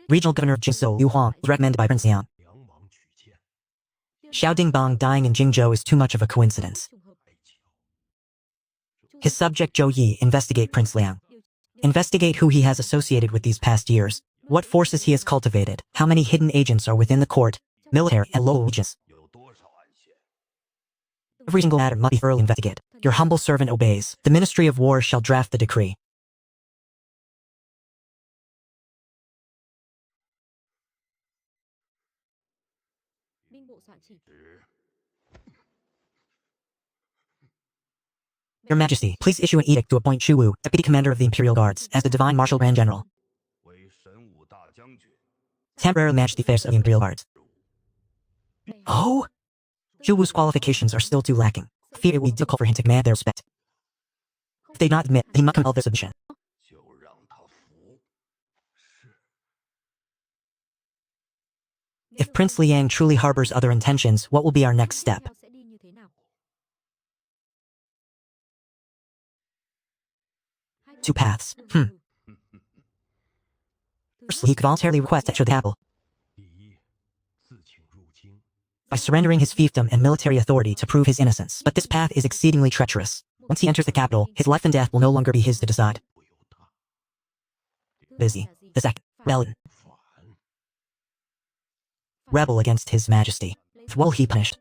Regional Governor of Jingzhou, Liu Huang, was recommended by Prince Liang. Xiao Dingbang dying in Jingzhou is too much of a coincidence. His subject Zhou Yi investigate Prince Liang. Investigate who he has associated with these past years, what forces he has cultivated, how many hidden agents are within the court, military and local agents. Every single matter must be thoroughly investigated. Your humble servant obeys. The Ministry of War shall draft the decree. Binh bộ soạn chỉ. Your Majesty, please issue an edict to appoint Chu Wu, Deputy Commander of the Imperial Guards, as the Divine Marshal Grand General. Temporarily manage the affairs of the Imperial Guards. Oh? Chu Wu's qualifications are still too lacking. I fear it will be difficult for him to command their respect. If they do not admit, he must compel their submission. If Prince Liang truly harbors other intentions, what will be our next step? Sẽ đi như thế nào? Two paths. Firstly, he could voluntarily request extra the capital by surrendering his fiefdom and military authority to prove his innocence. But this path is exceedingly treacherous. Once he enters the capital, his life and death will no longer be his to decide. Busy. The second. Rebellion. Rebel against his majesty. What will he punished?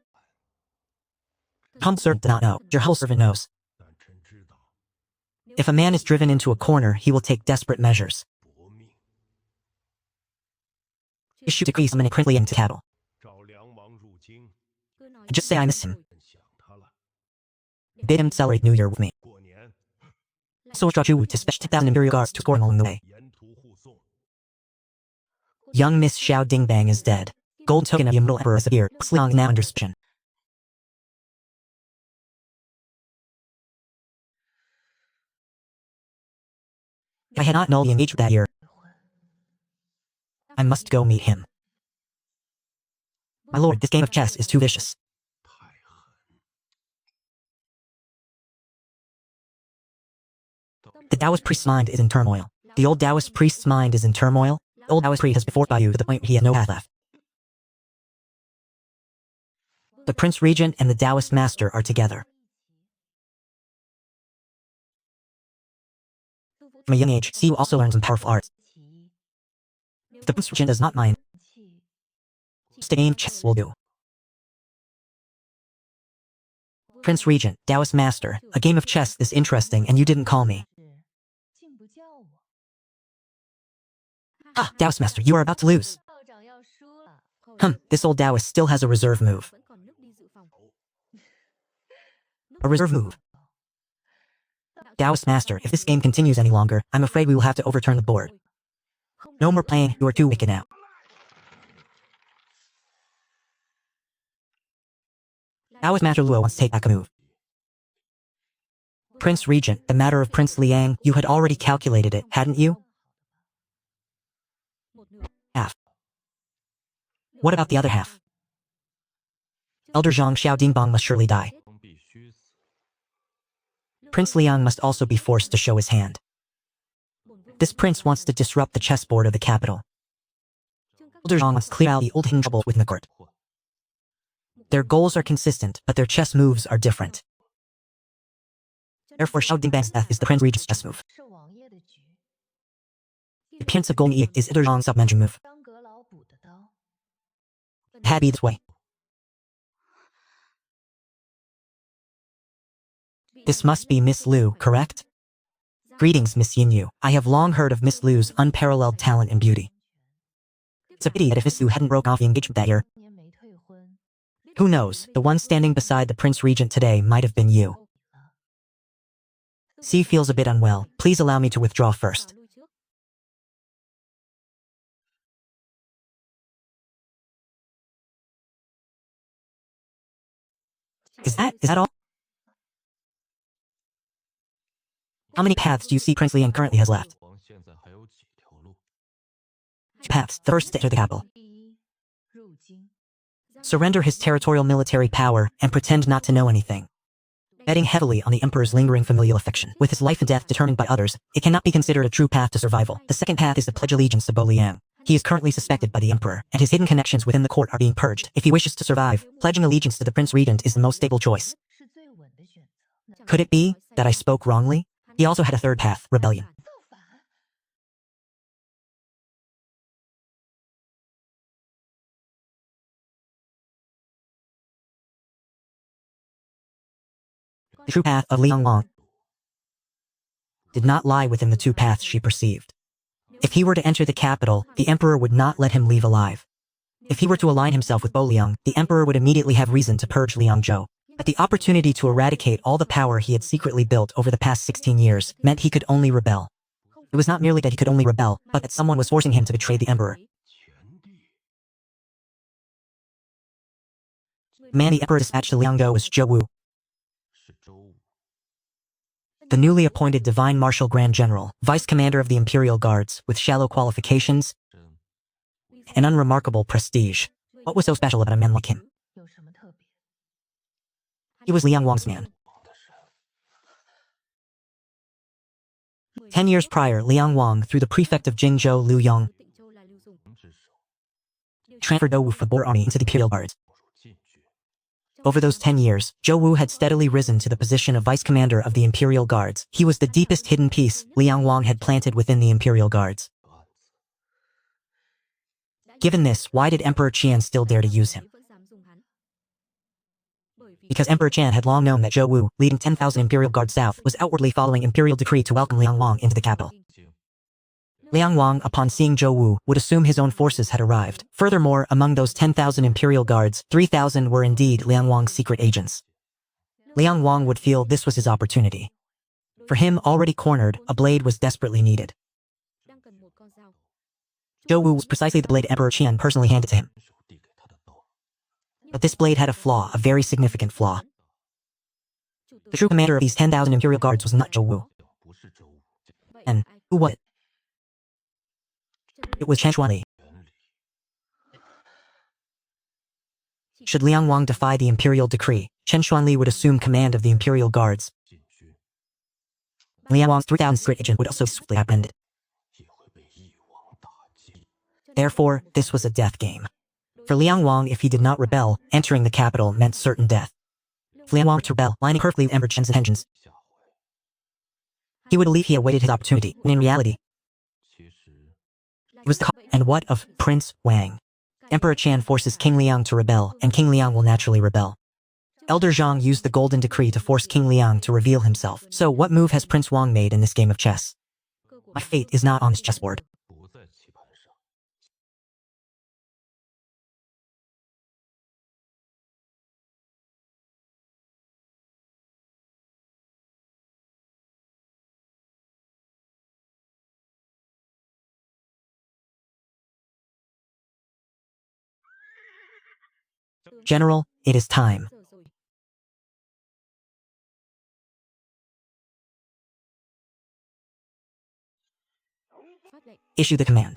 Humble servant does not know. Your humble servant knows. If a man is driven into a corner, he will take desperate measures. Issue decree summoning Prince Liang to capital. Just say I miss him. Bid him celebrate New Year with me. So instruct Chu Wu to dispatch 10,000 Imperial Guards to escort him along the way. Young Miss Xiao Dingbang is dead. Gold token of the immortal emperor has appeared. Liang is now under suspicion. I had not annulled the engagement that year. I must go meet him. My lord, this game of chess is too vicious. The Taoist priest's mind is in turmoil. The old Taoist priest's mind is in turmoil. The old Taoist priest has been forced by you to the point where he has no path left. The Prince Regent and the Taoist Master are together. From a young age, Siu also learns some powerful arts. If the Prince Regent does not mind, just a game of chess will do. Prince Regent, Taoist Master, a game of chess this interesting and you didn't call me. Ah, Taoist Master, you are about to lose. 道长要输了。 This old Taoist still has a reserve move. Vẫn còn nước đi dự phòng. A reserve move. Taoist Master, if this game continues any longer, I'm afraid we will have to overturn the board. No more playing, you are too wicked now. Taoist Master Luo wants to take back a move. Prince Regent, the matter of Prince Liang, you had already calculated it, hadn't you? Một nửa. Half. What about the other half? Elder Zhang Xiao Dingbang must surely die. 必须死。 Prince Liang must also be forced to show his hand. This prince wants to disrupt the chessboard of the capital. Elder Zhang wants to clear out the old hidden trouble within the court. Their goals are consistent, but their chess moves are different. Therefore, Xiao Dingbang's death is the Prince Regent's chess move. 是王爷的局。 The appearance of Golden Edict is Elder Zhang's sub-mention move. 张阁老补的刀。 It had to be this way. This must be Miss Liu, correct? Greetings, Miss Yinyu. I have long heard of Miss Liu's unparalleled talent and beauty. It's a pity that if Miss Liu hadn't broken off the engagement that year, 年没退婚。 who knows, the one standing beside the Prince Regent today might have been you. C feels a bit unwell. Please allow me to withdraw first. Lui trước. Is that all? How many paths do you see Prince Liang currently has left? 王现在还有几条路？ Two paths. The first is to enter the capital. 第一，入京。 Surrender his territorial military power and pretend not to know anything. Betting heavily on the Emperor's lingering familial affection. With his life and death determined by others, it cannot be considered a true path to survival. The second path is to pledge allegiance to Bo Liang. He is currently suspected by the Emperor, and his hidden connections within the court are being purged. If he wishes to survive, pledging allegiance to the Prince Regent is the most stable choice. 是最稳的选择。 Could it be that I spoke wrongly? He also had a third path, rebellion. 造反。 The true path of Liang Wang did not lie within the two paths she perceived. If he were to enter the capital, the Emperor would not let him leave alive. If he were to align himself with Bo Liang, the Emperor would immediately have reason to purge Liang Zhou. But the opportunity to eradicate all the power he had secretly built over the past 16 years meant he could only rebel. It was not merely that he could only rebel, but that someone was forcing him to betray the Emperor. 前帝 The man the Emperor dispatched to Liang Zhou was Zhou Wu, 是周武。 the newly appointed Divine Marshal Grand General, Vice Commander of the Imperial Guards, with shallow qualifications 真 and unremarkable prestige. What was so special about a man like him? 有什么特别？ He was Liang Wang's man. 王的神。 10 years prior, Liang Wang, through the prefect of Jingzhou Liu Yong, Tịnh Châu là Lưu Dùng. 之手 transferred Dou Wu from the Boer army into the Imperial Guards. 入禁军。 Over those 10 years, Zhou Wu had steadily risen to the position of vice commander of the Imperial Guards. He was the deepest hidden piece Liang Wang had planted within the Imperial Guards. 案子 Given this, why did Emperor Qian still dare to use him? Vẫn dám dùng hắn. Bởi vì Because Emperor Qian had long known that Zhou Wu, leading 10,000 Imperial Guards south, was outwardly following imperial decree to welcome Liang Wang into the capital. 经 Liang Wang, upon seeing Zhou Wu, would assume his own forces had arrived. Furthermore, among those 10,000 Imperial Guards, 3,000 were indeed Liang Wang's secret agents. Liang Wang would feel this was his opportunity. For him, already cornered, a blade was desperately needed. đang cần một con dao. Zhou Wu was precisely the blade Emperor Qian personally handed to him. 手递给他的刀。 But this blade had a flaw, a very significant flaw. Chủ tử The true commander of these 10,000 Imperial Guards was not Zhou Wu. 不是周武。 vậy And ai who was it? It was Chen Xuanli. 原理 Should Liang Wang defy the imperial decree, Chen Xuanli would assume command of the Imperial Guards. 禁军 Liang Wang's 3,000 secret agent would also swiftly apprehended. 也会被一网打尽。 Therefore, this was a death game. For Liang Wang, if he did not rebel, entering the capital meant certain death. If Liang Wang were to rebel, lining perfectly with Emperor Chen's intentions, 下回 he would believe he awaited his opportunity, when in reality, 其实 it was the and what of Prince Wang? Emperor Qian forces King Liang to rebel, and King Liang will naturally rebel. Elder Zhang used the golden decree to force King Liang to reveal himself. So what move has Prince Wang made in this game of chess? cơ của My fate is not on this chessboard. 不在棋盘上。General, it is time. Giờ rồi. Phát lệnh. Issue the command.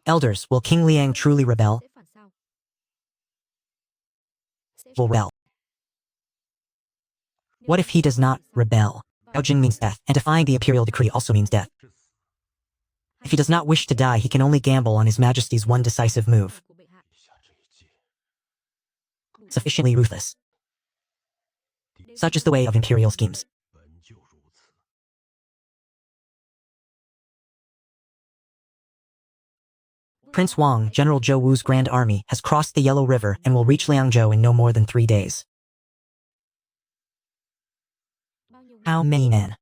Elders, will King Liang truly rebel? Sẽ phản sao? Will rebel. What if he does not rebel? Gouging means death, and defying the imperial decree also means death. If he does not wish to die, he can only gamble on His Majesty's one decisive move. Của bệ hạ. 陛下这一计 Sufficiently ruthless. Such is the way of imperial schemes. 本就如此。 Prince Wang, General Zhou Wu's grand army, has crossed the Yellow River and will reach Liangzhou in no more than 3 days. Bao nhiêu How many men?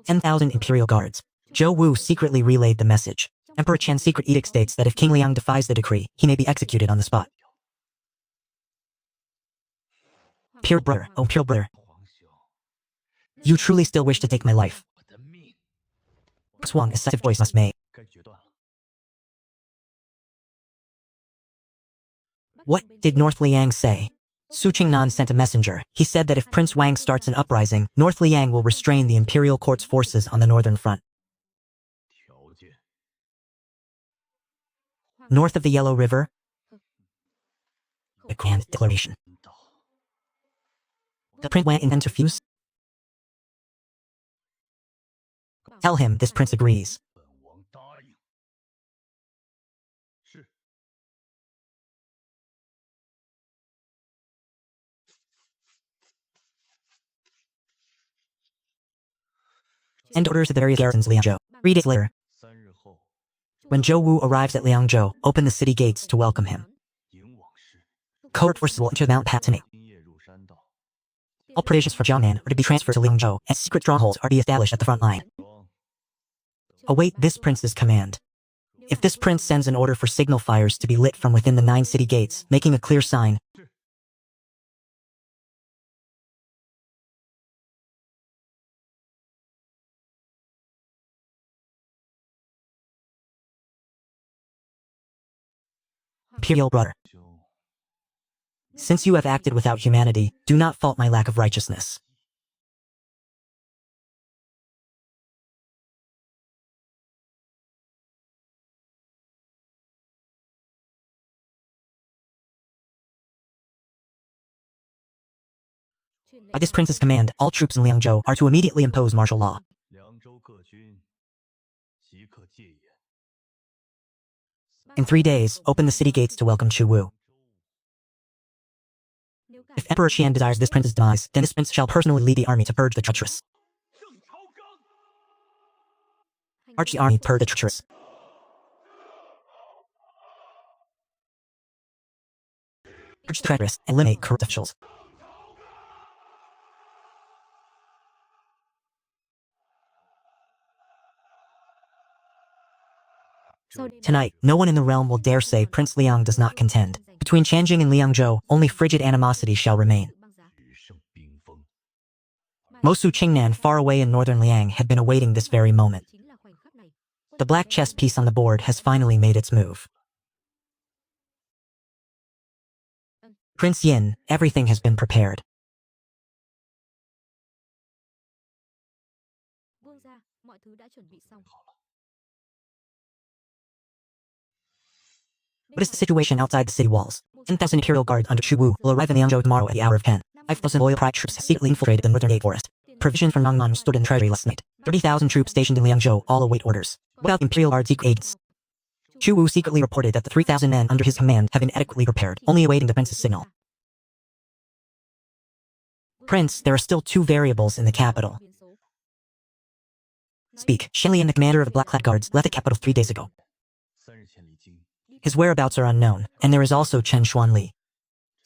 10,000 imperial guards. Zhou Wu secretly relayed the message. Emperor Qian's secret edict states that if King Liang defies the decree, he may be executed on the spot. Pure brother, oh pure brother, 皇兄， you truly still wish to take my life. 我的命 Prince Wang, a decisive choice must make. 该决断了。 What did North Liang say? Su Qingnan sent a messenger. He said that if Prince Wang starts an uprising, North Liang will restrain the imperial court's forces on the northern front. 条件 North of the Yellow River? A grand declaration. 道 Does Prince Wang intend to fuse? Tell him this prince agrees. 本王答应。是 Send orders to the various garrisons Liangzhou. 3 days later, 3日后， when Zhou Wu arrives at Liangzhou, open the city gates to welcome him. 迎往事。 Cohort forces will enter Mount Pat tonight. 今夜入山道， All provisions for Jiangnan are to be transferred to Liangzhou, and secret strongholds are to be established at the front line. 庄 Await this prince's command. If this prince sends an order for signal fires to be lit from within the 9 city gates, making a clear sign, Imperial brother, 兄， since you have acted without humanity, do not fault my lack of righteousness. By this prince's command, all troops in Liangzhou are to immediately impose martial law. 凉州各军即刻戒严。 In 3 days, open the city gates to welcome Chu Wu. If Emperor Qian desires this prince's demise, then this prince shall personally lead the army to purge the treacherous. 郑朝纲， March the army, purge the treacherous. Purge the treacherous, and eliminate corrupt officials. Tonight, no one in the realm will dare say Prince Liang does not contend. Between Tianjing and Liangzhou, only frigid animosity shall remain. 只剩冰封。 Mosu Qingnan, far away in northern Liang, had been awaiting this very moment. Chính là khoảnh khắc này. The black chess piece on the board has finally made its move. Prince Yin, everything has been prepared. Vương gia, mọi thứ đã chuẩn bị xong. What is the situation outside the city walls? 10,000 imperial guards under Chu Wu will arrive in Liangzhou tomorrow at the hour of 10. 5,000 loyal pride troops have secretly infiltrated the northern gate forest. Provisions from Nangnan stored in the treasury last night. 30,000 troops stationed in Liangzhou all await orders. What about the imperial guard secret agents? Chu Wu secretly reported that the 3,000 men under his command have been adequately prepared, only awaiting the prince's signal. Prince, there are still 2 variables in the capital. Biến số. Speak. Shenlian, the commander of the Black Clad Guards, left the capital 3 days ago. 3日前离京， His whereabouts are unknown, and there is also Chen Xuanli.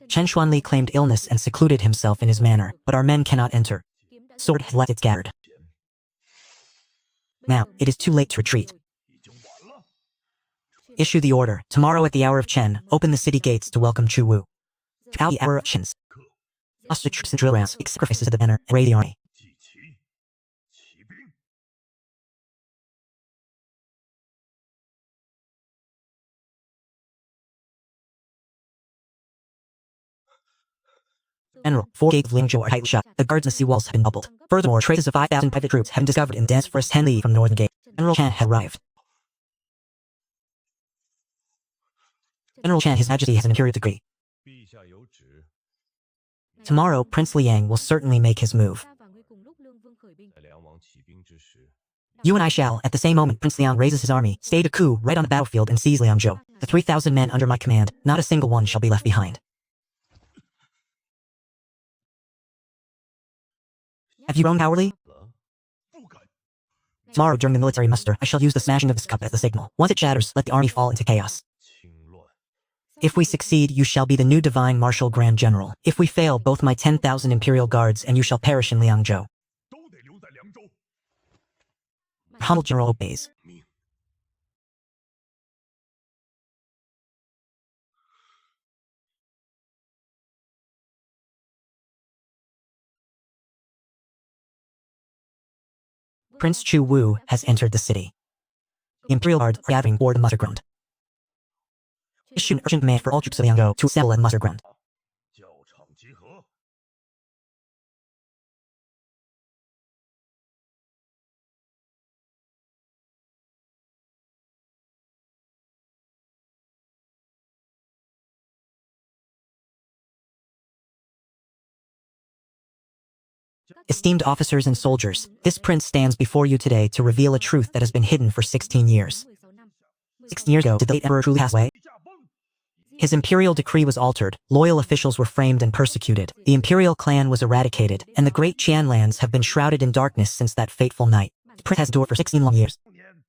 Chen Xuanli claimed illness and secluded himself in his manor, but our men cannot enter. Kiếm đã Sword has left it scattered. Now, it is too late to retreat. 已经晚了。 Issue the order. Tomorrow at the hour of Chen, open the city gates to welcome Chu Wu. At the hour of Chen's. Hostage troops and drill rounds, make sacrifices to the banner, and raid the army. 祭旗， General, 4 gates of Liangzhou are tightly shut. The guards in the sea walls have been doubled. Furthermore, traces of 5,000 private troops have been discovered in the dense forest 10 li from the northern gate. General Chan had arrived. General Chan, His Majesty has an imperial decree. 陛下有旨， Tomorrow, Prince Liang will certainly make his move. Ta và ngươi cùng lúc lương vương khởi binh. 在梁王起兵之时， You and I shall, at the same moment Prince Liang raises his army, stage a coup right on the battlefield and seize Liangzhou. The 3,000 men under my command, not a single one shall be left behind. Have you grown cowardly? 不敢。 Tomorrow during the military muster, I shall use the smashing of this cup as the signal. Once it shatters, let the army fall into chaos. 清乱， If we succeed, you shall be the new divine martial grand general. If we fail, both my 10,000 imperial guards and you shall perish in Liangzhou. 都得留在凉州。 Humble general obeys. 命。 Prince Chu Wu has entered the city. The imperial guards are gathering toward the muster ground. Issue an urgent command for all troops of Liangzhou to assemble at the muster ground. 教场集合。 Esteemed officers and soldiers, this prince stands before you today to reveal a truth that has been hidden for 16 years. 16 years ago, did the late emperor truly pass away? 驾崩！ His imperial decree was altered, loyal officials were framed and persecuted, the imperial clan was eradicated, and the great Qian lands have been shrouded in darkness since that fateful night. The prince has endured for 16 long years, 年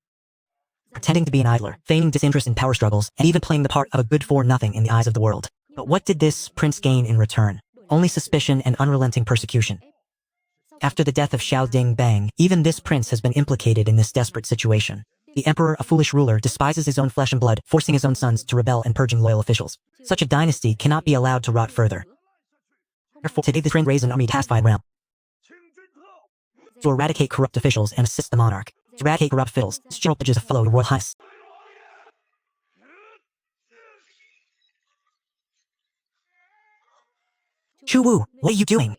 pretending to be an idler, feigning disinterest in power struggles, and even playing the part of a good-for-nothing in the eyes of the world. But what did this prince gain in return? Only suspicion and unrelenting persecution. After the death of Xiao Ding Bang, even this prince has been implicated in this desperate situation. The emperor, a foolish ruler, despises his own flesh and blood, forcing his own sons to rebel and purging loyal officials. Such a dynasty cannot be allowed to rot further. Therefore, today the prince raised an army to pacify the realm, 清君特， to eradicate corrupt officials and assist the monarch. To eradicate corrupt officials, his general pledges to follow the royal highness. Chu Wu, what are you doing?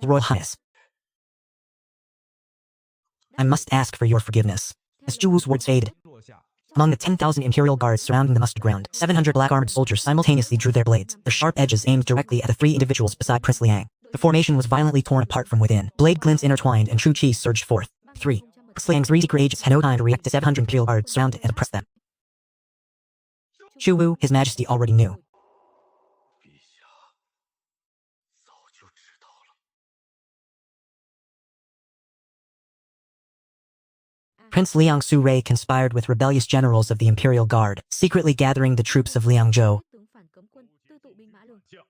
The royal highness. I must ask for your forgiveness. As Chu Wu's words faded, 落下， among the 10,000 imperial guards surrounding the muster ground, 700 black-armored soldiers simultaneously drew their blades, their sharp edges aimed directly at the 3 individuals beside Prince Liang. The formation was violently torn apart from within. Blade glints intertwined and true chi surged forth. 3. Prince Liang's 3 secret agents had no time to react to 700 imperial guards surrounded and oppressed them. Chu Wu, His Majesty already knew. 陛下早就知道了。 Prince Liang Su-rei conspired with rebellious generals of the imperial guard, secretly gathering the troops of Liangzhou, tướng phản cấm quân, tư tụ binh mã lương. 将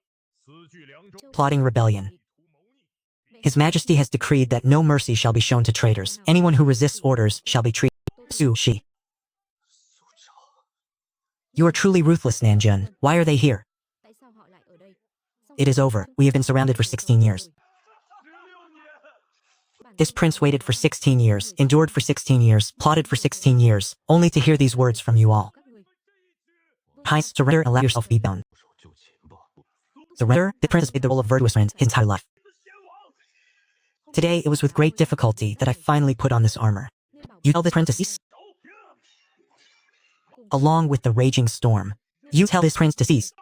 此据凉州， plotting rebellion. 图谋逆， His Majesty has decreed that no mercy shall be shown to traitors. Anyone who resists orders shall be treated. Su Shi. 苏昭， You are truly ruthless, Nanjun. Why are they here? Tại sao họ lại ở đây? It is over. We have been surrounded for 16 years. 16年， This prince waited for 16 years, endured for 16 years, plotted for 16 years, only to hear these words from you all. Các người, Highness, surrender and let yourself be bound. 不守旧情吧。 Surrender? The prince has played the role of virtuous friend his entire life. 先王， Today, it was with great difficulty that I finally put on this armor. nên bảo You tell this prince to cease? 走， Along with the raging storm. You tell this prince to cease.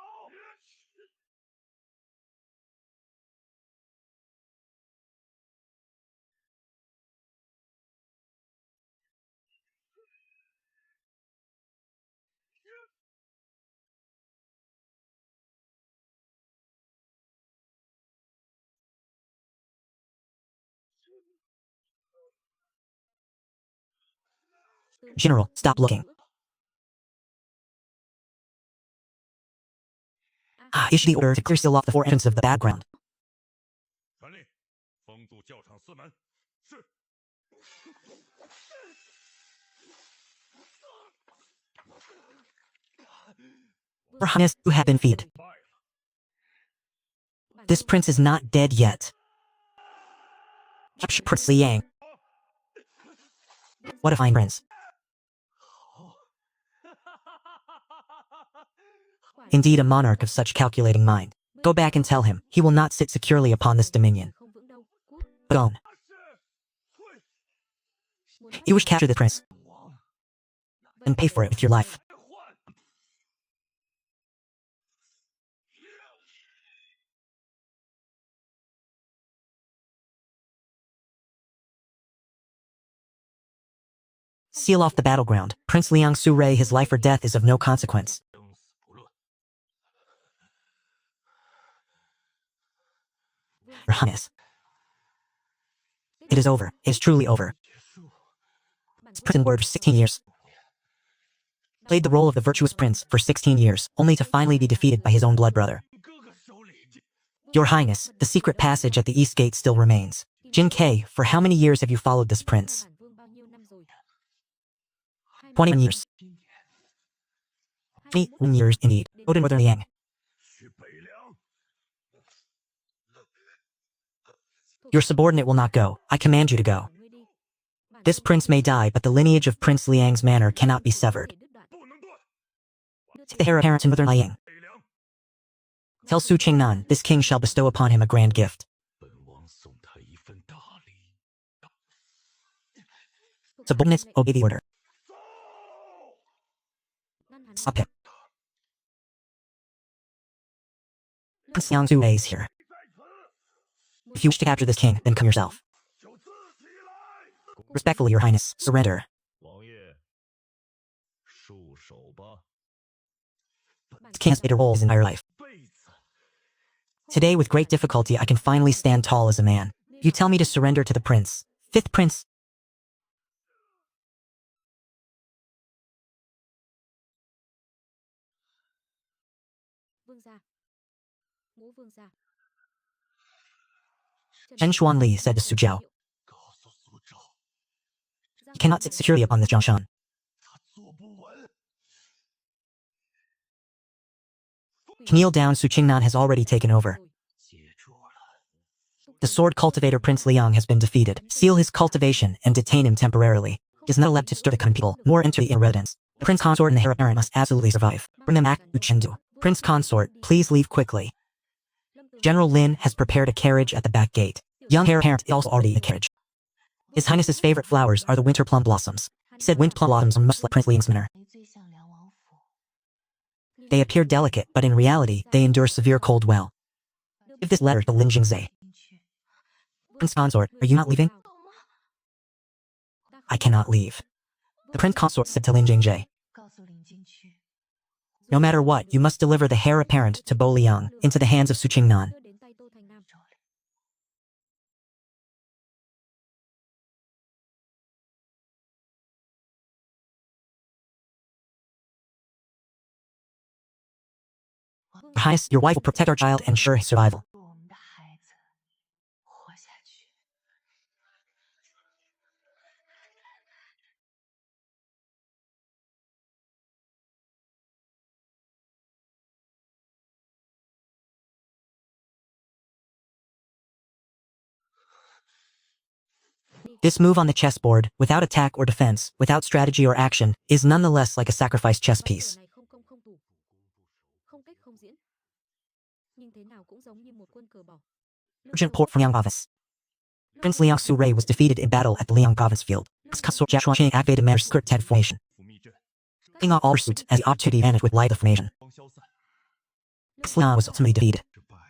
General, stop looking. Issue the order to clear seal off the 4 entrances of the background. 传令，封堵教场4门。是。 Your Highness, you have been feared. 败了， This prince is not dead yet. Capture Prince Liang. What a fine prince. 好，哈哈哈哈哈哈！ Indeed, a monarch of such calculating mind. Go back and tell him, he will not sit securely upon this dominion. Không vững đâu. Cút. Gone. 会 Muốn bắt You wish to giặc capture the prince, 王 and pay for it with your life. 换。Seal off the battleground. Prince Liang Su-rei, his life or death is of no consequence. 生死不论。 Your Highness. It is over. It is truly over. 结束。 This prince endured for 16 years. Played the role of the virtuous prince for 16 years, only to finally be defeated by his own blood brother. 哥哥手里， Your Highness, the secret passage at the East Gate still remains. Jin Kei, for how many years have you followed this prince? Bản vương bao nhiêu năm rồi? 21 years. 21 years indeed. Go to Northern Liang. 去北凉。 Your subordinate will not go. I command you to go. Ngươi đi. Bản This vương prince may die, but the lineage of Prince Liang's manor cannot be severed. để đứt đoạn. 不能断。 Take the heir apparent to Northern Liang. 北凉， Tell Su Qingnan, this king shall bestow upon him a grand gift. 本王送他一份大礼。 Subordinates, obey the order. 走。 Ngăn hắn. Stop him. Prince Liang Su is here. 在此， If you wish to capture this king, then come yourself. 就自己来。 Respectfully, Your Highness, surrender. 王爷，束手吧。 This king has played a role his entire life. 辈子， Today, with great difficulty, I can finally stand tall as a man. You tell me to surrender to the prince. Fifth prince. Vương gia. Ngũ vương gia. Chen Xuanli said to Su Jiao, 告诉苏昭， you cannot sit securely upon this Zhongshan. 他坐不稳。 Kneel down, Su Qingnan has already taken over. 接住了。 The sword cultivator Prince Liang has been defeated. Seal his cultivation and detain him temporarily. He is not allowed to stir the common people, nor enter the residence. The prince consort and the heir apparent must absolutely survive. Bring them back to Chengdu. Prince consort, please leave quickly. General Lin has prepared a carriage at the back gate. Young heir apparent is also already in the carriage. His Highness's favorite flowers are the winter plum blossoms. He said winter plum blossoms are most like Prince Liang's manor. 最像梁王府。 They appear delicate, but in reality, they endure severe cold well. Give this letter to Lin Jingzhe. 进去。 Prince consort, are you not leaving? I cannot leave. The prince consort said to Lin Jingzhe. 告诉领进去。 No matter what, you must deliver the heir apparent to Bo Liang into the hands of Su Qingnan. Đưa đến tay Tô Thành Nam. Your Highness, your wife will protect our child and ensure his survival. 祝我们的孩子活下去。 This move on the chessboard, without attack or defense, without strategy or action, is nonetheless like a sacrificed chess Ván piece. cờ này không công không thủ. Không cách không diễn. Nhưng thế nào cũng giống như một quân cờ bỏ. Urgent port from Liang Province. Prince Liang Su-rei was defeated in battle at the Liang Province field. Prince consort Jia Chuanqing activated Manor's secret TED formation. 伏密阵， King all pursuits as the opportunity vanished with light of formation. 光消散。 Prince Liang was ultimately defeated. 失败了。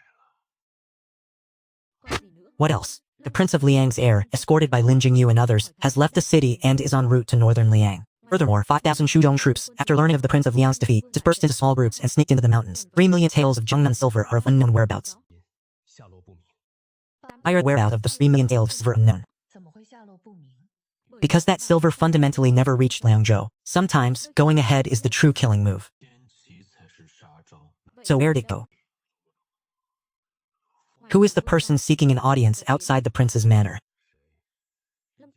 Còn gì nữa? What else? The Prince of Liang's heir, escorted by Lin Jingyu and others, has left the city and is en route to northern Liang. Furthermore, 5,000 Shuzhong troops, after learning of the Prince of Liang's defeat, dispersed into small groups and sneaked into the mountains. 3 million taels of Zhongnan silver are of unknown whereabouts. 下落不明。 Why are the whereabouts of the 3 million taels of silver unknown? 怎么会下落不明？ Because that silver fundamentally never reached Liangzhou. Sometimes, going ahead is the true killing move. 先棋才是杀招。 So where'd it go? Who is the person seeking an audience outside the prince's manor?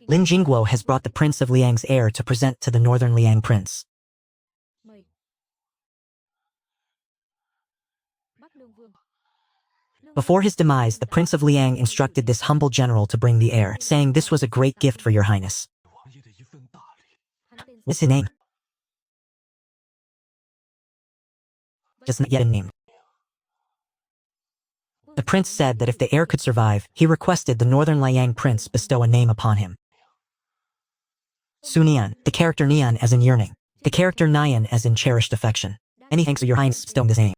Lin Jingguo has brought the Prince of Liang's heir to present to the northern Liang prince. Mời. Bắc Lương Vương. Before his demise, the Prince of Liang instructed this humble general to bring the heir, saying this was a great gift for your highness. 王爷的一份大礼。 Hắn tên What's his name? just not yet named. The prince said that if the heir could survive, he requested the Northern Liang prince bestow a name upon him. Sunian, the character Neon as in yearning. The character Nyan as in cherished affection. Any thanks for your highness bestowing this name.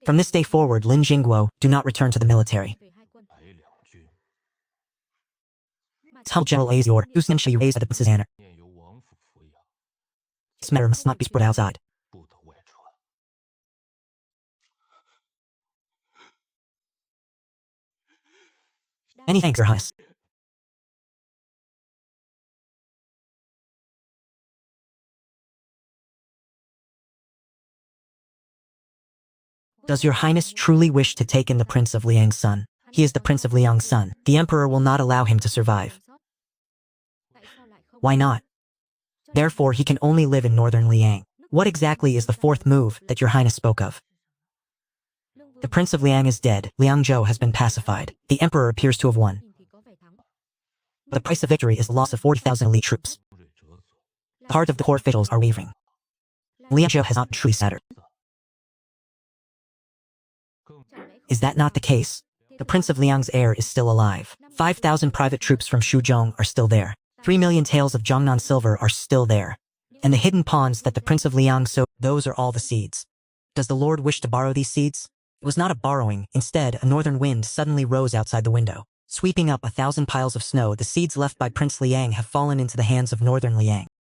From this day forward, Lin Jingguo, do not return to the military. 白两军 Tell General A is your, whose name shall you raise at the prince's manor. 念由王府抚养， This matter must not be spread outside. 不得外传。 Any thanks, your highness. Does your highness truly wish to take in the prince of Liang's son? He is the prince of Liang's son. The emperor will not allow him to survive. Why not? Therefore, he can only live in northern Liang. What exactly is the fourth move that your highness spoke of? The prince of Liang is dead. Liangzhou has been pacified. The emperor appears to have won. The price of victory is the loss of 40,000 elite troops. 瑞折损， The heart of the court officials are wavering. Liangzhou has not been truly shattered. 更 Is that not the case? The prince of Liang's heir is still alive. 5,000 private troops from Shuzhong are still there. 3 million taels of Jiangnan silver are still there. And the hidden pawns that the prince of Liang sowed, those are all the seeds. Does the lord wish to borrow these seeds? It was not a borrowing. Instead, a northern wind suddenly rose outside the window. Sweeping up 1,000 piles of snow, the seeds left by Prince Liang have fallen into the hands of northern Liang.